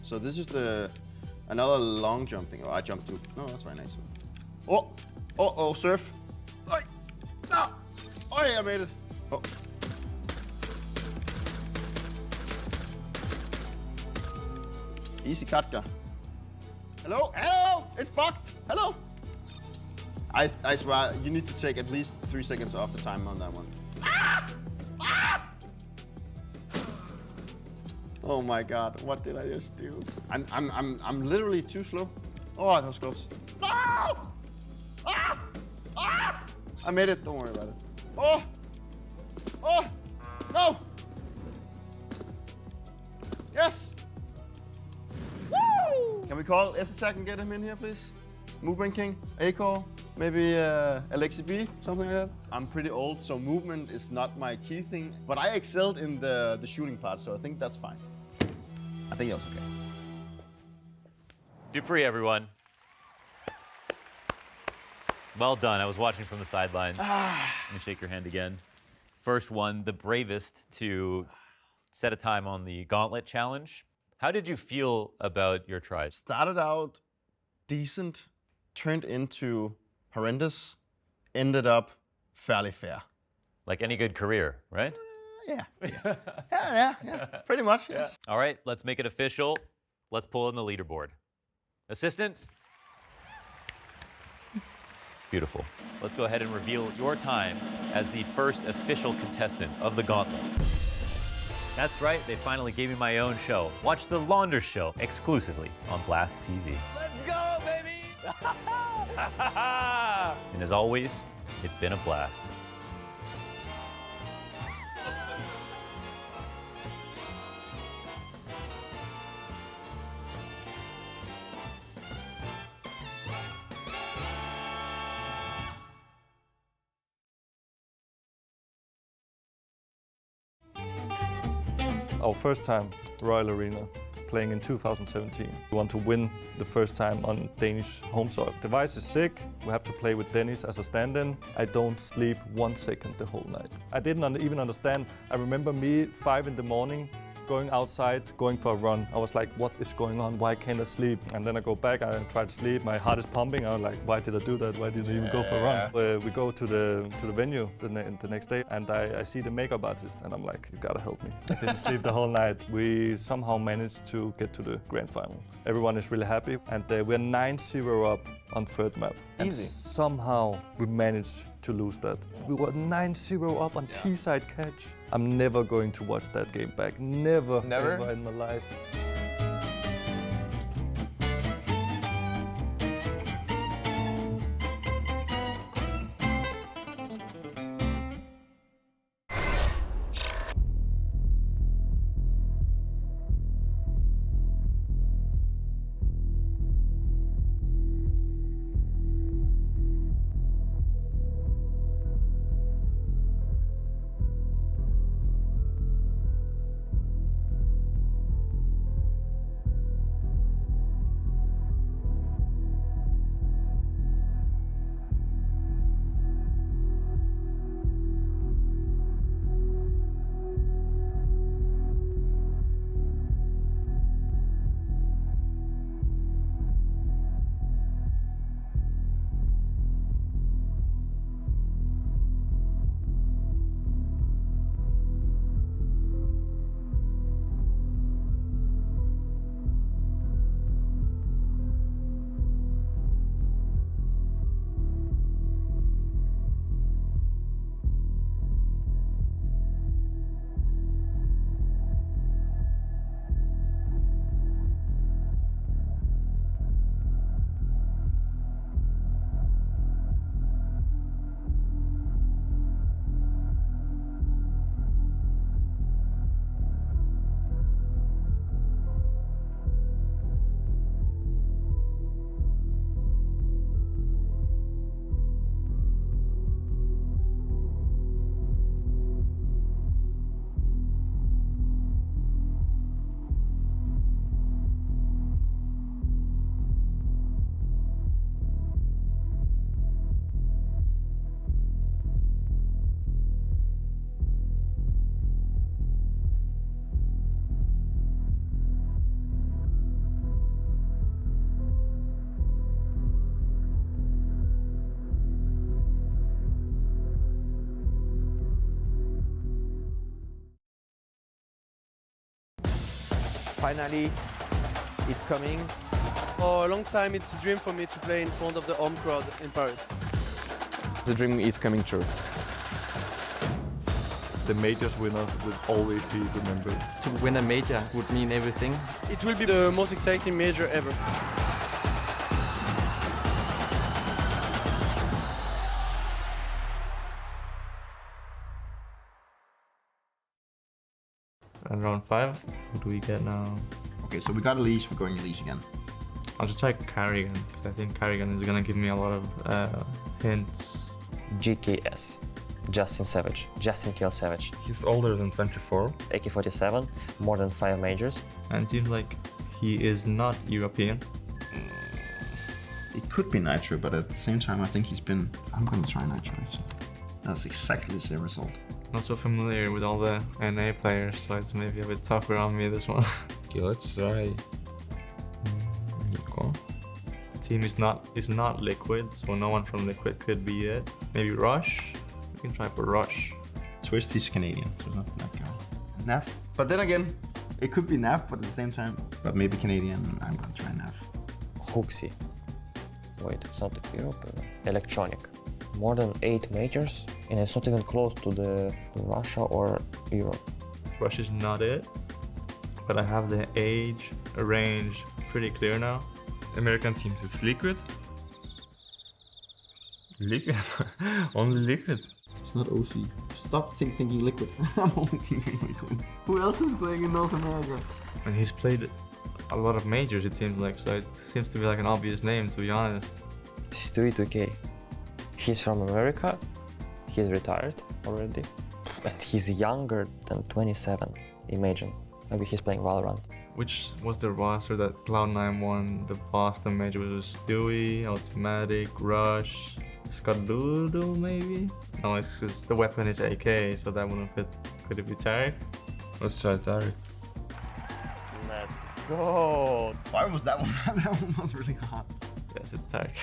So this is another long jump thing. Oh, I jumped too. No, that's very nice. Oh, surf. No. Oh, yeah, I made it. Oh. Easy Katka. Hello? It's bugged. Hello? I swear, you need to take at least 3 seconds off the time on that one. Oh my God, what did I just do? I'm literally too slow. Oh, that was close. No! I made it, don't worry about it. Oh, no! Yes! Woo! Can we call S-Attack and get him in here, please? Movement King, A-Core, maybe Alexi B, something like that. I'm pretty old, so movement is not my key thing, but I excelled in the shooting part, so I think that's fine. I think that was okay. Dupree, everyone. Well done. I was watching from the sidelines. Let me shake your hand again. First one, the bravest to set a time on the Gauntlet Challenge. How did you feel about your tries? Started out decent, turned into horrendous, ended up fairly fair. Like any good career, right? Yeah. Yeah, pretty much, yes. All right, let's make it official. Let's pull in the leaderboard. Assistants? Beautiful. Let's go ahead and reveal your time as the first official contestant of the Gauntlet. That's right, they finally gave me my own show. Watch the Launder Show exclusively on Blast TV. Let's go, baby! And as always, it's been a blast. Our first time Royal Arena, playing in 2017. We want to win the first time on Danish home soil. Device is sick, we have to play with Dennis as a stand-in. I don't sleep 1 second the whole night. I didn't even understand. I remember me 5 in the morning, going outside, going for a run. I was like, what is going on? Why can't I sleep? And then I go back, I try to sleep. My heart is pumping. I was like, why did I do that? Why didn't I even go for a run? We go to the venue the next day, and I see the makeup artist, and I'm like, you gotta help me. I didn't sleep the whole night. We somehow managed to get to the grand final. Everyone is really happy, and we're 9-0 up on third map. And somehow we managed to lose that. We were 9-0 up on T-side catch. I'm never going to watch that game back. Never ever in my life. Finally, it's coming. For a long time, it's a dream for me to play in front of the home crowd in Paris. The dream is coming true. The majors winner will always be remembered. To win a major would mean everything. It will be the most exciting major ever. And round 5, what do we get now? Okay, so we got Elise, we're going Elise again. I'll just try Carrigan, because I think Carrigan is going to give me a lot of hints. GKS, Justin Savage, Justin Kill Savage. He's older than 24. AK-47, more than 5 majors. And it seems like he is not European. It could be Nitro, but at the same time, I think he's been... I'm going to try Nitro. So that's exactly the same result. Not so familiar with all the NA players, so it's maybe a bit tougher on me, this one. Okay, let's try Nico. team is not Liquid, so no one from Liquid could be it. Maybe Rush. We can try for Rush. Twisty's Canadian, so not that guy. Naf. But then again, it could be Naf, but at the same time, but maybe Canadian. I'm gonna try Naf. Huxi. Wait, it's not Europe. Electronic. More than 8 majors, and it's not even close to the Russia or Europe. Rush is not it, but I have the age, range pretty clear now. American teams, it's Liquid. Liquid? Only Liquid. It's not OC. Stop thinking Liquid. I'm only thinking Liquid. Who else is playing in North America? And he's played a lot of majors, it seems like, so it seems to be like an obvious name, to be honest. Stewie 2K. He's from America. He's retired already. And he's younger than 27. Imagine. Maybe he's playing Valorant. Which was the roster that Cloud9 won the Boston major? Was Stewie, Automatic, Rush, Skadoodle maybe? No, it's because the weapon is AK, so that wouldn't fit. Could it be Tarek? Let's try Tarek. Let's go. Why was that one? That one was really hot. Yes, it's Tarek.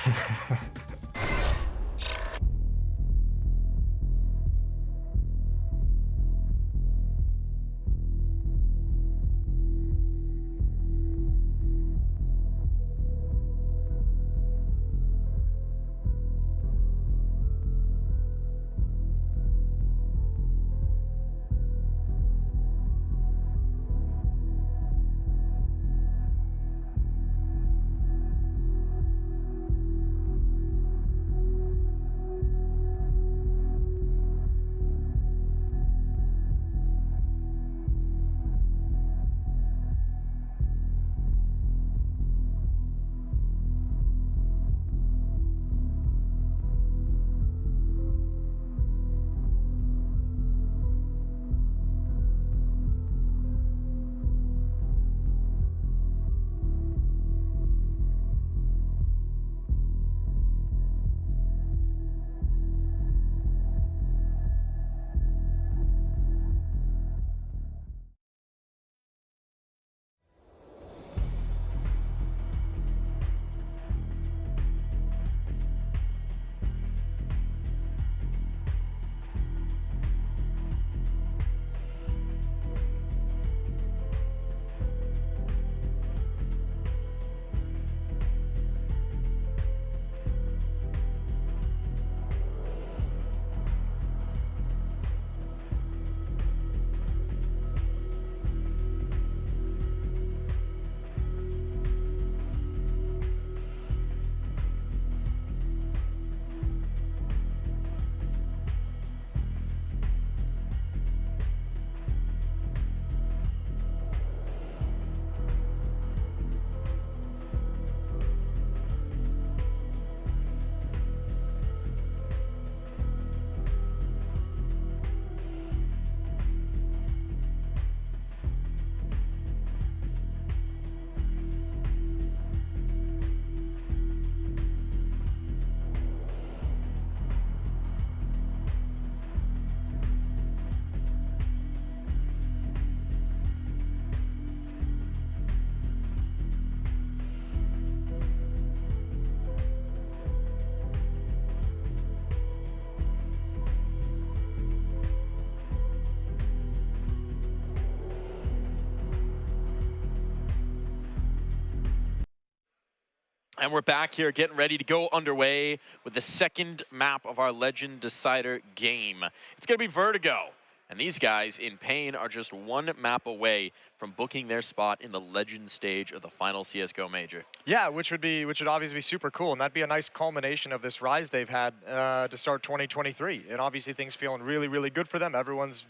And we're back here getting ready to go underway with the second map of our Legend Decider game. It's going to be Vertigo. And these guys in pain are just one map away from booking their spot in the Legend stage of the final CSGO major. Yeah, which would obviously be super cool, and that'd be a nice culmination of this rise they've had to start 2023. And obviously things feeling really, really good for them. Everyone's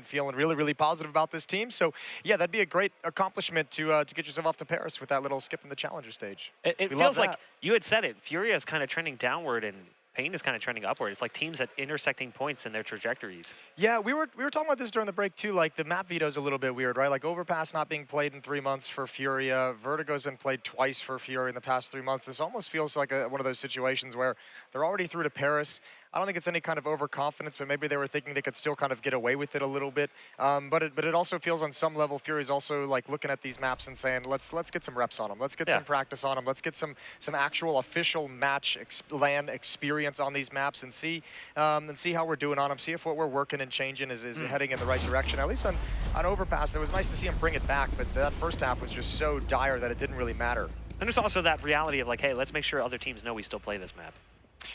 feeling really, really positive about this team. So yeah, that'd be a great accomplishment to get yourself off to Paris with that little skip in the challenger stage. It feels like you had said it. FURIA is kind of trending downward, and Pain is kind of trending upward. It's like teams at intersecting points in their trajectories. Yeah, we were talking about this during the break too. Like the map veto is a little bit weird, right? Like Overpass not being played in 3 months for FURIA. Vertigo's been played twice for FURIA in the past 3 months. This almost feels like one of those situations where they're already through to Paris. I don't think it's any kind of overconfidence, but maybe they were thinking they could still kind of get away with it a little bit. But it also feels on some level, Fury's also like looking at these maps and saying, let's get some reps on them. Let's get some practice on them. Let's get some actual official match LAN experience on these maps and see how we're doing on them. See if what we're working and changing is heading in the right direction. At least on Overpass, it was nice to see him bring it back, but that first half was just so dire that it didn't really matter. And there's also that reality of like, hey, let's make sure other teams know we still play this map.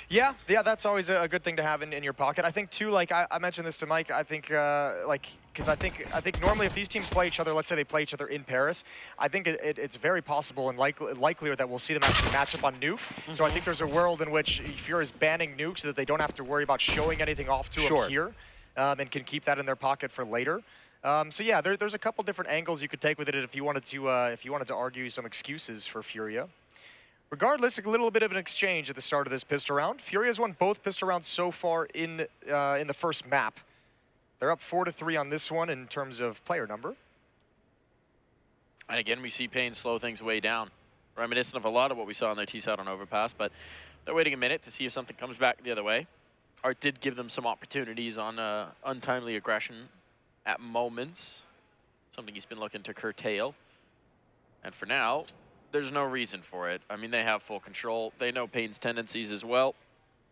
Yeah, that's always a good thing to have in your pocket. I think too, like I mentioned this to Mike. I think because I think normally if these teams play each other, let's say they play each other in Paris, I think it's very possible and likelier that we'll see them actually match up on Nuke. So I think there's a world in which Furia is banning Nuke so that they don't have to worry about showing anything off to them here, and can keep that in their pocket for later. So yeah, there's a couple different angles you could take with it if you wanted to argue some excuses for Furia. Regardless, a little bit of an exchange at the start of this pistol round. Furia's won both pistol rounds so far in the first map. They're up 4-3 on this one in terms of player number. And again, we see Pain slow things way down. Reminiscent of a lot of what we saw on their T-side on Overpass, but they're waiting a minute to see if something comes back the other way. Art did give them some opportunities on untimely aggression at moments, something he's been looking to curtail. And for now, there's no reason for it. I mean, they have full control. They know Pain's tendencies as well.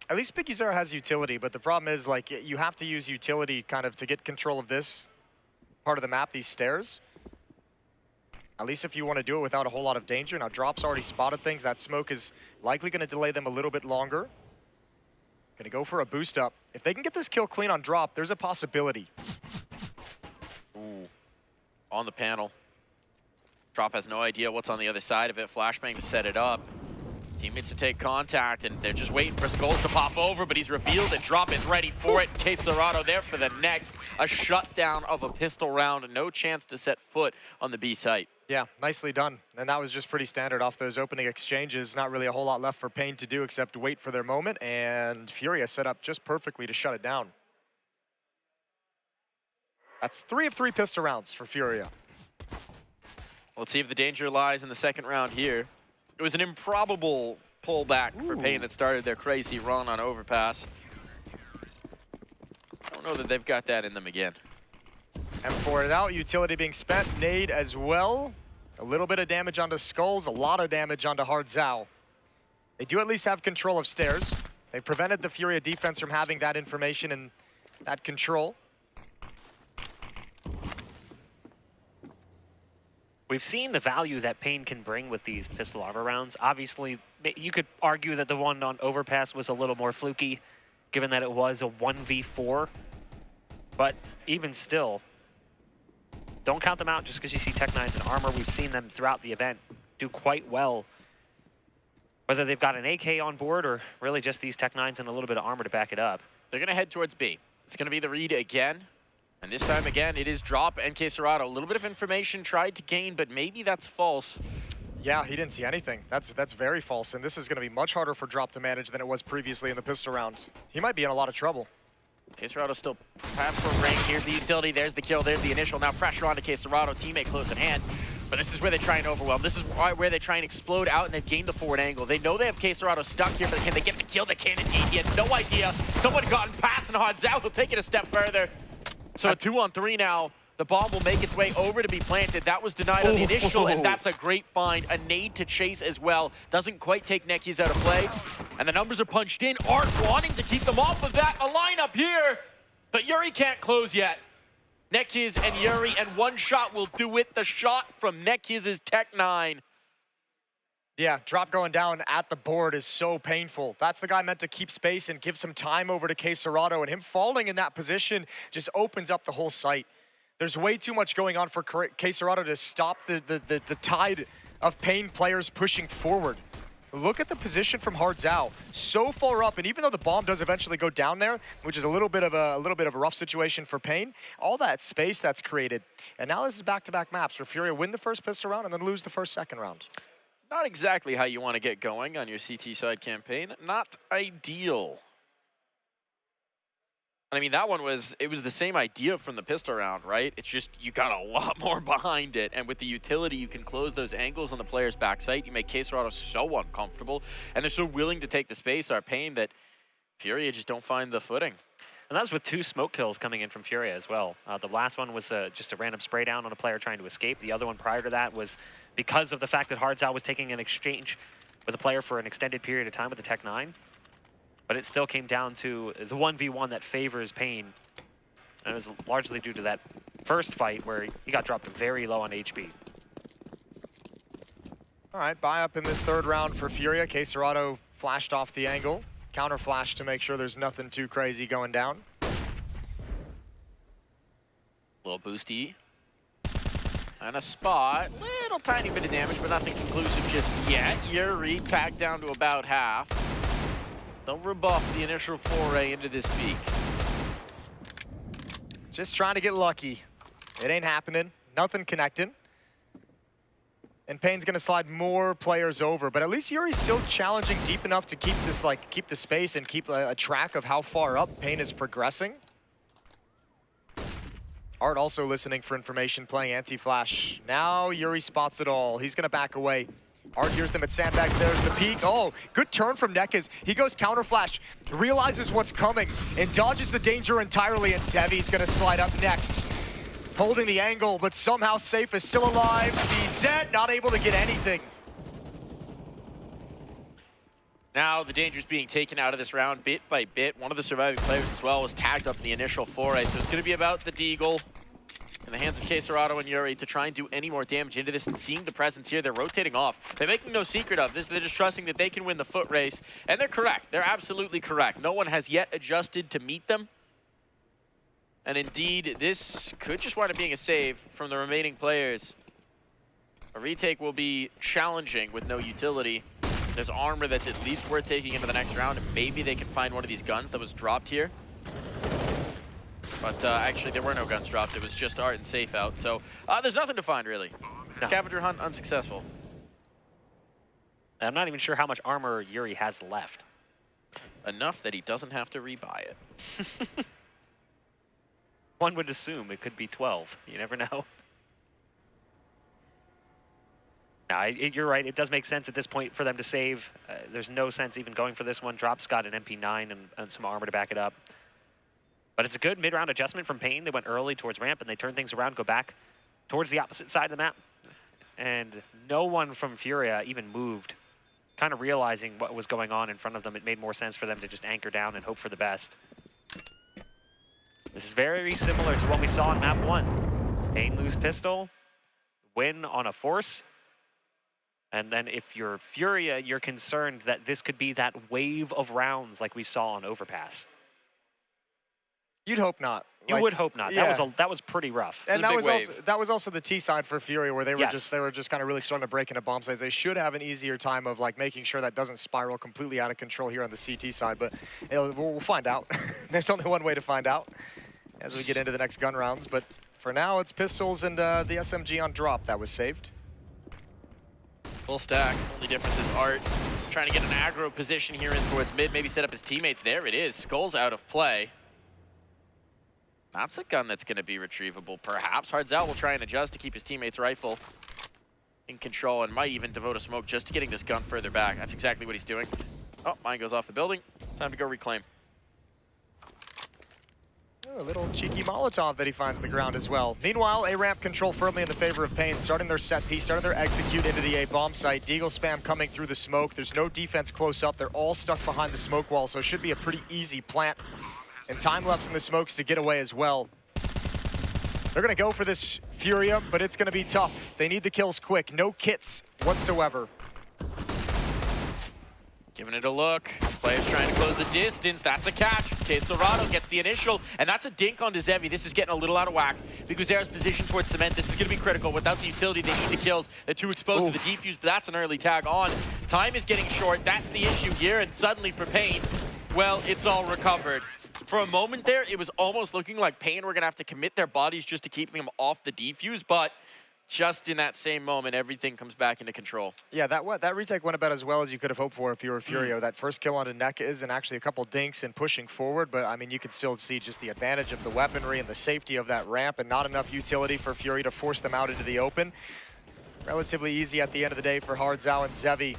At least Pikizera has utility, but the problem is, like, you have to use utility kind of to get control of this part of the map, these stairs. At least if you want to do it without a whole lot of danger. Now, Drop's already spotted things. That smoke is likely going to delay them a little bit longer. Going to go for a boost up. If they can get this kill clean on Drop, there's a possibility. Ooh, on the panel. Drop has no idea what's on the other side of it. Flashbang to set it up. Teammates to take contact, and they're just waiting for Skulls to pop over, but he's revealed it. Drop is ready for it. Queserado there for the next. A shutdown of a pistol round, and no chance to set foot on the B site. Yeah, nicely done. And that was just pretty standard off those opening exchanges. Not really a whole lot left for Pain to do except wait for their moment, and Furia set up just perfectly to shut it down. That's 3 of 3 pistol rounds for Furia. Let's see if the danger lies in the second round here. It was an improbable pullback for Pain that started their crazy run on Overpass. I don't know that they've got that in them again. And for it out, utility being spent, nade as well. A little bit of damage onto Skulls, a lot of damage onto Hard Zhao. They do at least have control of stairs. They prevented the Furia defense from having that information and that control. We've seen the value that Pain can bring with these pistol armor rounds. Obviously, you could argue that the one on Overpass was a little more fluky, given that it was a 1v4. But even still, don't count them out just because you see Tech-9s and armor. We've seen them throughout the event do quite well. Whether they've got an AK on board or really just these Tech-9s and a little bit of armor to back it up. They're going to head towards B. It's going to be the read again. And this time, again, it is Drop and Queserado. A little bit of information tried to gain, but maybe that's false. Yeah, he didn't see anything. That's very false, and this is going to be much harder for Drop to manage than it was previously in the pistol round. He might be in a lot of trouble. Queserado still perhaps for rank. Here's the utility. There's the kill. There's the initial. Now pressure onto Queserado. Teammate close at hand. But this is where they try and overwhelm. This is where they try and explode out, and they've gained the forward angle. They know they have Queserado stuck here, but can they get the kill? They can indeed. He has no idea. Someone gotten past, and Hard Zhao will take it a step further. So a 2-on-3 now. The bomb will make its way over to be planted. That was denied on the initial, and that's a great find. A nade to chase as well. Doesn't quite take Nekiz out of play. And the numbers are punched in. Art wanting to keep them off of that. A lineup here, but Yuri can't close yet. Nekiz and Yuri, and one shot will do it. The shot from Nekiz's Tech-9. Yeah, Drop going down at the board is so painful. That's the guy meant to keep space and give some time over to Queserado, and him falling in that position just opens up the whole site. There's way too much going on for Queserado to stop the tide of Pain players pushing forward. Look at the position from Hard Zhao, so far up, and even though the bomb does eventually go down there, which is a little bit of a rough situation for Pain, all that space that's created. And now this is back-to-back maps where Furia win the first pistol round and then lose the second round. Not exactly how you want to get going on your CT side campaign. Not ideal. I mean, that one was, it was the same idea from the pistol round, right? It's just, you got a lot more behind it. And with the utility, you can close those angles on the player's backside. You make Queserado so uncomfortable. And they're so willing to take the space, our Pain, that FURIA just don't find the footing. And that's with 2 smoke kills coming in from FURIA as well. The last one was just a random spray down on a player trying to escape. The other one prior to that was because of the fact that Hardzao was taking an exchange with a player for an extended period of time with the Tech 9. But it still came down to the 1v1 that favors Pain. And it was largely due to that first fight where he got dropped very low on HP. All right, buy up in this third round for FURIA. Caserado flashed off the angle. Counter flash to make sure there's nothing too crazy going down. Little boosty. And a spot. Little tiny bit of damage, but nothing conclusive just yet. Yuri tagged down to about half. They'll rebuff the initial foray into this peak. Just trying to get lucky. It ain't happening. Nothing connecting. And Pain's gonna slide more players over, but at least Yuri's still challenging deep enough to keep this, keep the space and keep a track of how far up Pain is progressing. Art also listening for information, playing anti-flash. Now Yuri spots it all. He's gonna back away. Art hears them at sandbags. There's the peak. Oh, good turn from Nekaz. He goes counter flash, realizes what's coming, and dodges the danger entirely, and Zevi's gonna slide up next. Holding the angle, but somehow Safe is still alive. CZ not able to get anything. Now the danger's being taken out of this round bit by bit. One of the surviving players as well was tagged up in the initial foray, so it's going to be about the Deagle in the hands of Caserado and Yuri to try and do any more damage into this. And seeing the presence here, they're rotating off. They're making no secret of this. They're just trusting that they can win the foot race. And they're correct. They're absolutely correct. No one has yet adjusted to meet them. And indeed, this could just wind up being a save from the remaining players. A retake will be challenging with no utility. There's armor that's at least worth taking into the next round. And maybe they can find one of these guns that was dropped here. But actually, there were no guns dropped. It was just Art and Safe out. So there's nothing to find, really. No. Scavenger hunt unsuccessful. I'm not even sure how much armor Yuri has left. Enough that he doesn't have to rebuy it. One would assume it could be 12. You never know. Nah, you're right. It does make sense at this point for them to save. There's no sense even going for this one. Drop's got an MP9 and some armor to back it up. But it's a good mid-round adjustment from Pain. They went early towards ramp, and they turned things around, go back towards the opposite side of the map. And no one from FURIA even moved. Kind of realizing what was going on in front of them, it made more sense for them to just anchor down and hope for the best. This is very similar to what we saw in map 1. Pain lose pistol, win on a force. And then if you're FURIA, you're concerned that this could be that wave of rounds like we saw on Overpass. You'd hope not. You would hope not. Yeah. That was pretty rough. And that was also the T side for FURIA, where they were just kind of really starting to break into bomb sites. They should have an easier time of making sure that doesn't spiral completely out of control here on the CT side, but we'll find out. There's only one way to find out as we get into the next gun rounds. But for now, it's pistols and the SMG on drop that was saved. Full stack. Only difference is Art trying to get an aggro position here in towards mid, maybe set up his teammates. There it is. Skull's out of play. That's a gun that's going to be retrievable, perhaps. Hardzao will try and adjust to keep his teammate's rifle in control and might even devote a smoke just to getting this gun further back. That's exactly what he's doing. Oh, mine goes off the building. Time to go reclaim. Oh, a little cheeky Molotov that he finds on the ground as well. Meanwhile, A-ramp control firmly in the favor of Pain, starting their set piece, starting their execute into the A-bomb site. Deagle spam coming through the smoke. There's no defense close up. They're all stuck behind the smoke wall, so it should be a pretty easy plant. And time left in the smokes to get away as well. They're gonna go for this FURIA, but it's gonna be tough. They need the kills quick. No kits whatsoever. Giving it a look. Players trying to close the distance. That's a catch. Caserado gets the initial, and that's a dink onto Zevi. This is getting a little out of whack because Zera's position towards cement. This is going to be critical. Without the utility, they need the kills. They're too exposed to the defuse, but that's an early tag on. Time is getting short. That's the issue here, and suddenly for Pain, well, it's all recovered. For a moment there, it was almost looking like Pain were going to have to commit their bodies just to keep them off the defuse, but just in that same moment, everything comes back into control. Yeah, that retake went about as well as you could have hoped for if you were FURIA. That first kill onto Nekaz and actually a couple dinks and pushing forward, but I mean, you could still see just the advantage of the weaponry and the safety of that ramp and not enough utility for FURIA to force them out into the open. Relatively easy at the end of the day for Hardzao and Zevi.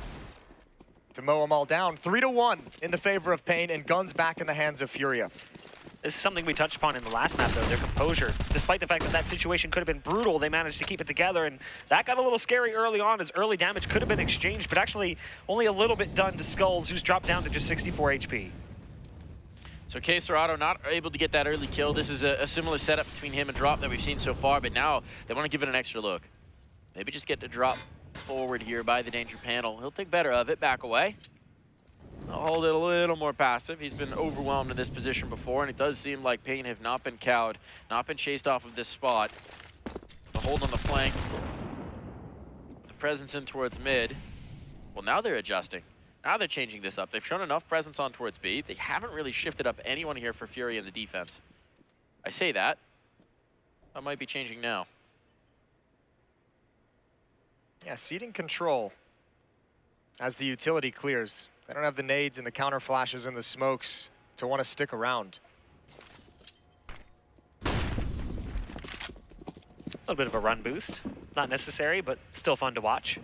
to mow them all down. 3-1 in the favor of Pain, and guns back in the hands of Furia. This is something we touched upon in the last map, though, their composure. Despite the fact that that situation could have been brutal, they managed to keep it together, and that got a little scary early on, as early damage could have been exchanged, but actually only a little bit done to Skulls, who's dropped down to just 64 HP. So KSerrato not able to get that early kill. This is a similar setup between him and Drop that we've seen so far, but now they want to give it an extra look. Maybe just get to Drop forward here by the danger panel. He'll take better of it, back away. I'll hold it a little more passive. He's been overwhelmed in this position before, and it does seem like Pain have not been cowed, not been chased off of this spot. The hold on the flank. The presence in towards mid. Well, now they're adjusting. Now they're changing this up. They've shown enough presence on towards B. They haven't really shifted up anyone here for Fury in the defense. I say that. That might be changing now. Yeah, ceding control as the utility clears. They don't have the nades and the counter flashes and the smokes to want to stick around. A little bit of a run boost. Not necessary, but still fun to watch.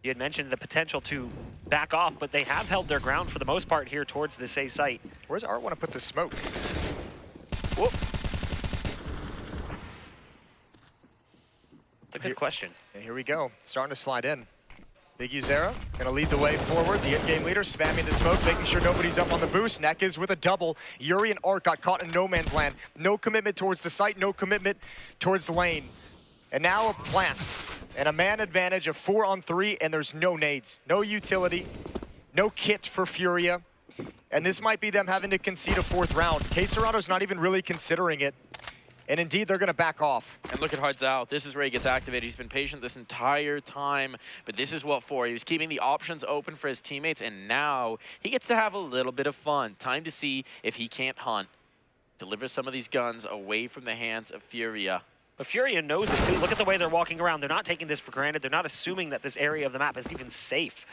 You had mentioned the potential to back off, but they have held their ground for the most part here towards this A site. Where's Art want to put the smoke? Whoop. That's a good question. And here we go, starting to slide in. Big Uzera gonna lead the way forward. The in-game leader spamming the smoke, making sure nobody's up on the boost. Neck is with a double. Yuri and Art got caught in no man's land. No commitment towards the site, no commitment towards the lane. And now a plants. And a man advantage of 4-on-3, and there's no nades. No utility, no kit for Furia. And this might be them having to concede a fourth round. KSerrato's not even really considering it. And indeed, they're gonna back off. And look at Hardzao. This is where he gets activated. He's been patient this entire time, but this is what for. He was keeping the options open for his teammates, and now he gets to have a little bit of fun. Time to see if he can't hunt. Deliver some of these guns away from the hands of Furia. But Furia knows it too. Look at the way they're walking around. They're not taking this for granted. They're not assuming that this area of the map is even safe.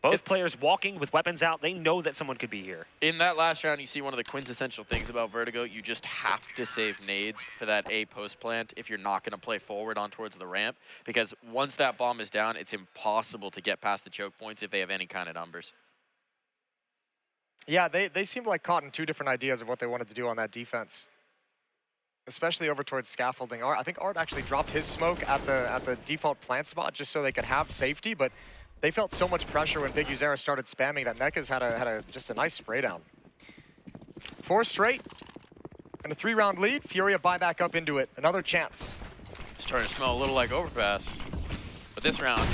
Both players walking with weapons out, they know that someone could be here. In that last round, you see one of the quintessential things about Vertigo. You just have to save nades for that A post plant if you're not going to play forward on towards the ramp. Because once that bomb is down, it's impossible to get past the choke points if they have any kind of numbers. Yeah, they seemed like caught in two different ideas of what they wanted to do on that defense. Especially over towards scaffolding. I think Art actually dropped his smoke at the default plant spot just so they could have safety, but they felt so much pressure when Big Uzera started spamming that Neka's had just a nice spray down. 4 straight and a 3-round lead. Furia buy back up into it. Another chance. Starting to smell a little like overpass. But this round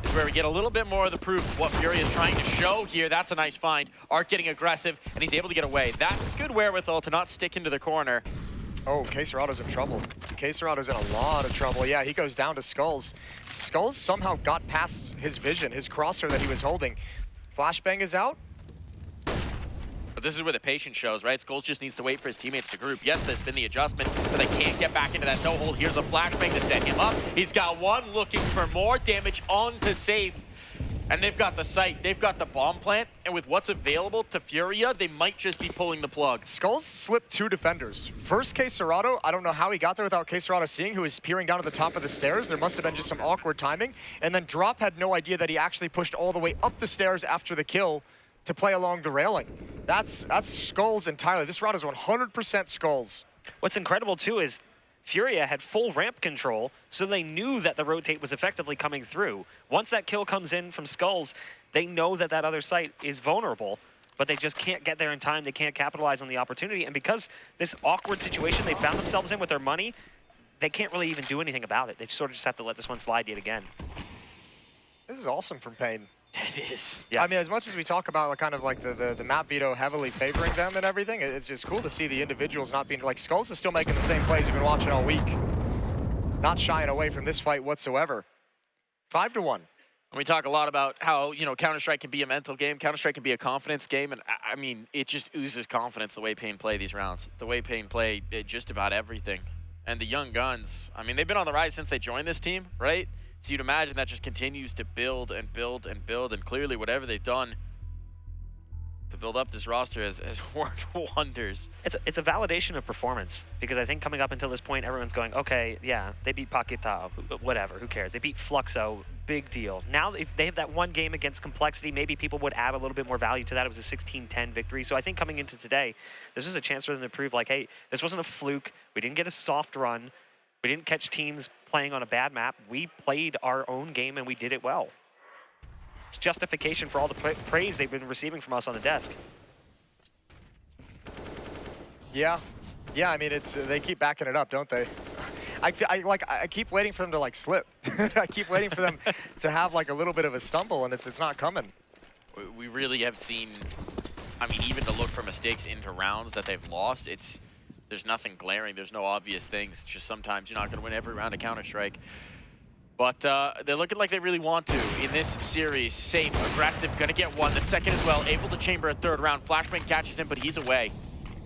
is where we get a little bit more of the proof of what Furia is trying to show here. That's a nice find. Art getting aggressive, and he's able to get away. That's good wherewithal to not stick into the corner. Oh, KSerrato's in trouble. KSerrato's in a lot of trouble. Yeah, he goes down to Skulls. Skulls somehow got past his vision, his crosshair that he was holding. Flashbang is out. But this is where the patience shows, right? Skulls just needs to wait for his teammates to group. Yes, there's been the adjustment, but they can't get back into that no-hold. Here's a flashbang to set him up. He's got one looking for more damage onto safe. And they've got the site, they've got the bomb plant, and with what's available to Furia, they might just be pulling the plug. Skulls slipped 2 defenders. First, KSerrato, I don't know how he got there without KSerrato seeing, who was peering down at the top of the stairs. There must have been just some awkward timing. And then Drop had no idea that he actually pushed all the way up the stairs after the kill to play along the railing. That's Skulls entirely. This route is 100% Skulls. What's incredible too is Furia had full ramp control, so they knew that the rotate was effectively coming through. Once that kill comes in from Skulls, they know that that other site is vulnerable, but they just can't get there in time. They can't capitalize on the opportunity. And because this awkward situation they found themselves in with their money, they can't really even do anything about it. They sort of just have to let this one slide yet again. This is awesome from Pain. It is. Yeah. I mean, as much as we talk about kind of like the map veto heavily favoring them and everything, it's just cool to see the individuals not being, like Skulls is still making the same plays you've been watching all week. Not shying away from this fight whatsoever. 5-1. And we talk a lot about how, you know, Counter-Strike can be a mental game, Counter-Strike can be a confidence game, and I mean, it just oozes confidence the way Pain play these rounds. The way Pain play just about everything. And the young guns, I mean, they've been on the rise since they joined this team, right? So you'd imagine that just continues to build and build and build, and clearly whatever they've done to build up this roster has worked wonders. It's a validation of performance, because I think coming up until this point, everyone's going, okay, yeah, they beat Paquetá, whatever, who cares? They beat Fluxo, big deal. Now, if they have that one game against Complexity, maybe people would add a little bit more value to that. It was a 16-10 victory. So I think coming into today, this was a chance for them to prove, like, hey, this wasn't a fluke. We didn't get a soft run. We didn't catch teams playing on a bad map. We played our own game, and we did it well. It's justification for all the praise they've been receiving from us on the desk. Yeah. Yeah, I mean, they keep backing it up, don't they? I keep waiting for them to like slip. I keep waiting for them to have like a little bit of a stumble, and it's not coming. We really have seen, I mean, even to look for mistakes into rounds that they've lost, there's nothing glaring, there's no obvious things. It's just sometimes you're not gonna win every round of Counter-Strike. But they're looking like they really want to in this series. Safe, aggressive, gonna get one. The second as well, able to chamber a third round. Flashbang catches him, but he's away.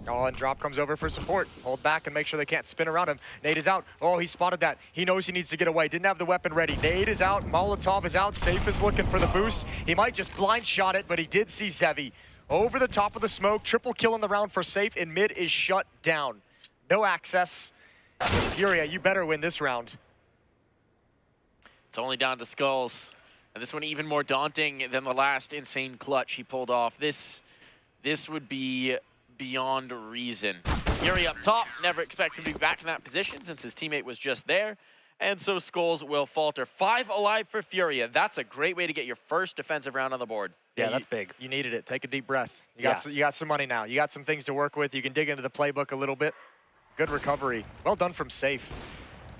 Oh, and Drop comes over for support. Hold back and make sure they can't spin around him. Nade is out. Oh, he spotted that. He knows he needs to get away. Didn't have the weapon ready. Nade is out. Molotov is out. Safe is looking for the boost. He might just blind shot it, but he did see Zevi. Over the top of the smoke. Triple kill in the round for Safe, and mid is shut down. No access. Furia, you better win this round. It's only down to skulls. And this one even more daunting than the last insane clutch he pulled off. This would be beyond reason. Fury up top, never expect him to be back in that position since his teammate was just there. And so Skulls will falter. 5 alive for Furia. That's a great way to get your first defensive round on the board. Yeah, that's big. You needed it. Take a deep breath. You got some money now. You got some things to work with. You can dig into the playbook a little bit. Good recovery. Well done from Safe.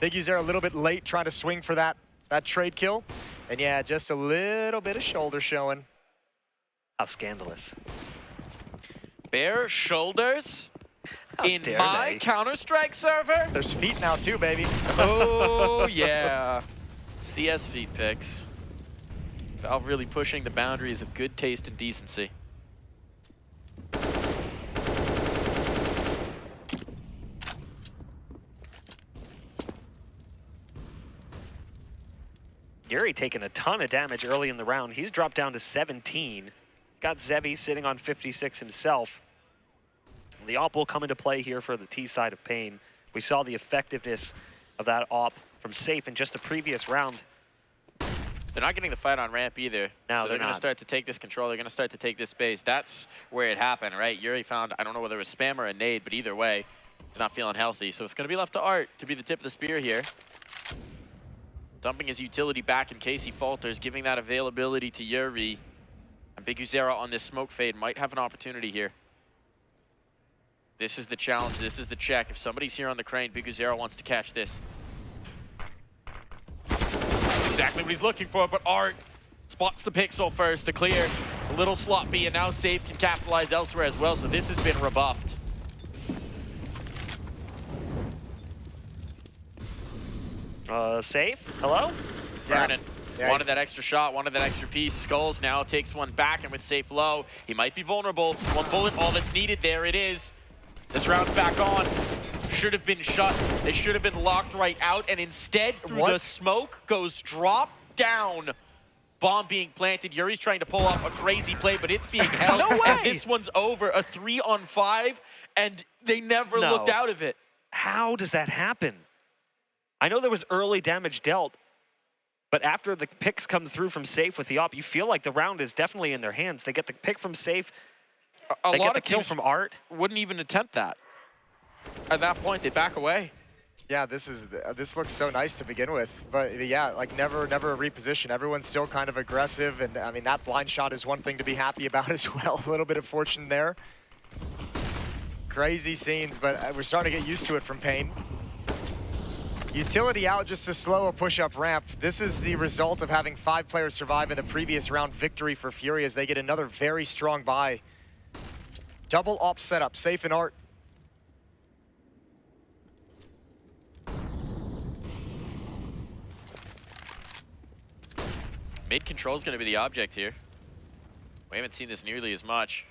Big user a little bit late trying to swing for that trade kill. And yeah, just a little bit of shoulder showing. How scandalous. Bare shoulders in my Counter-Strike server. There's feet now too, baby. Oh, yeah. CS feet picks. Valve really pushing the boundaries of good taste and decency. Yuri taking a ton of damage early in the round. He's dropped down to 17. Got Zevi sitting on 56 himself. The AWP will come into play here for the T side of Pain. We saw the effectiveness of that AWP from Safe in just the previous round. They're not getting the fight on ramp either. No, so they're going to not. start to take this control. They're going to start to take this space. That's where it happened, right? Yuri found, I don't know whether it was spam or a nade, but either way, he's not feeling healthy. So it's going to be left to Art to be the tip of the spear here. Dumping his utility back in case he falters, giving that availability to Yuri. And Big Uzera on this smoke fade might have an opportunity here. This is the challenge. This is the check. If somebody's here on the crane, Big Uzera wants to catch this. That's exactly what he's looking for, but Art spots the pixel first. The clear is a little sloppy, and now Safe can capitalize elsewhere as well, so this has been rebuffed. Safe? Hello? Vernon wanted that extra shot, wanted that extra piece. Skulls now takes one back, and with Safe low, he might be vulnerable. One bullet, all that's needed. There it is. This round's back on. Should have been shut. They should have been locked right out, and instead, through the smoke, goes drop down. Bomb being planted. Yuri's trying to pull off a crazy play, but it's being held. No way! And this one's over. A 3-on-5, and they never looked out of it. How does that happen? I know there was early damage dealt, but after the picks come through from Safe with the AWP, you feel like the round is definitely in their hands. They get the pick from Safe. They get the kill from Art. Wouldn't even attempt that. At that point, they back away. Yeah, this looks so nice to begin with, but yeah, like never a reposition. Everyone's still kind of aggressive, and I mean that blind shot is one thing to be happy about as well. A little bit of fortune there. Crazy scenes, but we're starting to get used to it from Pain. Utility out just to slow a push-up ramp. This is the result of having 5 players survive in the previous round victory for Fury as they get another very strong buy. Double AWP setup, Safe and Art. Mid control is going to be the object here. We haven't seen this nearly as much.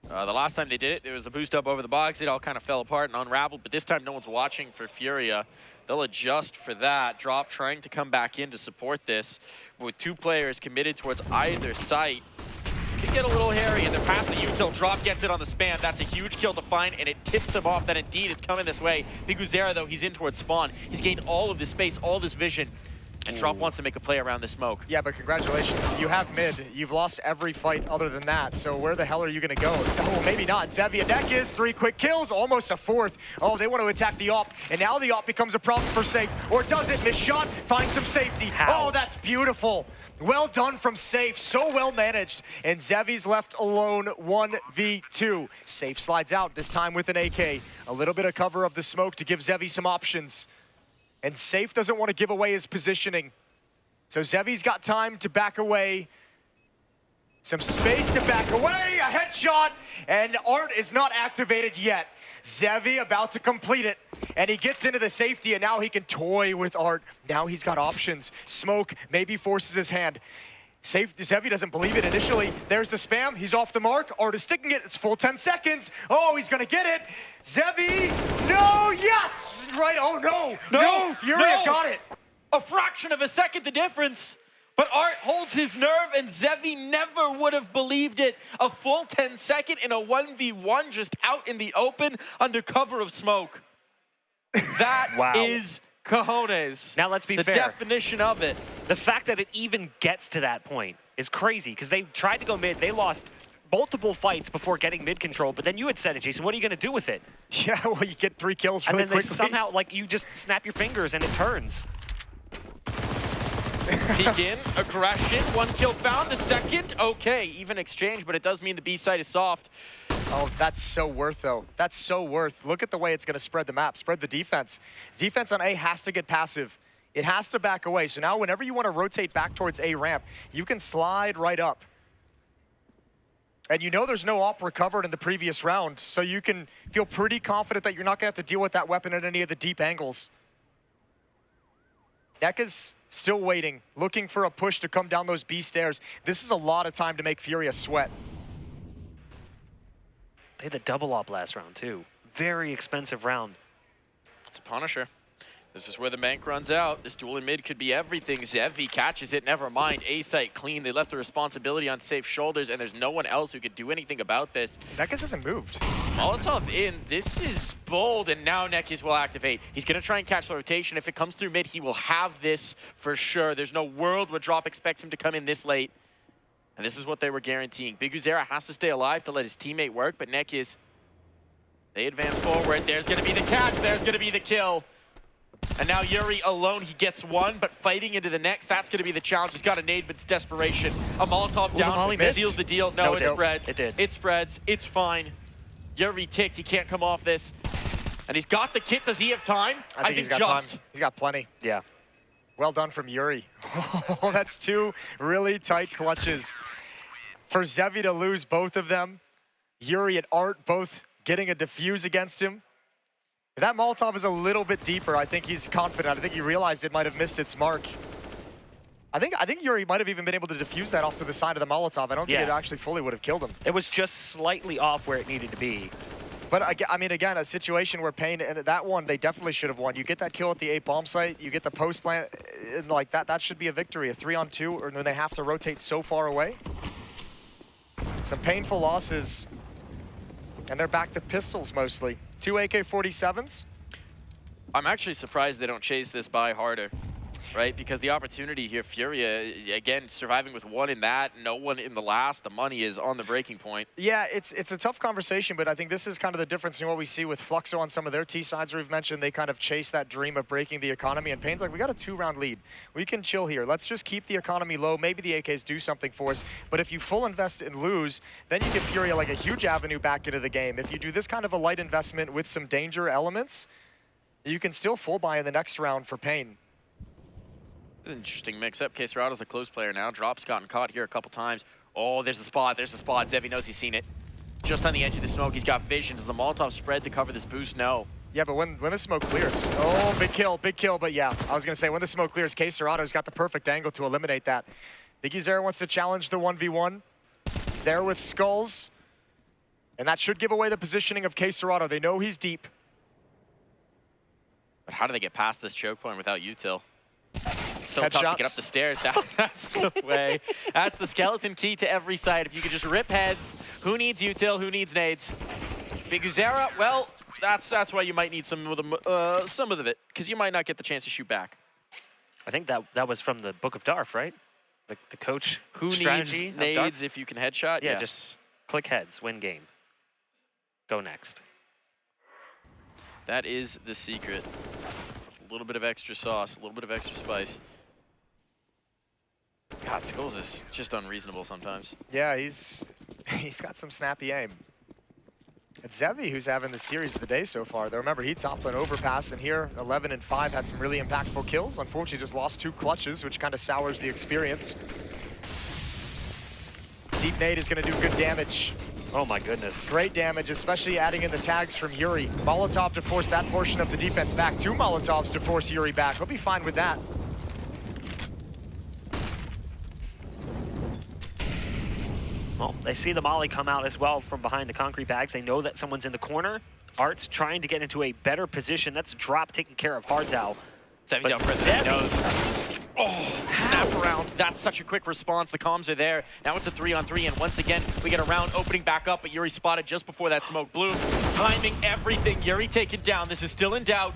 The last time they did it, there was a boost up over the box. It all kind of fell apart and unraveled, but this time no one's watching for Furia. They'll adjust for that. Drop trying to come back in to support this with 2 players committed towards either site. Could get a little hairy, and they're past the util. Drop gets it on the span. That's a huge kill to find, and it tips them off that indeed it's coming this way. Big Uzera, though, he's in towards spawn. He's gained all of this space, all this vision. And Drop wants to make a play around the smoke. Yeah, but congratulations. You have mid. You've lost every fight other than that. So where the hell are you going to go? Oh, maybe not. Zevi and Neck is 3 quick kills, almost a 4th. Oh, they want to attack the op. And now the op becomes a problem for Safe. Or does it? Miss shot, finds some safety. Oh, that's beautiful. Well done from Safe. So well managed. And Zevi's left alone 1v2. Safe slides out, this time with an AK. A little bit of cover of the smoke to give Zevi some options. And Safe doesn't want to give away his positioning. So Zevi's got time to back away. Some space to back away, a headshot, and Art is not activated yet. Zevi about to complete it, and he gets into the safety, and now he can toy with Art. Now he's got options. Smoke maybe forces his hand. Zevi doesn't believe it initially. There's the spam, he's off the mark. Art is sticking it, it's full 10 seconds. Oh, he's gonna get it. Zevi, no, yes! Right, oh no, no, Furia got it. A fraction of a second the difference. But Art holds his nerve, and Zevi never would have believed it. A full 10 second in a 1v1 just out in the open under cover of smoke. That is cojones. Now let's be fair. The definition of it. The fact that it even gets to that point is crazy, because they tried to go mid. They lost multiple fights before getting mid control, but then you had said it, Jason. What are you going to do with it? Yeah, well, you get 3 kills really quickly. And then quickly. somehow, like, you just snap your fingers and it turns. Peek in, aggression, 1 kill found, the second, okay, even exchange, but it does mean the B side is soft. Oh, that's so worth, though. That's so worth. Look at the way it's going to spread the map, spread the defense. Defense on A has to get passive. It has to back away. So now whenever you want to rotate back towards A ramp, you can slide right up. And you know there's no op recovered in the previous round, so you can feel pretty confident that you're not going to have to deal with that weapon at any of the deep angles. Neka's still waiting, looking for a push to come down those B stairs. This is a lot of time to make Furia sweat. They had the double op last round, too. Very expensive round. It's a Punisher. This is where the bank runs out. This duel in mid could be everything. Zevi catches it, never mind. A site clean. They left the responsibility on Safe shoulders, and there's no one else who could do anything about this. Nekas hasn't moved. Molotov in. This is bold, and now Nekas will activate. He's going to try and catch the rotation. If it comes through mid, he will have this for sure. There's no world where Drop expects him to come in this late. And this is what they were guaranteeing. Big Uzera has to stay alive to let his teammate work, but Nekas, they advance forward. There's going to be the catch. There's going to be the kill. And now Yuri alone, he gets 1, but fighting into the next, that's going to be the challenge. He's got a nade, but it's desperation. A Molotov down, seals the deal. No, it spreads. It did. It spreads. It's fine. Yuri ticked. He can't come off this. And he's got the kit. Does he have time? I think he's got time. He's got plenty. Yeah. Well done from Yuri. Oh, that's 2 really tight clutches. For Zevi to lose both of them, Yuri and Art both getting a defuse against him. If that Molotov is a little bit deeper, I think he's confident. I think he realized it might have missed its mark. I think Yuri might have even been able to defuse that off to the side of the Molotov. I don't think it actually fully would have killed him. It was just slightly off where it needed to be. But I mean, again, a situation where Pain, and that one, they definitely should have won. You get that kill at the A bomb site, you get the post plant, and like that should be a victory. A 3-on-2, or then they have to rotate so far away. Some painful losses, and they're back to pistols mostly. 2 AK-47s. I'm actually surprised they don't chase this by harder, right? Because the opportunity here, Furia, again, surviving with 1 in that, no one in the last, the money is on the breaking point. Yeah, it's a tough conversation, but I think this is kind of the difference in what we see with Fluxo on some of their T-sides we've mentioned. They kind of chase that dream of breaking the economy, and Pain's like, we got a 2-round lead. We can chill here. Let's just keep the economy low. Maybe the AKs do something for us, but if you full invest and lose, then you give Furia like a huge avenue back into the game. If you do this kind of a light investment with some danger elements, you can still full buy in the next round for Pain. Interesting mix-up. Caserato's the close player now. Drop's gotten caught here a couple times. Oh, there's the spot. There's the spot. Zevi knows he's seen it. Just on the edge of the smoke. He's got vision. Does the Molotov spread to cover this boost? No. Yeah, but when the smoke clears. Oh, big kill. But yeah, I was going to say, when the smoke clears, Caserato's got the perfect angle to eliminate that. Big Uzera wants to challenge the 1v1. He's there with Skulls. And that should give away the positioning of Caserato. They know he's deep. But how do they get past this choke point without util? So Headshots. tough to get up the stairs. That's the way. That's the skeleton key to every side. If you could just rip heads, who needs util, who needs nades? Big Uzera, well, that's why you might need some of it, because you might not get the chance to shoot back. I think that was from the Book of Darf, right? The coach Who strategy needs of Darf? nades if you can headshot? Yeah, Yes. just click heads, win game. Go next. That is the secret. A little bit of extra sauce, a little bit of extra spice. God, Skulls is just unreasonable sometimes. Yeah, he's got some snappy aim. It's Zevi who's having the series of the day so far, though. Remember, he topped on Overpass, and here, 11 and 5, had some really impactful kills. Unfortunately, just lost 2 clutches, which kind of sours the experience. Deep nade is going to do good damage. Oh my goodness. Great damage, especially adding in the tags from Yuri. Molotov to force that portion of the defense back. 2 Molotovs to force Yuri back. He'll be fine with that. Well, they see the molly come out as well from behind the concrete bags. They know that someone's in the corner. Art's trying to get into a better position. That's Drop taking care of Hardzow. Zevi's out further than he knows. Oh, snap around. That's such a quick response. The comms are there. Now it's a 3-on-3, and once again, we get a round opening back up, but Yuri spotted just before that smoke blew. Timing everything. Yuri taken down. This is still in doubt.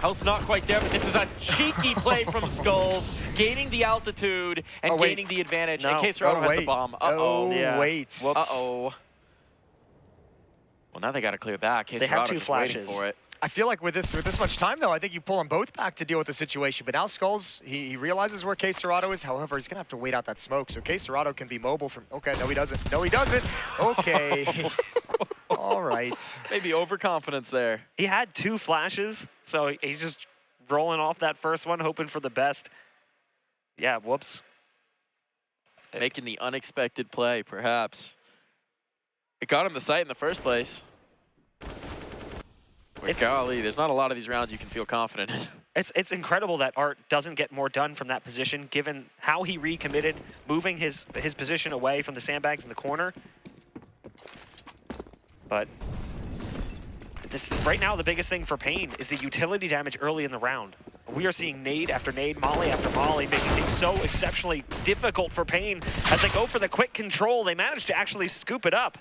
Health's not quite there, but this is a cheeky play from Skulls, gaining the altitude and gaining the advantage. In case Serrano has the bomb. Uh-oh. Wait. Whoops. Uh-oh. Well, now they got to clear back. They have 2 flashes. Waiting for it. I feel like with this much time, though, I think you pull them both back to deal with the situation. But now Skulls, he realizes where K Serrato is. However, he's going to have to wait out that smoke. So K Serrato can be mobile from... Okay, no, he doesn't. No, he doesn't. Okay. All right. Maybe overconfidence there. He had 2 flashes, so he's just rolling off that first one, hoping for the best. Yeah, whoops. Making the unexpected play, perhaps. It got him the sight in the first place. Golly, there's not a lot of these rounds you can feel confident in. It's incredible that Art doesn't get more done from that position, given how he recommitted, moving his position away from the sandbags in the corner. But right now, the biggest thing for Pain is the utility damage early in the round. We are seeing nade after nade, molly after molly, making things so exceptionally difficult for Pain. As they go for the quick control, they manage to actually scoop it up.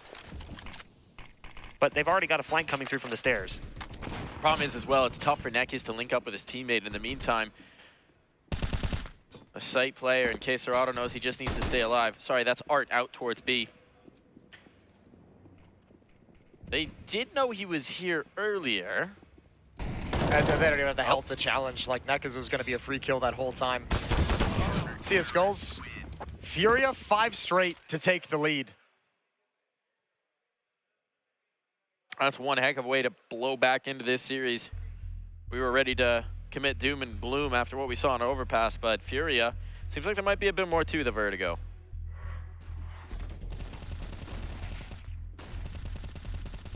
But they've already got a flank coming through from the stairs. Problem is, as well, it's tough for Nekis to link up with his teammate. In the meantime, a sight player in case Serrato knows he just needs to stay alive. Sorry, that's Art out towards B. They did know he was here earlier. And they don't even have the health to challenge. Like, Nekis was going to be a free kill that whole time. See ya, Skulls. Furia 5 straight to take the lead. That's one heck of a way to blow back into this series. We were ready to commit doom and gloom after what we saw on Overpass, but Furia, seems like there might be a bit more to the Vertigo.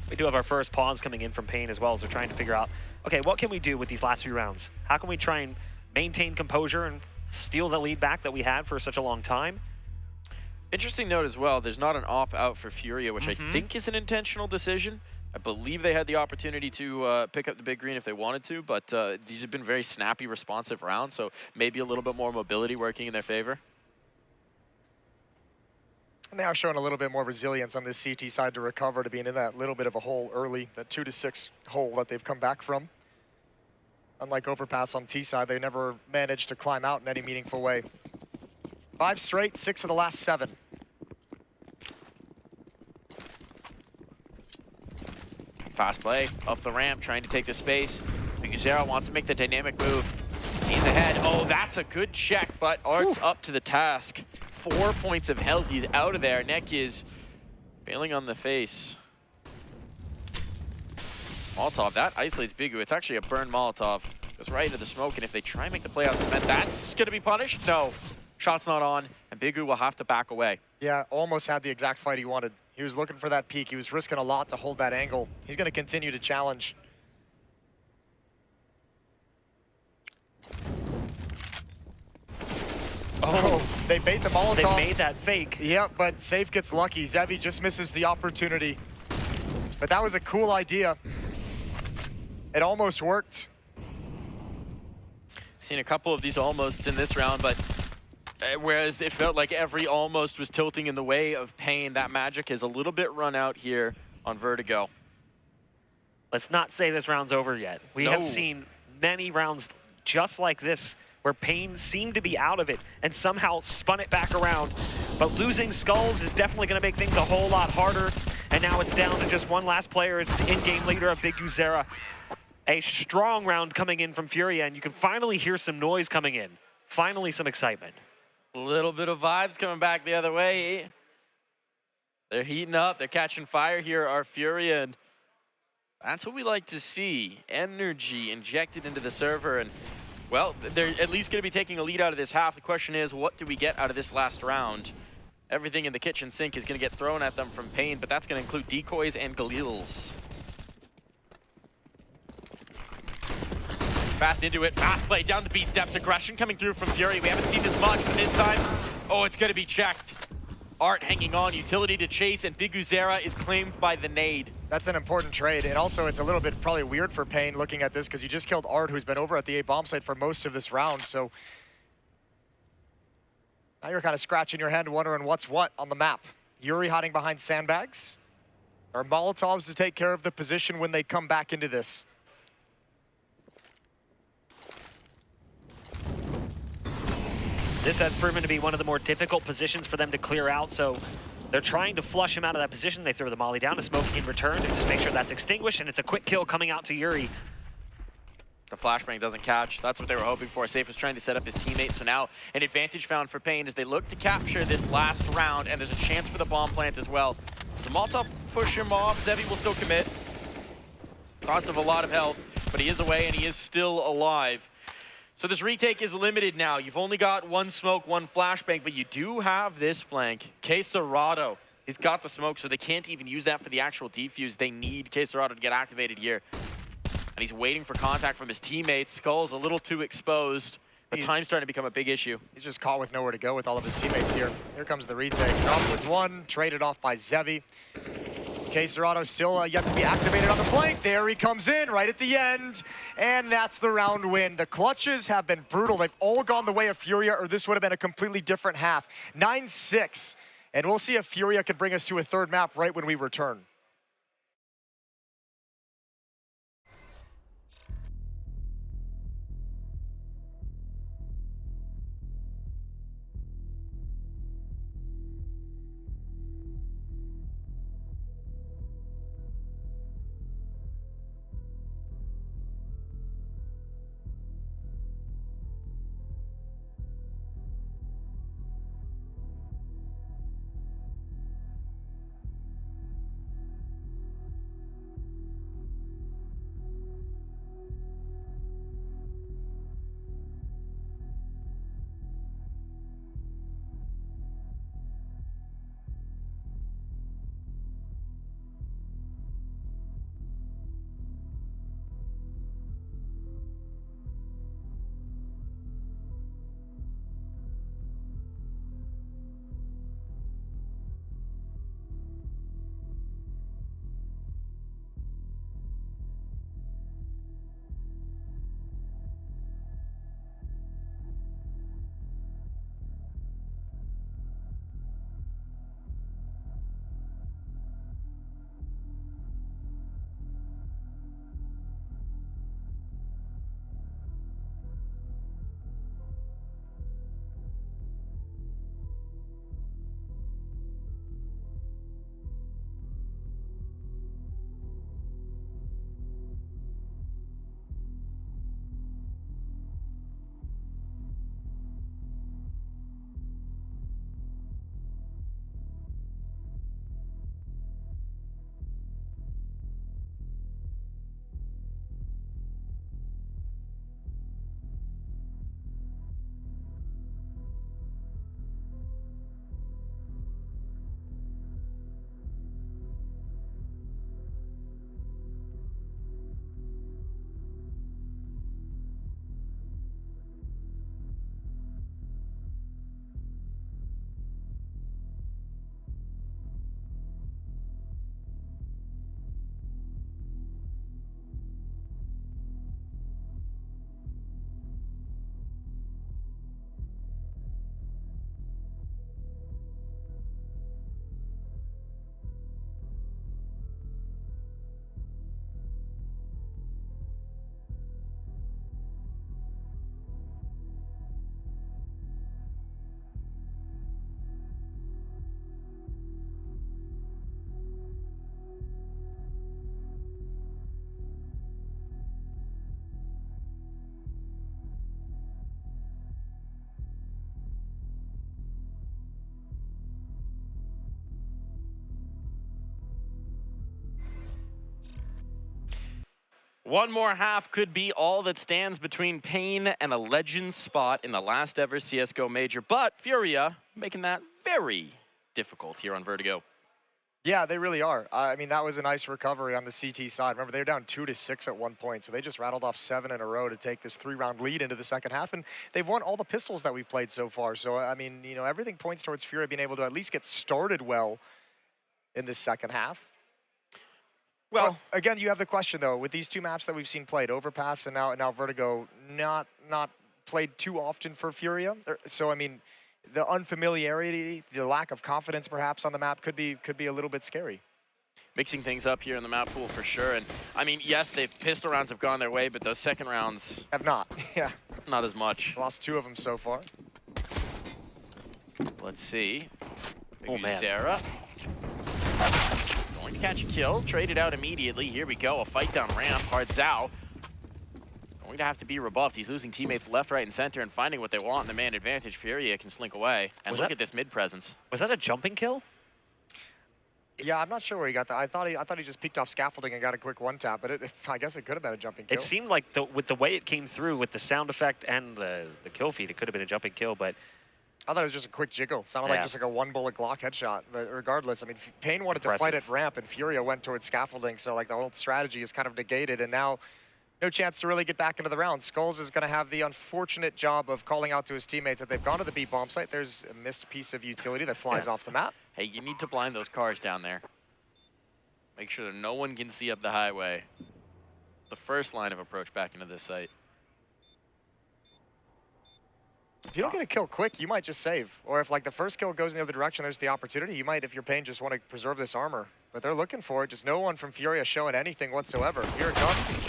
We do have our first pause coming in from Pain as well, as we're trying to figure out, okay, what can we do with these last few rounds? How can we try and maintain composure and steal the lead back that we had for such a long time? Interesting note as well, there's not an op-out for Furia, which I think is an intentional decision. I believe they had the opportunity to pick up the big green if they wanted to, but these have been very snappy, responsive rounds, so maybe a little bit more mobility working in their favor. And they are showing a little bit more resilience on this CT side to recover, to being in that little bit of a hole early, that 2 to 6 hole that they've come back from. Unlike Overpass on T side, they never managed to climb out in any meaningful way. 5 straight, 6 of the last 7. Fast play, up the ramp, trying to take the space. Zero wants to make the dynamic move. He's ahead. Oh, that's a good check, but Art's up to the task. 4 points of health, he's out of there. Neck is failing on the face. Molotov, that isolates Bigu. It's actually a burn Molotov. Goes right into the smoke, and if they try and make the play out cement, that's gonna be punished? No, shot's not on, and Bigu will have to back away. Yeah, almost had the exact fight he wanted. He was looking for that peak. He was risking a lot to hold that angle. He's going to continue to challenge. Oh, they bait the Molotov. They made that fake. Yeah, but Safe gets lucky. Zevi just misses the opportunity. But that was a cool idea. It almost worked. Seen a couple of these almosts in this round, but whereas it felt like every almost was tilting in the way of Pain, that magic is a little bit run out here on Vertigo. Let's not say this round's over yet. We have seen many rounds just like this where Pain seemed to be out of it and somehow spun it back around. But losing Skulls is definitely going to make things a whole lot harder. And now it's down to just one last player. It's the in-game leader of Big Uzera. A strong round coming in from FURIA, and you can finally hear some noise coming in. Finally, some excitement. A little bit of vibes coming back the other way. They're heating up. They're catching fire here, our FURIA, and that's what we like to see. Energy injected into the server, and, well, they're at least going to be taking a lead out of this half. The question is, what do we get out of this last round? Everything in the kitchen sink is going to get thrown at them from Pain, but that's going to include decoys and Galils. Fast into it, fast play, down the B steps, aggression coming through from FURIA. We haven't seen this much, but this time, oh, it's going to be checked. Art hanging on, utility to chase, and Big Uzera is claimed by the nade. That's an important trade, and also it's a little bit probably weird for Pain looking at this because you just killed Art, who's been over at the A bomb site for most of this round, so now you're kind of scratching your head wondering what's what on the map. Yuri hiding behind sandbags. Or Molotovs to take care of the position when they come back into this. This has proven to be one of the more difficult positions for them to clear out, so they're trying to flush him out of that position. They throw the molly down to Smoking in return to just make sure that's extinguished, and it's a quick kill coming out to Yuri. The flashbang doesn't catch. That's what they were hoping for. Safe was trying to set up his teammates, so now an advantage found for Pain as they look to capture this last round, and there's a chance for the bomb plant as well. The Molotov push him off. Zevi will still commit. Cost of a lot of health, but he is away and he is still alive. So this retake is limited now. You've only got one smoke, one flashbang, but you do have this flank. Quesarado, he's got the smoke, so they can't even use that for the actual defuse. They need Quesarado to get activated here. And he's waiting for contact from his teammates. Skull's a little too exposed, but time's starting to become a big issue. He's just caught with nowhere to go with all of his teammates here. Here comes the retake. Dropped with one, traded off by Zevi. Quesarado still yet to be activated on the flank. There he comes in right at the end, and that's the round win. The clutches have been brutal. They've all gone the way of FURIA, or this would have been a completely different half. 9-6, and we'll see if FURIA can bring us to a third map right when we return. One more half could be all that stands between Pain and a legend spot in the last ever CSGO major, but FURIA making that very difficult here on Vertigo. Yeah, they really are. I mean, that was a nice recovery on the CT side. Remember, they were down 2-6 at one point, so they just rattled off 7 in a row to take this 3-round lead into the second half, and they've won all the pistols that we've played so far. So, I mean, you know, everything points towards FURIA being able to at least get started well in this second half. Well, again, you have the question, though, with these two maps that we've seen played, Overpass and now Vertigo, not played too often for FURIA. So, I mean, the unfamiliarity, the lack of confidence perhaps on the map could be a little bit scary. Mixing things up here in the map pool for sure. And I mean, yes, pistol rounds have gone their way, but those second rounds have not. Yeah, not as much. Lost 2 of them so far. Let's see. Oh man, Zera going to catch a kill, traded out immediately. Here we go, a fight down ramp. Hardzao going to have to be rebuffed. He's losing teammates left, right, and center, and finding what they want in the man advantage. FURIA can slink away. And look at this mid presence. Was that a jumping kill? Yeah, I'm not sure where he got that. I thought he just peeked off scaffolding and got a quick one tap, but I guess it could have been a jumping kill. It seemed like with the way it came through, with the sound effect and the kill feed, it could have been a jumping kill, but I thought it was just a quick jiggle. Sounded like just like a 1-bullet Glock headshot. But regardless, I mean, Pain wanted to fight at ramp, and FURIA went towards scaffolding, so like the whole strategy is kind of negated, and now no chance to really get back into the round. Skulls is going to have the unfortunate job of calling out to his teammates that they've gone to the B bomb site. There's a missed piece of utility that flies off the map. Hey, you need to blind those cars down there. Make sure that no one can see up the highway. The first line of approach back into this site. If you don't get a kill quick, you might just save. Or if like the first kill goes in the other direction, there's the opportunity. You might, if you're Pain, just want to preserve this armor. But they're looking for it. Just no one from FURIA showing anything whatsoever. Here it comes.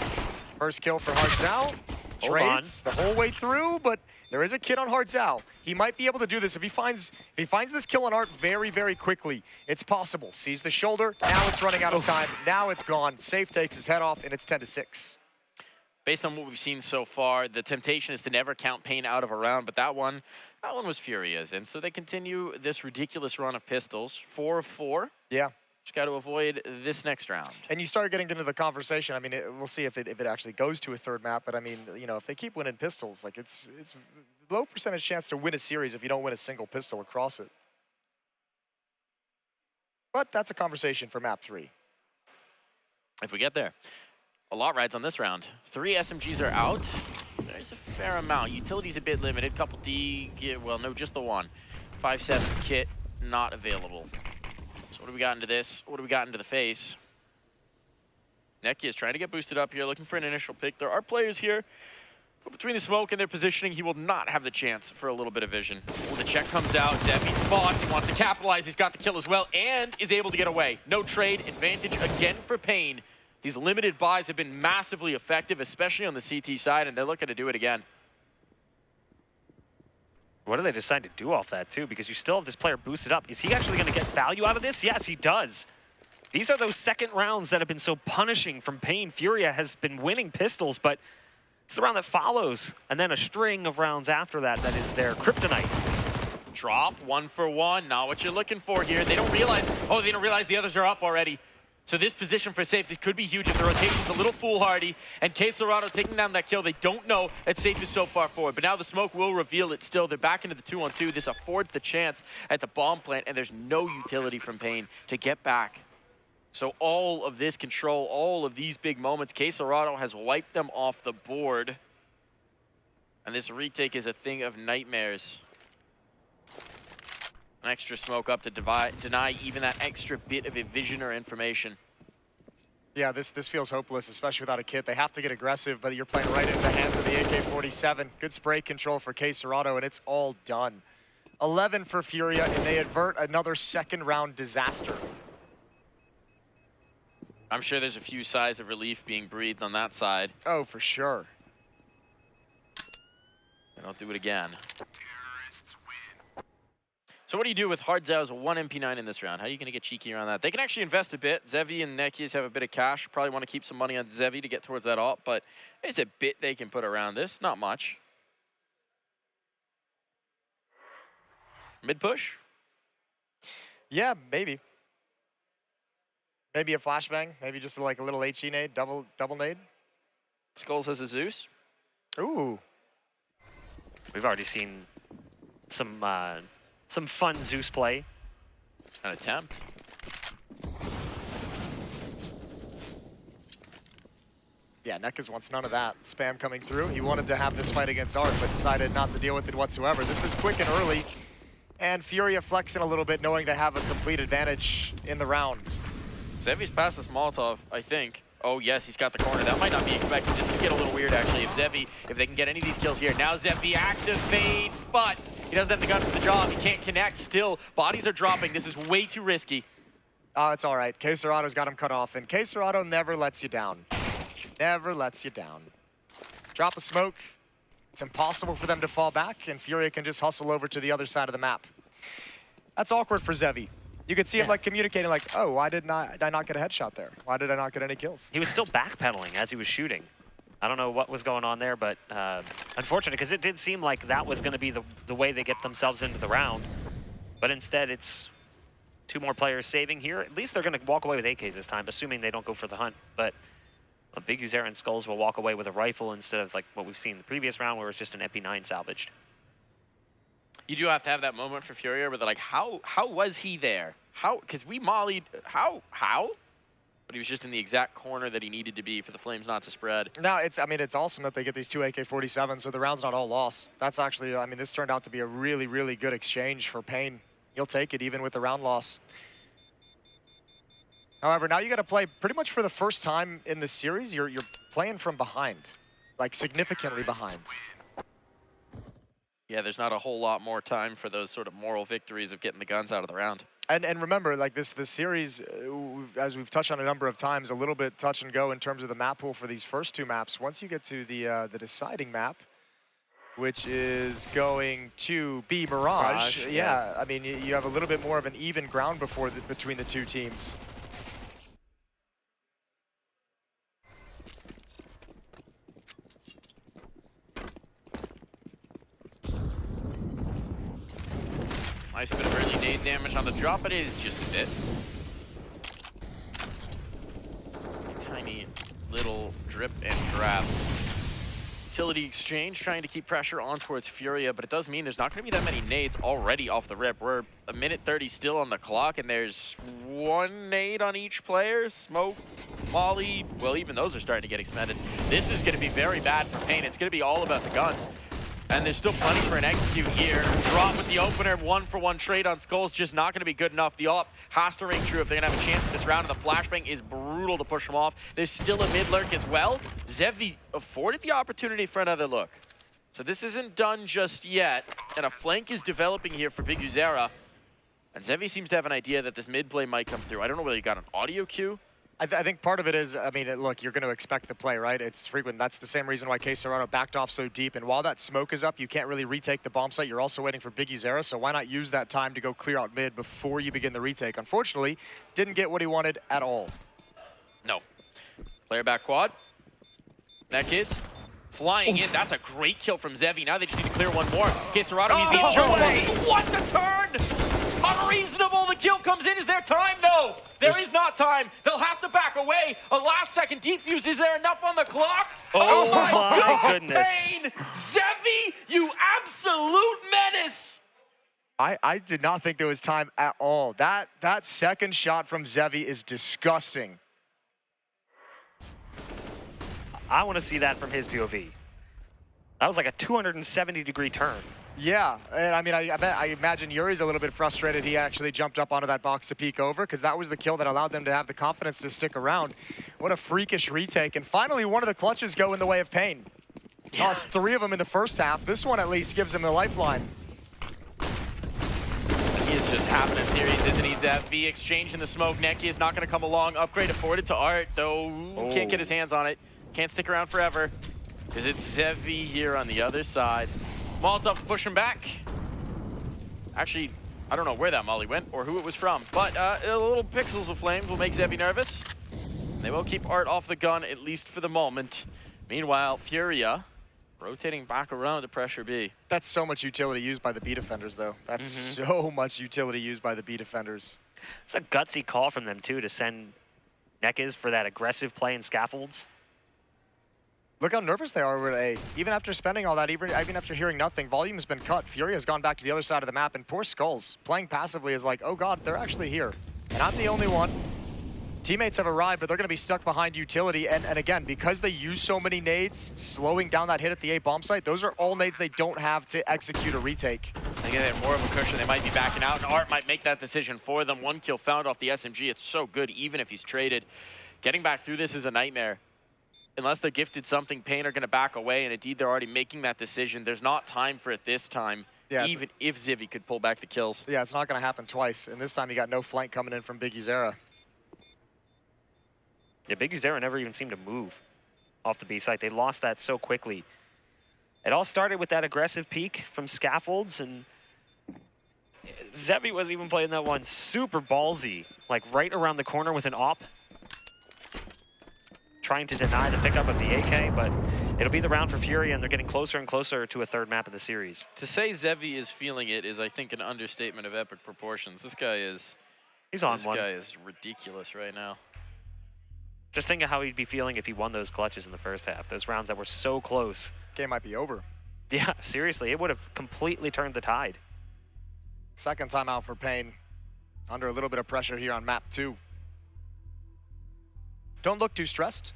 First kill for Hardzao. Trades the whole way through, but there is a kid on Hardzao. He might be able to do this if he finds this kill on Art very, very quickly. It's possible. Sees the shoulder. Now it's running out of time. Now it's gone. Safe takes his head off, and it's 10-6. Based on what we've seen so far, the temptation is to never count Pain out of a round, but that one was FURIA's, and so they continue this ridiculous run of pistols. 4 of 4. Yeah. Just got to avoid this next round. And you start getting into the conversation. I mean, we'll see if it actually goes to a third map. But I mean, you know, if they keep winning pistols, like it's low percentage chance to win a series if you don't win a single pistol across it. But that's a conversation for map 3. If we get there. A lot rides on this round. 3 SMGs are out. There's a fair amount. Utility's a bit limited. Couple D, well, no, just the one. 5.7 kit, not available. So what do we got into this? What do we got into the face? Neki is trying to get boosted up here, looking for an initial pick. There are players here, but between the smoke and their positioning, he will not have the chance for a little bit of vision. Oh, the check comes out. Zevi spots. He wants to capitalize. He's got the kill as well and is able to get away. No trade. Advantage again for Pain. These limited buys have been massively effective, especially on the CT side, and they're looking to do it again. What do they decide to do off that, too? Because you still have this player boosted up. Is he actually going to get value out of this? Yes, he does. These are those second rounds that have been so punishing from Pain. FURIA has been winning pistols, but it's the round that follows. And then a string of rounds after that is their kryptonite. Drop, 1 for 1. Not what you're looking for here. They don't realize the others are up already. So this position for Safe, this could be huge if the rotation's a little foolhardy. And Quesorado taking down that kill. They don't know that Safe is so far forward. But now the smoke will reveal it still. They're back into the 2-on-2. This affords the chance at the bomb plant. And there's no utility from Pain to get back. So all of this control, all of these big moments, Quesorado has wiped them off the board. And this retake is a thing of nightmares. An extra smoke up to deny even that extra bit of a vision or information. Yeah, this feels hopeless, especially without a kit. They have to get aggressive, but you're playing right into the hands of the AK-47. Good spray control for Quesorado, and it's all done. 11 for FURIA, and they avert another second round disaster. I'm sure there's a few sighs of relief being breathed on that side. Oh, for sure. They don't do it again. So what do you do with Hardzao's 1 MP9 in this round? How are you going to get cheeky around that? They can actually invest a bit. Zevi and Nekias have a bit of cash. Probably want to keep some money on Zevi to get towards that op, but there's a bit they can put around this. Not much. Mid push? Yeah, maybe. Maybe a flashbang. Maybe just like a little HE nade, double nade. Skulls has a Zeus. Ooh. We've already seen some fun Zeus play. An attempt. Yeah, Nekaz wants none of that spam coming through. He wanted to have this fight against Art, but decided not to deal with it whatsoever. This is quick and early, and FURIA flexing a little bit, knowing they have a complete advantage in the round. Zevi's past this Molotov, I think. Oh yes, he's got the corner. That might not be expected. This could get a little weird actually if they can get any of these kills here. Now Zevi activates, but he doesn't have the gun for the job. He can't connect still. Bodies are dropping. This is way too risky. Oh, it's all right. K-Serato's got him cut off, and K-Serato never lets you down. Never lets you down. Drop a smoke. It's impossible for them to fall back, and FURIA can just hustle over to the other side of the map. That's awkward for Zevi. You could see him like communicating like, oh, why did I not get a headshot there? Why did I not get any kills? He was still backpedaling as he was shooting. I don't know what was going on there, but unfortunate, because it did seem like that was going to be the way they get themselves into the round. But instead, it's 2 more players saving here. At least they're going to walk away with AKs this time, assuming they don't go for the hunt. But Big Uzera and Skulls will walk away with a rifle instead of like what we've seen in the previous round where it's just an EP9 salvaged. You do have to have that moment for FURIA where they're like, how was he there? How? Because we mollied, how? But he was just in the exact corner that he needed to be for the flames not to spread. No, it's awesome that they get these 2 AK-47s, so the round's not all lost. That's actually, this turned out to be a really, really good exchange for Pain. You'll take it even with the round loss. However, now you got to play pretty much for the first time in the series. You're playing from behind, like significantly behind. Yeah, there's not a whole lot more time for those sort of moral victories of getting the guns out of the round. And remember, like this series, as we've touched on a number of times, a little bit touch and go in terms of the map pool for these first 2 maps. Once you get to the deciding map, which is going to be Mirage, yeah, I mean, you have a little bit more of an even ground between the 2 teams. Nice bit of early nade damage on the drop, but it is just a bit. Tiny little drip and grab. Utility exchange, trying to keep pressure on towards FURIA, but it does mean there's not going to be that many nades already off the rip. We're a minute 30 still on the clock, and there's 1 nade on each player. Smoke, molly, well, even those are starting to get expended. This is going to be very bad for Pain. It's going to be all about the guns. And there's still plenty for an execute here. Drop with the opener, 1-for-1 trade on Skulls, just not going to be good enough. The op has to ring true if they're going to have a chance this round, and the flashbang is brutal to push them off. There's still a mid-lurk as well. Zevi afforded the opportunity for another look. So this isn't done just yet, and a flank is developing here for Big Uzera. And Zevi seems to have an idea that this mid play might come through. I don't know whether he got an audio cue. I think part of it is, look, you're going to expect the play, right? It's frequent. That's the same reason why K-Serato backed off so deep. And while that smoke is up, you can't really retake the bomb site. You're also waiting for Big Uzera, so why not use that time to go clear out mid before you begin the retake? Unfortunately, didn't get what he wanted at all. No. Player back quad. Nekaz flying in. That's a great kill from Zevi. Now they just need to clear 1 more. K-Serato needs the insurance. What the turn! Unreasonable. The kill comes in. Is there time? No. There is not time. They'll have to back away. A last-second defuse. Is there enough on the clock? Oh my goodness. Pain. Zevi, you absolute menace. I did not think there was time at all. That second shot from Zevi is disgusting. I want to see that from his POV. That was like a 270-degree turn. Yeah, and I imagine Yuri's a little bit frustrated. He actually jumped up onto that box to peek over because that was the kill that allowed them to have the confidence to stick around. What a freakish retake. And finally, one of the clutches go in the way of Pain. Lost 3 of them in the first half. This one at least gives him the lifeline. He is just having a series, isn't he, Zevi? Exchange in the smoke. Neki is not going to come along. Upgrade afforded to Art, though can't get his hands on it. Can't stick around forever because it's Zevi here on the other side. Molotov push him back. Actually, I don't know where that molly went or who it was from, but a little pixels of flames will make Zevi nervous. They will keep Art off the gun, at least for the moment. Meanwhile, FURIA rotating back around to pressure B. That's so much utility used by the B defenders, though. That's so much utility used by the B defenders. It's a gutsy call from them, too, to send Nekaz for that aggressive play in scaffolds. Look how nervous they are with A. Even after spending all that, even after hearing nothing, volume's been cut. FURIA has gone back to the other side of the map, and poor Skulls, playing passively, is like, oh god, they're actually here. And I'm the only one. Teammates have arrived, but they're going to be stuck behind utility. And again, because they use so many nades, slowing down that hit at the A bomb site, those are all nades they don't have to execute a retake. They get more of a cushion. They might be backing out, and Art might make that decision for them. 1 kill found off the SMG. It's so good, even if he's traded. Getting back through this is a nightmare. Unless they're gifted something, Pain are going to back away, and indeed they're already making that decision. There's not time for it this time, even if Zivy could pull back the kills. Yeah, it's not going to happen twice. And this time you got no flank coming in from Big Uzera. Yeah, Big Uzera never even seemed to move off the B site. They lost that so quickly. It all started with that aggressive peek from Scaffolds, and Zevy was even playing that one super ballsy, like right around the corner with an op, trying to deny the pickup of the AK, but it'll be the round for FURIA, and they're getting closer and closer to a third map of the series. To say Zevy is feeling it is, I think, an understatement of epic proportions. This guy is... He's on one. This guy is ridiculous right now. Just think of how he'd be feeling if he won those clutches in the first half. Those rounds that were so close. Game might be over. Yeah, seriously, it would have completely turned the tide. Second time out for Pain. Under a little bit of pressure here on map 2. Don't look too stressed.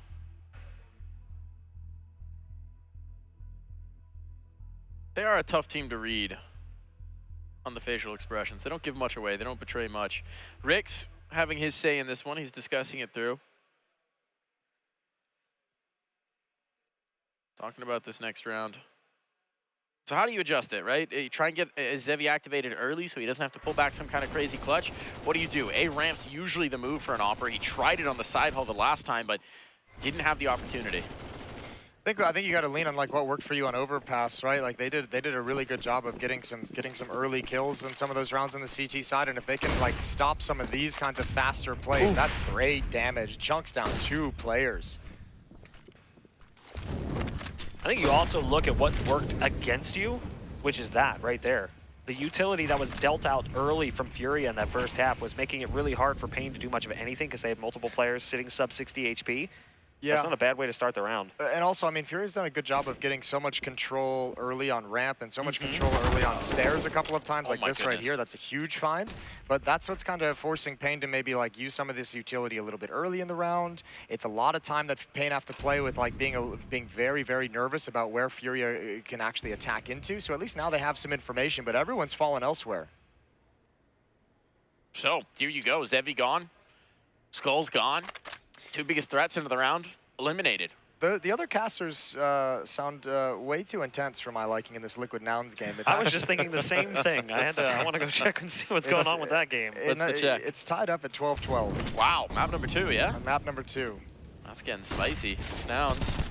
They are a tough team to read on the facial expressions. They don't give much away. They don't betray much. Rick's having his say in this one. He's discussing it through. Talking about this next round. So how do you adjust it, right? You try and get Zevy activated early so he doesn't have to pull back some kind of crazy clutch. What do? A ramp's usually the move for an opper. He tried it on the side hull the last time, but didn't have the opportunity. I think you got to lean on like what worked for you on overpass, right? Like they did a really good job of getting some early kills in some of those rounds on the CT side, and if they can like stop some of these kinds of faster plays, that's great damage. Chunks down 2 players. I think you also look at what worked against you, which is that right there. The utility that was dealt out early from FURIA in that first half was making it really hard for Pain to do much of anything because they have multiple players sitting sub 60 HP. Yeah. That's not a bad way to start the round. And also, I mean, FURIA's done a good job of getting so much control early on ramp and so much control early on stairs a couple of times, like this right here. That's a huge find. But that's what's kind of forcing Pain to maybe like use some of this utility a little bit early in the round. It's a lot of time that Pain have to play with like being very, very nervous about where FURIA can actually attack into. So at least now they have some information, but everyone's fallen elsewhere. So, here you go. Zevy gone. Skull's gone. 2 biggest threats into the round, eliminated. The other casters sound way too intense for my liking in this Liquid Nouns game. I was just thinking the same thing. I want to go check and see what's going on with that game. It's tied up at 12-12. Wow, map number 2, yeah? Map number 2. That's getting spicy. Nouns,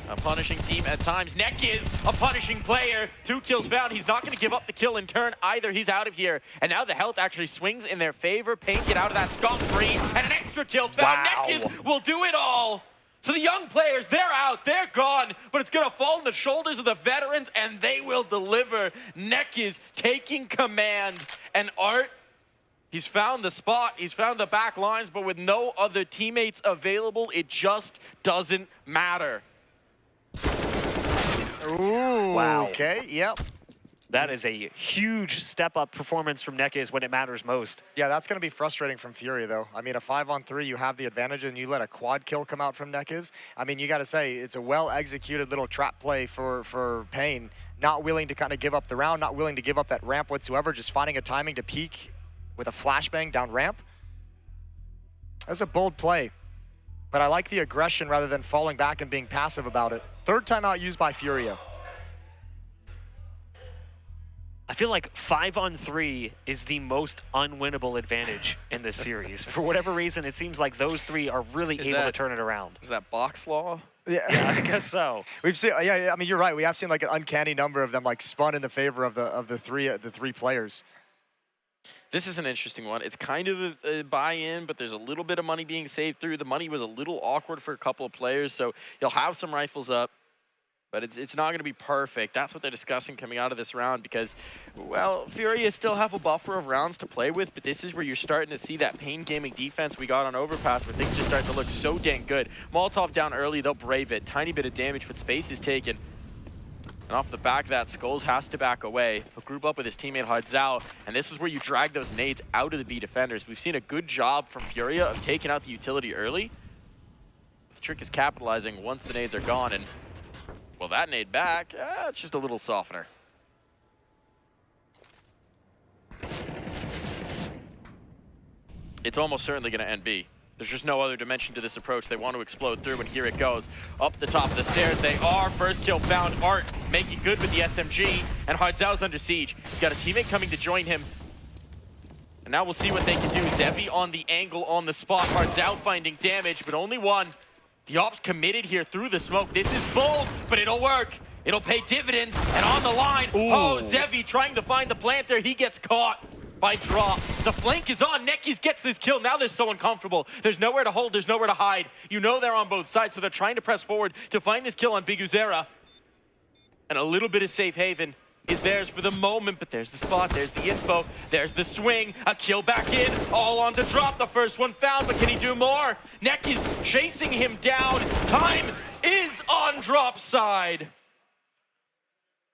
a punishing team at times. Neck is a punishing player. 2 kills found. He's not going to give up the kill in turn either. He's out of here. And now the health actually swings in their favor. Pain get out of that scot-free. And an extra kill found. Wow. Neck will do it all. So the young players, they're out, they're gone, but it's gonna fall on the shoulders of the veterans, and they will deliver. Neck is taking command, and Art, he's found the spot, he's found the back lines, but with no other teammates available, it just doesn't matter. Ooh, wow. Okay, yep. That is a huge step-up performance from Nekiz when it matters most. Yeah, that's going to be frustrating from FURIA, though. I mean, a 5-on-3, you have the advantage, and you let a quad kill come out from Nekiz. I mean, you got to say, it's a well-executed little trap play for Pain. Not willing to kind of give up the round, not willing to give up that ramp whatsoever, just finding a timing to peek with a flashbang down ramp. That's a bold play, but I like the aggression rather than falling back and being passive about it. Third timeout used by FURIA. I feel like 5-on-3 is the most unwinnable advantage in this series. For whatever reason, it seems like those 3 are really able to turn it around. Is that box law? Yeah, I guess so. We've seen, yeah. I mean, you're right. We have seen like an uncanny number of them like spun in the favor of the three players. This is an interesting one. It's kind of a buy-in, but there's a little bit of money being saved through. The money was a little awkward for a couple of players, so you'll have some rifles up. But it's not going to be perfect. That's what they're discussing coming out of this round because, well, FURIA still have a buffer of rounds to play with, but this is where you're starting to see that Pain Gaming defense we got on Overpass where things just start to look so dang good. Molotov down early, they'll brave it. Tiny bit of damage, but space is taken. And off the back of that, Skulls has to back away. He'll group up with his teammate Hardzao, and this is where you drag those nades out of the B defenders. We've seen a good job from FURIA of taking out the utility early. The trick is capitalizing once the nades are gone, and well, that nade back, it's just a little softener. It's almost certainly going to end B. There's just no other dimension to this approach. They want to explode through, and here it goes. Up the top of the stairs, they are. First kill found. Art making good with the SMG, and Hardzao's under siege. He's got a teammate coming to join him. And now we'll see what they can do. Zevi on the angle, on the spot. Hardzao finding damage, but only one. The Ops committed here through the smoke. This is bold, but it'll work. It'll pay dividends, and on the line, oh, Zevi trying to find the planter. He gets caught by Drop. The flank is on. Nekis gets this kill. Now they're so uncomfortable. There's nowhere to hold. There's nowhere to hide. You know they're on both sides, so they're trying to press forward to find this kill on Biguzera. And a little bit of safe haven is theirs for the moment, but there's the spot, there's the info, there's the swing, a kill back in, all on to Drop. The first one found, but can he do more? Neck is chasing him down. Time is on Drop's side.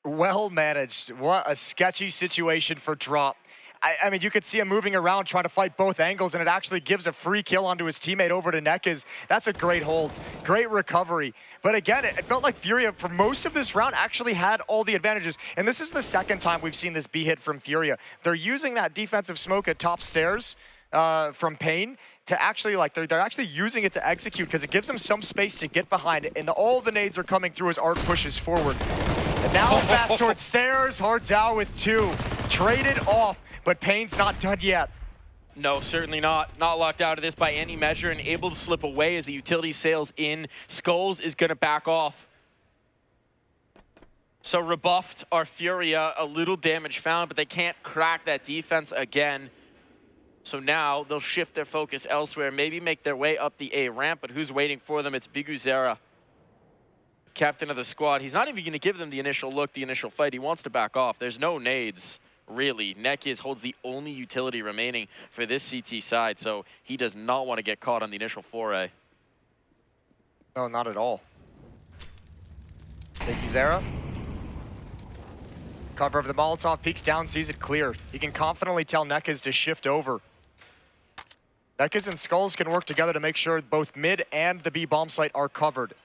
Well managed. What a sketchy situation for Drop. I mean, you could see him moving around trying to fight both angles, and it actually gives a free kill onto his teammate over to Nekis. That's a great hold. Great recovery. But again, it felt like FURIA, for most of this round, actually had all the advantages. And this is the second time we've seen this B hit from FURIA. They're using that defensive smoke at top stairs from Pain to actually, like, they're actually using it to execute because it gives them some space to get behind it. And all the nades are coming through as Art pushes forward. And now fast towards stairs. Hardzao with 2. Traded off. But Pain's not done yet. No, certainly not. Not locked out of this by any measure and able to slip away as the utility sails in. Skulls is going to back off. So rebuffed are FURIA. A little damage found, but they can't crack that defense again. So now they'll shift their focus elsewhere, maybe make their way up the A ramp, but who's waiting for them? It's Biguzera, captain of the squad. He's not even going to give them the initial look, the initial fight. He wants to back off. There's no nades. Really, Nekis holds the only utility remaining for this CT side, so he does not want to get caught on the initial foray. No, not at all. Biguzera. Cover of the Molotov, peeks down, sees it clear. He can confidently tell Nekis to shift over. Nekis and Skulls can work together to make sure both mid and the B bomb site are covered.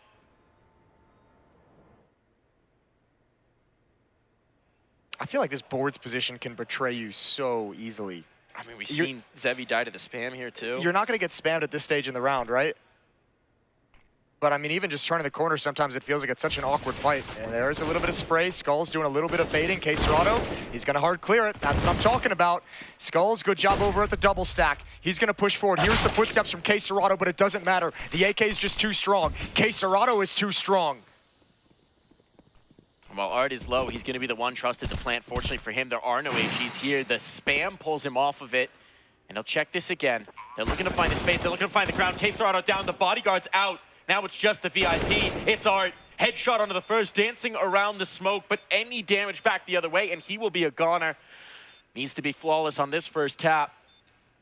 I feel like this board's position can betray you so easily. I mean, we've seen Zevi die to the spam here, too. You're not going to get spammed at this stage in the round, right? But, I mean, even just turning the corner, sometimes it feels like it's such an awkward fight. And there's a little bit of spray. Skulls doing a little bit of baiting. K-Serrato, he's going to hard clear it. That's what I'm talking about. Skulls, good job over at the double stack. He's going to push forward. Here's the footsteps from K-Serrato, but it doesn't matter. The AK is just too strong. K-Serrato is too strong. While Art is low, he's going to be the one trusted to plant. Fortunately for him, there are no HEs here. The spam pulls him off of it, and he'll check this again. They're looking to find the space. They're looking to find the ground. K-Serrato down. The bodyguard's out. Now it's just the VIP. It's Art. Headshot onto the first, dancing around the smoke, but any damage back the other way, and he will be a goner. Needs to be flawless on this first tap.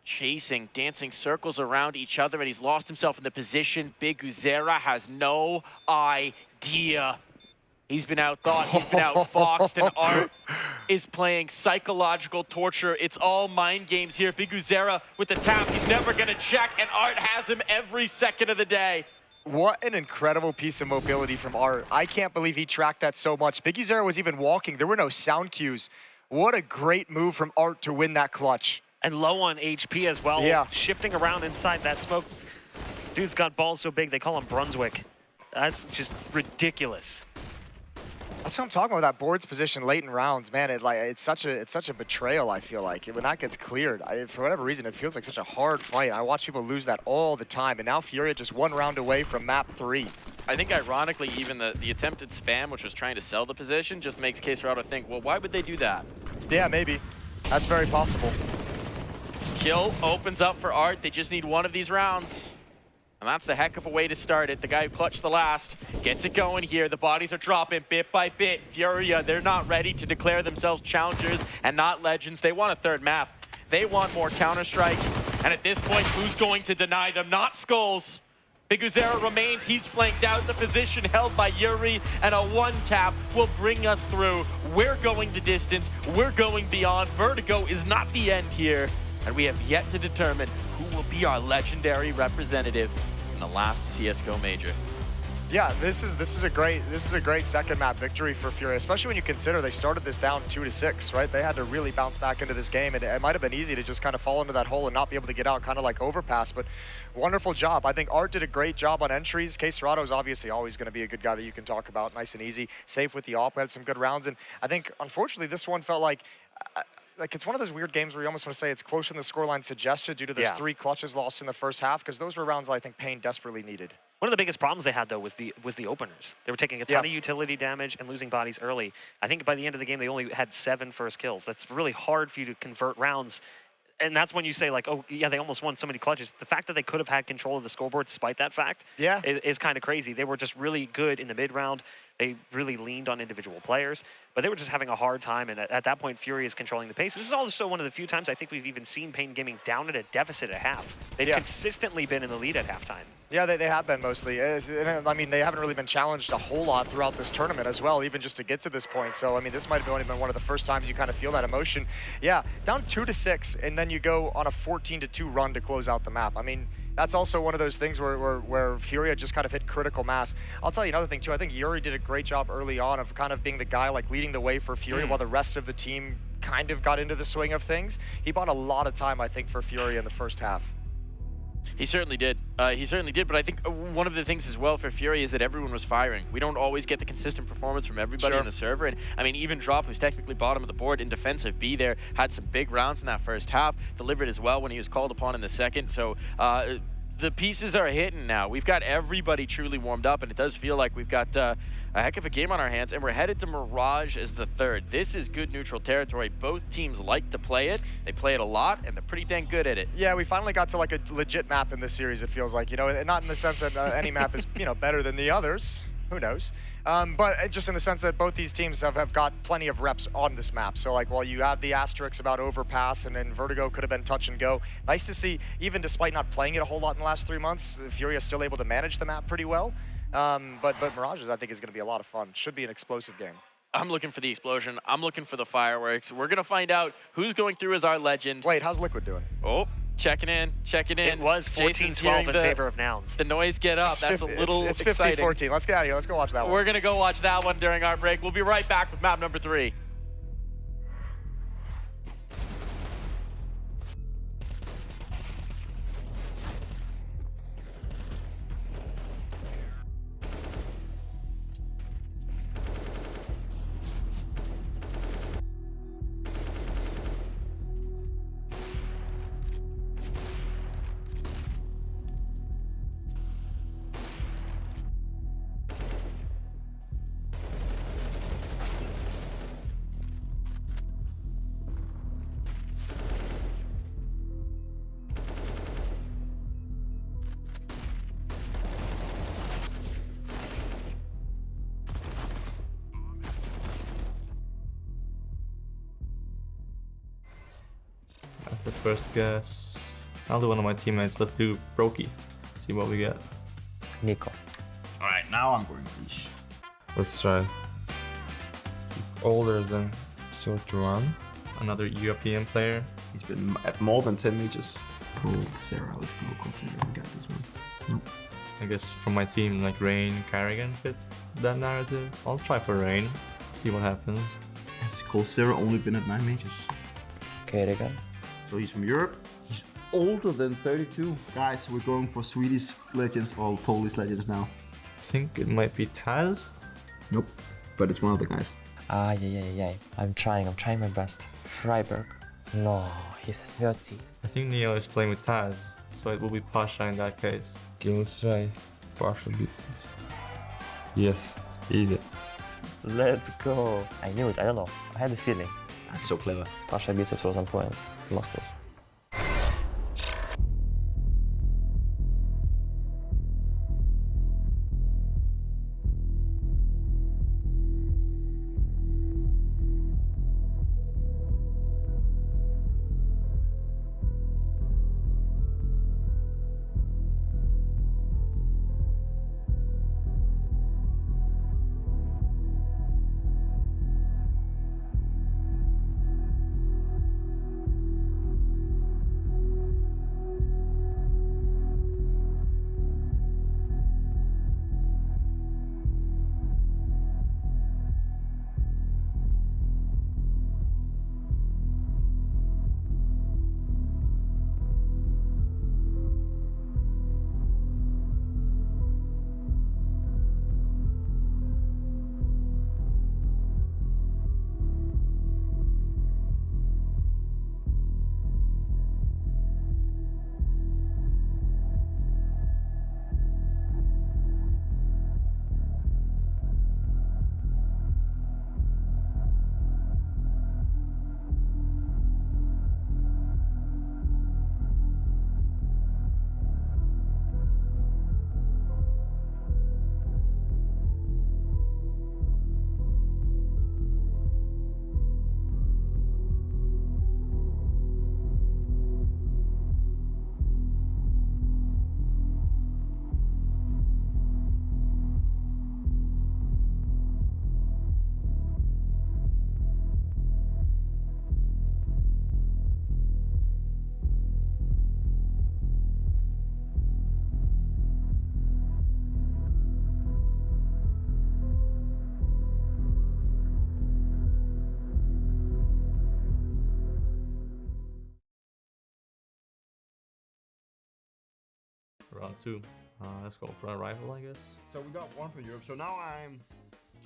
Chasing, dancing circles around each other, and he's lost himself in the position. Biguzera has no idea. He's been outthought, he's been outfoxed, and Art is playing psychological torture. It's all mind games here. Biguzera with the tap, he's never gonna check, and Art has him every second of the day. What an incredible piece of mobility from Art. I can't believe he tracked that so much. Biguzera was even walking, there were no sound cues. What a great move from Art to win that clutch. And low on HP as well, shifting around inside that smoke. Dude's got balls so big, they call him Brunswick. That's just ridiculous. That's what I'm talking about, that board's position late in rounds. Man, it's such a betrayal, I feel like. When that gets cleared, for whatever reason, it feels like such a hard fight. I watch people lose that all the time, and now FURIA just 1 round away from map 3. I think ironically, even the attempted spam, which was trying to sell the position, just makes K-Serrato think, well, why would they do that? Yeah, maybe. That's very possible. Kill opens up for Art. They just need one of these rounds. And that's the heck of a way to start it. The guy who clutched the last gets it going here. The bodies are dropping bit by bit. FURIA, they're not ready to declare themselves challengers and not legends. They want a third map. They want more Counter-Strike. And at this point, who's going to deny them? Not Skulls. Biguzera remains. He's flanked out. The position held by Yuri, and a one-tap will bring us through. We're going the distance. We're going beyond. Vertigo is not the end here, and we have yet to determine who will be our legendary representative in the last CSGO major. Yeah, this is a great second map victory for FURIA, especially when you consider they started this down 2-6, right? They had to really bounce back into this game, and it might have been easy to just kind of fall into that hole and not be able to get out, kind of like Overpass, but wonderful job. I think Art did a great job on entries. Case Serrato is obviously always going to be a good guy that you can talk about, nice and easy, safe with the op, had some good rounds, and I think, unfortunately, this one felt like it's one of those weird games where you almost want to say it's closer than the scoreline suggested due to those 3 clutches lost in the first half, because those were rounds I think Payne desperately needed. One of the biggest problems they had, though, was the openers. They were taking a ton of utility damage and losing bodies early. I think by the end of the game, they only had 7 first kills. That's really hard for you to convert rounds. And that's when you say, like, oh, yeah, they almost won so many clutches. The fact that they could have had control of the scoreboard despite that fact is kind of crazy. They were just really good in the mid-round. They really leaned on individual players, but they were just having a hard time, and at that point, FURIA is controlling the pace. This is also one of the few times I think we've even seen Paquetá Gaming down at a deficit at half. They've consistently been in the lead at halftime. Yeah, they have been mostly. I mean, they haven't really been challenged a whole lot throughout this tournament as well, even just to get to this point. So, I mean, this might have only been one of the first times you kind of feel that emotion. Yeah, down 2-6, and then you go on a 14-2 run to close out the map. I mean, that's also one of those things where FURIA just kind of hit critical mass. I'll tell you another thing, too. I think Yuri did a great job early on of kind of being the guy, like, leading the way for FURIA while the rest of the team kind of got into the swing of things. He bought a lot of time, I think, for FURIA in the first half. He certainly did. He certainly did, but I think one of the things as well for FURIA is that everyone was firing. We don't always get the consistent performance from everybody in the server, and I mean, even Drop, who's technically bottom of the board in defensive B there, had some big rounds in that first half, delivered as well when he was called upon in the second, so the pieces are hitting now. We've got everybody truly warmed up, and it does feel like we've got a heck of a game on our hands, and we're headed to Mirage as the third. This is good neutral territory. Both teams like to play it. They play it a lot, and they're pretty dang good at it. Yeah, we finally got to like a legit map in this series, it feels like, you know, and not in the sense that any map is, you know, better than the others. Who knows? But just in the sense that both these teams have got plenty of reps on this map. So like while you have the asterisks about Overpass and then Vertigo could have been touch and go, nice to see, even despite not playing it a whole lot in the last 3 months, FURIA is still able to manage the map pretty well. But Mirages, I think, is going to be a lot of fun. Should be an explosive game. I'm looking for the explosion. I'm looking for the fireworks. We're going to find out who's going through as our legend. Wait, how's Liquid doing? Oh, checking in. It was 14-12 in favor of Nouns. The noise get up. That's a little It's exciting. 15-14. Let's get out of here. Let's go watch that one. We're going to go watch that one during our break. We'll be right back with map number 3. That's the first guess. I'll do one of my teammates. Let's do Brokey. See what we get. Nico. Alright, now I'm going Leash. Let's try. He's older than 31. Another European player. He's been at more than 10 majors. Cold Sarah, let's go Cold Sarah. We got this one. Nope. I guess from my team, like Rain, Carrigan fit that narrative. I'll try for Rain. See what happens. Has Cold Sarah only been at 9 majors? Carrigan. So he's from Europe. He's older than 32. Guys, we're going for Swedish legends or Polish legends now. I think it might be Taz. Nope, but it's one of the guys. Yeah. I'm trying my best. Freiburg. No, he's 30. I think Neo is playing with Taz, so it will be Pasha in that case. Okay, let's try. Pasha beats us. Yes, easy. Let's go. I knew it, I don't know. I had a feeling. That's so clever. Pasha beats us was on point. Lost us. round 2. Let's go for a rival, I guess. So we got one for Europe. So now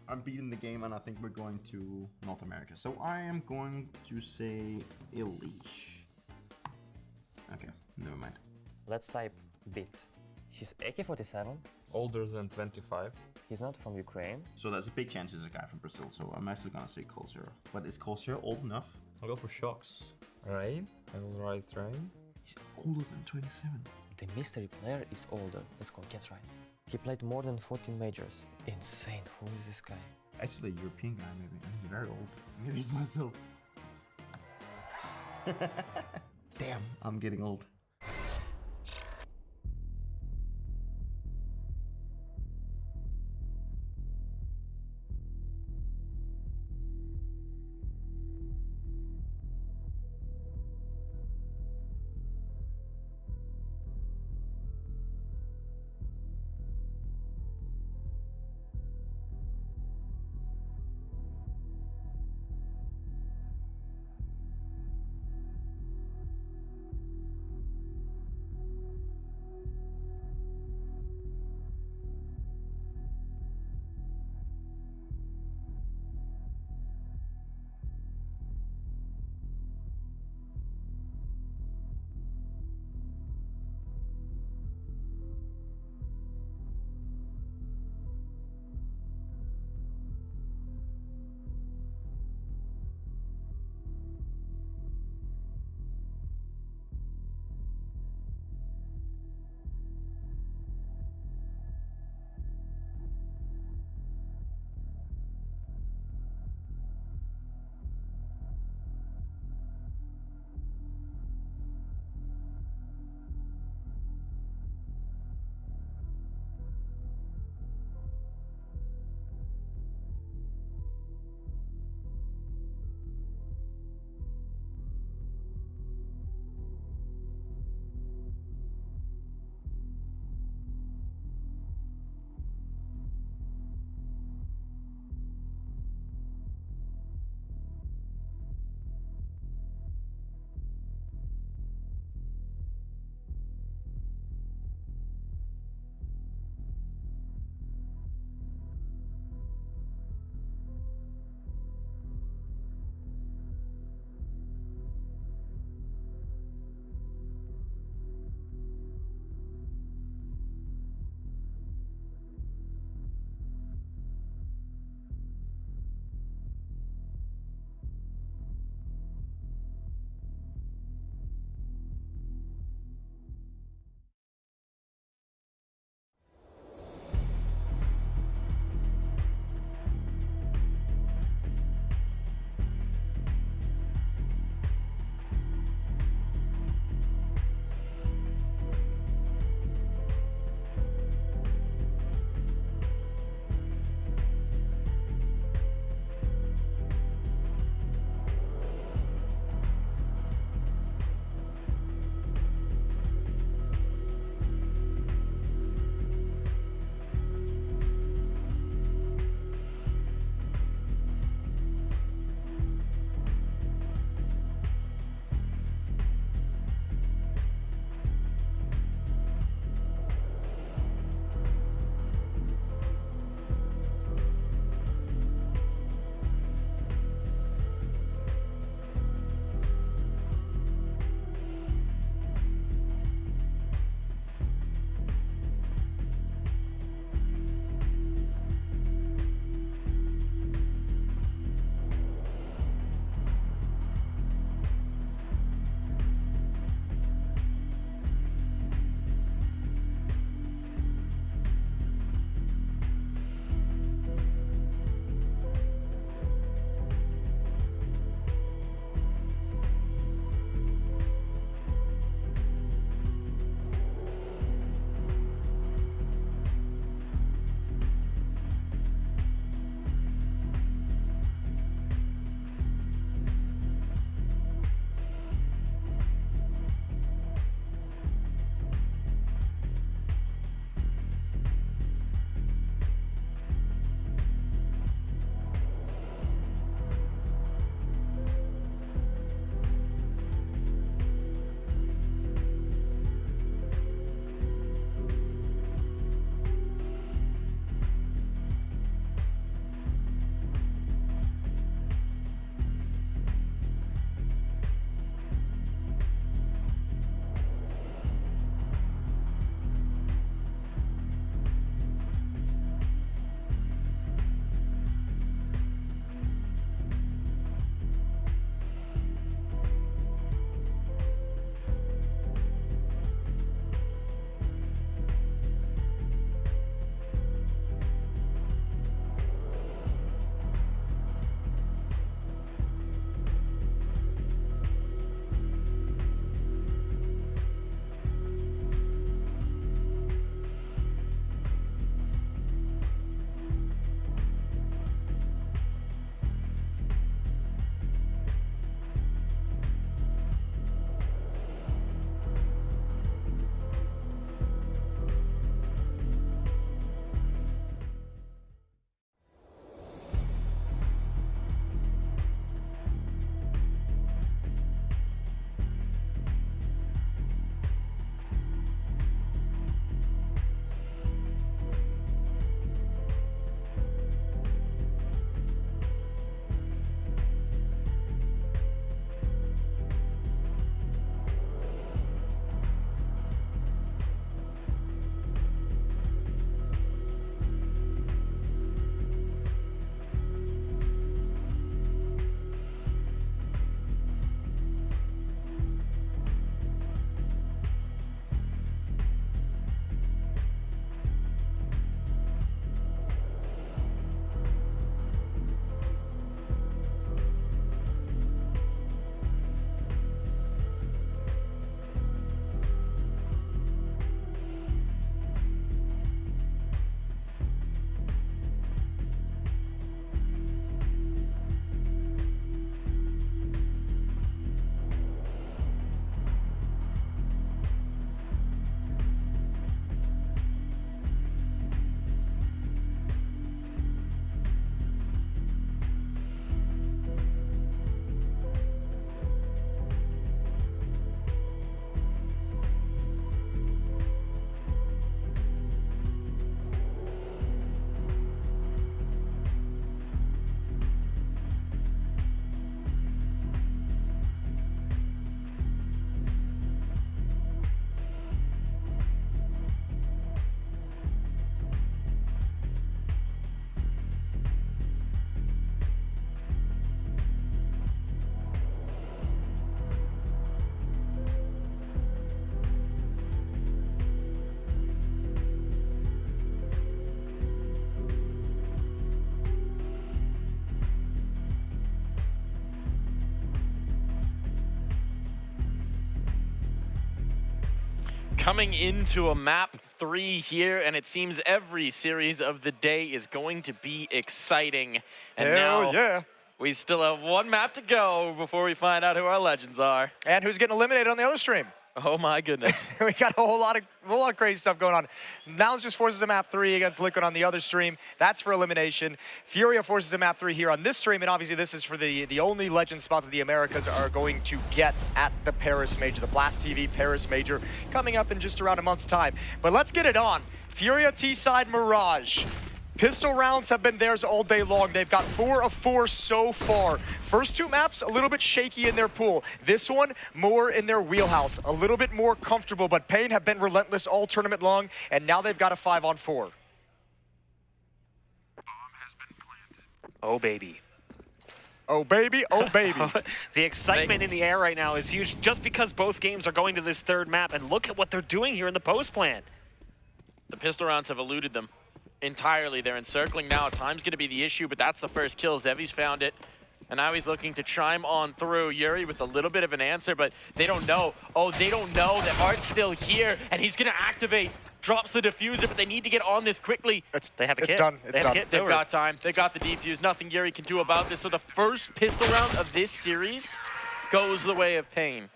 I'm beating the game, and I think we're going to North America. So I am going to say Elish. Okay, never mind. Let's type bit. He's AK-47. Older than 25. He's not from Ukraine. So there's a big chance he's a guy from Brazil. So I'm actually gonna say Cold Zero. But is Cold Zero old enough? I'll go for Shocks. Rain. I will write Rain. He's older than 27. The mystery player is older. Let's go, get right. He played more than 14 majors. Insane, who is this guy? Actually, a European guy, maybe. And he's very old. Maybe it's myself. Damn, I'm getting old. Coming into a map 3 here, and it seems every series of the day is going to be exciting. And Hell now yeah. we still have one map to go before we find out who our legends are. And who's getting eliminated on the other stream. Oh my goodness. We got a whole lot of crazy stuff going on. Nouns just forces a map 3 against Liquid on the other stream. That's for elimination. FURIA forces a map 3 here on this stream, and obviously this is for the only legend spot that the Americas are going to get at the Paris Major, the Blast TV Paris Major, coming up in just around a month's time. But let's get it on. FURIA T-side Mirage. Pistol rounds have been theirs all day long. They've got 4 of 4 so far. First 2 maps, a little bit shaky in their pool. This one, more in their wheelhouse. A little bit more comfortable, but Pain have been relentless all tournament long, and now they've got a 5-on-4. Oh, baby. Oh, baby. Oh, baby. The excitement in the air right now is huge just because both games are going to this third map, and look at what they're doing here in the post plan. The pistol rounds have eluded them entirely. They're encircling now. Time's going to be the issue, but that's the first kill. Zevi's found it, and now he's looking to chime on through. Yuri with a little bit of an answer, but they don't know. Oh, they don't know that Art's still here, and he's going to activate. Drops the diffuser, but they need to get on this quickly. They have a It's kit. done. It's done. They've got time. They got the defuse. Nothing Yuri can do about this. So the first pistol round of this series goes the way of Pain.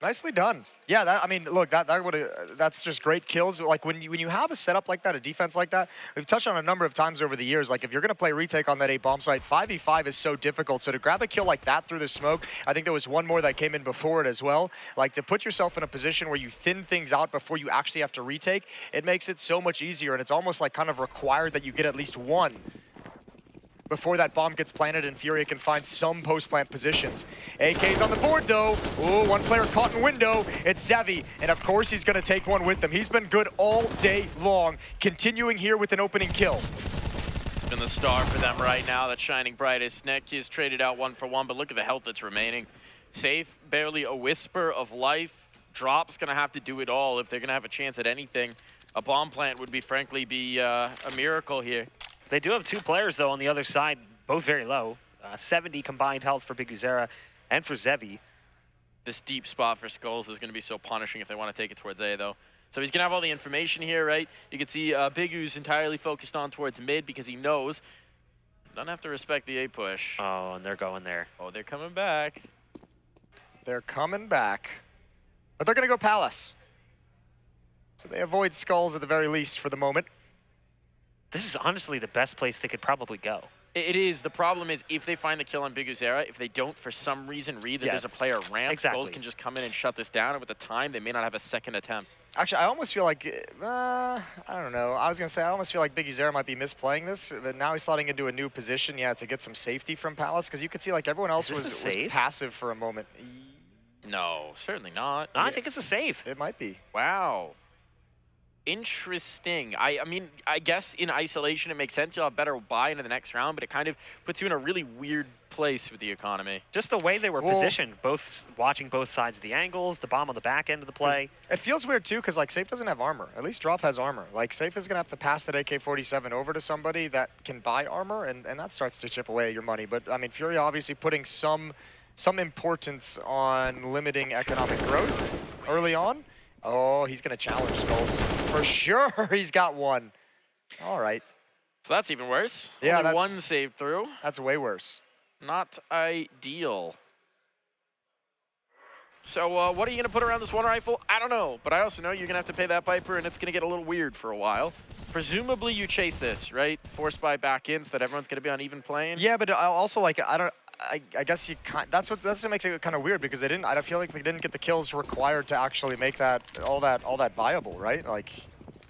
Nicely done. Yeah, that, I mean, look, that's just great kills. Like when you have a setup like that, a defense like that, we've touched on a number of times over the years. Like if you're going to play retake on that 8 bomb site, 5v5 is so difficult. So to grab a kill like that through the smoke, I think there was one more that came in before it as well. Like to put yourself in a position where you thin things out before you actually have to retake, it makes it so much easier, and it's almost like kind of required that you get at least one before that bomb gets planted and FURIA can find some post-plant positions. AK's on the board though. Ooh, one player caught in window. It's Zevi, and of course he's gonna take one with them. He's been good all day long, continuing here with an opening kill. It's been the star for them right now, that's shining brightest. Neki is traded out 1 for 1, but look at the health that's remaining. Safe, barely a whisper of life. Drop's gonna have to do it all if they're gonna have a chance at anything. A bomb plant would frankly be a miracle here. They do have 2 players, though, on the other side, both very low. 70 combined health for Biguzera and for Zevi. This deep spot for Skulls is going to be so punishing if they want to take it towards A, though. So he's going to have all the information here, right? You can see Bigu's entirely focused on towards mid because he knows. Don't have to respect the A push. Oh, and they're going there. Oh, they're coming back. They're coming back. But they're going to go Palace. So they avoid Skulls at the very least for the moment. This is honestly the best place they could probably go. It is. The problem is if they find the kill on Biguzera, if they don't for some reason read that there's a player ramp, Skulls can just come in and shut this down, and with the time, they may not have a second attempt. Actually, I almost feel like, I don't know. I was going to say, I almost feel like Biguzera might be misplaying this, but now he's slotting into a new position, to get some safety from Palace, because you could see like everyone else was passive for a moment. No, certainly not. No, I think it's a save. It might be. Wow. Interesting. I mean, I guess in isolation it makes sense. You'll have better buy into the next round, but it kind of puts you in a really weird place with the economy. Just the way they were positioned, both watching both sides of the angles, the bomb on the back end of the play. It feels weird too, because like Safe doesn't have armor. At least Drop has armor. Like Safe is gonna have to pass that AK-47 over to somebody that can buy armor, and that starts to chip away at your money. But I mean, FURIA obviously putting some importance on limiting economic growth early on. Oh, he's going to challenge Skulls. For sure, he's got one. All right. So that's even worse. Yeah, Only that's one saved through. That's way worse. Not ideal. So what are you going to put around this one rifle? I don't know, but I also know you're going to have to pay that Viper, and it's going to get a little weird for a while. Presumably you chase this, right? Force buy back in so that everyone's going to be on even plane. Yeah, but also, like, I guess you can't. That's what makes it kind of weird, because they didn't. I feel like they didn't get the kills required to actually make that all that viable, right? Like,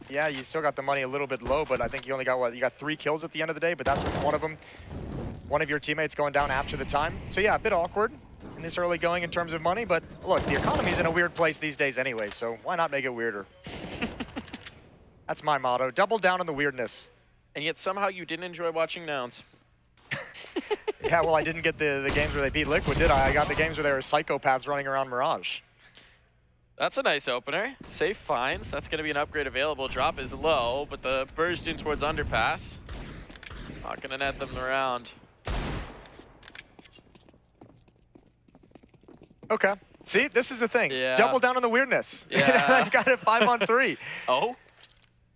yeah, you still got the money a little bit low, but I think you only got what? You got 3 kills at the end of the day, but that's with one of your teammates going down after the time. So yeah, a bit awkward in this early going in terms of money, but look, the economy's in a weird place these days anyway, so why not make it weirder? That's my motto. Double down on the weirdness. And yet somehow you didn't enjoy watching Nouns. Yeah, well, I didn't get the games where they beat Liquid, did I? I got the games where there were psychopaths running around Mirage. That's a nice opener. Safe finds. That's going to be an upgrade available. Drop is low, but the burst in towards underpass. Not going to net them around. Okay. See, this is the thing. Yeah. Double down on the weirdness. Yeah. They've got it 5-on-3. Oh.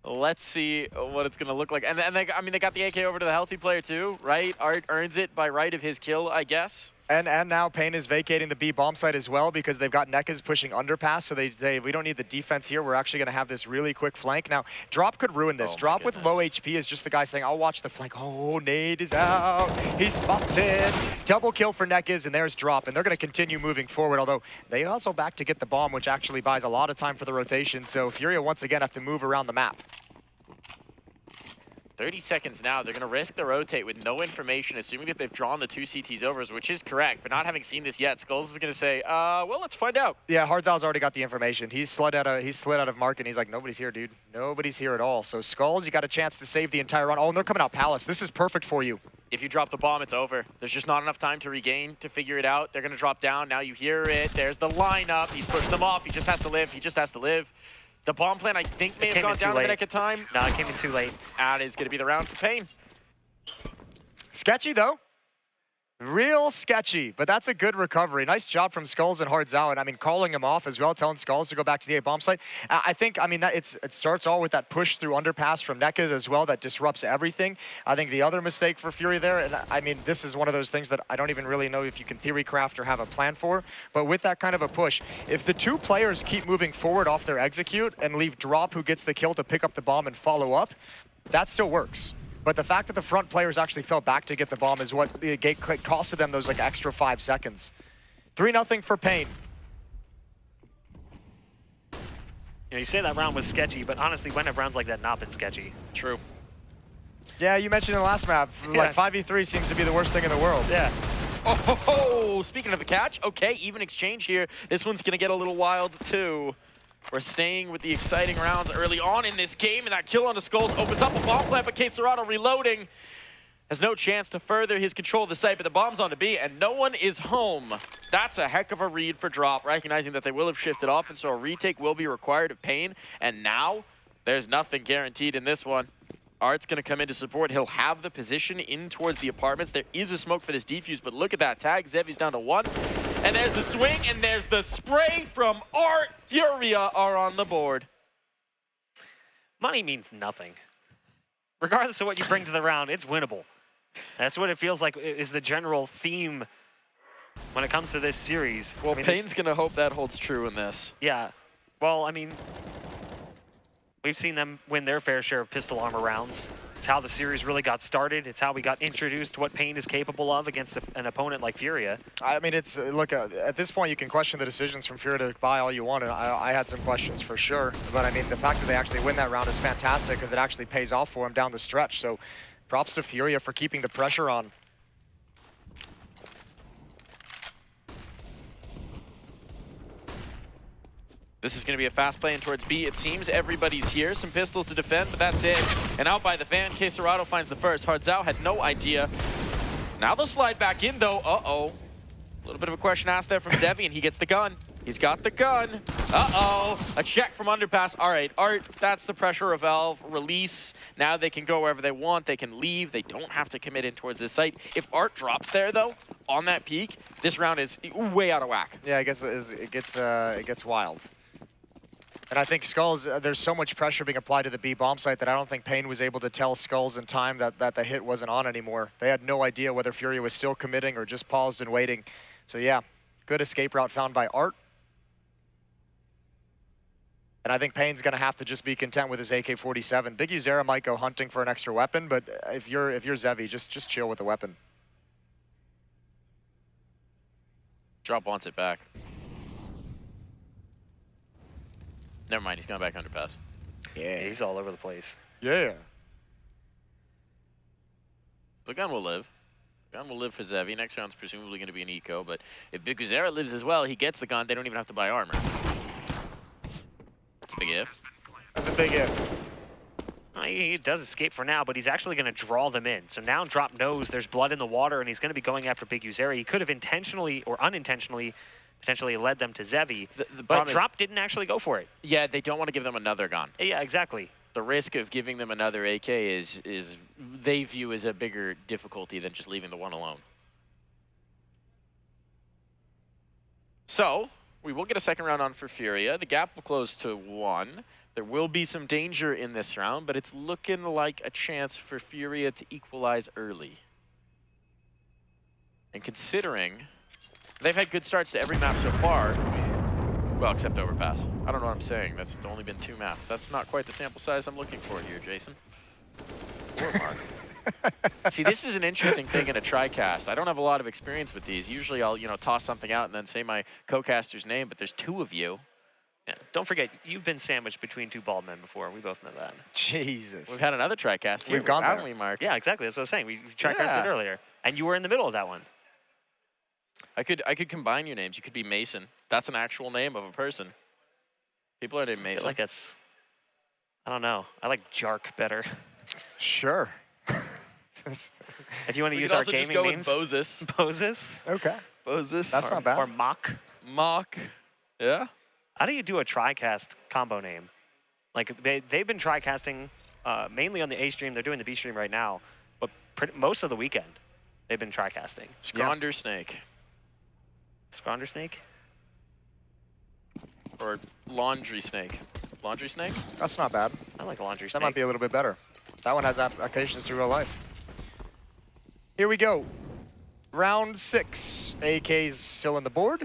Let's see what it's going to look like. And they got the AK over to the healthy player too, right? Art earns it by right of his kill, I guess. And now Pain is vacating the B bomb site as well because they've got Nekas pushing underpass, so we don't need the defense here. We're actually going to have this really quick flank. Now, Drop could ruin this. Drop with low HP is just the guy saying, I'll watch the flank. Oh, nade is out. He spots it. Double kill for Nekas, and there's Drop. And they're going to continue moving forward, although they also back to get the bomb, which actually buys a lot of time for the rotation. So FURIA once again have to move around the map. 30 seconds now. They're going to risk the rotate with no information, assuming that they've drawn the 2 CTs overs, which is correct, but not having seen this yet. Skulls is going to say, well, let's find out. Yeah, Hardzal's already got the information. He's slid out of mark, and he's like, nobody's here, dude. Nobody's here at all. So Skulls, you got a chance to save the entire run. Oh, and they're coming out Palace. This is perfect for you. If you drop the bomb, it's over. There's just not enough time to regain, to figure it out. They're going to drop down. Now you hear it. There's the lineup. He's pushed them off. He just has to live. He just has to live. The bomb plan, I think, may have gone down in the nick of time. No, it came in too late. That is going to be the round for Pain. Sketchy, though. Real sketchy, but that's a good recovery. Nice job from Skulls and Hardzal, and I mean, calling him off as well, telling Skulls to go back to the A bomb site. I think, I mean, it starts all with that push through underpass from Nekas as well that disrupts everything. I think the other mistake for FURIA there, and I mean, this is one of those things that I don't even really know if you can theory craft or have a plan for, but with that kind of a push, if the two players keep moving forward off their execute and leave Drop, who gets the kill, to pick up the bomb and follow up, that still works. But the fact that the front players actually fell back to get the bomb is what costed them those like extra 5 seconds. 3-0 for Pain. You know, you say that round was sketchy, but honestly, when have rounds like that not been sketchy? True. Yeah, you mentioned in the last map, like 5v3 seems to be the worst thing in the world. Yeah. Oh, speaking of the catch, okay, even exchange here. This one's going to get a little wild too. We're staying with the exciting rounds early on in this game, and that kill on the Skulls opens up a bomb plant, but Queserado reloading has no chance to further his control of the site, but the bomb's on to B, and no one is home. That's a heck of a read for Drop, recognizing that they will have shifted off, and so a retake will be required of Pain, and now there's nothing guaranteed in this one. Art's going to come in to support. He'll have the position in towards the apartments. There is a smoke for this defuse, but look at that tag. Zevy's down to 1. And there's the swing, and there's the spray from Art. FURIA are on the board. Money means nothing. Regardless of what you bring to the round, it's winnable. That's what it feels like is the general theme when it comes to this series. Well, I mean, Pain's going to hope that holds true in this. Yeah. Well, I mean, we've seen them win their fair share of pistol armor rounds. It's how the series really got started. It's how we got introduced to what Pain is capable of against an opponent like FURIA. I mean, it's, look, at this point you can question the decisions from FURIA to buy all you want, and I had some questions for sure. But I mean, the fact that they actually win that round is fantastic because it actually pays off for them down the stretch. So props to FURIA for keeping the pressure on. This is going to be a fast play in towards B. It seems everybody's here. Some pistols to defend, but that's it. And out by the van, Queserado finds the first. Hardzal had no idea. Now they'll slide back in, though. Uh-oh. A little bit of a question asked there from Zevy, and he gets the gun. He's got the gun. Uh-oh. A check from underpass. All right, Art, that's the pressure of Valve. Release. Now they can go wherever they want. They can leave. They don't have to commit in towards this site. If Art drops there, though, on that peak, this round is way out of whack. Yeah, I guess it gets wild. And I think Skulls, there's so much pressure being applied to the B bomb site that I don't think Pain was able to tell Skulls in time that the hit wasn't on anymore. They had no idea whether FURIA was still committing or just paused and waiting. So yeah, good escape route found by Art. And I think Pain's going to have to just be content with his AK-47. Big Uzera might go hunting for an extra weapon, but if you're Zevy, just chill with the weapon. Drop wants it back. Never mind, he's going back underpass. Yeah, he's all over the place. Yeah. The gun will live. The gun will live for Zevy. Next round's presumably going to be an eco, but if Big Uzera lives as well, he gets the gun. They don't even have to buy armor. That's a big if. That's a big if. He does escape for now, but he's actually going to draw them in. So now Drop knows there's blood in the water, and he's going to be going after Big Uzera. He could have intentionally or unintentionally potentially led them to Zevy, but Drop didn't actually go for it. Yeah, they don't want to give them another gun. Yeah, exactly. The risk of giving them another AK is they view as a bigger difficulty than just leaving the one alone. So, We will get a second round on for FURIA. The gap will close to 1. There will be some danger in this round, but it's looking like a chance for FURIA to equalize early. And considering they've had good starts to every map so far, well, except Overpass. I don't know what I'm saying. That's only been 2 maps. That's not quite the sample size I'm looking for here, Jason. Or Mark. See, this is an interesting thing in a TriCast. I don't have a lot of experience with these. Usually I'll, toss something out and then say my co-caster's name, but there's 2 of you. Yeah, don't forget, you've been sandwiched between 2 bald men before. We both know that. Jesus. We've had another TriCast here. We've gone there. Haven't we, Mark? Yeah, exactly. That's what I was saying. We TriCasted earlier. And you were in the middle of that one. I could combine your names. You could be Mason. That's an actual name of a person. People are named I Mason. feel like that's, I don't know. I like Jark better. Sure. If you want to We use could our also just gaming go names. with Bozis. Bozis? Okay. Bozis. That's not bad. Or Mock. Mock. Yeah. How do you do a TriCast combo name? Like, they've been TriCasting mainly on the A stream. They're doing the B stream right now. But most of the weekend, they've been TriCasting. Scronder Snake. Scronder Snake? Or Laundry Snake. Laundry Snake? That's not bad. I like Laundry That Snake. might be a little bit better. That one has applications to real life. Here we go. Round 6. AK's still on the board.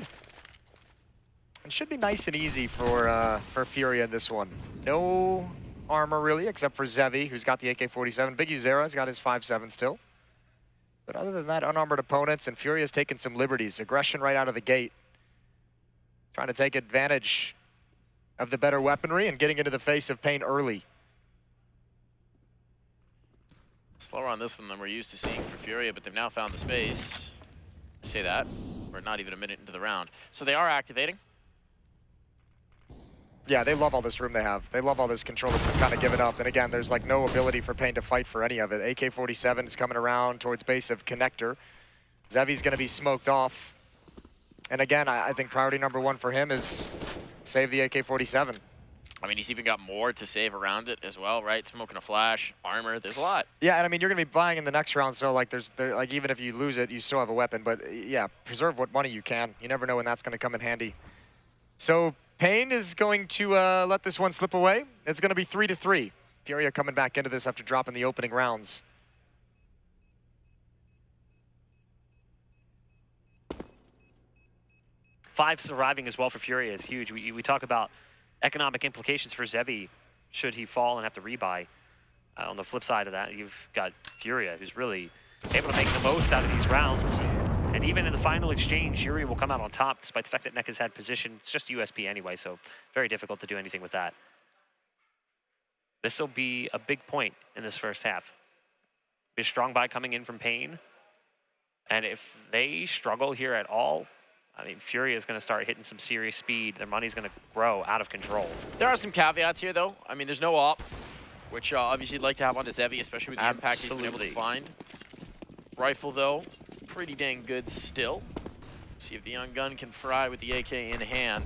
It should be nice and easy for FURIA in this one. No armor really, except for Zevi, who's got the AK-47. Big Uzera's got his 5.7 still. But other than that, unarmored opponents, and FURIA's taken some liberties. Aggression right out of the gate. Trying to take advantage of the better weaponry and getting into the face of Pain early. Slower on this one than we're used to seeing for FURIA, but they've now found the space. I say that. We're not even a minute into the round. So they are activating. Yeah, they love all this room they have. They love all this control that's been kind of given up. And again, there's like no ability for Pain to fight for any of it. AK-47 is coming around towards base of Connector. Zevi's going to be smoked off. And again, I think priority number 1 for him is save the AK-47. I mean, he's even got more to save around it as well, right? Smoking a flash, armor, there's a lot. Yeah, and I mean, you're going to be buying in the next round, so like like even if you lose it, you still have a weapon. But yeah, preserve what money you can. You never know when that's going to come in handy. So Pain is going to let this one slip away. It's going to be 3-3. FURIA coming back into this after dropping the opening rounds. Five surviving as well for FURIA is huge. We talk about economic implications for Zevi should he fall and have to rebuy. On the flip side of that, you've got FURIA, who's really able to make the most out of these rounds. And even in the final exchange, FURIA will come out on top, despite the fact that NECA's had position. It's just USP anyway, so very difficult to do anything with that. This will be a big point in this first half. Be a strong buy coming in from Pain. And if they struggle here at all, I mean, FURIA is going to start hitting some serious speed. Their money's going to grow out of control. There are some caveats here, though. I mean, there's no op, which obviously you'd like to have on Zevi, especially with the impact he's been able to find. Rifle, though, pretty dang good still. See if the young gun can fry with the AK in hand.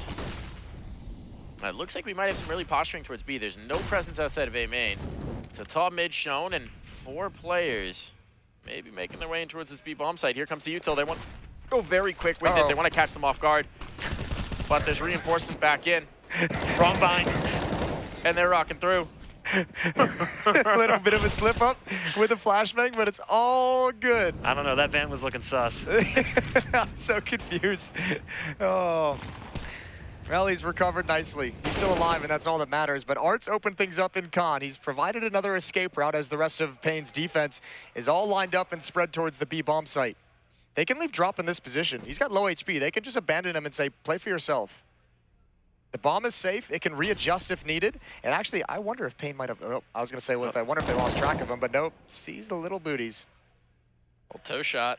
It looks like we might have some early posturing towards B. There's no presence outside of A main. So top mid shown, and 4 players maybe making their way in towards this B bomb site. Here comes the util. They want to go very quick with it. They want to catch them off guard. But there's reinforcement back in. Wrong bind. And they're rocking through. A little bit of a slip up with a flashbang, but it's all good. I don't know, that van was looking sus. I'm so confused. Oh. Well, he's recovered nicely. He's still alive, and that's all that matters. But Art's opened things up in Con. He's provided another escape route as the rest of Pain's defense is all lined up and spread towards the B bomb site. They can leave Drop in this position. He's got low HP. They can just abandon him and say, play for yourself. The bomb is safe. It can readjust if needed. And actually, I wonder if Pain might have... Oh, I was going to say, well, I wonder if they lost track of him, but nope. Sees the little booties. Old toe shot.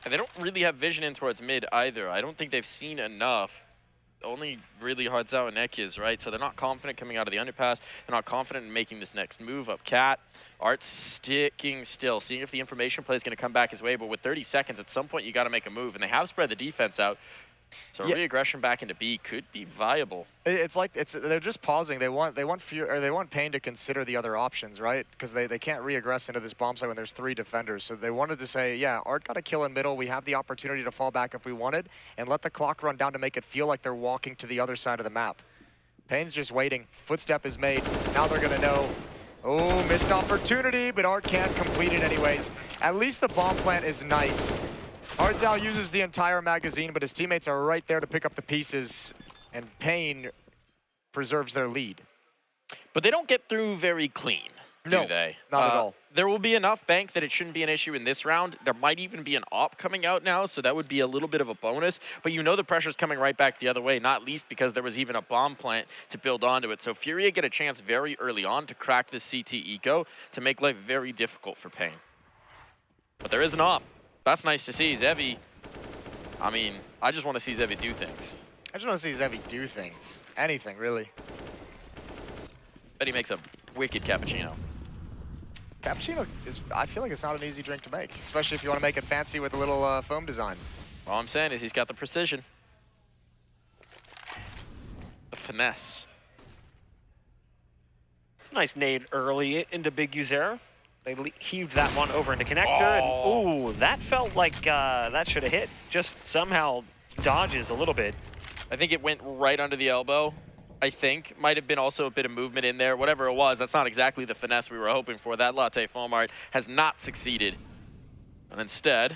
And they don't really have vision in towards mid either. I don't think they've seen enough. Only really hard out in Ekis, right? So they're not confident coming out of the underpass. They're not confident in making this next move up Cat. Art's sticking still, seeing if the information play is going to come back his way. But with 30 seconds, at some point, you got to make a move. And they have spread the defense out. So re-aggression back into B could be viable. It's like they're just pausing. They want Pain to consider the other options, right? Because they can't re-aggress into this bomb site when there's 3 defenders. So they wanted to say, yeah, Art got a kill in middle. We have the opportunity to fall back if we wanted, and let the clock run down to make it feel like they're walking to the other side of the map. Pain's just waiting. Footstep is made. Now they're gonna know. Oh, missed opportunity, but Art can't complete it anyways. At least the bomb plant is nice. Hardzao uses the entire magazine, but his teammates are right there to pick up the pieces, and Pain preserves their lead. But they don't get through very clean, do they? Not at all. There will be enough bank that it shouldn't be an issue in this round. There might even be an op coming out now, so that would be a little bit of a bonus. But you know the pressure's coming right back the other way, not least because there was even a bomb plant to build onto it. So FURIA get a chance very early on to crack this CT eco to make life very difficult for Pain. But there is an op. That's nice to see. Zevi, I mean, I just want to see Zevi do things. I just want to see Zevi do things. Anything, really. Bet he makes a wicked cappuccino. Cappuccino is, I feel like it's not an easy drink to make, especially if you want to make it fancy with a little foam design. All I'm saying is he's got the precision. The finesse. It's a nice nade early into Big User. They heaved that one over into connector, and ooh, that felt like that should have hit. Just somehow dodges a little bit. I think it went right under the elbow. I think. Might have been also a bit of movement in there. Whatever it was, that's not exactly the finesse we were hoping for. That latte foam art has not succeeded. And instead,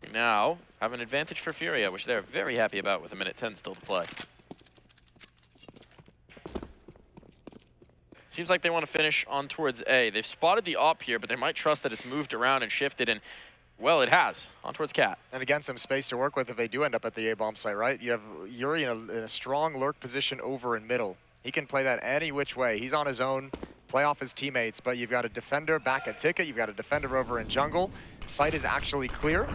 we now have an advantage for FURIA, which they're very happy about with 1:10 still to play. Seems like they want to finish on towards A. They've spotted the op here, but they might trust that it's moved around and shifted, and well, it has. On towards Cat. And again, some space to work with if they do end up at the A-bomb site, right? You have Yuri in a strong lurk position over in middle. He can play that any which way. He's on his own, play off his teammates, but you've got a defender back at Ticket, you've got a defender over in jungle. Site is actually clear.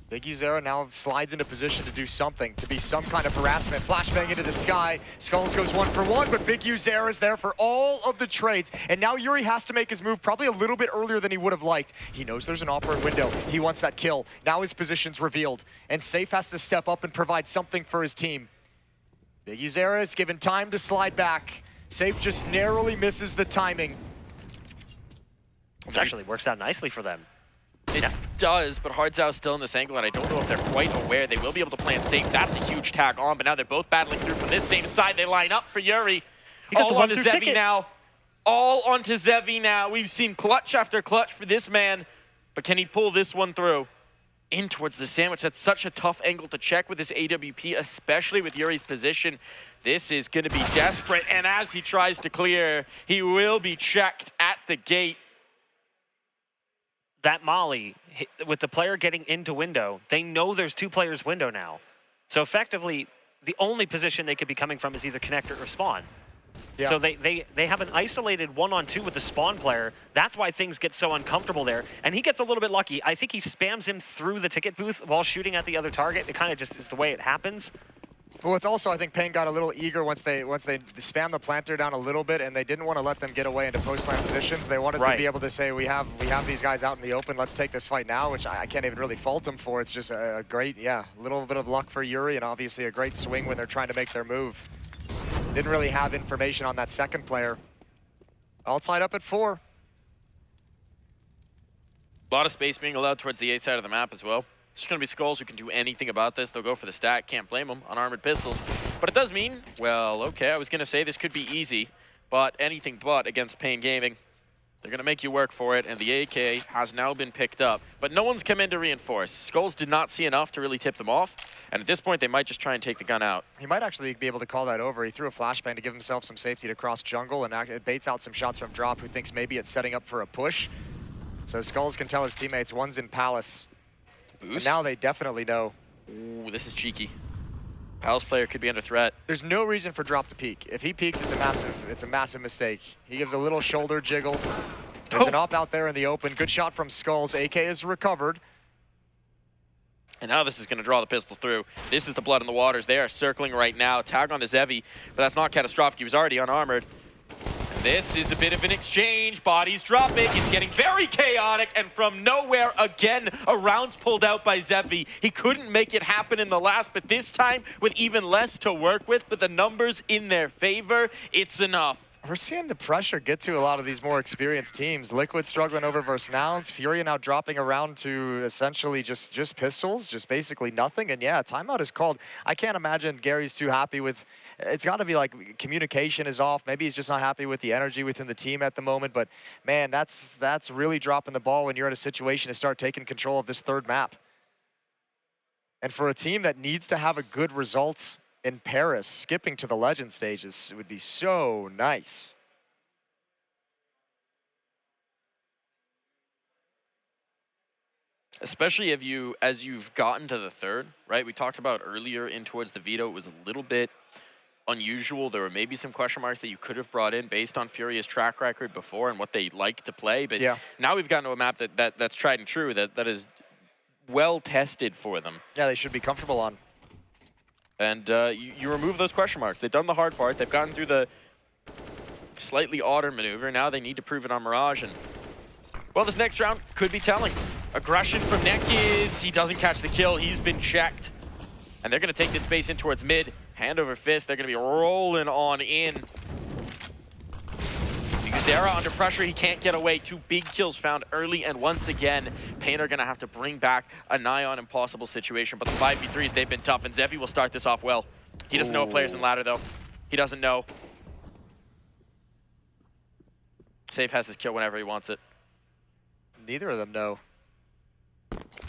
Big Uzera now slides into position to do something, to be some kind of harassment. Flashbang into the sky. Skulls goes 1 for 1, but Big Uzera is there for all of the trades. And now Yuri has to make his move probably a little bit earlier than he would have liked. He knows there's an operant window. He wants that kill. Now his position's revealed. And Safe has to step up and provide something for his team. Big Uzera is given time to slide back. Safe just narrowly misses the timing. This actually works out nicely for them. It does, but Hardzao is still in this angle, and I don't know if they're quite aware. They will be able to plant Safe. That's a huge tag on, but now they're both battling through from this same side. They line up for Yuri. All onto Zevi now. All onto Zevi now. We've seen clutch after clutch for this man, but can he pull this one through? In towards the sandwich. That's such a tough angle to check with this AWP, especially with Yuri's position. This is going to be desperate, and as he tries to clear, he will be checked at the gate. That molly, with the player getting into window, they know there's 2 players window now. So effectively, the only position they could be coming from is either connector or spawn. Yeah. So they have an isolated 1-on-2 with the spawn player. That's why things get so uncomfortable there. And he gets a little bit lucky. I think he spams him through the ticket booth while shooting at the other target. It kind of just is the way it happens. Well, it's also, I think Pain got a little eager once they spammed the planter down a little bit, and they didn't want to let them get away into post-plant positions. They wanted to be able to say, we have these guys out in the open, let's take this fight now, which I can't even really fault them for. It's just a great, little bit of luck for Yuri, and obviously a great swing when they're trying to make their move. Didn't really have information on that second player. All tied up at 4. A lot of space being allowed towards the A side of the map as well. It's just going to be Skulls who can do anything about this. They'll go for the stack. Can't blame them on armored pistols. But it does mean, well, okay, I was going to say this could be easy, but anything but against Pain Gaming. They're going to make you work for it, and the AK has now been picked up. But no one's come in to reinforce. Skulls did not see enough to really tip them off, and at this point, they might just try and take the gun out. He might actually be able to call that over. He threw a flashbang to give himself some safety to cross jungle, and it baits out some shots from Drop, who thinks maybe it's setting up for a push. So Skulls can tell his teammates, one's in Palace. And now they definitely know. Ooh, this is cheeky. Palace player could be under threat. There's no reason for Drop to peek. If he peeks, it's a massive mistake. He gives a little shoulder jiggle. There's an op out there in the open. Good shot from Skulls. AK is recovered. And now this is going to draw the pistols through. This is the blood in the waters. They are circling right now. Tag on to Zevi, but that's not catastrophic. He was already unarmored. And This is a bit of an exchange. Bodies dropping. It's getting very chaotic. And from nowhere, again, a round's pulled out by Zevi. He couldn't make it happen in the last, but this time, with even less to work with, but the numbers in their favor, it's enough. We're seeing the pressure get to a lot of these more experienced teams. Liquid struggling over versus Nouns. FURIA now dropping around to essentially just pistols, just basically nothing. And yeah, timeout is called. I can't imagine Gary's too happy with, it's got to be like communication is off. Maybe he's just not happy with the energy within the team at the moment. But man, that's really dropping the ball when you're in a situation to start taking control of this third map. And for a team that needs to have a good result in Paris, skipping to the legend stages would be so nice. Especially as you've gotten to the third, right? We talked about earlier in towards the veto, it was a little bit unusual. There were maybe some question marks that you could have brought in based on Furia's track record before and what they like to play. But yeah, now we've gotten to a map that's tried and true, that is well tested for them. Yeah, they should be comfortable on. And you remove those question marks. They've done the hard part. They've gotten through the slightly odder maneuver. Now they need to prove it on Mirage. And, well, this next round could be telling. Aggression from Nekiz. He doesn't catch the kill. He's been checked. And they're going to take this space in towards mid. Hand over fist. They're going to be rolling on in. Zera under pressure, he can't get away. 2 big kills found early, and once again, Pain are going to have to bring back a nigh-on impossible situation. But the 5v3s, they've been tough, and Zevi will start this off well. He doesn't know what players in ladder, though. He doesn't know. Safe has his kill whenever he wants it. Neither of them know.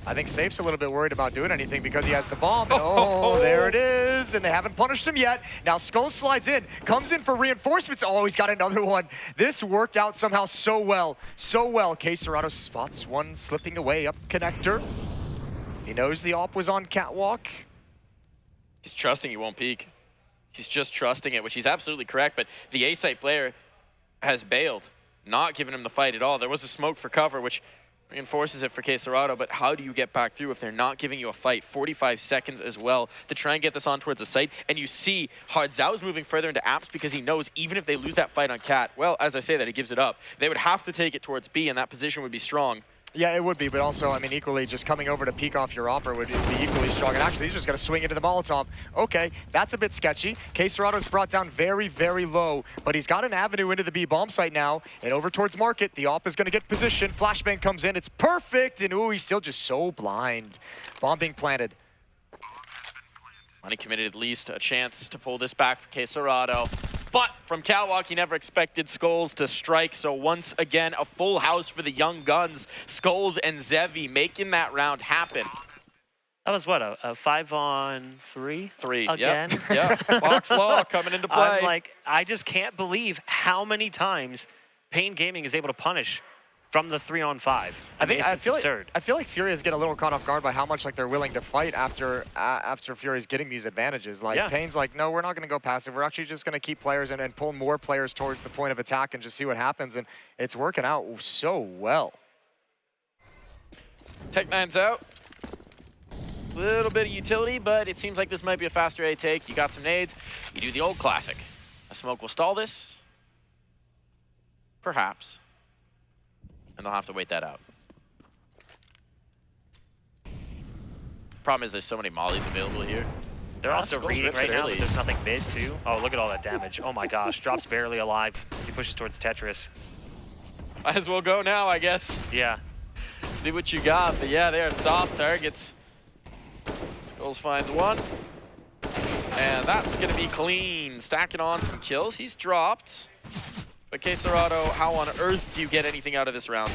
I think Safe's a little bit worried about doing anything because he has the bomb. And oh, there it is. And they haven't punished him yet. Now Skull slides in, comes in for reinforcements. Oh, he's got another one. This worked out somehow so well. So well. K-Serrato spots one slipping away up connector. He knows the op was on catwalk. He's trusting he won't peek. He's just trusting it, which he's absolutely correct. But the A-site player has bailed, not giving him the fight at all. There was a smoke for cover, which reinforces it for K-Serrato, but how do you get back through if they're not giving you a fight? 45 seconds as well to try and get this on towards the site. And you see Hard Zhao's moving further into apps because he knows even if they lose that fight on Cat, well, as I say that, he gives it up. They would have to take it towards B, and that position would be strong. Yeah, it would be, but also, I mean, equally, just coming over to peek off your offer would be equally strong. And actually, he's just going to swing into the Molotov. Okay, that's a bit sketchy. K-Serrato's brought down very, very low, but he's got an avenue into the B bomb site now, and over towards Market. The op is going to get positioned. Flashbang comes in. It's perfect, and ooh, he's still just so blind. Bomb being planted. Money committed at least a chance to pull this back for K-Serrato. But from Catwalk, he never expected Skulls to strike. So once again, a full house for the young guns. Skulls and Zevi making that round happen. That was what, a 5-on-3? 3 again. Yeah, Fox Law coming into play. I'm like, I just can't believe how many times Pain Gaming is able to punish from the 3-on-5. I mean, it's absurd. I feel like Furia's get a little caught off guard by how much like they're willing to fight after Furia's getting these advantages. Like Pain's like, no, we're not going to go passive. We're actually just going to keep players and pull more players towards the point of attack and just see what happens. And it's working out so well. Techman's out. Little bit of utility, but it seems like this might be a faster A take. You got some nades. You do the old classic. A smoke will stall this. Perhaps. And they'll have to wait that out. Problem is there's so many mollies available here. They're also reading right now that there's nothing mid, too. Oh, look at all that damage. Oh my gosh, Drop's barely alive as he pushes towards Tetris. Might as well go now, I guess. Yeah. See what you got, but yeah, they are soft targets. Skulls finds one. And that's gonna be clean. Stacking on some kills. He's dropped. But K-Serrato, how on earth do you get anything out of this round?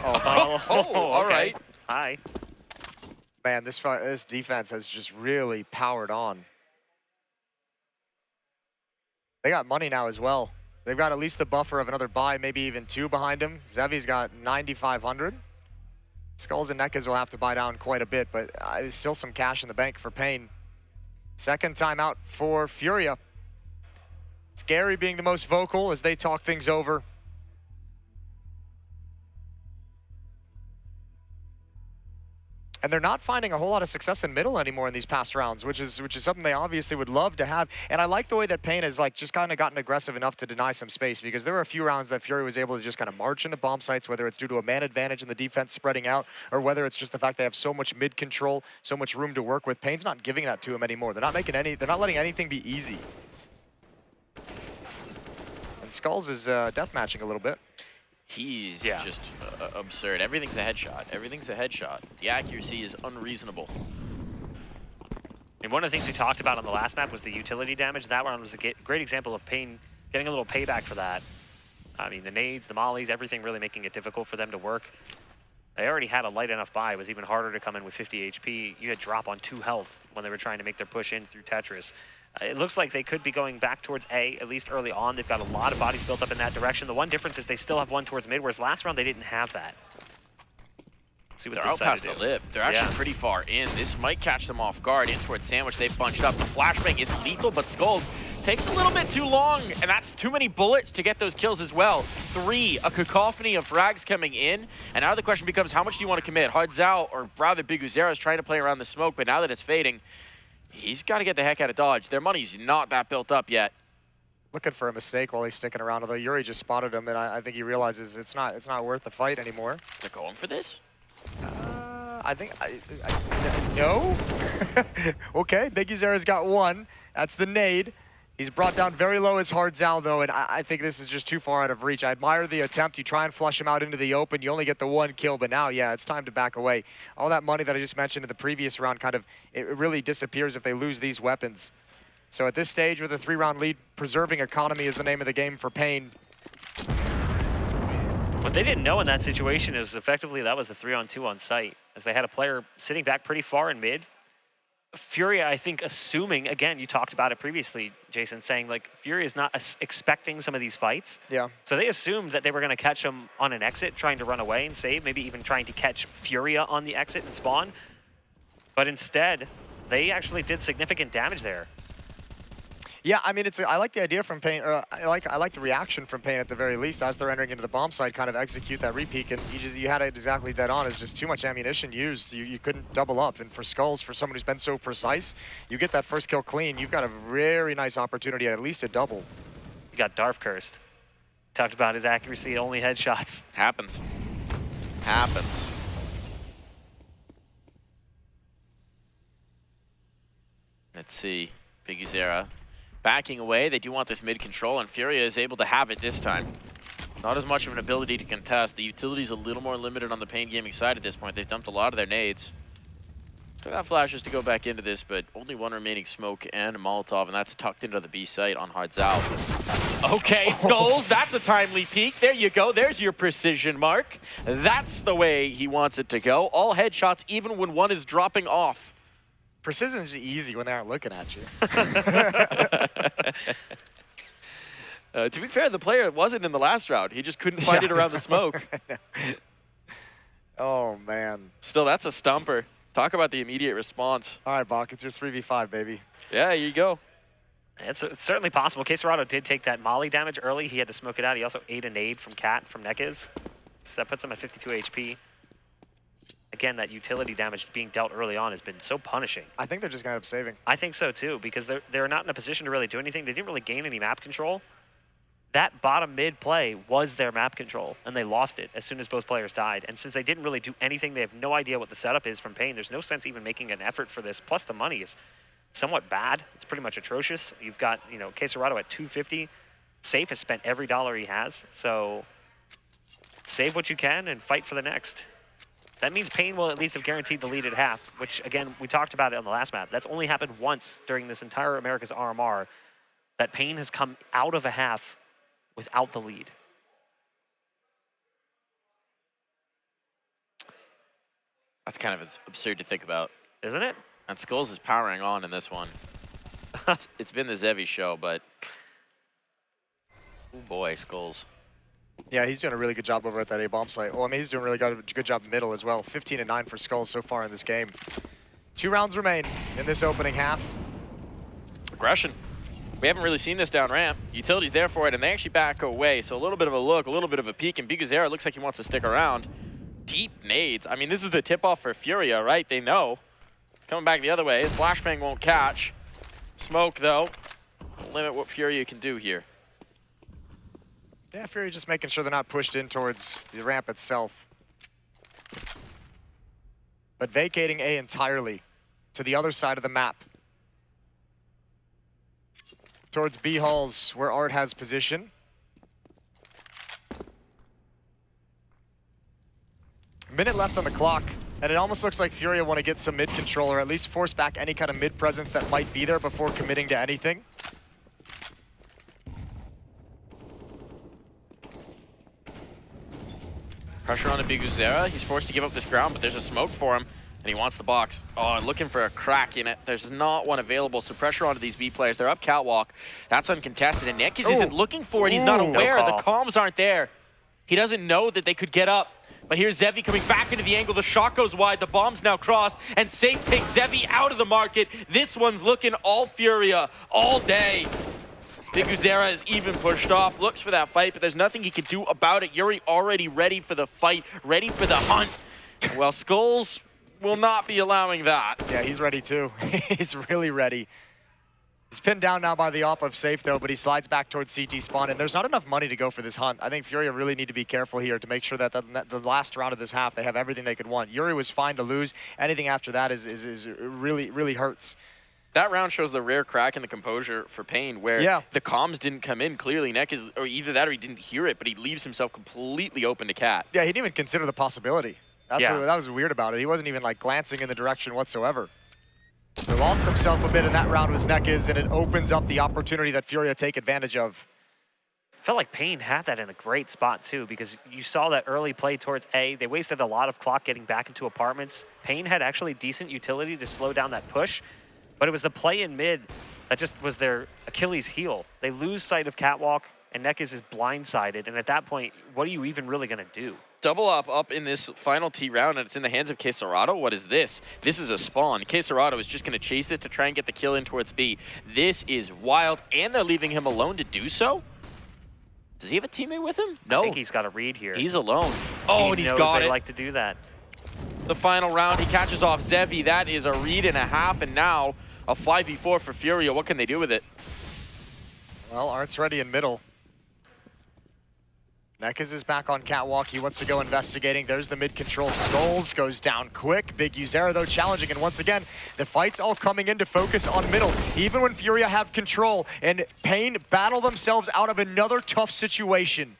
All right. Hi. Man, this defense has just really powered on. They got money now as well. They've got at least the buffer of another buy, maybe even 2 behind him. Zevi's got 9,500. Skulls and Nekas will have to buy down quite a bit, but there's still some cash in the bank for Pain. Second time out for FURIA. It's Gary being the most vocal as they talk things over. and they're not finding a whole lot of success in middle anymore in these past rounds, which is something they obviously would love to have. And I like the way that Pain has like just kind of gotten aggressive enough to deny some space, because there were a few rounds that Fury was able to just kind of march into bomb sites, whether it's due to a man advantage in the defense spreading out, or whether it's just the fact they have so much mid control, so much room to work with. Pain's not giving that to him anymore. They're not letting anything be easy. And Skulls is deathmatching a little bit. He's just absurd. Everything's a headshot. Everything's a headshot. The accuracy is unreasonable. And one of the things we talked about on the last map was the utility damage. That one was a great example of Pain getting a little payback for that. I mean, the nades, the mollies, everything really making it difficult for them to work. They already had a light enough buy. It was even harder to come in with 50 HP. You had drop on 2 health when they were trying to make their push in through Tetris. It looks like they could be going back towards A, at least early on. They've got a lot of bodies built up in that direction. The one difference is they still have one towards mid, whereas last round they didn't have that. See what they're out past the lip. They're actually pretty far in. This might catch them off guard. In towards Sandwich, they've bunched up. The flashbang is lethal, but Skulls takes a little bit too long, and that's too many bullets to get those kills as well. 3, a cacophony of frags coming in, and now the question becomes, how much do you want to commit? Hardzao, or rather Biguzera, is trying to play around the smoke, but now that it's fading, he's got to get the heck out of Dodge. Their money's not that built up yet. Looking for a mistake while he's sticking around, although Yuri just spotted him, and I think he realizes it's not worth the fight anymore. They're going for this? I think, no? Okay, Biguzera's got 1. That's the nade. He's brought down very low as Hardzao, though, and I think this is just too far out of reach. I admire the attempt. You try and flush him out into the open. You only get the 1 kill, but now, yeah, it's time to back away. All that money that I just mentioned in the previous round it really disappears if they lose these weapons. So at this stage, with a 3-round lead, preserving economy is the name of the game for Pain. What they didn't know in that situation is effectively that was a 3-on-2 on site, as they had a player sitting back pretty far in mid. FURIA, I think, assuming, again, you talked about it previously, Jason, saying, like, FURIA is not expecting some of these fights. Yeah. So they assumed that they were going to catch him on an exit, trying to run away and save, maybe even trying to catch FURIA on the exit and spawn. But instead, they actually did significant damage there. Yeah, I mean, I like the idea from Pain, or I like the reaction from Pain at the very least as they're entering into the bomb site, kind of execute that repeak, and you had it exactly dead on. It's just too much ammunition used. You couldn't double up, and for Skulls, for someone who's been so precise, you get that first kill clean, you've got a very nice opportunity at least a double. You got Darf cursed. Talked about his accuracy, only headshots. Happens. Happens. Let's see, Biguzera backing away. They do want this mid control, and FURIA is able to have it this time. Not as much of an ability to contest. The utility's a little more limited on the Pain Gaming side at this point. They've dumped a lot of their nades. Still got flashes to go back into this, but only 1 remaining smoke and a Molotov, and that's tucked into the B site on Hardzao. Okay, Skulls, that's a timely peek. There you go. There's your precision mark. That's the way he wants it to go. All headshots, even when one is dropping off. Precision's easy when they aren't looking at you. To be fair, the player wasn't in the last round. He just couldn't find it around the smoke. Oh, man. Still, that's a stumper. Talk about the immediate response. All right, Bach, it's your 3v5, baby. Yeah, here you go. It's certainly possible. Quesarado did take that molly damage early. He had to smoke it out. He also ate a nade from Cat from Nekiz. So that puts him at 52 HP. Again, that utility damage being dealt early on has been so punishing. I think they're just going to end up saving. I think so, too, because they're not in a position to really do anything. They didn't really gain any map control. That bottom mid play was their map control, and they lost it as soon as both players died. And since they didn't really do anything, they have no idea what the setup is from Pain. There's no sense even making an effort for this. Plus, the money is somewhat bad. It's pretty much atrocious. You've got, Quesarado at 250. Safe has spent every dollar he has. So save what you can and fight for the next. That means Pain will at least have guaranteed the lead at half, which, again, we talked about it on the last map. That's only happened once during this entire Americas RMR, that Pain has come out of a half without the lead. That's kind of absurd to think about. Isn't it? And Skulls is powering on in this one. It's been the Zevi show, but... Oh boy, Skulls. Yeah, he's doing a really good job over at that A-bomb site. Well, I mean, he's doing a really good job middle as well. 15-9 for Skulls so far in this game. 2 rounds remain in this opening half. Aggression. We haven't really seen this down ramp. Utility's there for it, and they actually back away. So a little bit of a look, a little bit of a peek, and Biguzera looks like he wants to stick around. deep nades. I mean, this is the tip-off for FURIA, right? They know. Coming back the other way. Flashbang won't catch. Smoke, though. Limit what FURIA can do here. Yeah, FURIA just making sure they're not pushed in towards the ramp itself. But vacating A entirely to the other side of the map. Towards B halls, where Art has position. Minute left on the clock, and it almost looks like FURIA want to get some mid control, or at least force back any kind of mid presence that might be there before committing to anything. Pressure on the Big Uzera. He's forced to give up this ground, but there's a smoke for him, and he wants the box. Oh, looking for a crack in it. There's not one available, so pressure onto these B players. They're up catwalk. That's uncontested, and Nekis isn't looking for it. He's not aware. The comms aren't there. He doesn't know that they could get up. But here's Zevi coming back into the angle. The shot goes wide. The bomb's now crossed, and Safe takes Zevi out of the market. This one's looking all FURIA all day. Big Uzera is even pushed off, looks for that fight, but there's nothing he can do about it. Yuri already ready for the fight, ready for the hunt. Well, Skulls will not be allowing that. Yeah, he's ready too. He's really ready. He's pinned down now by the op of Safe though, but he slides back towards CT spawn, and there's not enough money to go for this hunt. I think FURIA really need to be careful here to make sure that the last round of this half, they have everything they could want. Yuri was fine to lose. Anything after that is really hurts. That round shows the rare crack in the composure for Pain, where the comms didn't come in clearly. Neck is, or either that or he didn't hear it, but he leaves himself completely open to Cat. Yeah, he didn't even consider the possibility. That's what, that was weird about it. He wasn't even like glancing in the direction whatsoever. So lost himself a bit in that round with Nekiz, and it opens up the opportunity that FURIA take advantage of. Felt like Pain had that in a great spot too, because you saw that early play towards A. They wasted a lot of clock getting back into apartments. Pain had actually decent utility to slow down that push, but it was the play in mid that just was their Achilles heel. They lose sight of Catwalk, and Nekiz is blindsided, and at that point, what are you even really gonna do? Double up in this final T round, and it's in the hands of Quesorado. What is this? This is a spawn. Quesorado is just going to chase this to try and get the kill in towards B. This is wild, and they're leaving him alone to do so? Does he have a teammate with him? No. I think he's got a read here. He's alone. Oh, and he's got it. They like to do that. The final round, he catches off Zevi. That is a read and a half, and now a 5v4 for FURIA. What can they do with it? Well, Art's ready in middle. Nekiz is back on Catwalk. He wants to go investigating. There's the mid-control. Skulls goes down quick. Big Uzera, though, challenging. And once again, the fight's all coming into focus on middle. Even when FURIA have control and Pain battle themselves out of another tough situation.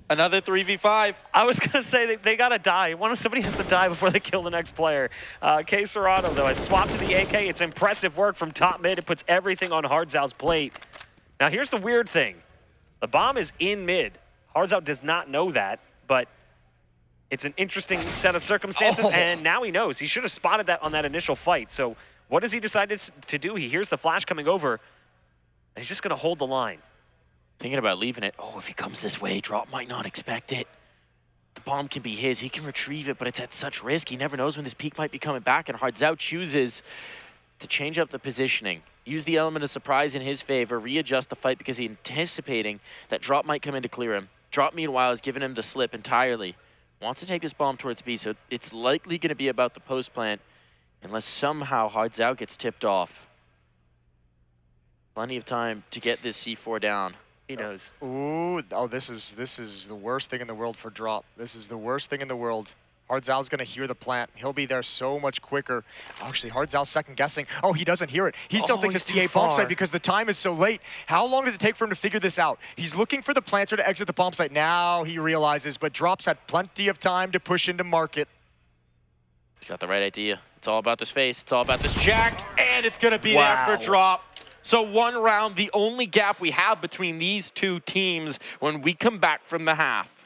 Another 3v5. I was going to say they got to die. Somebody has to die before they kill the next player. Quesorado, though, it's swapped to the AK. It's impressive work from top mid. It puts everything on Hardzau's plate. Now, here's the weird thing. The bomb is in mid. Hardzau does not know that, but it's an interesting set of circumstances, and now he knows. He should have spotted that on that initial fight. So what does he decide to do? He hears the flash coming over, and he's just going to hold the line. Thinking about leaving it. Oh, if he comes this way, Drop might not expect it. The bomb can be his. He can retrieve it, but it's at such risk. He never knows when this peak might be coming back, and Hardzau chooses to change up the positioning. Use the element of surprise in his favor, readjust the fight because he's anticipating that Drop might come in to clear him. Drop, meanwhile, is giving him the slip entirely. Wants to take this bomb towards B, so it's likely going to be about the post plant unless somehow Hardzau gets tipped off. Plenty of time to get this C4 down. He knows. Ooh, oh, this is the worst thing in the world for Drop. This is the worst thing in the world. Hardzau's going to hear the plant. He'll be there so much quicker. Actually, Hardzau's second guessing. Oh, he doesn't hear it. He still thinks it's the A bomb site because the time is so late. How long does it take for him to figure this out? He's looking for the planter to exit the bomb site. Now he realizes, but Drop's had plenty of time to push into market. He's got the right idea. It's all about this face. It's all about this jack, and it's going to be there for Drop. So one round, the only gap we have between these two teams when we come back from the half.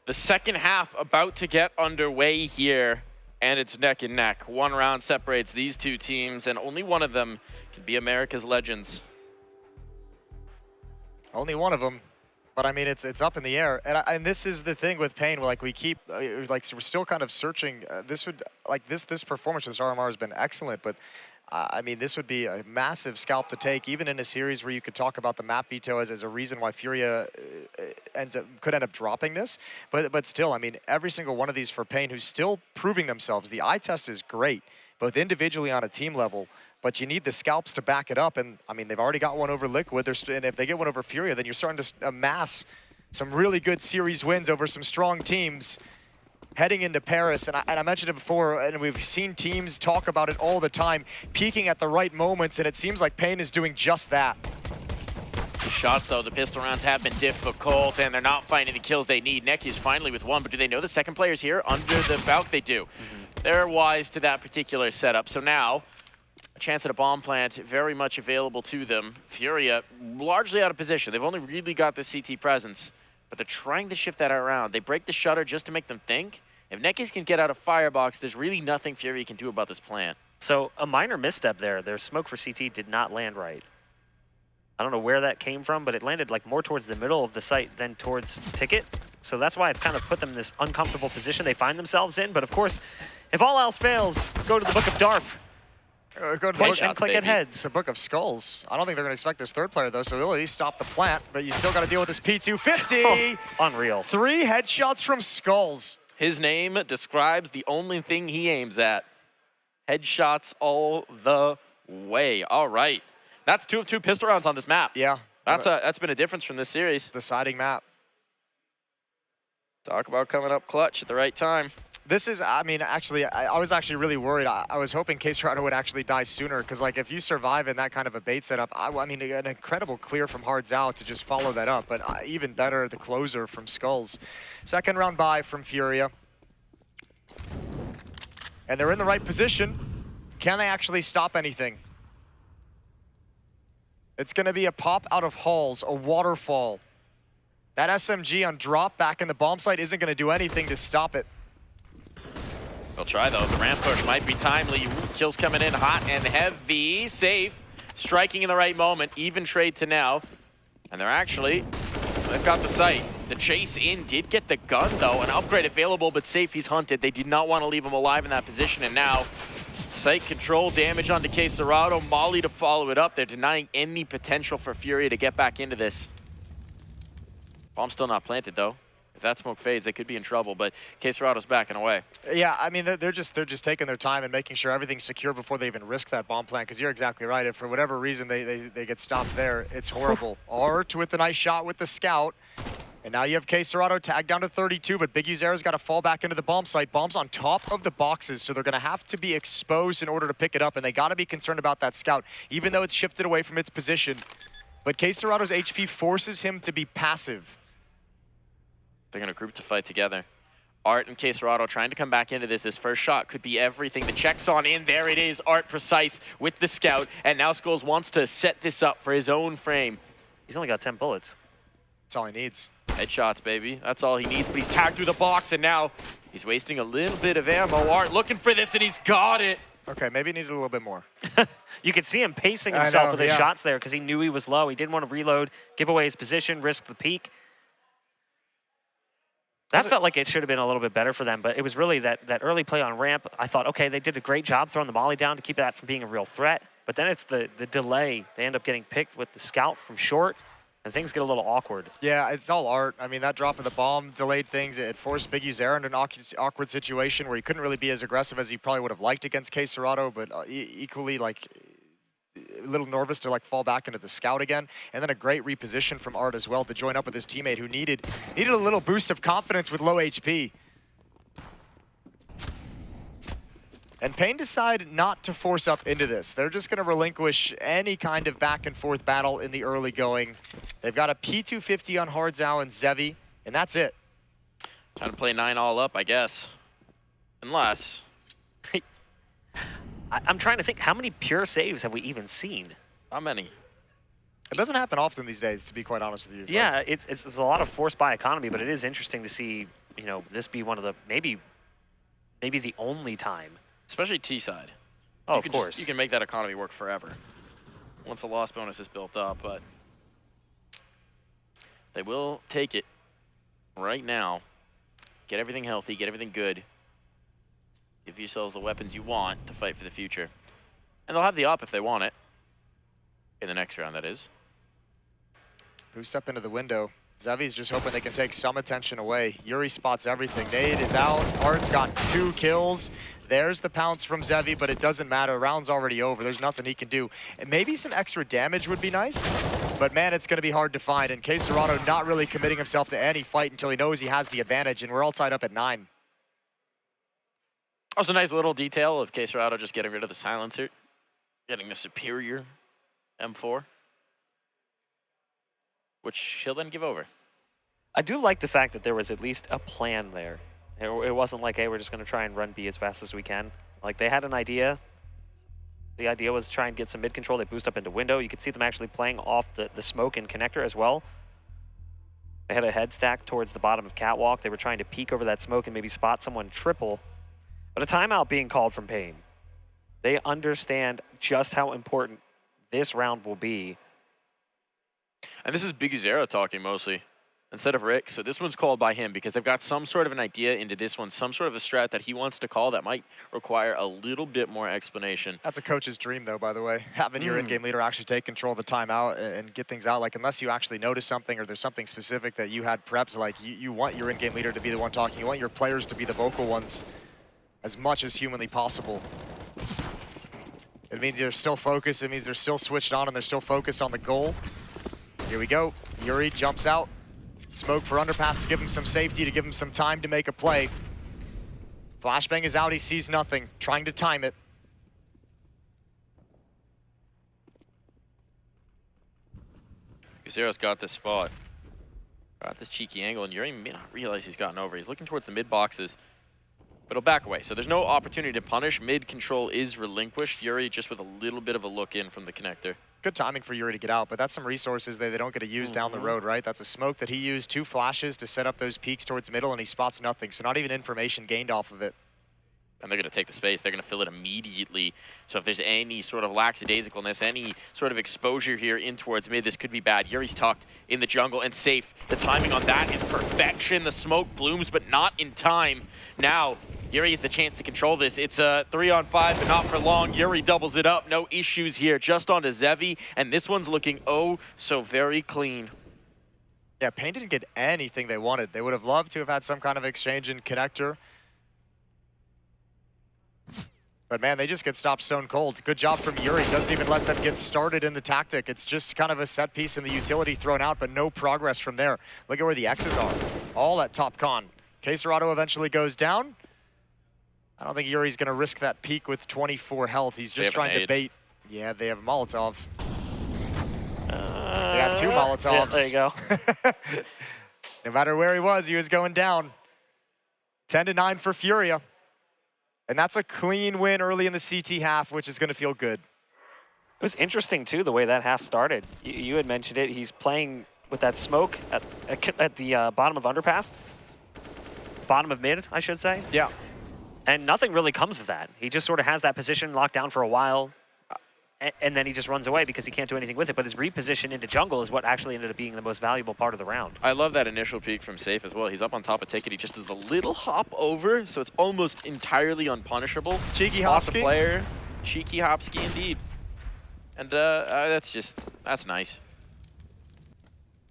The second half about to get underway here, and it's neck and neck. One round separates these two teams, and only one of them can be America's Legends. Only one of them. But I mean, it's up in the air, and this is the thing with Pain. Like we keep, like we're still kind of searching. This performance of this RMR has been excellent, but I mean, this would be a massive scalp to take, even in a series where you could talk about the map veto as a reason why FURIA could end up dropping this. But still, I mean, every single one of these for Pain, who's still proving themselves. The eye test is great, both individually on a team level. But you need the scalps to back it up, and I mean, they've already got one over Liquid, and if they get one over FURIA, then you're starting to amass some really good series wins over some strong teams heading into Paris. And I mentioned it before, and we've seen teams talk about it all the time, peaking at the right moments, and it seems like Pain is doing just that. Shots, though, the pistol rounds have been difficult, and they're not finding the kills they need. Neki is finally with one, but do they know the second player's here? Under the Valk, they do. They're wise to that particular setup, so now chance at a bomb plant very much available to them. FURIA largely out of position. They've only really got the CT presence, but they're trying to shift that around. They break the shutter just to make them think. If Nekis can get out of Firebox, there's really nothing FURIA can do about this plant. So a minor misstep there. Their smoke for CT did not land right. I don't know where that came from, but it landed like more towards the middle of the site than towards Ticket. So that's why it's kind of put them in this uncomfortable position they find themselves in. But of course, if all else fails, go to the Book of Darf. Go to the and click at heads. It's a Book of Skulls. I don't think they're going to expect this third player, though, so he'll at least stop the plant, but you still got to deal with this P250. Unreal. 3 headshots from Skulls. His name describes the only thing he aims at. Headshots all the way. All right. That's 2 of 2 pistol rounds on this map. Yeah. That's been a difference from this series. Deciding map. Talk about coming up clutch at the right time. This is, I mean, actually, I was actually really worried. I was hoping K-Serrano would actually die sooner, because, like, if you survive in that kind of a bait setup, I mean, an incredible clear from Hard's out to just follow that up, but even better, the closer from Skulls. Second round bye from FURIA. And they're in the right position. Can they actually stop anything? It's going to be a pop out of Halls, a waterfall. That SMG on drop back in the bomb site isn't going to do anything to stop it. They'll try, though. The ramp push might be timely. Kills coming in hot and heavy. Safe. Striking in the right moment. Even trade to now. And they've got the site. The chase in did get the gun, though. An upgrade available, but Safe, he's hunted. They did not want to leave him alive in that position. And now, site control, damage onto K-Serrano. Molly to follow it up. They're denying any potential for FURIA to get back into this. Bomb's still not planted, though. If that smoke fades, they could be in trouble, but K-Serrano's backing away. Yeah, I mean, they're just taking their time and making sure everything's secure before they even risk that bomb plant, because you're exactly right. If for whatever reason they get stopped there, it's horrible. Art with a nice shot with the scout. And now you have K-Serrano tagged down to 32, but Big Uzera's got to fall back into the bomb site. Bomb's on top of the boxes, so they're going to have to be exposed in order to pick it up, and they got to be concerned about that scout, even though it's shifted away from its position. But K-Serrano's HP forces him to be passive. They're going to group to fight together. Art and K-Serrano trying to come back into this. This first shot could be everything. The check's on in. There it is. Art precise with the scout. And now Skulls wants to set this up for his own frame. He's only got 10 bullets. That's all he needs. Headshots, baby. That's all he needs. But he's tagged through the box, and now he's wasting a little bit of ammo. Art looking for this, and he's got it. Okay, maybe he needed a little bit more. You could see him pacing himself with his shots there, because he knew he was low. He didn't want to reload, give away his position, risk the peak. That felt like it should have been a little bit better for them, but it was really that early play on ramp. I thought, okay, they did a great job throwing the molly down to keep that from being a real threat, but then it's the delay. They end up getting picked with the scout from short, and things get a little awkward. Yeah, it's all Art. I mean, that drop of the bomb delayed things. It forced Big Uzera into an awkward situation where he couldn't really be as aggressive as he probably would have liked against K-Serrano, but equally, like, a little nervous to like fall back into the scout again, and then a great reposition from Art as well to join up with his teammate who needed a little boost of confidence with low HP. And Pain decided not to force up into this. They're just going to relinquish any kind of back and forth battle in the early going. They've got a P250 on Hardzao and Zevi, and that's it. Trying to play 9 all up, I guess. Unless... I'm trying to think, how many pure saves have we even seen? Not many. It doesn't happen often these days, to be quite honest with you. Yeah, it's a lot of forced by economy, but it is interesting to see you know, this be one of the maybe the only time. Especially T-side. Oh, you of could course. you can make that economy work forever once the loss bonus is built up, but they will take it right now. Get everything healthy, get everything good. Give yourselves the weapons you want to fight for the future. And they'll have the op if they want it. In the next round, that is. Boost up into the window. Zevi's just hoping they can take some attention away. Yuri spots everything. Nade is out. Art's got 2 kills. There's the pounce from Zevi, but it doesn't matter. Round's already over. There's nothing he can do. And maybe some extra damage would be nice, but man, it's going to be hard to find. And Caserado not really committing himself to any fight until he knows he has the advantage, and we're all tied up at 9. Also, nice little detail of Caserado just getting rid of the silencer, getting the superior M4, which he'll then give over. I do like the fact that there was at least a plan there. It wasn't like, hey, we're just going to try and run B as fast as we can. Like, they had an idea. The idea was to try and get some mid-control. They boost up into window. You could see them actually playing off the smoke and connector as well. They had a head stack towards the bottom of the catwalk. They were trying to peek over that smoke and maybe spot someone triple. But a timeout being called from Pain. They understand just how important this round will be. And this is Biguzero talking mostly, instead of Rick. So this one's called by him because they've got some sort of an idea into this one, some sort of a strat that he wants to call that might require a little bit more explanation. That's a coach's dream, though, by the way. Having your in-game leader actually take control of the timeout and get things out. Like, unless you actually notice something or there's something specific that you had prepped, like, you want your in-game leader to be the one talking. You want your players to be the vocal ones as much as humanly possible. It means they're still focused. It means they're still switched on and they're still focused on the goal. Here we go. Yuri jumps out. Smoke for underpass to give him some safety, to give him some time to make a play. Flashbang is out. He sees nothing. Trying to time it. Guzero's got this spot. Got this cheeky angle, and Yuri may not realize he's gotten over. He's looking towards the mid boxes, but he'll back away. So there's no opportunity to punish. Mid control is relinquished. Yuri just with a little bit of a look in from the connector. Good timing for Yuri to get out, but that's some resources they don't get to use down the road, right? That's a smoke that he used, 2 flashes to set up those peaks towards middle, and he spots nothing, so not even information gained off of it. And they're going to take the space. They're going to fill it immediately. So if there's any sort of lackadaisicalness, any sort of exposure here in towards mid, this could be bad. Yuri's tucked in the jungle and safe. The timing on that is perfection. The smoke blooms, but not in time. Now, Yuri has the chance to control this. It's a 3-on-5, but not for long. Yuri doubles it up. No issues here. Just onto Zevi, and this one's looking oh so very clean. Yeah, Pain didn't get anything they wanted. They would have loved to have had some kind of exchange in connector. But man, they just get stopped stone cold. Good job from Yuri. Doesn't even let them get started in the tactic. It's just kind of a set piece in the utility thrown out, but no progress from there. Look at where the X's are. All at top con. Caserado eventually goes down. I don't think Yuri's going to risk that peak with 24 health. He's just trying to bait. Yeah, they have Molotov. They got 2 Molotovs. Yeah, there you go. No matter where he was going down. 10-9 for Furia. And that's a clean win early in the CT half, which is going to feel good. It was interesting, too, the way that half started. You had mentioned it. He's playing with that smoke at the bottom of underpass. Bottom of mid, I should say. Yeah. And nothing really comes of that. He just sort of has that position locked down for a while, and then he just runs away because he can't do anything with it. But his reposition into jungle is what actually ended up being the most valuable part of the round. I love that initial peek from Safe as well. He's up on top of Ticket. He just does a little hop over, so it's almost entirely unpunishable. Cheeky Spots hopski. the player. Cheeky hopski indeed. And that's nice.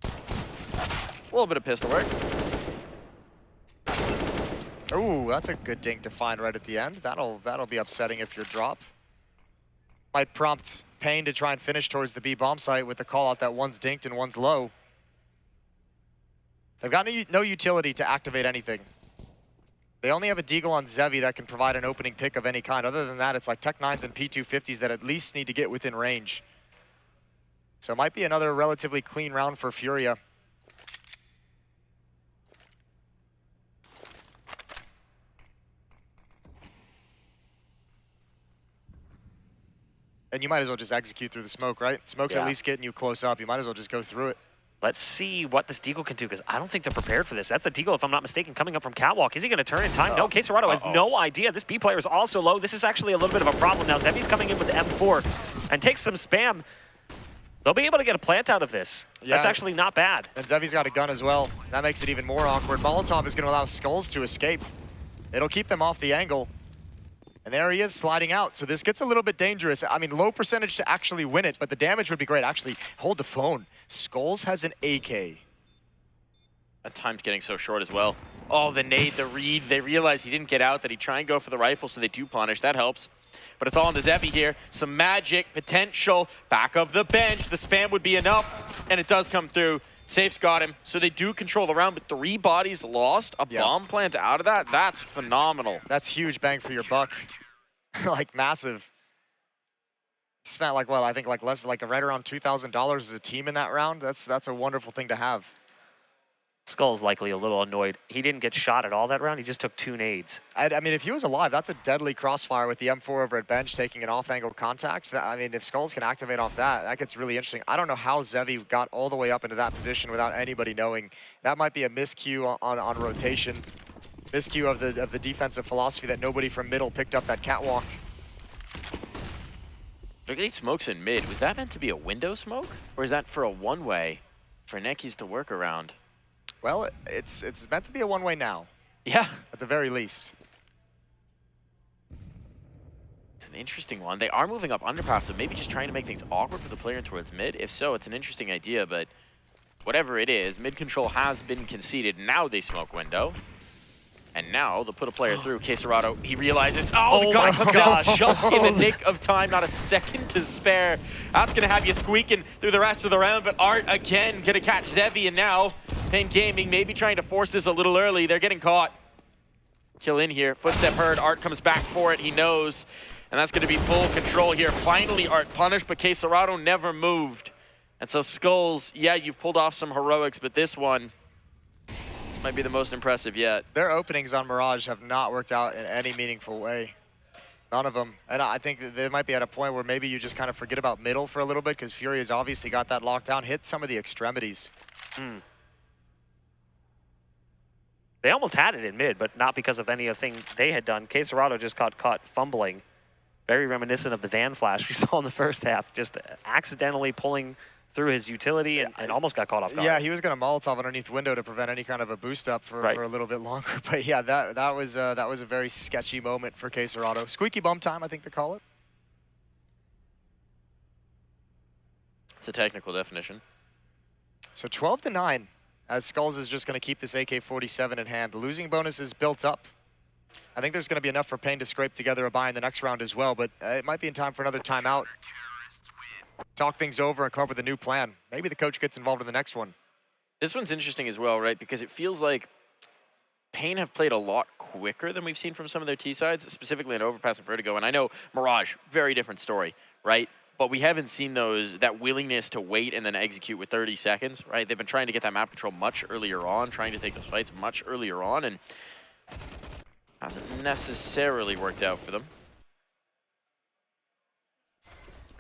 A little bit of pistol work. Ooh, that's a good dink to find right at the end. That'll be upsetting if you're drop. Might prompt Pain to try and finish towards the B bomb site with the call out that one's dinked and one's low. They've got no utility to activate anything. They only have a deagle on Zevi that can provide an opening pick of any kind. Other than that, it's like Tech 9s and P250s that at least need to get within range. So it might be another relatively clean round for Furia. And you might as well just execute through the smoke, right? Smoke's at least getting you close up. You might as well just go through it. Let's see what this Deagle can do, because I don't think they're prepared for this. That's a Deagle, if I'm not mistaken, coming up from Catwalk. Is he going to turn in time? No, Quesarado has no idea. This B player is also low. This is actually a little bit of a problem now. Zevi's coming in with the M4 and takes some spam. They'll be able to get a plant out of this. Yeah. That's actually not bad. And Zevi's got a gun as well. That makes it even more awkward. Molotov is going to allow Skulls to escape. It'll keep them off the angle. And there he is sliding out. So this gets a little bit dangerous. I mean, low percentage to actually win it, but the damage would be great. Actually, hold the phone. Skulls has an AK. That time's getting so short as well. Oh, the nade, the read. They realize he didn't get out, that he try and go for the rifle, so they do punish. That helps. But it's all on the Zevi here. Some magic, potential, back of the bench. The spam would be enough, and it does come through. Safe's got him, so they do control the round, but 3 bodies lost. A bomb plant out of that? That's phenomenal. That's huge bang for your buck. Like, massive. Spent like, well, I think like less, like right around $2,000 as a team in that round. That's a wonderful thing to have. Skull's likely a little annoyed. He didn't get shot at all that round. He just took 2 nades. I mean, if he was alive, that's a deadly crossfire with the M4 over at bench taking an off-angle contact. I mean, if Skulls can activate off that, that gets really interesting. I don't know how Zevi got all the way up into that position without anybody knowing. That might be a miscue on rotation. Miscue of the defensive philosophy that nobody from middle picked up that catwalk. Look at these smokes in mid. Was that meant to be a window smoke? Or is that for a one-way for Nekis to work around? Well, it's meant to be a one-way now. Yeah. At the very least. It's an interesting one. They are moving up underpass, so maybe just trying to make things awkward for the player towards mid. If so, it's an interesting idea, but whatever it is, mid control has been conceded. Now they smoke window. And now they'll put a player through. Quesarado, he realizes, the guy comes in just in the nick of time, not a second to spare. That's going to have you squeaking through the rest of the round, but Art again going to catch Zevi, and now Paquetá Gaming maybe trying to force this a little early. They're getting caught. Kill in here. Footstep heard. Art comes back for it. He knows. And that's going to be full control here. Finally, Art punished, but Quesarado never moved. And so Skulls, yeah, you've pulled off some heroics, but this one might be the most impressive yet. Their openings on Mirage have not worked out in any meaningful way. None of them. And I think that they might be at a point where maybe you just kind of forget about middle for a little bit, because FURIA's obviously got that locked down. Hit some of the extremities. They almost had it in mid, but not because of anything they had done. Quesarado just got caught fumbling. Very reminiscent of the Van Flash we saw in the first half, just accidentally pulling through his utility and almost got caught off guard. Yeah, he was going to Molotov underneath window to prevent any kind of a boost up for a little bit longer. But yeah, that was a very sketchy moment for Quesarado. Squeaky bum time, I think they call it. It's a technical definition. So 12-9, as Skulls is just going to keep this AK-47 in hand. The losing bonus is built up. I think there's going to be enough for Pain to scrape together a buy in the next round as well, but it might be in time for another timeout. Talk things over and come up with a new plan. Maybe the coach gets involved in the next one. This one's interesting as well, right? Because it feels like Pain have played a lot quicker than we've seen from some of their T-sides, specifically in Overpass and Vertigo. And I know Mirage, very different story, right? But we haven't seen that willingness to wait and then execute with 30 seconds, right? They've been trying to get that map control much earlier on, trying to take those fights much earlier on, and hasn't necessarily worked out for them.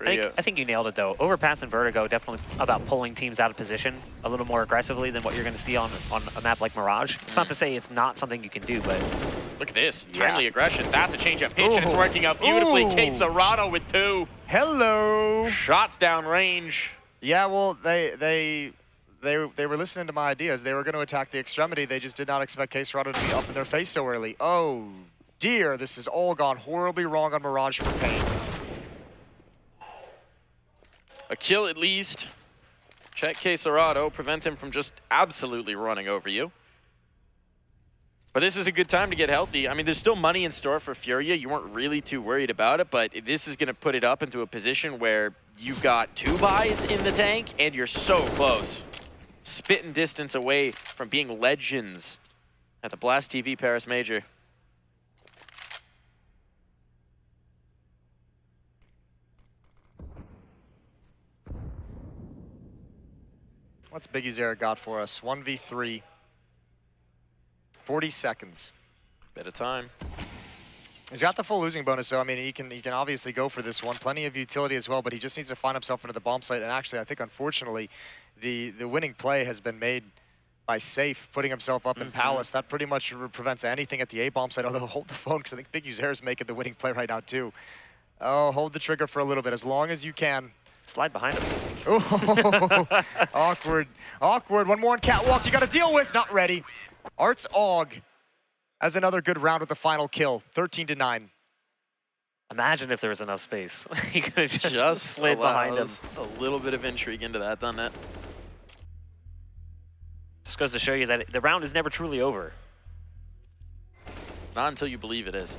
I think you nailed it, though. Overpass and Vertigo, definitely about pulling teams out of position a little more aggressively than what you're going to see on a map like Mirage. It's not to say it's not something you can do, but... Look at this. Timely aggression. That's a change of pitch, and it's working out beautifully. Quesarado with 2. Hello. Shots down range. Yeah, well, they were listening to my ideas. They were going to attack the extremity. They just did not expect Quesarado to be up in their face so early. Oh, dear. This has all gone horribly wrong on Mirage for Pain. A kill at least. Check Quesarado, prevent him from just absolutely running over you. But this is a good time to get healthy. I mean, there's still money in store for FURIA. You weren't really too worried about it, but this is going to put it up into a position where you've got 2 buys in the tank, and you're so close. Spitting distance away from being legends at the Blast TV Paris Major. What's Biggie Zera got for us? 1v3. 40 seconds. Bit of time. He's got the full losing bonus, so I mean, he can obviously go for this one. Plenty of utility as well, but he just needs to find himself into the bomb site. And actually, I think unfortunately, the winning play has been made by Safe, putting himself up in Palace. That pretty much prevents anything at the A bomb site. Although hold the phone, because I think Big User is making the winning play right now too. Oh, hold the trigger for a little bit, as long as you can. Slide behind him. Oh, awkward, awkward. One more on Catwalk you got to deal with. Not ready. Arts Og has another good round with the final kill, 13-9. Imagine if there was enough space. He could have just slid behind him. A little bit of intrigue into that, doesn't it? Just goes to show you that the round is never truly over. Not until you believe it is.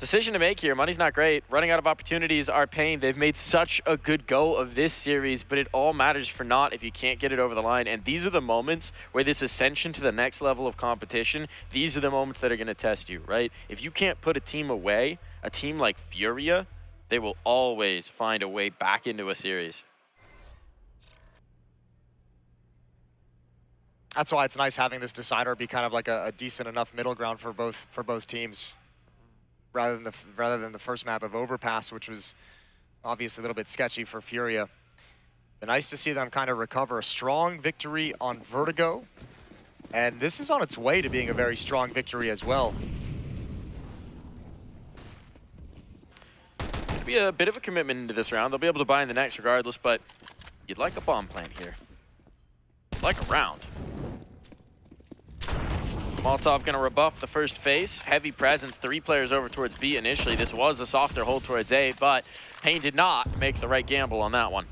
Decision to make here. Money's not great. Running out of opportunities are Pain. They've made such a good go of this series, but it all matters for naught if you can't get it over the line. And these are the moments where this ascension to the next level of competition, these are the moments that are going to test you, right? If you can't put a team away, a team like FURIA, they will always find a way back into a series. That's why it's nice having this decider be kind of like a decent enough middle ground for both teams, rather than the first map of Overpass, which was obviously a little bit sketchy for FURIA. But nice to see them kind of recover. A strong victory on Vertigo, and this is on its way to being a very strong victory as well. It'll be a bit of a commitment into this round. They'll be able to buy in the next regardless, but you'd like a bomb plant here. You'd like a round. Molotov gonna rebuff the first phase. Heavy presence, 3 players over towards B initially. This was a softer hold towards A, but Pain did not make the right gamble on that one.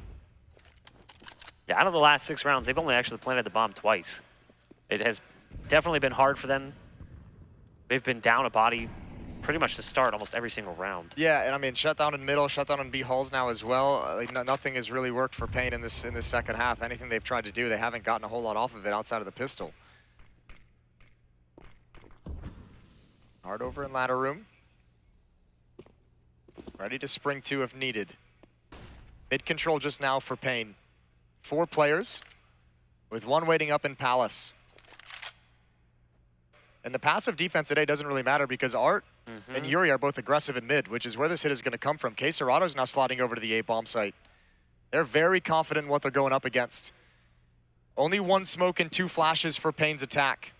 Yeah, out of the last 6 rounds, they've only actually planted the bomb twice. It has definitely been hard for them. They've been down a body pretty much to start almost every single round. Yeah, and I mean, shutdown in middle, shutdown in B halls now as well. Like, nothing has really worked for Pain in this second half. Anything they've tried to do, they haven't gotten a whole lot off of it outside of the pistol. Hard over in ladder room. Ready to spring 2 if needed. Mid control just now for Pain. 4 players, with 1 waiting up in Palace. And the passive defense today doesn't really matter because Art and Yuri are both aggressive in mid, which is where this hit is going to come from. Queserado's now sliding over to the A-bomb site. They're very confident in what they're going up against. Only 1 smoke and 2 flashes for Pain's attack.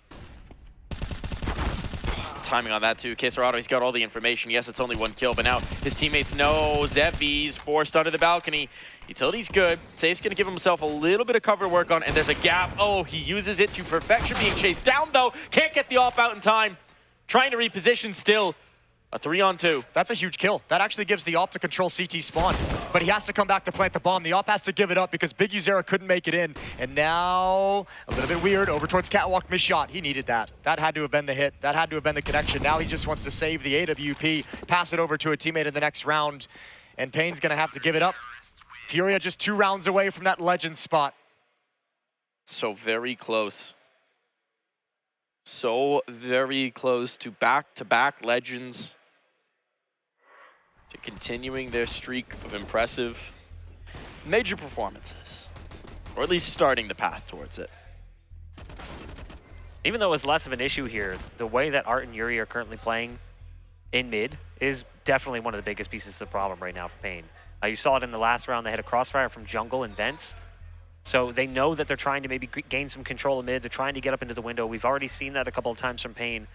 Timing on that too. Queserado, he's got all the information. Yes, it's only 1 kill, but now his teammates know. Zevi's forced onto the balcony. Utility's good. Safe's gonna give himself a little bit of cover work on, and there's a gap. Oh, he uses it to perfection, being chased down though. Can't get the off out in time. Trying to reposition still. A 3-on-2. That's a huge kill. That actually gives the op to control CT spawn. But he has to come back to plant the bomb. The op has to give it up because Big Uzera couldn't make it in. And now, a little bit weird, over towards Catwalk, missed shot. He needed that. That had to have been the hit. That had to have been the connection. Now he just wants to save the AWP, pass it over to a teammate in the next round. And Pain's gonna have to give it up. FURIA just 2 rounds away from that legend spot. So very close. So very close to back-to-back legends. To continuing their streak of impressive major performances. Or at least starting the path towards it. Even though it's less of an issue here, the way that Art and Yuri are currently playing in mid is definitely one of the biggest pieces of the problem right now for Pain. You saw it in the last round. They had a crossfire from jungle and vents. So they know that they're trying to maybe gain some control of mid. They're trying to get up into the window. We've already seen that a couple of times from Pain.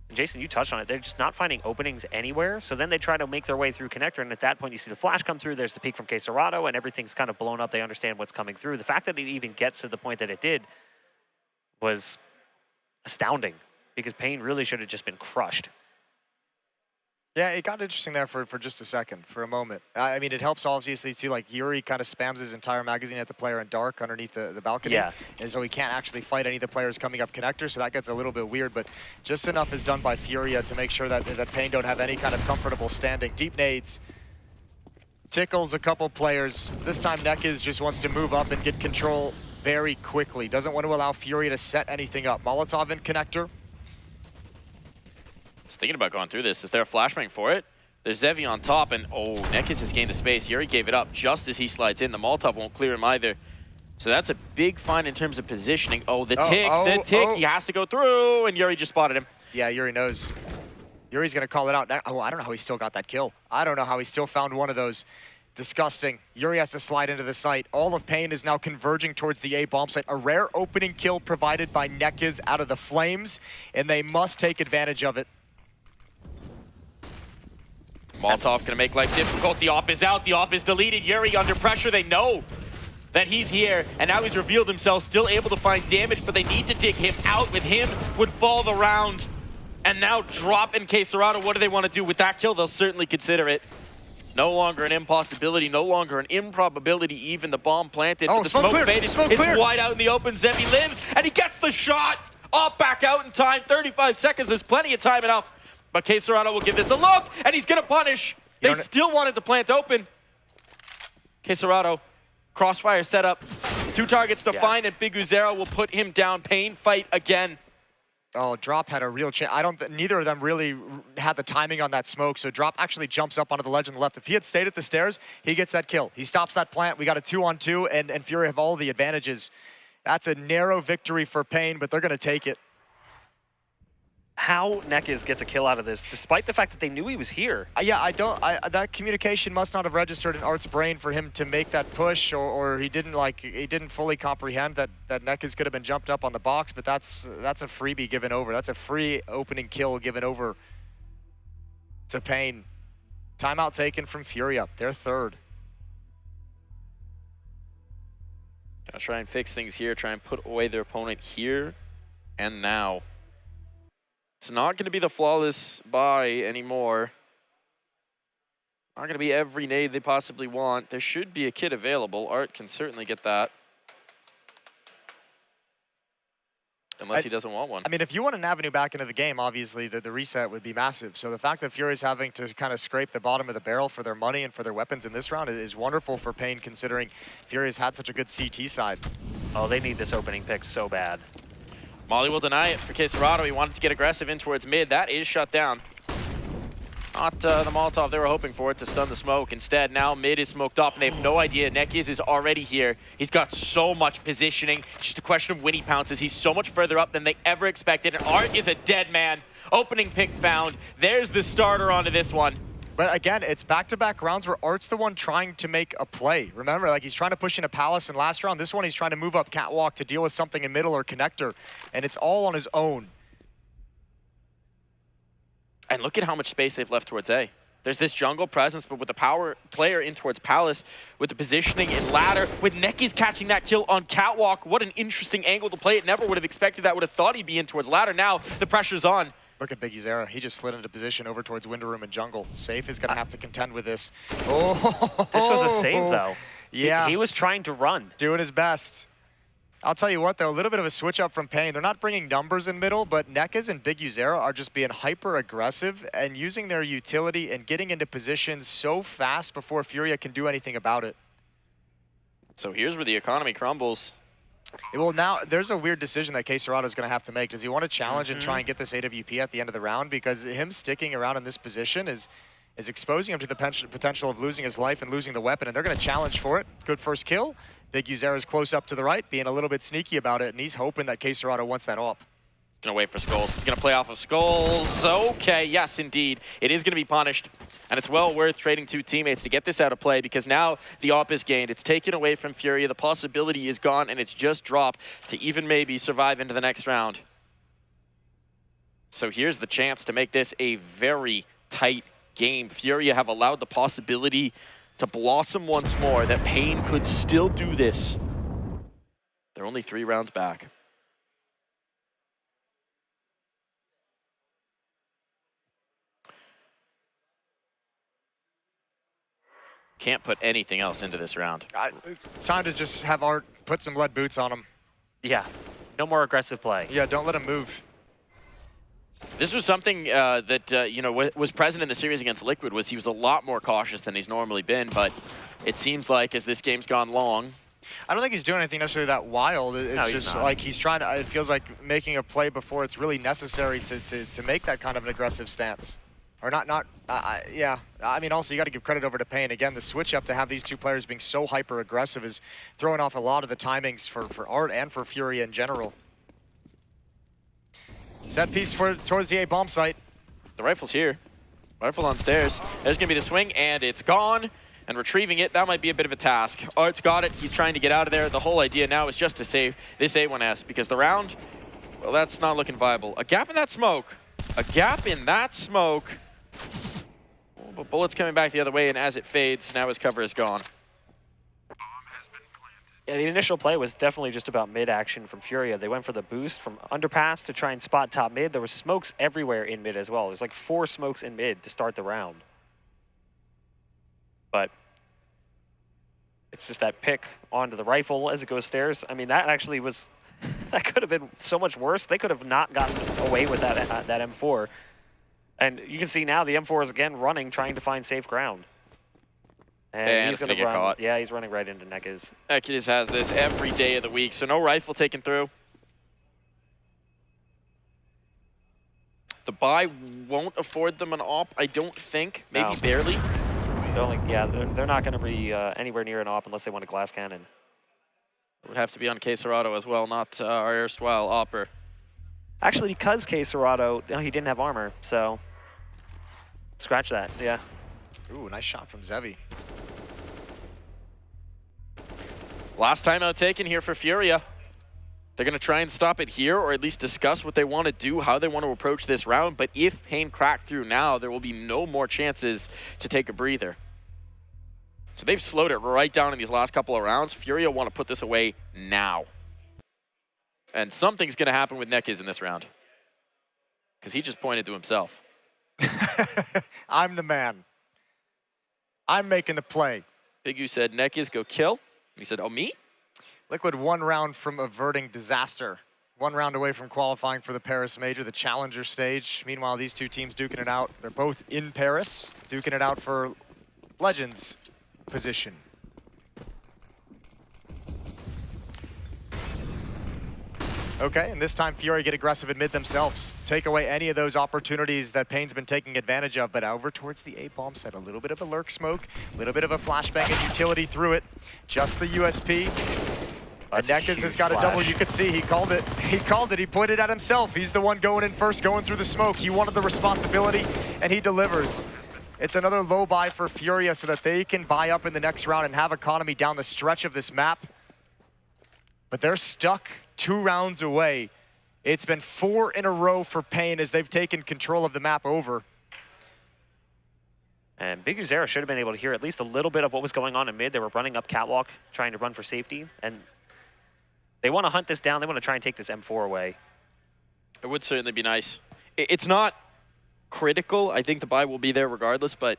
And Jason, you touched on it. They're just not finding openings anywhere. So then they try to make their way through connector. And at that point, you see the flash come through. There's the peek from Queserado, and everything's kind of blown up. They understand what's coming through. The fact that it even gets to the point that it did was astounding because Pain really should have just been crushed. Yeah, it got interesting there for just a second, for a moment. I mean, it helps obviously too, like Yuri kind of spams his entire magazine at the player in dark underneath the balcony. Yeah. And so he can't actually fight any of the players coming up connector, so that gets a little bit weird, but just enough is done by FURIA to make sure that Pain don't have any kind of comfortable standing. Deep nades. Tickles a couple players. This time Nekis just wants to move up and get control very quickly. Doesn't want to allow FURIA to set anything up. Molotov in connector. Thinking about going through this. Is there a flashbang for it? There's Zevi on top, and oh, Nekis has gained the space. Yuri gave it up just as he slides in. The Molotov won't clear him either. So that's a big find in terms of positioning. Oh, the tick. He has to go through, and Yuri just spotted him. Yeah, Yuri knows. Yuri's going to call it out. Oh, I don't know how he still got that kill. I don't know how he still found one of those. Disgusting. Yuri has to slide into the site. All of Pain is now converging towards the A bomb site. A rare opening kill provided by Nekiz out of the flames, and they must take advantage of it. Molotov gonna make life difficult. The op is out, the op is deleted. Yuri under pressure, they know that he's here, and now he's revealed himself, still able to find damage, but they need to dig him out. With him would fall the round, and now drop in Queserado. What do they want to do with that kill? They'll certainly consider it. No longer an impossibility, no longer an improbability even. The bomb planted, but the smoke faded. It's wide out in the open. Zebi lives, and he gets the shot. Up back out in time, 35 seconds. There's plenty of time enough. But Queserado will give this a look, and he's gonna punish. They still wanted to plant open. Queserado, crossfire setup. 2 targets to find, and Big Uzera will put him down. Pain fight again. Oh, Drop had a real chance. Neither of them really had the timing on that smoke, so Drop actually jumps up onto the ledge on the left. If he had stayed at the stairs, he gets that kill. He stops that plant. We got a 2-on-2, and Fury have all the advantages. That's a narrow victory for Pain, but they're gonna take it. How Nekiz gets a kill out of this, despite the fact that they knew he was here. Yeah, that communication must not have registered in Art's brain for him to make that push, or he didn't fully comprehend that Nekiz could have been jumped up on the box. But that's a freebie given over. That's a free opening kill given over to Pain. Timeout taken from FURIA. They're third. Gonna try and fix things here. Try and put away their opponent here and now. It's not going to be the flawless buy anymore. Not going to be every nade they possibly want. There should be a kit available. Art can certainly get that. Unless he doesn't want one. I mean, if you want an avenue back into the game, obviously the reset would be massive. So the fact that Fury's having to kind of scrape the bottom of the barrel for their money and for their weapons in this round is wonderful for Pain, considering Fury's had such a good CT side. Oh, they need this opening pick so bad. Molly will deny it for Queserado. He wanted to get aggressive in towards mid. That is shut down. Not the Molotov they were hoping for it to stun the smoke. Instead, now mid is smoked off, and they have no idea. Nekiz is already here. He's got so much positioning. It's just a question of when he pounces. He's so much further up than they ever expected, and Art is a dead man. Opening pick found. There's the starter onto this one. But again, it's back-to-back rounds where Art's the one trying to make a play. Remember, like he's trying to push in a Palace in last round. This one, he's trying to move up Catwalk to deal with something in middle or connector. And it's all on his own. And look at how much space they've left towards A. There's this jungle presence, but with the power player in towards Palace, with the positioning in ladder, with Nekiz catching that kill on Catwalk. What an interesting angle to play it. Never would have expected that. Would have thought he'd be in towards ladder. Now the pressure's on. Look at Big Uzera. He just slid into position over towards window room and jungle. Safe is going to have to contend with this. Oh, this was a save, though. Yeah. He was trying to run. Doing his best. I'll tell you what, though, a little bit of a switch up from Pain. They're not bringing numbers in middle, but Nekiz and Big Uzera are just being hyper-aggressive and using their utility and getting into positions so fast before FURIA can do anything about it. So here's where the economy crumbles. Well, now there's a weird decision that Queserado is going to have to make. Does he want to challenge and try and get this AWP at the end of the round? Because him sticking around in this position is exposing him to the potential of losing his life and losing the weapon, and they're going to challenge for it. Good first kill. Big Uzera's close up to the right, being a little bit sneaky about it, and he's hoping that Queserado wants that up. Gonna wait for Skulls. He's gonna play off of Skulls. Okay, yes, indeed. It is gonna be punished, and it's well worth trading 2 teammates to get this out of play, because now the op is gained. It's taken away from FURIA. The possibility is gone, and it's just Drop to even maybe survive into the next round. So here's the chance to make this a very tight game. FURIA have allowed the possibility to blossom once more, that Pain could still do this. They're only 3 rounds back. Can't put anything else into this round. It's time to just have Art put some lead boots on him. Yeah, no more aggressive play. Yeah, don't let him move. This was something that you know, was present in the series against Liquid. Was he was a lot more cautious than he's normally been, but it seems like as this game's gone long, I don't think he's doing anything necessarily that wild. It's no, just like he's trying to. It feels like making a play before it's really necessary to make that kind of an aggressive stance. Or not. Yeah. I mean, also you got to give credit over to Pain. Again, the switch up to have these 2 players being so hyper aggressive is throwing off a lot of the timings for Art and for FURIA in general. Set piece towards the A bomb site. The rifle's here. Rifle on stairs. There's going to be the swing, and it's gone. And retrieving it, that might be a bit of a task. Art's got it. He's trying to get out of there. The whole idea now is just to save this A1S because the round, well, that's not looking viable. A gap in that smoke. A gap in that smoke. Oh, but bullets coming back the other way, and as it fades, now his cover is gone. Yeah, the initial play was definitely just about mid action from FURIA. They went for the boost from underpass to try and spot top mid. There was smokes everywhere in mid as well. There's like 4 smokes in mid to start the round. But it's just that pick onto the rifle as it goes stairs. I mean, that actually was, that could have been so much worse. They could have not gotten away with that M4. And you can see now the M4 is again running, trying to find safe ground. And he's going to get caught. Yeah, he's running right into Nekis. Nekis has this every day of the week, so no rifle taken through. The buy won't afford them an op, I don't think. Maybe barely. They're not going to be anywhere near an op unless they want a glass cannon. It would have to be on Queserado as well, not our erstwhile opper. Actually, because Queserado, he didn't have armor, so scratch that, yeah. Ooh, nice shot from Zevi. Last time out taken here for FURIA. They're going to try and stop it here, or at least discuss what they want to do, how they want to approach this round. But if Pain cracked through now, there will be no more chances to take a breather. So they've slowed it right down in these last couple of rounds. FURIA want to put this away now. And something's going to happen with Nekis in this round. Because he just pointed to himself. I'm the man. I'm making the play. Big U said, Nekis, go kill. He said, oh, me? Liquid 1 round from averting disaster. 1 round away from qualifying for the Paris Major, the Challenger stage. Meanwhile, these 2 teams duking it out. They're both in Paris, duking it out for Legends position. Okay, and this time FURIA get aggressive in mid themselves. Take away any of those opportunities that Pain's been taking advantage of, but over towards the A bomb set. A little bit of a lurk smoke, a little bit of a flashbang and utility through it. Just the USP. And Nekis has got a double. You could see he called it. He called it. He pointed at himself. He's the one going in first, going through the smoke. He wanted the responsibility, and he delivers. It's another low buy for FURIA so that they can buy up in the next round and have economy down the stretch of this map. But they're stuck 2 rounds away. It's been 4 in a row for Pain as they've taken control of the map over. And Big Uzera should have been able to hear at least a little bit of what was going on in mid. They were running up catwalk, trying to run for safety. And they want to hunt this down. They want to try and take this M4 away. It would certainly be nice. It's not critical. I think the buy will be there regardless, but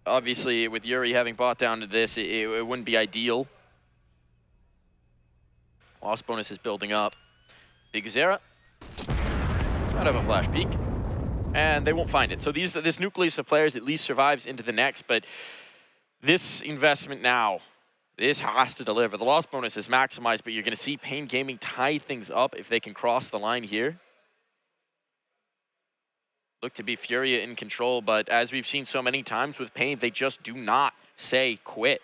obviously with Yuri having bought down to this, it wouldn't be ideal. Loss bonus is building up. Big Uzera might have a flash peek, and they won't find it. So this nucleus of players at least survives into the next, but this investment now, this has to deliver. The loss bonus is maximized, but you're going to see Pain Gaming tie things up if they can cross the line here. Look to be FURIA in control, but as we've seen so many times with Pain, they just do not say quit.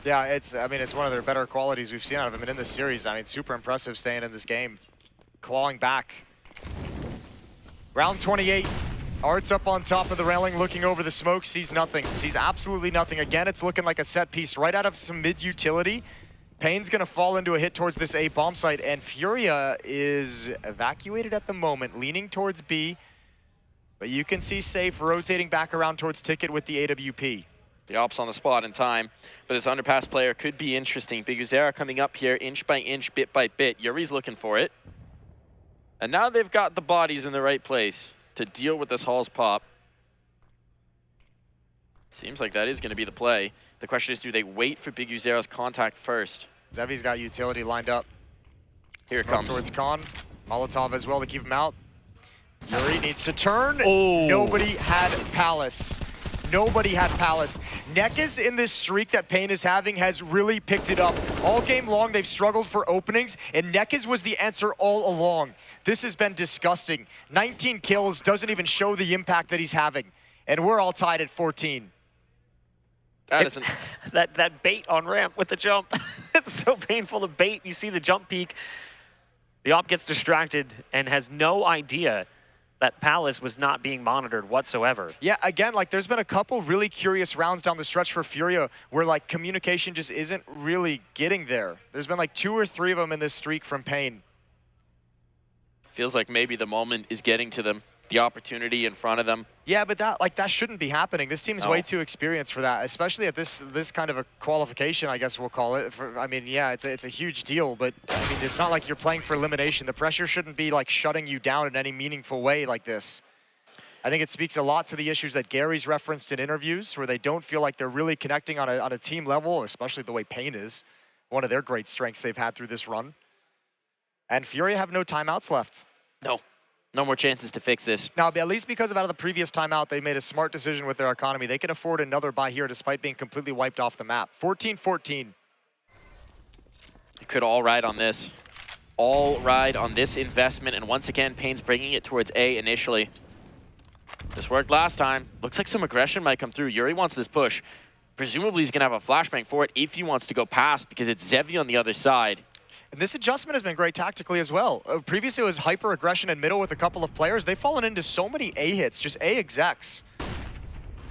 Yeah, I mean, it's one of their better qualities we've seen out of him in this series. I mean, super impressive staying in this game. Clawing back. Round 28. Art's up on top of the railing, looking over the smoke, sees nothing. Sees absolutely nothing. Again, it's looking like a set piece right out of some mid-utility. Pain's gonna fall into a hit towards this A bomb site, and FURIA is evacuated at the moment, leaning towards B. But you can see Safe rotating back around towards Ticket with the AWP. The ops on the spot in time, but this underpass player could be interesting. Big Uzera coming up here inch by inch, bit by bit. Yuri's looking for it. And now they've got the bodies in the right place to deal with this Hall's pop. Seems like that is going to be the play. The question is, do they wait for Big Uzera's contact first? Zevi's got utility lined up. Here it comes. Towards Khan. Molotov as well to keep him out. Yuri needs to turn. Oh. Nobody had Palace. Nobody had Palace. Nekis in this streak that Pain is having has really picked it up. All game long, they've struggled for openings, and Nekis was the answer all along. This has been disgusting. 19 kills doesn't even show the impact that he's having, and we're all tied at 14. That bait on ramp with the jump. It's so painful, the bait. You see the jump peak. The op gets distracted and has no idea that Palace was not being monitored whatsoever. Yeah, again, like there's been a couple really curious rounds down the stretch for FURIA where like communication just isn't really getting there. There's been like 2 or 3 of them in this streak from Pain. Feels like maybe the moment is getting to them, the opportunity in front of them. Yeah, but that shouldn't be happening. This team's way too experienced for that, especially at this kind of a qualification, I guess we'll call it. I mean, yeah, it's a huge deal, but I mean, it's not like you're playing for elimination. The pressure shouldn't be like shutting you down in any meaningful way like this. I think it speaks a lot to the issues that Gary's referenced in interviews, where they don't feel like they're really connecting on a team level, especially the way Pain is. One of their great strengths they've had through this run. And FURIA have no timeouts left. No more chances to fix this. Now, at least because of out of the previous timeout, they made a smart decision with their economy. They can afford another buy here despite being completely wiped off the map. 14-14. It could all ride on this. All ride on this investment. And once again, Pain's bringing it towards A initially. This worked last time. Looks like some aggression might come through. Yuri wants this push. Presumably he's going to have a flashbang for it if he wants to go past because it's Zevi on the other side. And this adjustment has been great tactically as well. Previously it was hyper-aggression in middle with a couple of players. They've fallen into so many A hits, just A execs.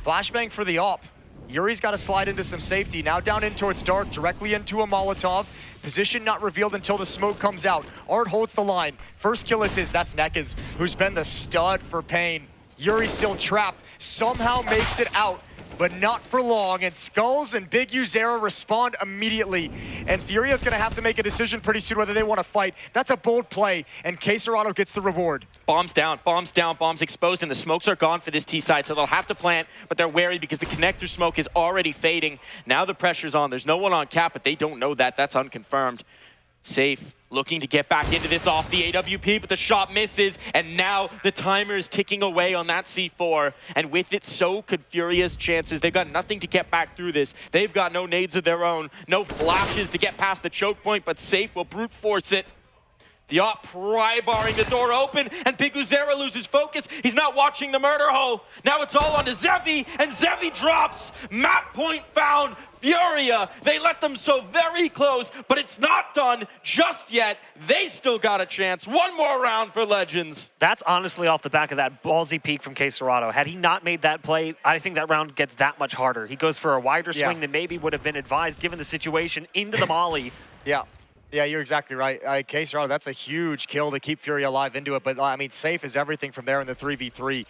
Flashbang for the op. Yuri's got to slide into some safety. Now down in towards Dark, directly into a Molotov. Position not revealed until the smoke comes out. Art holds the line. First kill is his. That's Nekaz, who's been the stud for Pain. Yuri still trapped. Somehow makes it out, but not for long. And Skulls and Big Uzera respond immediately. And FURIA's gonna have to make a decision pretty soon whether they want to fight. That's a bold play, and Quesarado gets the reward. Bombs down, bombs exposed, and the smokes are gone for this T side, so they'll have to plant, but they're wary because the connector smoke is already fading. Now the pressure's on. There's no one on cap, but they don't know that. That's unconfirmed. Safe, looking to get back into this off the AWP, but the shot misses, and now the timer is ticking away on that C4, and with it, so could FURIA's chances. They've got nothing to get back through this. They've got no nades of their own, no flashes to get past the choke point, but Safe will brute force it. The op pry-barring the door open, and Big Uzera loses focus. He's not watching the murder hole. Now it's all on to Zevi, and Zevi drops. Map point found. FURIA, they let them so very close, but it's not done just yet. They still got a chance. One more round for Legends. That's honestly off the back of that ballsy peek from Quesarado. Had he not made that play, I think that round gets that much harder. He goes for a wider swing than maybe would have been advised given the situation into the molly. Yeah, you're exactly right. Quesarado, that's a huge kill to keep FURIA alive into it, but I mean, Safe is everything from there in the 3v3.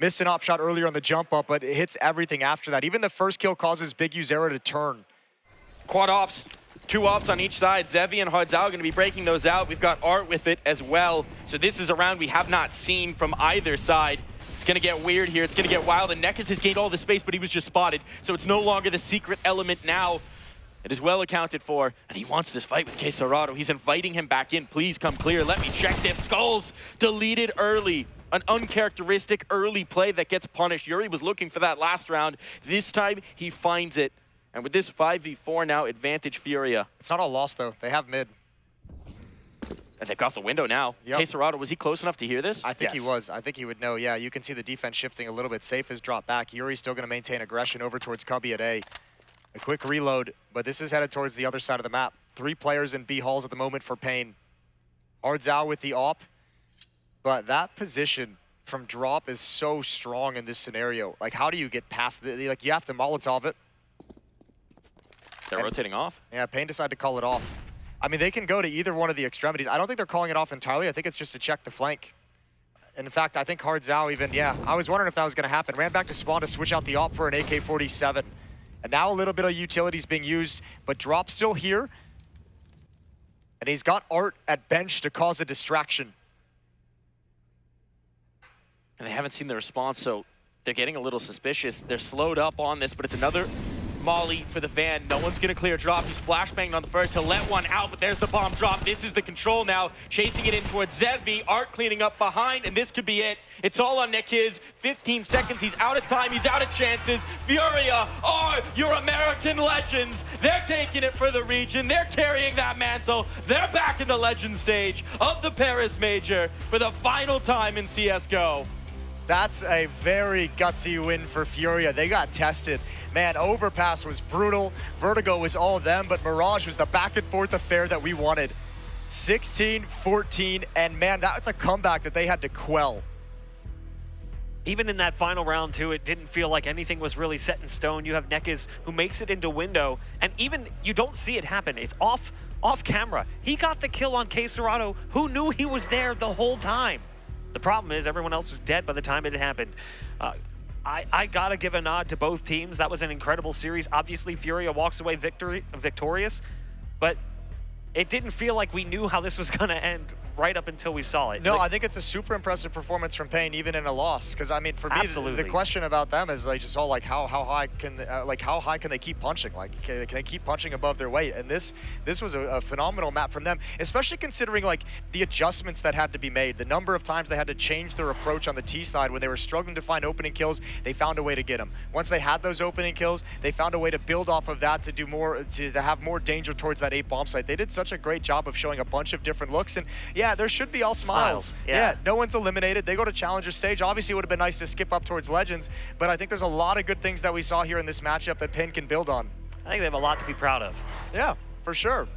Missed an op shot earlier on the jump up, but it hits everything after that. Even the first kill causes Big Uzera to turn. Quad ops, 2 ops on each side. Zevi and Hardzao are going to be breaking those out. We've got Art with it as well. So this is a round we have not seen from either side. It's going to get weird here. It's going to get wild. And Nekaz has gained all the space, but he was just spotted. So it's no longer the secret element now. It is well accounted for, and he wants this fight with Quesarado. He's inviting him back in. Please come clear. Let me check this. Skulls deleted early. An uncharacteristic early play that gets punished. Yuri was looking for that last round. This time, he finds it. And with this 5v4 now, advantage FURIA. It's not all lost, though. They have mid. And they've got the window now. Yep. Quesarado, was he close enough to hear this? I think he was. I think he would know. Yeah, you can see the defense shifting a little bit. Safe has dropped back. Yuri's still going to maintain aggression over towards Cubby at A. A quick reload, but this is headed towards the other side of the map. 3 players in B halls at the moment for Pain. Hardzao with the op. But that position from drop is so strong in this scenario. Like, how do you get past the, like, you have to Molotov it. They're rotating off? Yeah, Pain decided to call it off. I mean, they can go to either one of the extremities. I don't think they're calling it off entirely. I think it's just to check the flank. And in fact, I think Hardzao even, I was wondering if that was going to happen. Ran back to spawn to switch out the op for an AK-47. And now a little bit of utilities being used, but drop still here. And he's got Art at bench to cause a distraction. And they haven't seen the response, so they're getting a little suspicious. They're slowed up on this, but it's another molly for the van. No one's going to clear drop. He's flashbanging on the first to let one out, but there's the bomb drop. This is the control now. Chasing it in towards Zevi. Art cleaning up behind, and this could be it. It's all on Nekaz. 15 seconds. He's out of time. He's out of chances. FURIA are your American legends. They're taking it for the region. They're carrying that mantle. They're back in the legend stage of the Paris Major for the final time in CSGO. That's a very gutsy win for FURIA. They got tested. Man, Overpass was brutal. Vertigo was all of them, but Mirage was the back and forth affair that we wanted. 16-14, and man, that's a comeback that they had to quell. Even in that final round too, it didn't feel like anything was really set in stone. You have Nekis who makes it into window, and even you don't see it happen. It's off camera. He got the kill on K Serrato, who knew he was there the whole time. The problem is everyone else was dead by the time it had happened. I gotta give a nod to both teams. That was an incredible series. Obviously, FURIA walks away victorious, but it didn't feel like we knew how this was gonna end right up until we saw it. No, I think it's a super impressive performance from Pain, even in a loss. Because I mean, for me, the question about them is like just all like how high can they keep punching? Like, can they keep punching above their weight? And this was a phenomenal map from them, especially considering like the adjustments that had to be made, the number of times they had to change their approach on the T side when they were struggling to find opening kills. They found a way to get them. Once they had those opening kills, they found a way to build off of that to do more, to have more danger towards that 8 bomb site. They did such a great job of showing a bunch of different looks, and yeah, there should be all smiles. Yeah, no one's eliminated. They go to Challenger stage. Obviously, it would have been nice to skip up towards Legends, but I think there's a lot of good things that we saw here in this matchup that Pain can build on. I think they have a lot to be proud of. Yeah, for sure.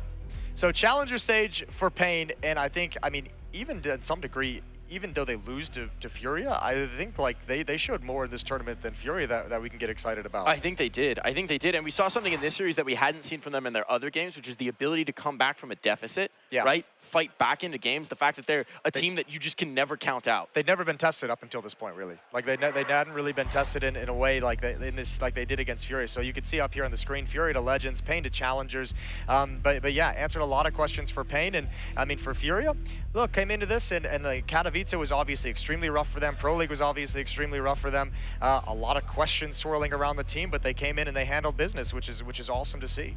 So Challenger stage for Pain, and I think, I mean, even to some degree, even though they lose to FURIA, I think like they showed more in this tournament than FURIA that we can get excited about. I think they did. I think they did. And we saw something in this series that we hadn't seen from them in their other games, which is the ability to come back from a deficit, right? Fight back into games. The fact that they're a team that you just can never count out. They'd never been tested up until this point, really. Like they hadn't really been tested in a way like they did against FURIA. So you can see up here on the screen, FURIA to Legends, Pain to Challengers. But yeah, answered a lot of questions for Pain. And I mean, for FURIA, look, came into this and like Katowice was obviously extremely rough for them. Pro League was obviously extremely rough for them. A lot of questions swirling around the team, but they came in and they handled business, which is awesome to see.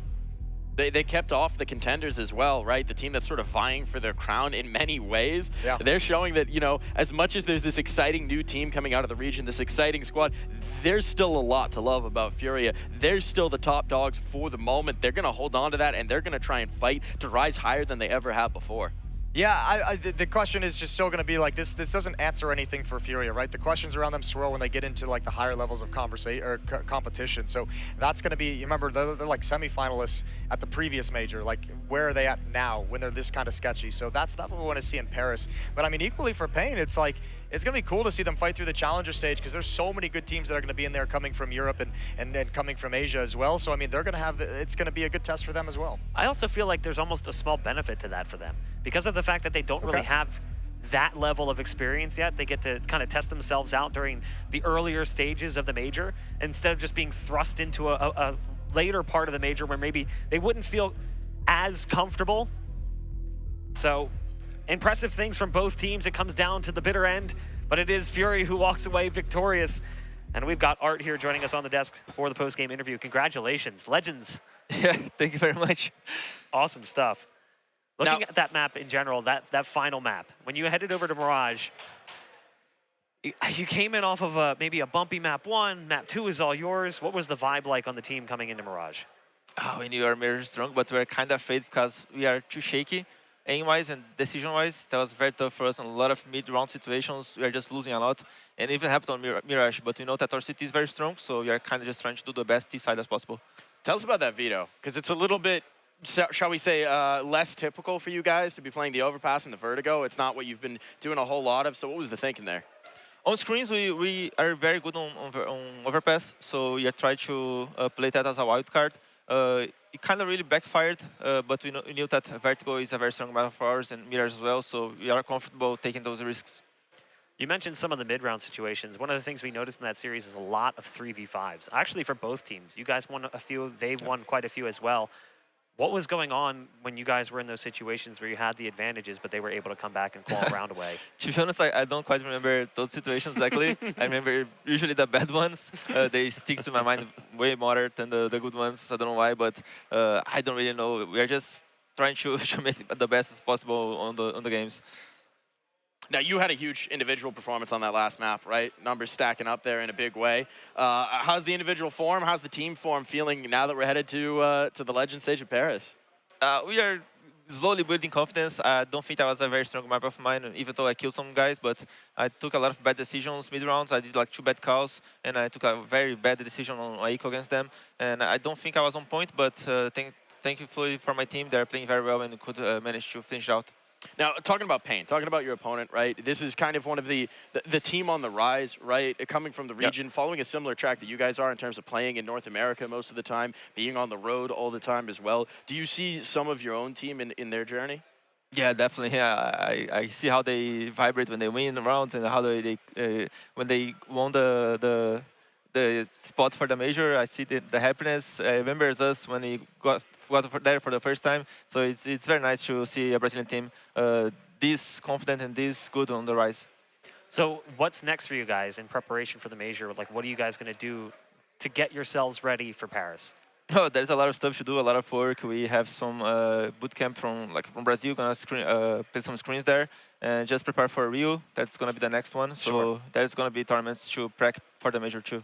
They kept off the contenders as well, right? The team that's sort of vying for their crown in many ways. Yeah. They're showing that, you know, as much as there's this exciting new team coming out of the region, this exciting squad, there's still a lot to love about FURIA. They're still the top dogs for the moment. They're going to hold on to that, and they're going to try and fight to rise higher than they ever have before. Yeah, the question is just still going to be like this doesn't answer anything for FURIA, right? The questions around them swirl when they get into like the higher levels of competition. So that's going to be, you remember, they're like semi-finalists at the previous major. Like, where are they at now when they're this kind of sketchy? So that's what we want to see in Paris. But I mean, equally for Pain, it's like, it's going to be cool to see them fight through the Challenger stage because there's so many good teams that are going to be in there coming from Europe and coming from Asia as well. So, I mean, they're going to have, it's going to be a good test for them as well. I also feel like there's almost a small benefit to that for them because of the fact that they don't really have that level of experience yet. They get to kind of test themselves out during the earlier stages of the major instead of just being thrust into a later part of the major where maybe they wouldn't feel as comfortable. So, impressive things from both teams. It comes down to the bitter end, but it is FURIA who walks away victorious. And we've got Art here joining us on the desk for the post-game interview. Congratulations, Legends. Yeah, thank you very much. Awesome stuff. Looking at that map in general, that final map, when you headed over to Mirage, you came in off of maybe a bumpy map 1, map 2 is all yours. What was the vibe like on the team coming into Mirage? Oh, we knew we were very strong, but we were kind of afraid because we are too shaky. Aim-wise and decision-wise, that was very tough for us in a lot of mid-round situations. We are just losing a lot, and it even happened on Mirage. But we know that our city is very strong, so we are kind of just trying to do the best T-side as possible. Tell us about that veto, because it's a little bit, shall we say, less typical for you guys to be playing the overpass and the vertigo. It's not what you've been doing a whole lot of, so what was the thinking there? On screens, we are very good on overpass, so we are trying to play that as a wild card. It kind of really backfired, but we knew that Vertigo is a very strong map for ours and Mirage as well, so we are comfortable taking those risks. You mentioned some of the mid-round situations. One of the things we noticed in that series is a lot of 3v5s, actually for both teams. You guys won a few, they've won quite a few as well. What was going on when you guys were in those situations where you had the advantages, but they were able to come back and claw a round away? To be honest, I don't quite remember those situations exactly. I remember usually the bad ones. They stick to my mind way more than the good ones. I don't know why, but I don't really know. We are just trying to make the best as possible on the games. Now, you had a huge individual performance on that last map, right? Numbers stacking up there in a big way. How's the individual form? How's the team form feeling now that we're headed to the Legend stage of Paris? We are slowly building confidence. I don't think that was a very strong map of mine, even though I killed some guys, but I took a lot of bad decisions mid-rounds. I did like 2 bad calls, and I took a very bad decision on Aiko against them. And I don't think I was on point, but thankfully for my team, they're playing very well and could manage to finish out. Now, talking about Pain, talking about your opponent, right? This is kind of one of the team on the rise, right? Coming from the region, following a similar track that you guys are in terms of playing in North America most of the time, being on the road all the time as well. Do you see some of your own team in their journey? Yeah, definitely. Yeah, I see how they vibrate when they win the rounds and how they when they won the spot for the major. I see the happiness. I remember us when we got there for the first time. So it's very nice to see a Brazilian team this confident and this good on the rise. So what's next for you guys in preparation for the major? Like, what are you guys going to do to get yourselves ready for Paris? Oh, there's a lot of stuff to do, a lot of work. We have some boot camp from Brazil, gonna play some screens there, and just prepare for Rio. That's gonna be the next one. So there's gonna be tournaments to prep for the major too.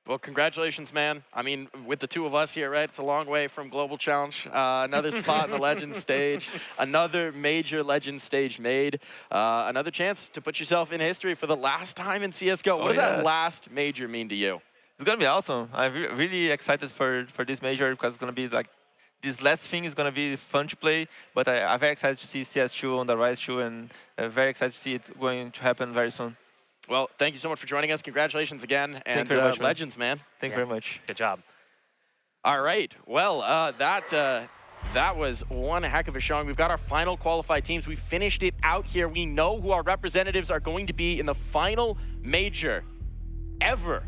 Well, congratulations, man. I mean, with the two of us here, right, it's a long way from Global Challenge. Another spot in the Legends stage, another major Legends stage made, another chance to put yourself in history for the last time in CSGO. What does that last major mean to you? It's going to be awesome. I'm really excited for this major because it's going to be like, this last thing is going to be fun to play, but I'm very excited to see CS2 on the rise too, and very excited to see it going to happen very soon. Well, thank you so much for joining us. Congratulations again. And Thank you very much, Legends, man. Thank you very much. Good job. All right. Well, that was one heck of a showing. We've got our final qualified teams. We finished it out here. We know who our representatives are going to be in the final major ever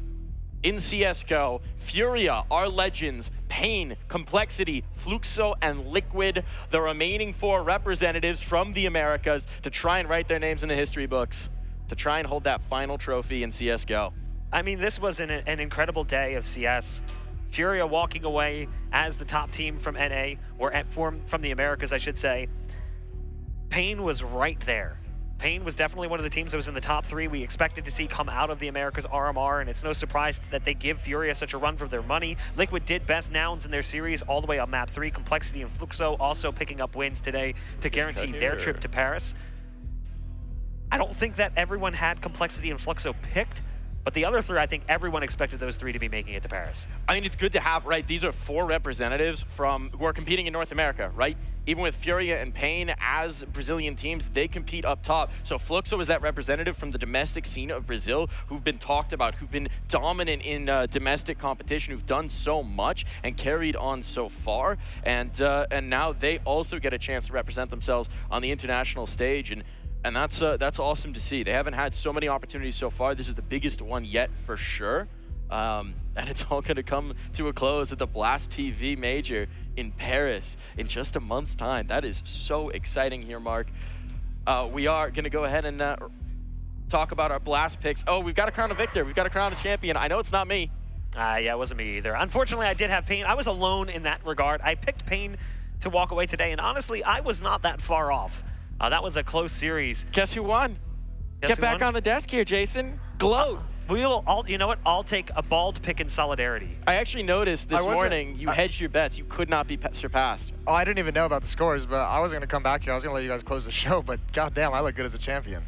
in CSGO. FURIA, our Legends, Pain, Complexity, Fluxo, and Liquid, the remaining 4 representatives from the Americas to try and write their names in the history books, to try and hold that final trophy in CSGO. I mean, this was an incredible day of CS. FURIA walking away as the top team from NA, or from the Americas, I should say. Pain was right there. Pain was definitely one of the teams that was in the top 3 we expected to see come out of the Americas RMR, and it's no surprise that they give FURIA such a run for their money. Liquid did best Nouns in their series all the way on map 3. Complexity and Fluxo also picking up wins today to guarantee their trip to Paris. I don't think that everyone had Complexity and Fluxo picked, but the other 3, I think everyone expected those 3 to be making it to Paris. I mean, it's good to have, right? These are 4 representatives who are competing in North America, right? Even with FURIA and Pain as Brazilian teams, they compete up top. So Fluxo is that representative from the domestic scene of Brazil who've been talked about, who've been dominant in domestic competition, who've done so much and carried on so far. And now they also get a chance to represent themselves on the international stage. And that's awesome to see. They haven't had so many opportunities so far. This is the biggest one yet for sure. And it's all going to come to a close at the Blast TV Major in Paris in just a month's time. That is so exciting here, Mark. We are going to go ahead and talk about our Blast picks. Oh, we've got to crown a victor. We've got to crown a champion. I know it's not me. Yeah, it wasn't me either. Unfortunately, I did have Pain. I was alone in that regard. I picked Pain to walk away today, and honestly, I was not that far off. That was a close series. Guess who won? Get back on the desk here, Jason. Gloat. You know what? I'll take a bald pick in solidarity. I actually noticed this morning you hedged your bets. You could not be surpassed. Oh, I didn't even know about the scores, but I wasn't going to come back here. I was going to let you guys close the show, but goddamn, I look good as a champion.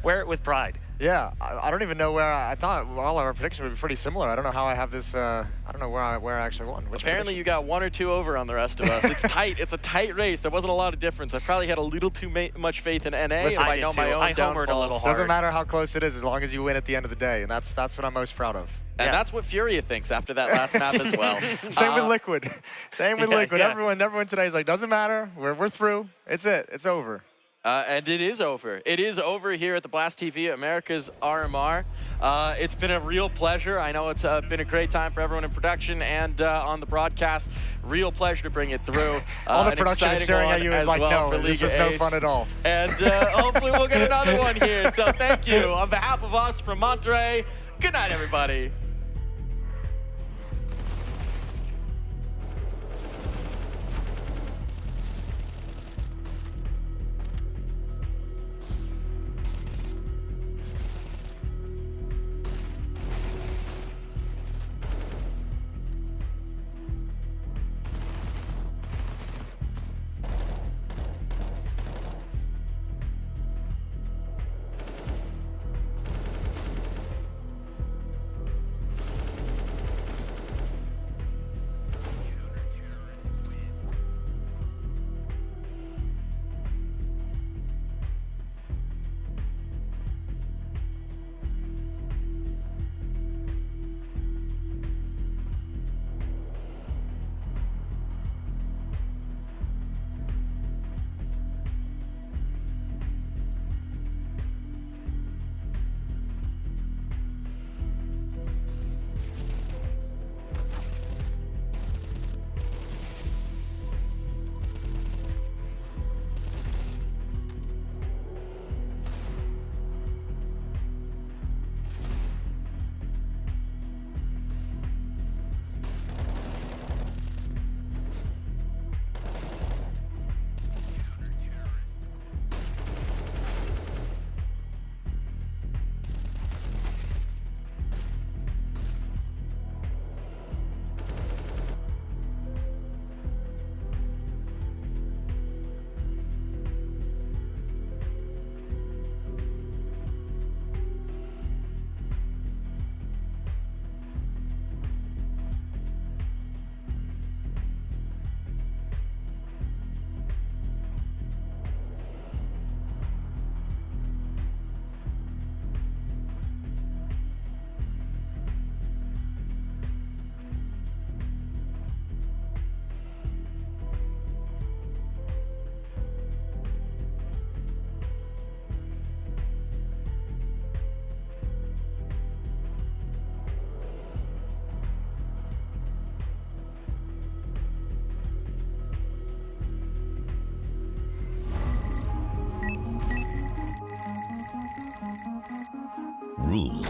Wear it with pride. Yeah, I don't even know where I thought all our predictions would be pretty similar. I don't know how I have this. I don't know where I actually won. Apparently, you got 1 or 2 over on the rest of us. It's tight. It's a tight race. There wasn't a lot of difference. I probably had a little too much faith in NA. Listen, I know my own I homered a little hard. Doesn't matter how close it is, as long as you win at the end of the day, and that's what I'm most proud of. And that's what FURIA thinks after that last map as well. Same with Liquid. Same with Liquid. Yeah. Everyone today is like, doesn't matter. We're through. It's it. It's over. And it is over. It is over here at the Blast TV Americas RMR. It's been a real pleasure. I know it's been a great time for everyone in production and on the broadcast. Real pleasure to bring it through. All the production is staring at you as like, no, this was no fun at all. And hopefully we'll get another one here. So thank you. On behalf of us from Monterrey, good night, everybody.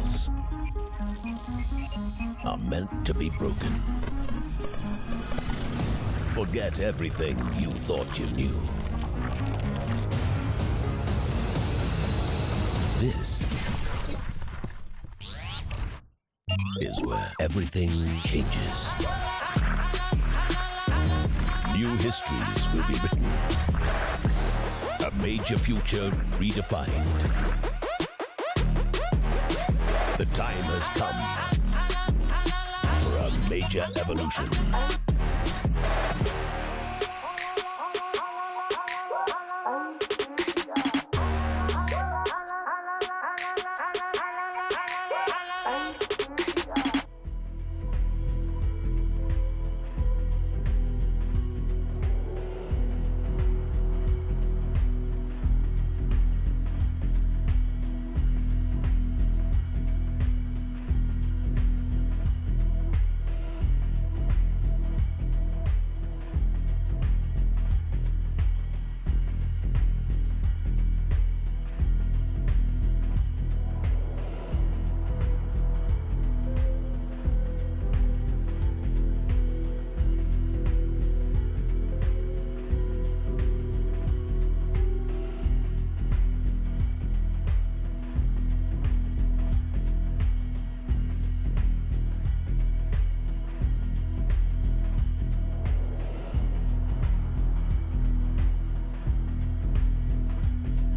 habits are meant to be broken. Forget everything you thought you knew. This is where everything changes. New histories will be written. A major future redefined. The time has come for a major evolution.